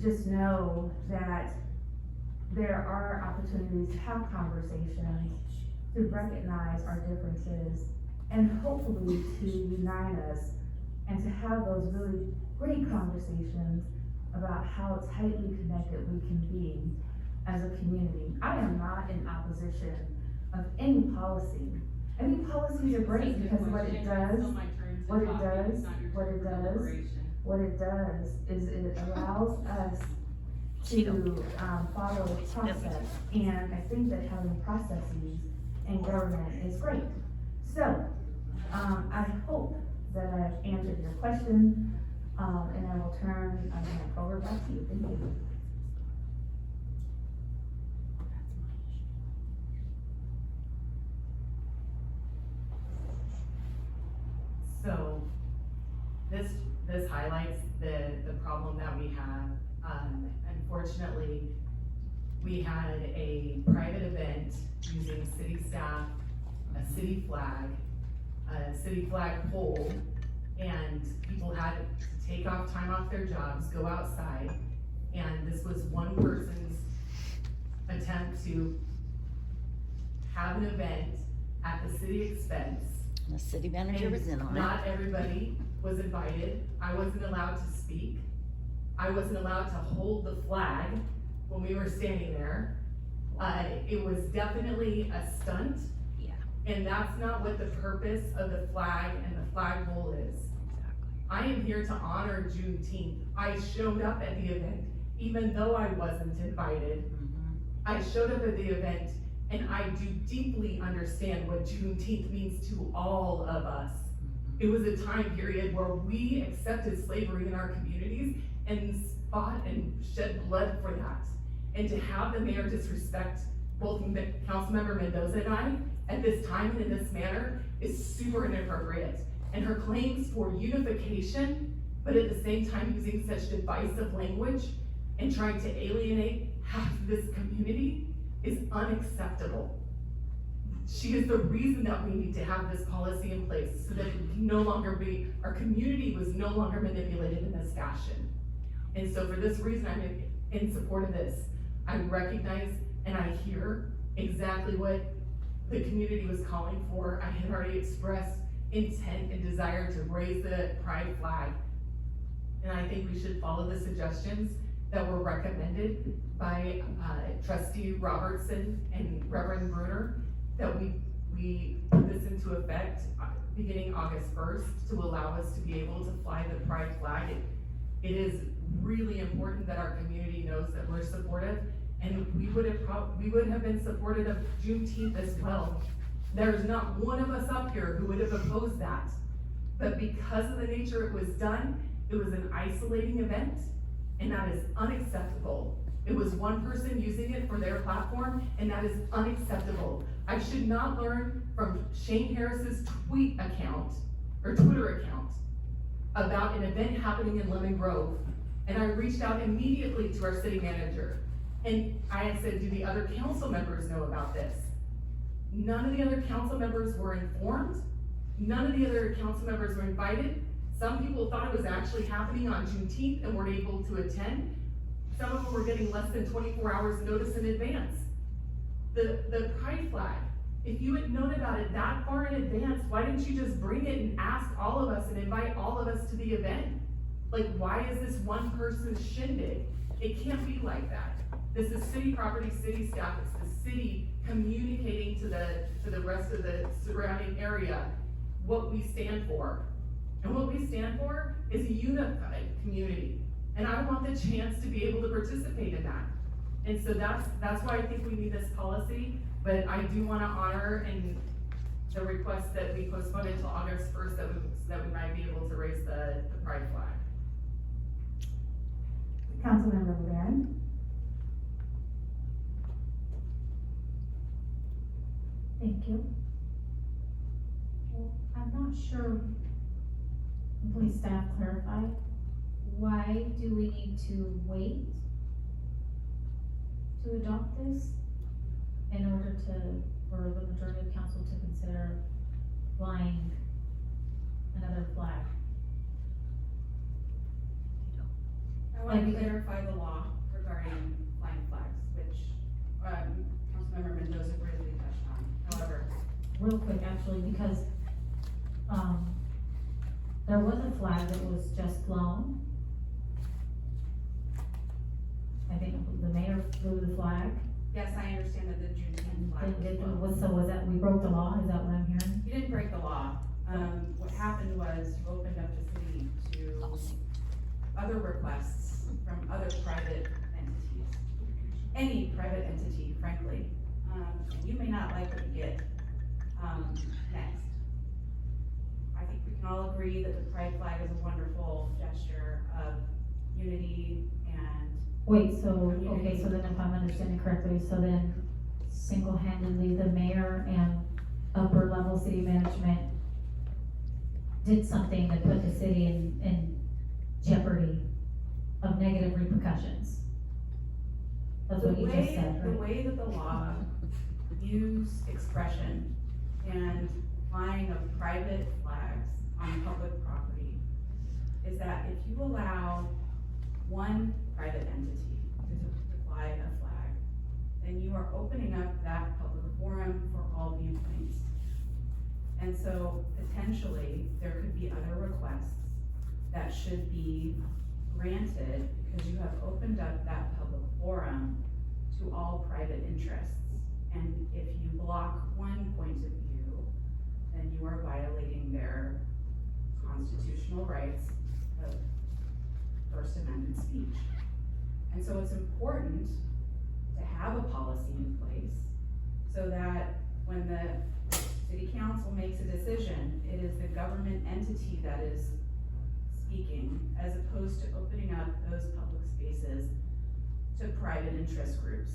just know that there are opportunities to have conversations, to recognize our differences, and hopefully to unite us and to have those really great conversations about how tightly connected we can be as a community. I am not in opposition of any policy. Any policies are great because what it does is it allows us to follow a process. And I think that having processes in government is great. So, I hope that I've answered your question, and I will turn my over back to you. Thank you. so this highlights the problem that we have. Unfortunately, we had a private event using city staff, a city flag pole, and people had to take time off their jobs, go outside, and this was one person's attempt to have an event at the city expense. The city manager was in on it. Not everybody was invited. I wasn't allowed to speak. I wasn't allowed to hold the flag when we were standing there. It was definitely a stunt. Yeah. And that's not what the purpose of the flag and the flagpole is. I am here to honor Juneteenth. I showed up at the event, even though I wasn't invited. I showed up at the event, and I do deeply understand what Juneteenth means to all of us. It was a time period where we accepted slavery in our communities and fought and shed blood for that. And to have the mayor disrespect both Councilmember Mendoza and I at this time and in this manner is super inappropriate. And her claims for unification, but at the same time using such divisive language and trying to alienate half of this community is unacceptable. She is the reason that we need to have this policy in place so that it can no longer be, our community was no longer manipulated in this fashion. And so for this reason, I'm in support of this. I recognize and I hear exactly what the community was calling for. I had already expressed intent and desire to raise the pride flag. And I think we should follow the suggestions that were recommended by Trustee Robertson and Reverend Bruner, that we put this into effect beginning August 1st to allow us to be able to fly the pride flag. It is really important that our community knows that we're supportive, and we would have been supportive of Juneteenth as well. There's not one of us up here who would have opposed that. But because of the nature it was done, it was an isolating event, and that is unacceptable. It was one person using it for their platform, and that is unacceptable. I should not learn from Shane Harris's tweet account, or Twitter account, about an event happening in Lemon Grove. And I reached out immediately to our city manager. And I had said, do the other council members know about this? None of the other council members were informed. None of the other council members were invited. Some people thought it was actually happening on Juneteenth and weren't able to attend. Some of them were getting less than 24 hours notice in advance. The pride flag, if you had known about it that far in advance, why didn't you just bring it and ask all of us and invite all of us to the event? Like, why is this one person's shindig? It can't be like that. This is city property, city staff, it's the city communicating to the rest of the surrounding area what we stand for. And what we stand for is a unified community. And I want the chance to be able to participate in that. And so that's why I think we need this policy, but I do wanna honor and the request that we postpone until August 1st so that we might be able to raise the pride flag. Councilmember Barron. Thank you. Well, I'm not sure, please staff clarify, why do we need to wait to adopt this in order for the majority of council to consider flying another flag? I want to clarify the law regarding flying flags, which, Councilmember Mendoza briefly touched on. However, Real quick, actually, because, there was a flag that was just flown. I think the mayor flew the flag. yes, I understand that the Juneteenth flag was flown. So was that, we broke the law, is that what I'm hearing? You didn't break the law. What happened was you opened up the city to other requests from other private entities. Any private entity, frankly. You may not like what you get, next. I think we can all agree that the pride flag is a wonderful gesture of unity and. Wait, so, okay, so then if I'm understanding correctly, so then single-handedly, the mayor and upper level city management did something that put the city in jeopardy of negative repercussions. That's what you just said, The right? way that the law views expression and flying of private flags on public property is that if you allow one private entity to fly a flag, then you are opening up that public forum for all viewpoints. And so potentially, there could be other requests that should be granted because you have opened up that public forum to all private interests. And if you block one point of view, then you are violating their constitutional rights of First Amendment speech. And so it's important to have a policy in place so that when the city council makes a decision, it is the government entity that is speaking, as opposed to opening up those public spaces to private interest groups.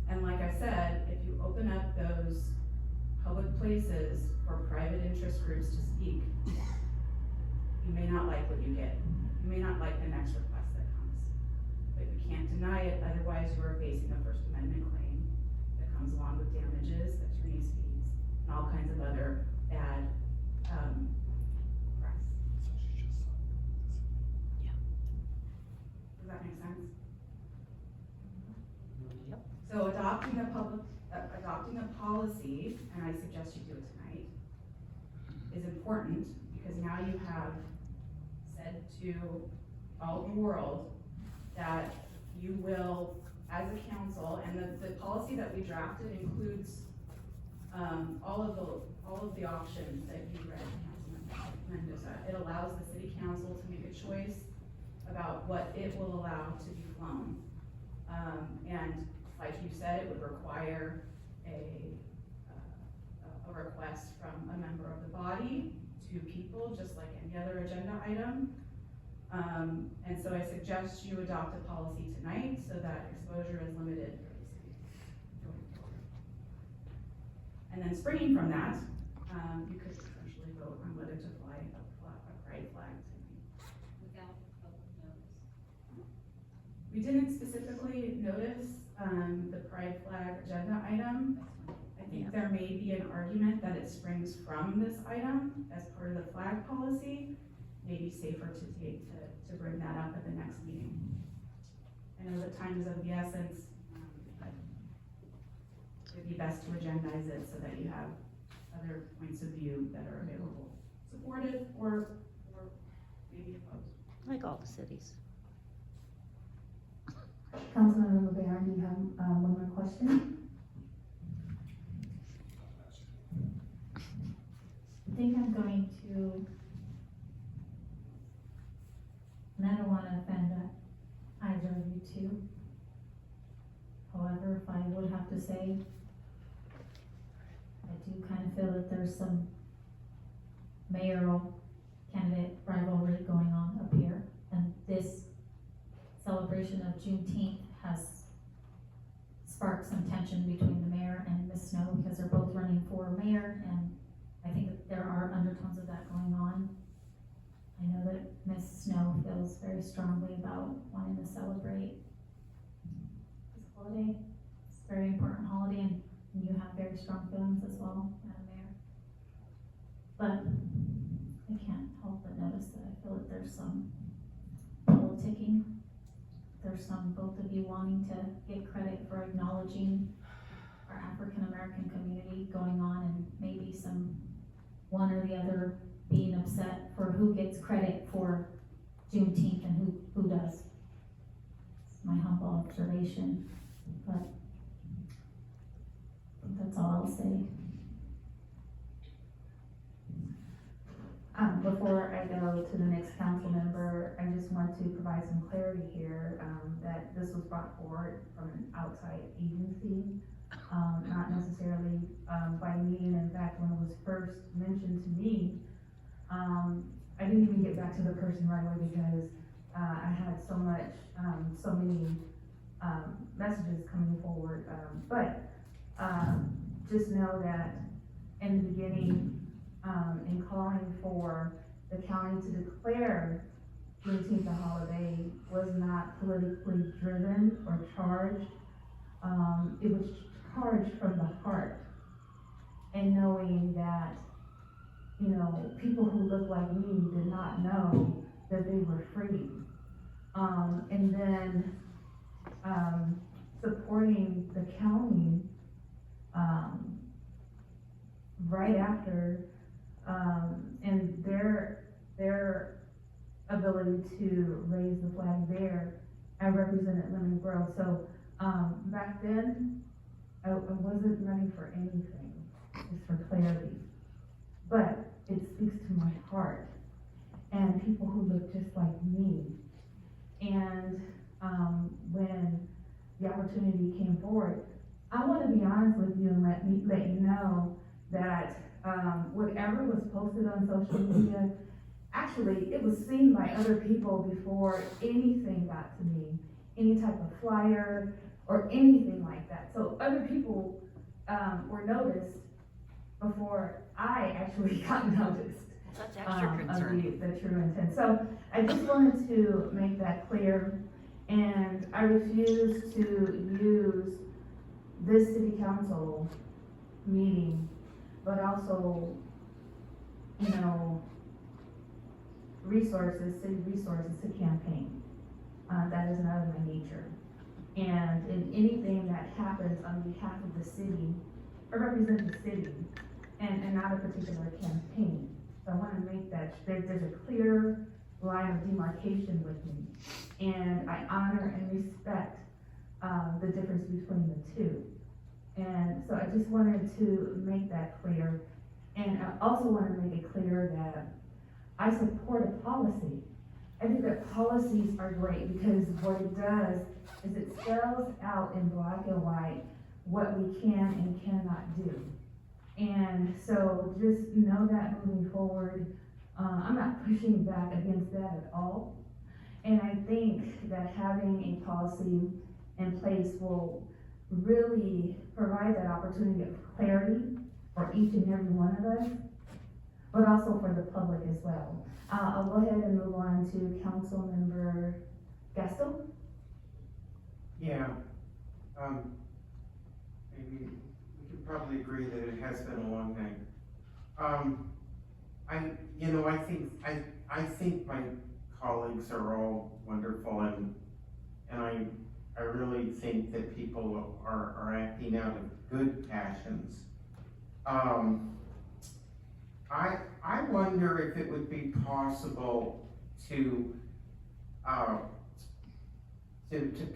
And like I said, if you open up those public places for private interest groups to speak, you may not like what you get. You may not like the next request that comes. But you can't deny it, otherwise you are facing a First Amendment claim that comes along with damages, attorney's fees, and all kinds of other bad, press. Does that make sense? tonight, and I suggest you do it tonight, is important, because now you have said to all the world that you will, as a council, and the policy that we drafted includes all of the options that you read, Councilman Mendoza. It allows the city council to make a choice about what it will allow to be flown. And like you said, it would require a request from a member of the body, 2 people, just like any other agenda item. And so I suggest you adopt a policy tonight so that exposure is limited for the city going forward. And then springing from that, you could potentially vote on whether to fly a pride flag tonight. Without public notice. We didn't specifically notice the pride flag agenda item. I think there may be an argument that it springs from this item as part of the flag policy. Maybe safer to bring that up at the next meeting. I know that time is of the essence, but it'd be best to agendize it so that you have other points of view that are available, supportive or maybe opposed. Like all the cities. Councilmember Barron, do you have one more question? I think I'm going to, and I don't want to offend either of you two. However, if I would have to say, I do kind of feel that there's some mayoral candidate rivalry going on up here. And this celebration of Juneteenth has sparked some tension between the mayor and Ms. Snow, because they're both running for mayor, and I think that there are undertones of that going on. I know that Ms. Snow feels very strongly about wanting to celebrate this holiday. It's a very important holiday, and you have very strong feelings as well, Madam Mayor. But I can't help but notice that I feel that there's some politicking. There's some, both of you wanting to get credit for acknowledging our African American community going on, and maybe some one or the other being upset for who gets credit for Juneteenth and who does. It's my humble observation, but I think that's all I'll say. Before I go to the next council member, I just want to provide some clarity here, that this was brought forward from an outside agency, not necessarily by me. And in fact, when it was first mentioned to me, I didn't even get back to the person right away, because I had so many messages coming forward. But just know that in the beginning, in calling for the county to declare Juneteenth a holiday was not politically driven or charged. It was charged from the heart, and knowing that, you know, people who look like me did not know that they were free. And then supporting the county right after, and their ability to raise the flag there. I represented Lemon Grove, so back then I wasn't running for anything, just for clarity. But it speaks to my heart and people who look just like me. And when the opportunity came forward, I want to be honest with you and let you know that whatever was posted on social media, actually it was seen by other people before anything got to me, any type of flyer or anything like that. So other people were noticed before I actually got noticed. That's extra Of concerning. the true intent. So I just wanted to make that clear, and I refuse to use this city council meeting, but also, you know, city resources to campaign. That is not in my nature. And in anything that happens on behalf of the city, I represent the city and not a particular campaign. So I wanna make that, there's a clear line of demarcation with me. And I honor and respect, the difference between the two. And so I just wanted to make that clear. And I also wanna make it clear that I support a policy. I think that policies are great because what it does is it spells out in black and white what we can and cannot do. And so just know that moving forward, I'm not pushing back against that at all. And I think that having a policy in place will really provide that opportunity of clarity for each and every one of us, but also for the public as well. I'll go ahead and move on to Councilmember Gaston. Yeah, maybe we could probably agree that it has been a long night. I think my colleagues are all wonderful, and I really think that people are acting out of good passions. I wonder if it would be possible to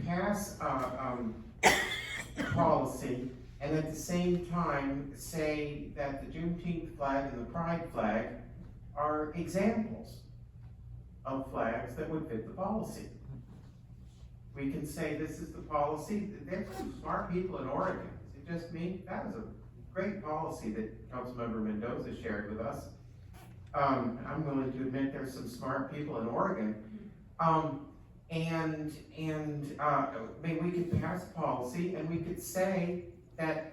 pass a policy and at the same time say that the Juneteenth flag and the Pride flag are examples of flags that would fit the policy. We can say this is the policy. There's some smart people in Oregon. Is it just me? That was a great policy that Councilmember Mendoza shared with us. I'm willing to admit there's some smart people in Oregon. Maybe we could pass a policy and we could say that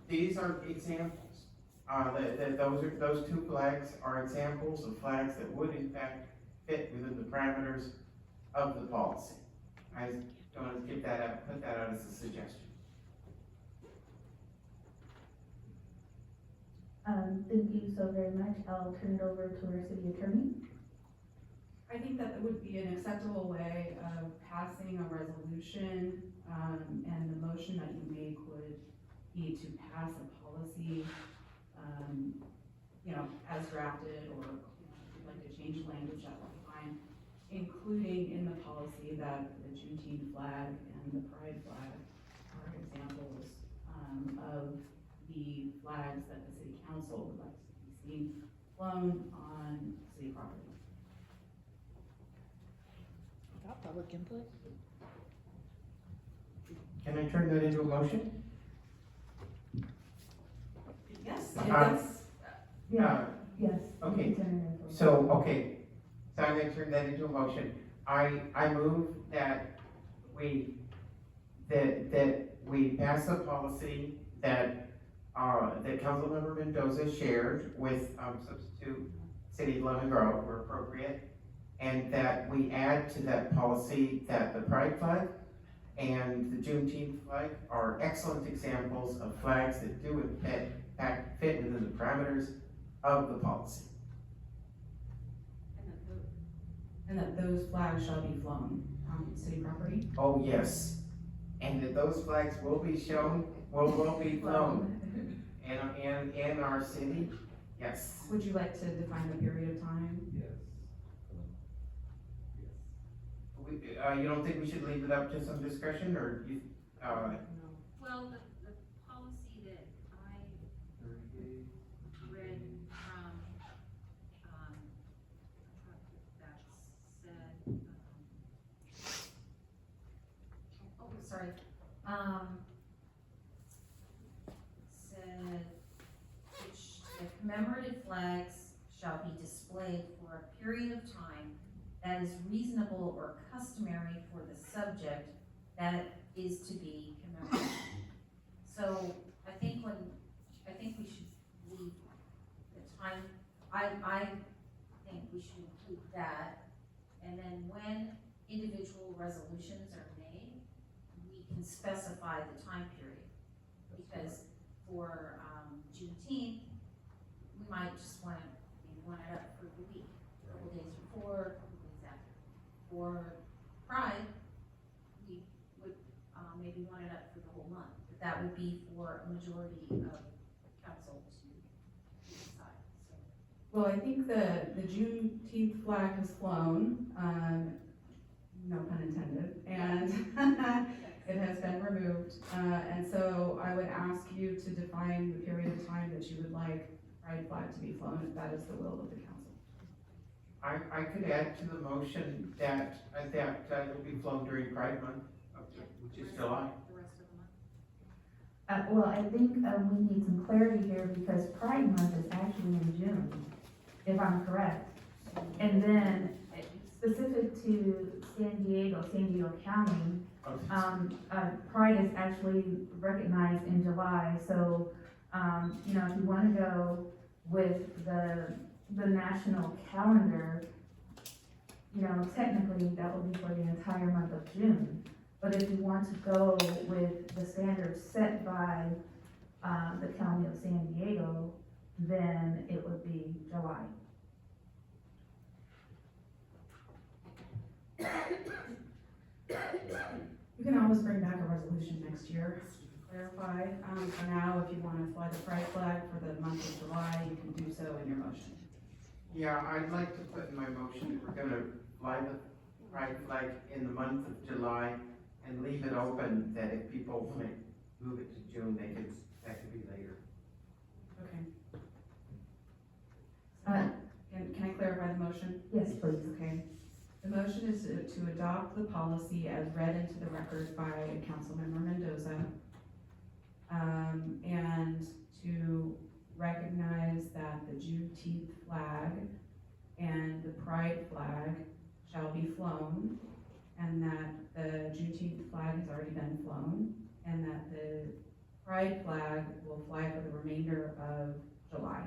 these are examples. That those two flags are examples of flags that would in fact fit within the parameters of the policy. I just want to get that out, put that out as a suggestion. Thank you so very much. I'll turn it over to our city attorney. I think that would be an acceptable way of passing a resolution, and the motion that you make would be to pass a policy, as drafted, or if you'd like to change language, that would be fine, including in the policy that the Juneteenth flag and the Pride flag are examples of the flags that the city council would like to be seen flown on city property. Got public input? Can I turn that into a motion? Yes, if that's, Yes. Okay, so I'm gonna turn that into a motion. I move that we pass a policy that Councilmember Mendoza shared with, substitute City of Lemon Grove where appropriate, and that we add to that policy that the Pride flag and the Juneteenth flag are excellent examples of flags that do in fact fit within the parameters of the policy. and that those flags shall be flown on city property. Oh, yes. And that those flags will be shown, will be flown in our city, yes. Would you like to define the period of time? You don't think we should leave it up to some discretion, or you, Well, the policy that I read from, that said, sorry, said, the commemorative flags shall be displayed for a period of time that is reasonable or customary for the subject that is to be commemorated. So I think we should leave the time, I think we should include that. And then when individual resolutions are made, we can specify the time period. Because for Juneteenth, we might just want it up for the week, a couple days before, for Pride, we would maybe want it up for the whole month, but that would be for a majority of Well, I think the Juneteenth flag has flown, no pun intended, and it has been removed. And so I would ask you to define the period of time that you would like pride flag to be flown, if that is the will of the council. I could add to the motion that it will be flown during Pride Month, which is July. The rest of the month? Well, I think, we need some clarity here because Pride Month is actually in June, if I'm correct. And then specific to San Diego County, Pride is actually recognized in July. So, you know, if you wanna go with the national calendar, you know, technically that would be for the entire month of June. But if you want to go with the standards set by, the county of San Diego, then it would be July. You can always bring back a resolution next year, clarify. For now, if you want to fly the pride flag for the month of July, you can do so in your motion. Yeah, I'd like to put in my motion that we're gonna fly the pride flag in the month of July and leave it open that if people may move it to June, that could be later. Okay. Can I clarify the motion? Yes, please. Okay. The motion is to adopt the policy as read into the record by Councilmember Mendoza. And to recognize that the Juneteenth flag and the pride flag shall be flown, and that the Juneteenth flag has already been flown, and that the pride flag will fly for the remainder of July.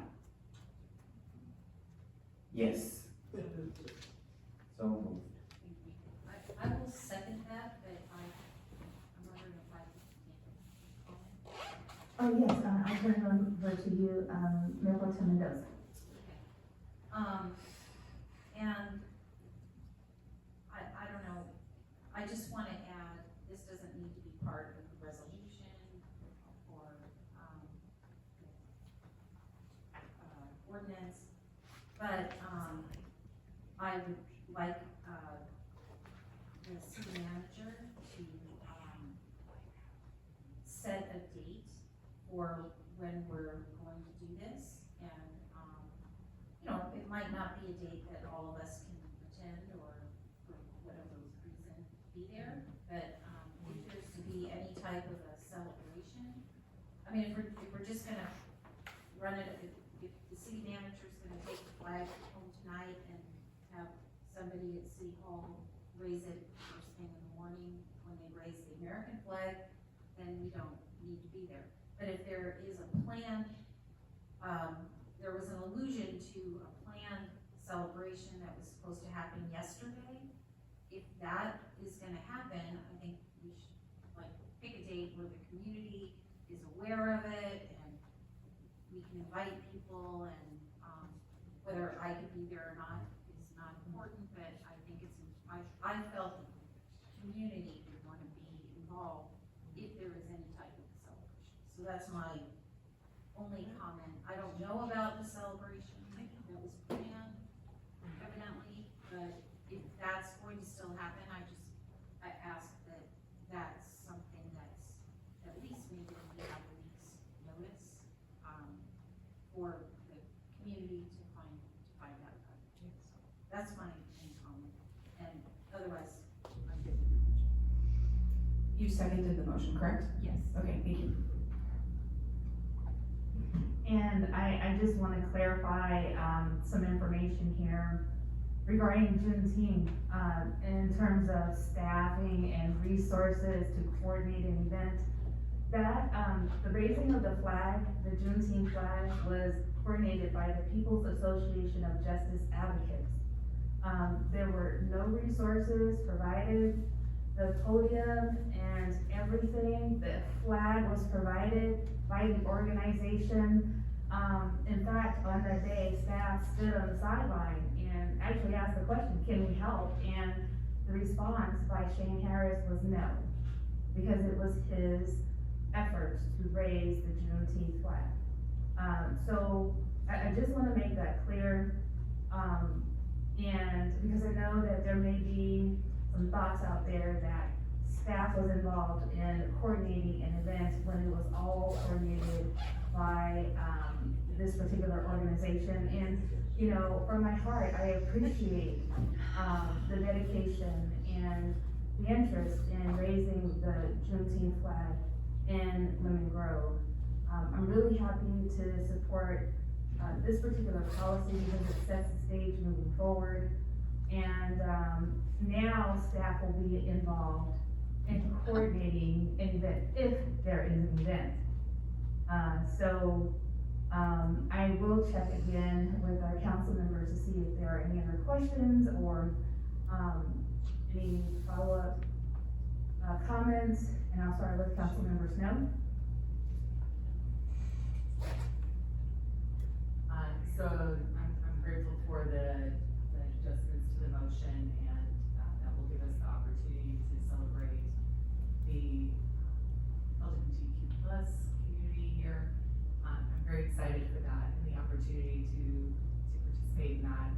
Yes. So moved. I will second that, but I'm wondering if I Oh, yes, I'll turn it over to you, Mayor Pro Tem Mendoza. And I don't know, I just wanna add, this doesn't need to be part of the resolution or, ordinance, but, I would like, the city manager to, set a date for when we're going to do this, and, you know, it might not be a date that all of us can attend or for whatever reason be there, but, if there's to be any type of a celebration, I mean, if we're just gonna run it, if the city manager's gonna take the flag home tonight and have somebody at City Hall raise it first thing in the morning when they raise the American flag, then we don't need to be there. But if there is a plan, there was an allusion to a planned celebration that was supposed to happen yesterday. If that is gonna happen, I think we should, like, pick a date where the community is aware of it, and we can invite people, and, whether I could be there or not is not important, but I think I felt that the community would wanna be involved if there is any type of celebration. So that's my only comment. I don't know about the celebration that was planned, evidently, but if that's going to still happen, I ask that that's something that's, at least maybe we have a week's notice, for the community to find out about it. So that's my main comment, and otherwise, I'm good. You seconded the motion, correct? Yes. Okay, thank you. And I just want to clarify, some information here regarding Juneteenth, in terms of staffing and resources to coordinate an event. That, the raising of the flag, the Juneteenth flag, was coordinated by the People's Association of Justice Advocates. There were no resources provided. The podium and everything, the flag was provided by the organization. In fact, on that day, staff stood on the sideline and actually asked the question, can we help? And the response by Shane Harris was no, because it was his efforts to raise the Juneteenth flag. So I just wanna make that clear, and because I know that there may be some thoughts out there that staff was involved in coordinating an event when it was all coordinated by, this particular organization. And, you know, from my heart, I appreciate, the dedication and the interest in raising the Juneteenth flag in Lemon Grove. I'm really happy to support, this particular policy because it sets the stage moving forward. And, now staff will be involved in coordinating an event, if there is an event. I will check again with our council members to see if there are any other questions or, any follow-up, comments, and I'll start with council members. No? So I'm grateful for the adjustments to the motion, and that will give us the opportunity to celebrate the LGBTQ plus community here. I'm very excited for that and the opportunity to participate in that.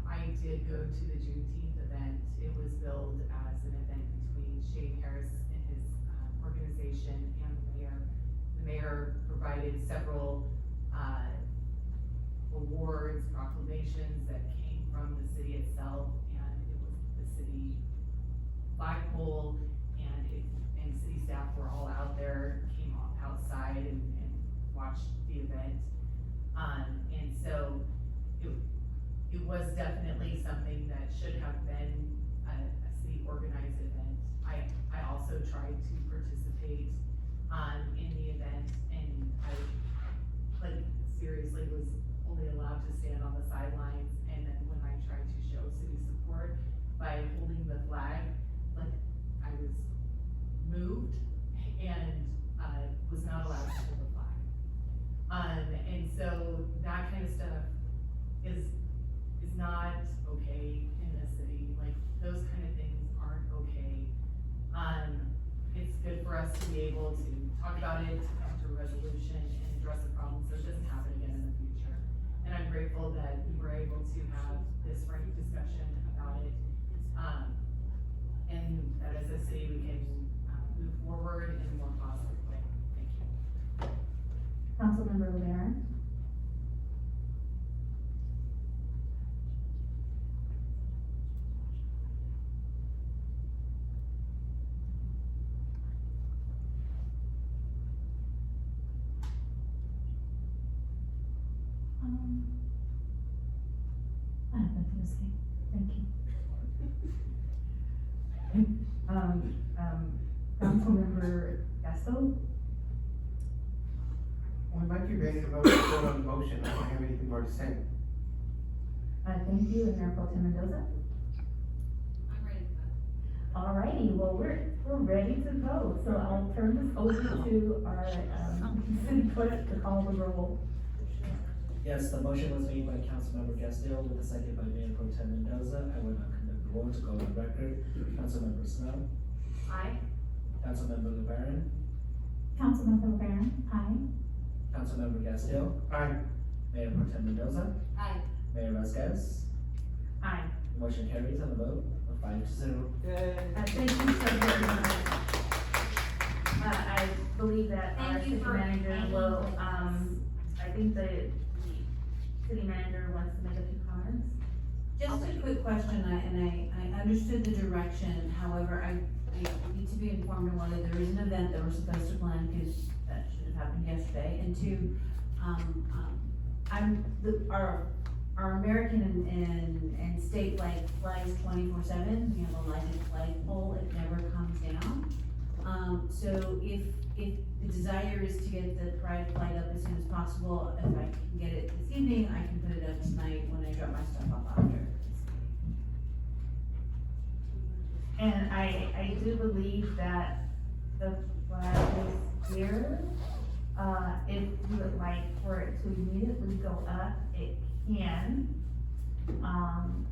I did go to the Juneteenth event. It was billed as an event between Shane Harris and his organization and the mayor. The mayor provided several awards, proclamations that came from the city itself, and it was the city flagpole, and city staff were all out there, came outside and watched the event. And so it was definitely something that should have been a city organized event. I also tried to participate in the event, and I seriously was only allowed to stand on the sidelines, and then when I tried to show city support by holding the flag, I was moved and was not allowed to hold the flag. And so that kind of stuff is not okay in this city. Those kind of things aren't okay. It's good for us to be able to talk about it, to come to a resolution and address the problem so it doesn't happen again in the future. And I'm grateful that we were able to have this frank discussion about it. And that as a city, we can move forward in a more positive way. Thank you. Councilmember Rivera. I have nothing to say. Thank you. Councilmember Gasto. We might be ready to vote on the motion. I don't have anything more to say. Thank you, and Mayor Pro Tem Mendoza. I'm ready to vote. Alrighty, well, we're ready to vote, so I'll turn this over to our, city clerk to call the roll. Yes, the motion was made by Councilmember Gasdale with a second by Mayor Pro Tem Mendoza. I will now conduct the roll to go on record. Councilmember Snow. Aye. Councilmember LeBaron. Councilmember LeBaron, aye. Councilmember Gasdale. Aye. Mayor Pro Tem Mendoza. Aye. Mayor Vasquez. Aye. Motion carries on a vote of 5-0. Thank you so very much. I believe that our Thank you city for manager hanging will, with us. I think the city manager wants to make a few comments. Just a quick question, I understood the direction, however, I need to be informed on whether there is an event that we're supposed to plan, because that should have happened yesterday, and two, our American and state flag flies 24/7, we have a lighted flagpole, it never comes down. So if the desire is to get the pride flag up as soon as possible, if I can get it this evening, I can put it up tonight when I drop my stuff off after. And I do believe that the flag is here. If you would like for it to immediately go up, it can.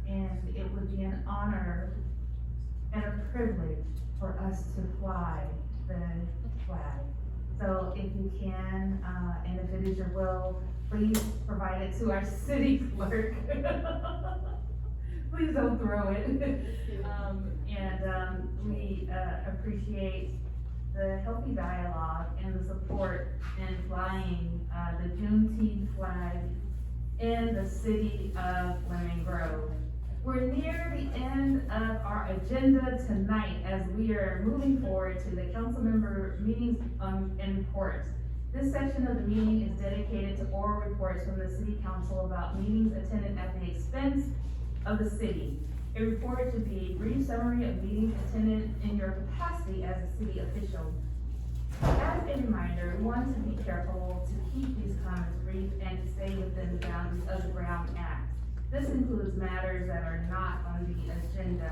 And it would be an honor and a privilege for us to fly the flag. So if you can, and if it is your will, please provide it to our city clerk. Please don't throw it. We appreciate the healthy dialogue and the support in flying the Juneteenth flag in the city of Lemon Grove. We're near the end of our agenda tonight as we are moving forward to the council member meetings and reports. This section of the meeting is dedicated to oral reports from the city council about meetings attended at the expense of the city. A report should be a brief summary of meetings attended in your capacity as a city official. As a reminder, we want to be careful to keep these comments brief and to stay within the boundaries of the Brown Act. This includes matters that are not on the agenda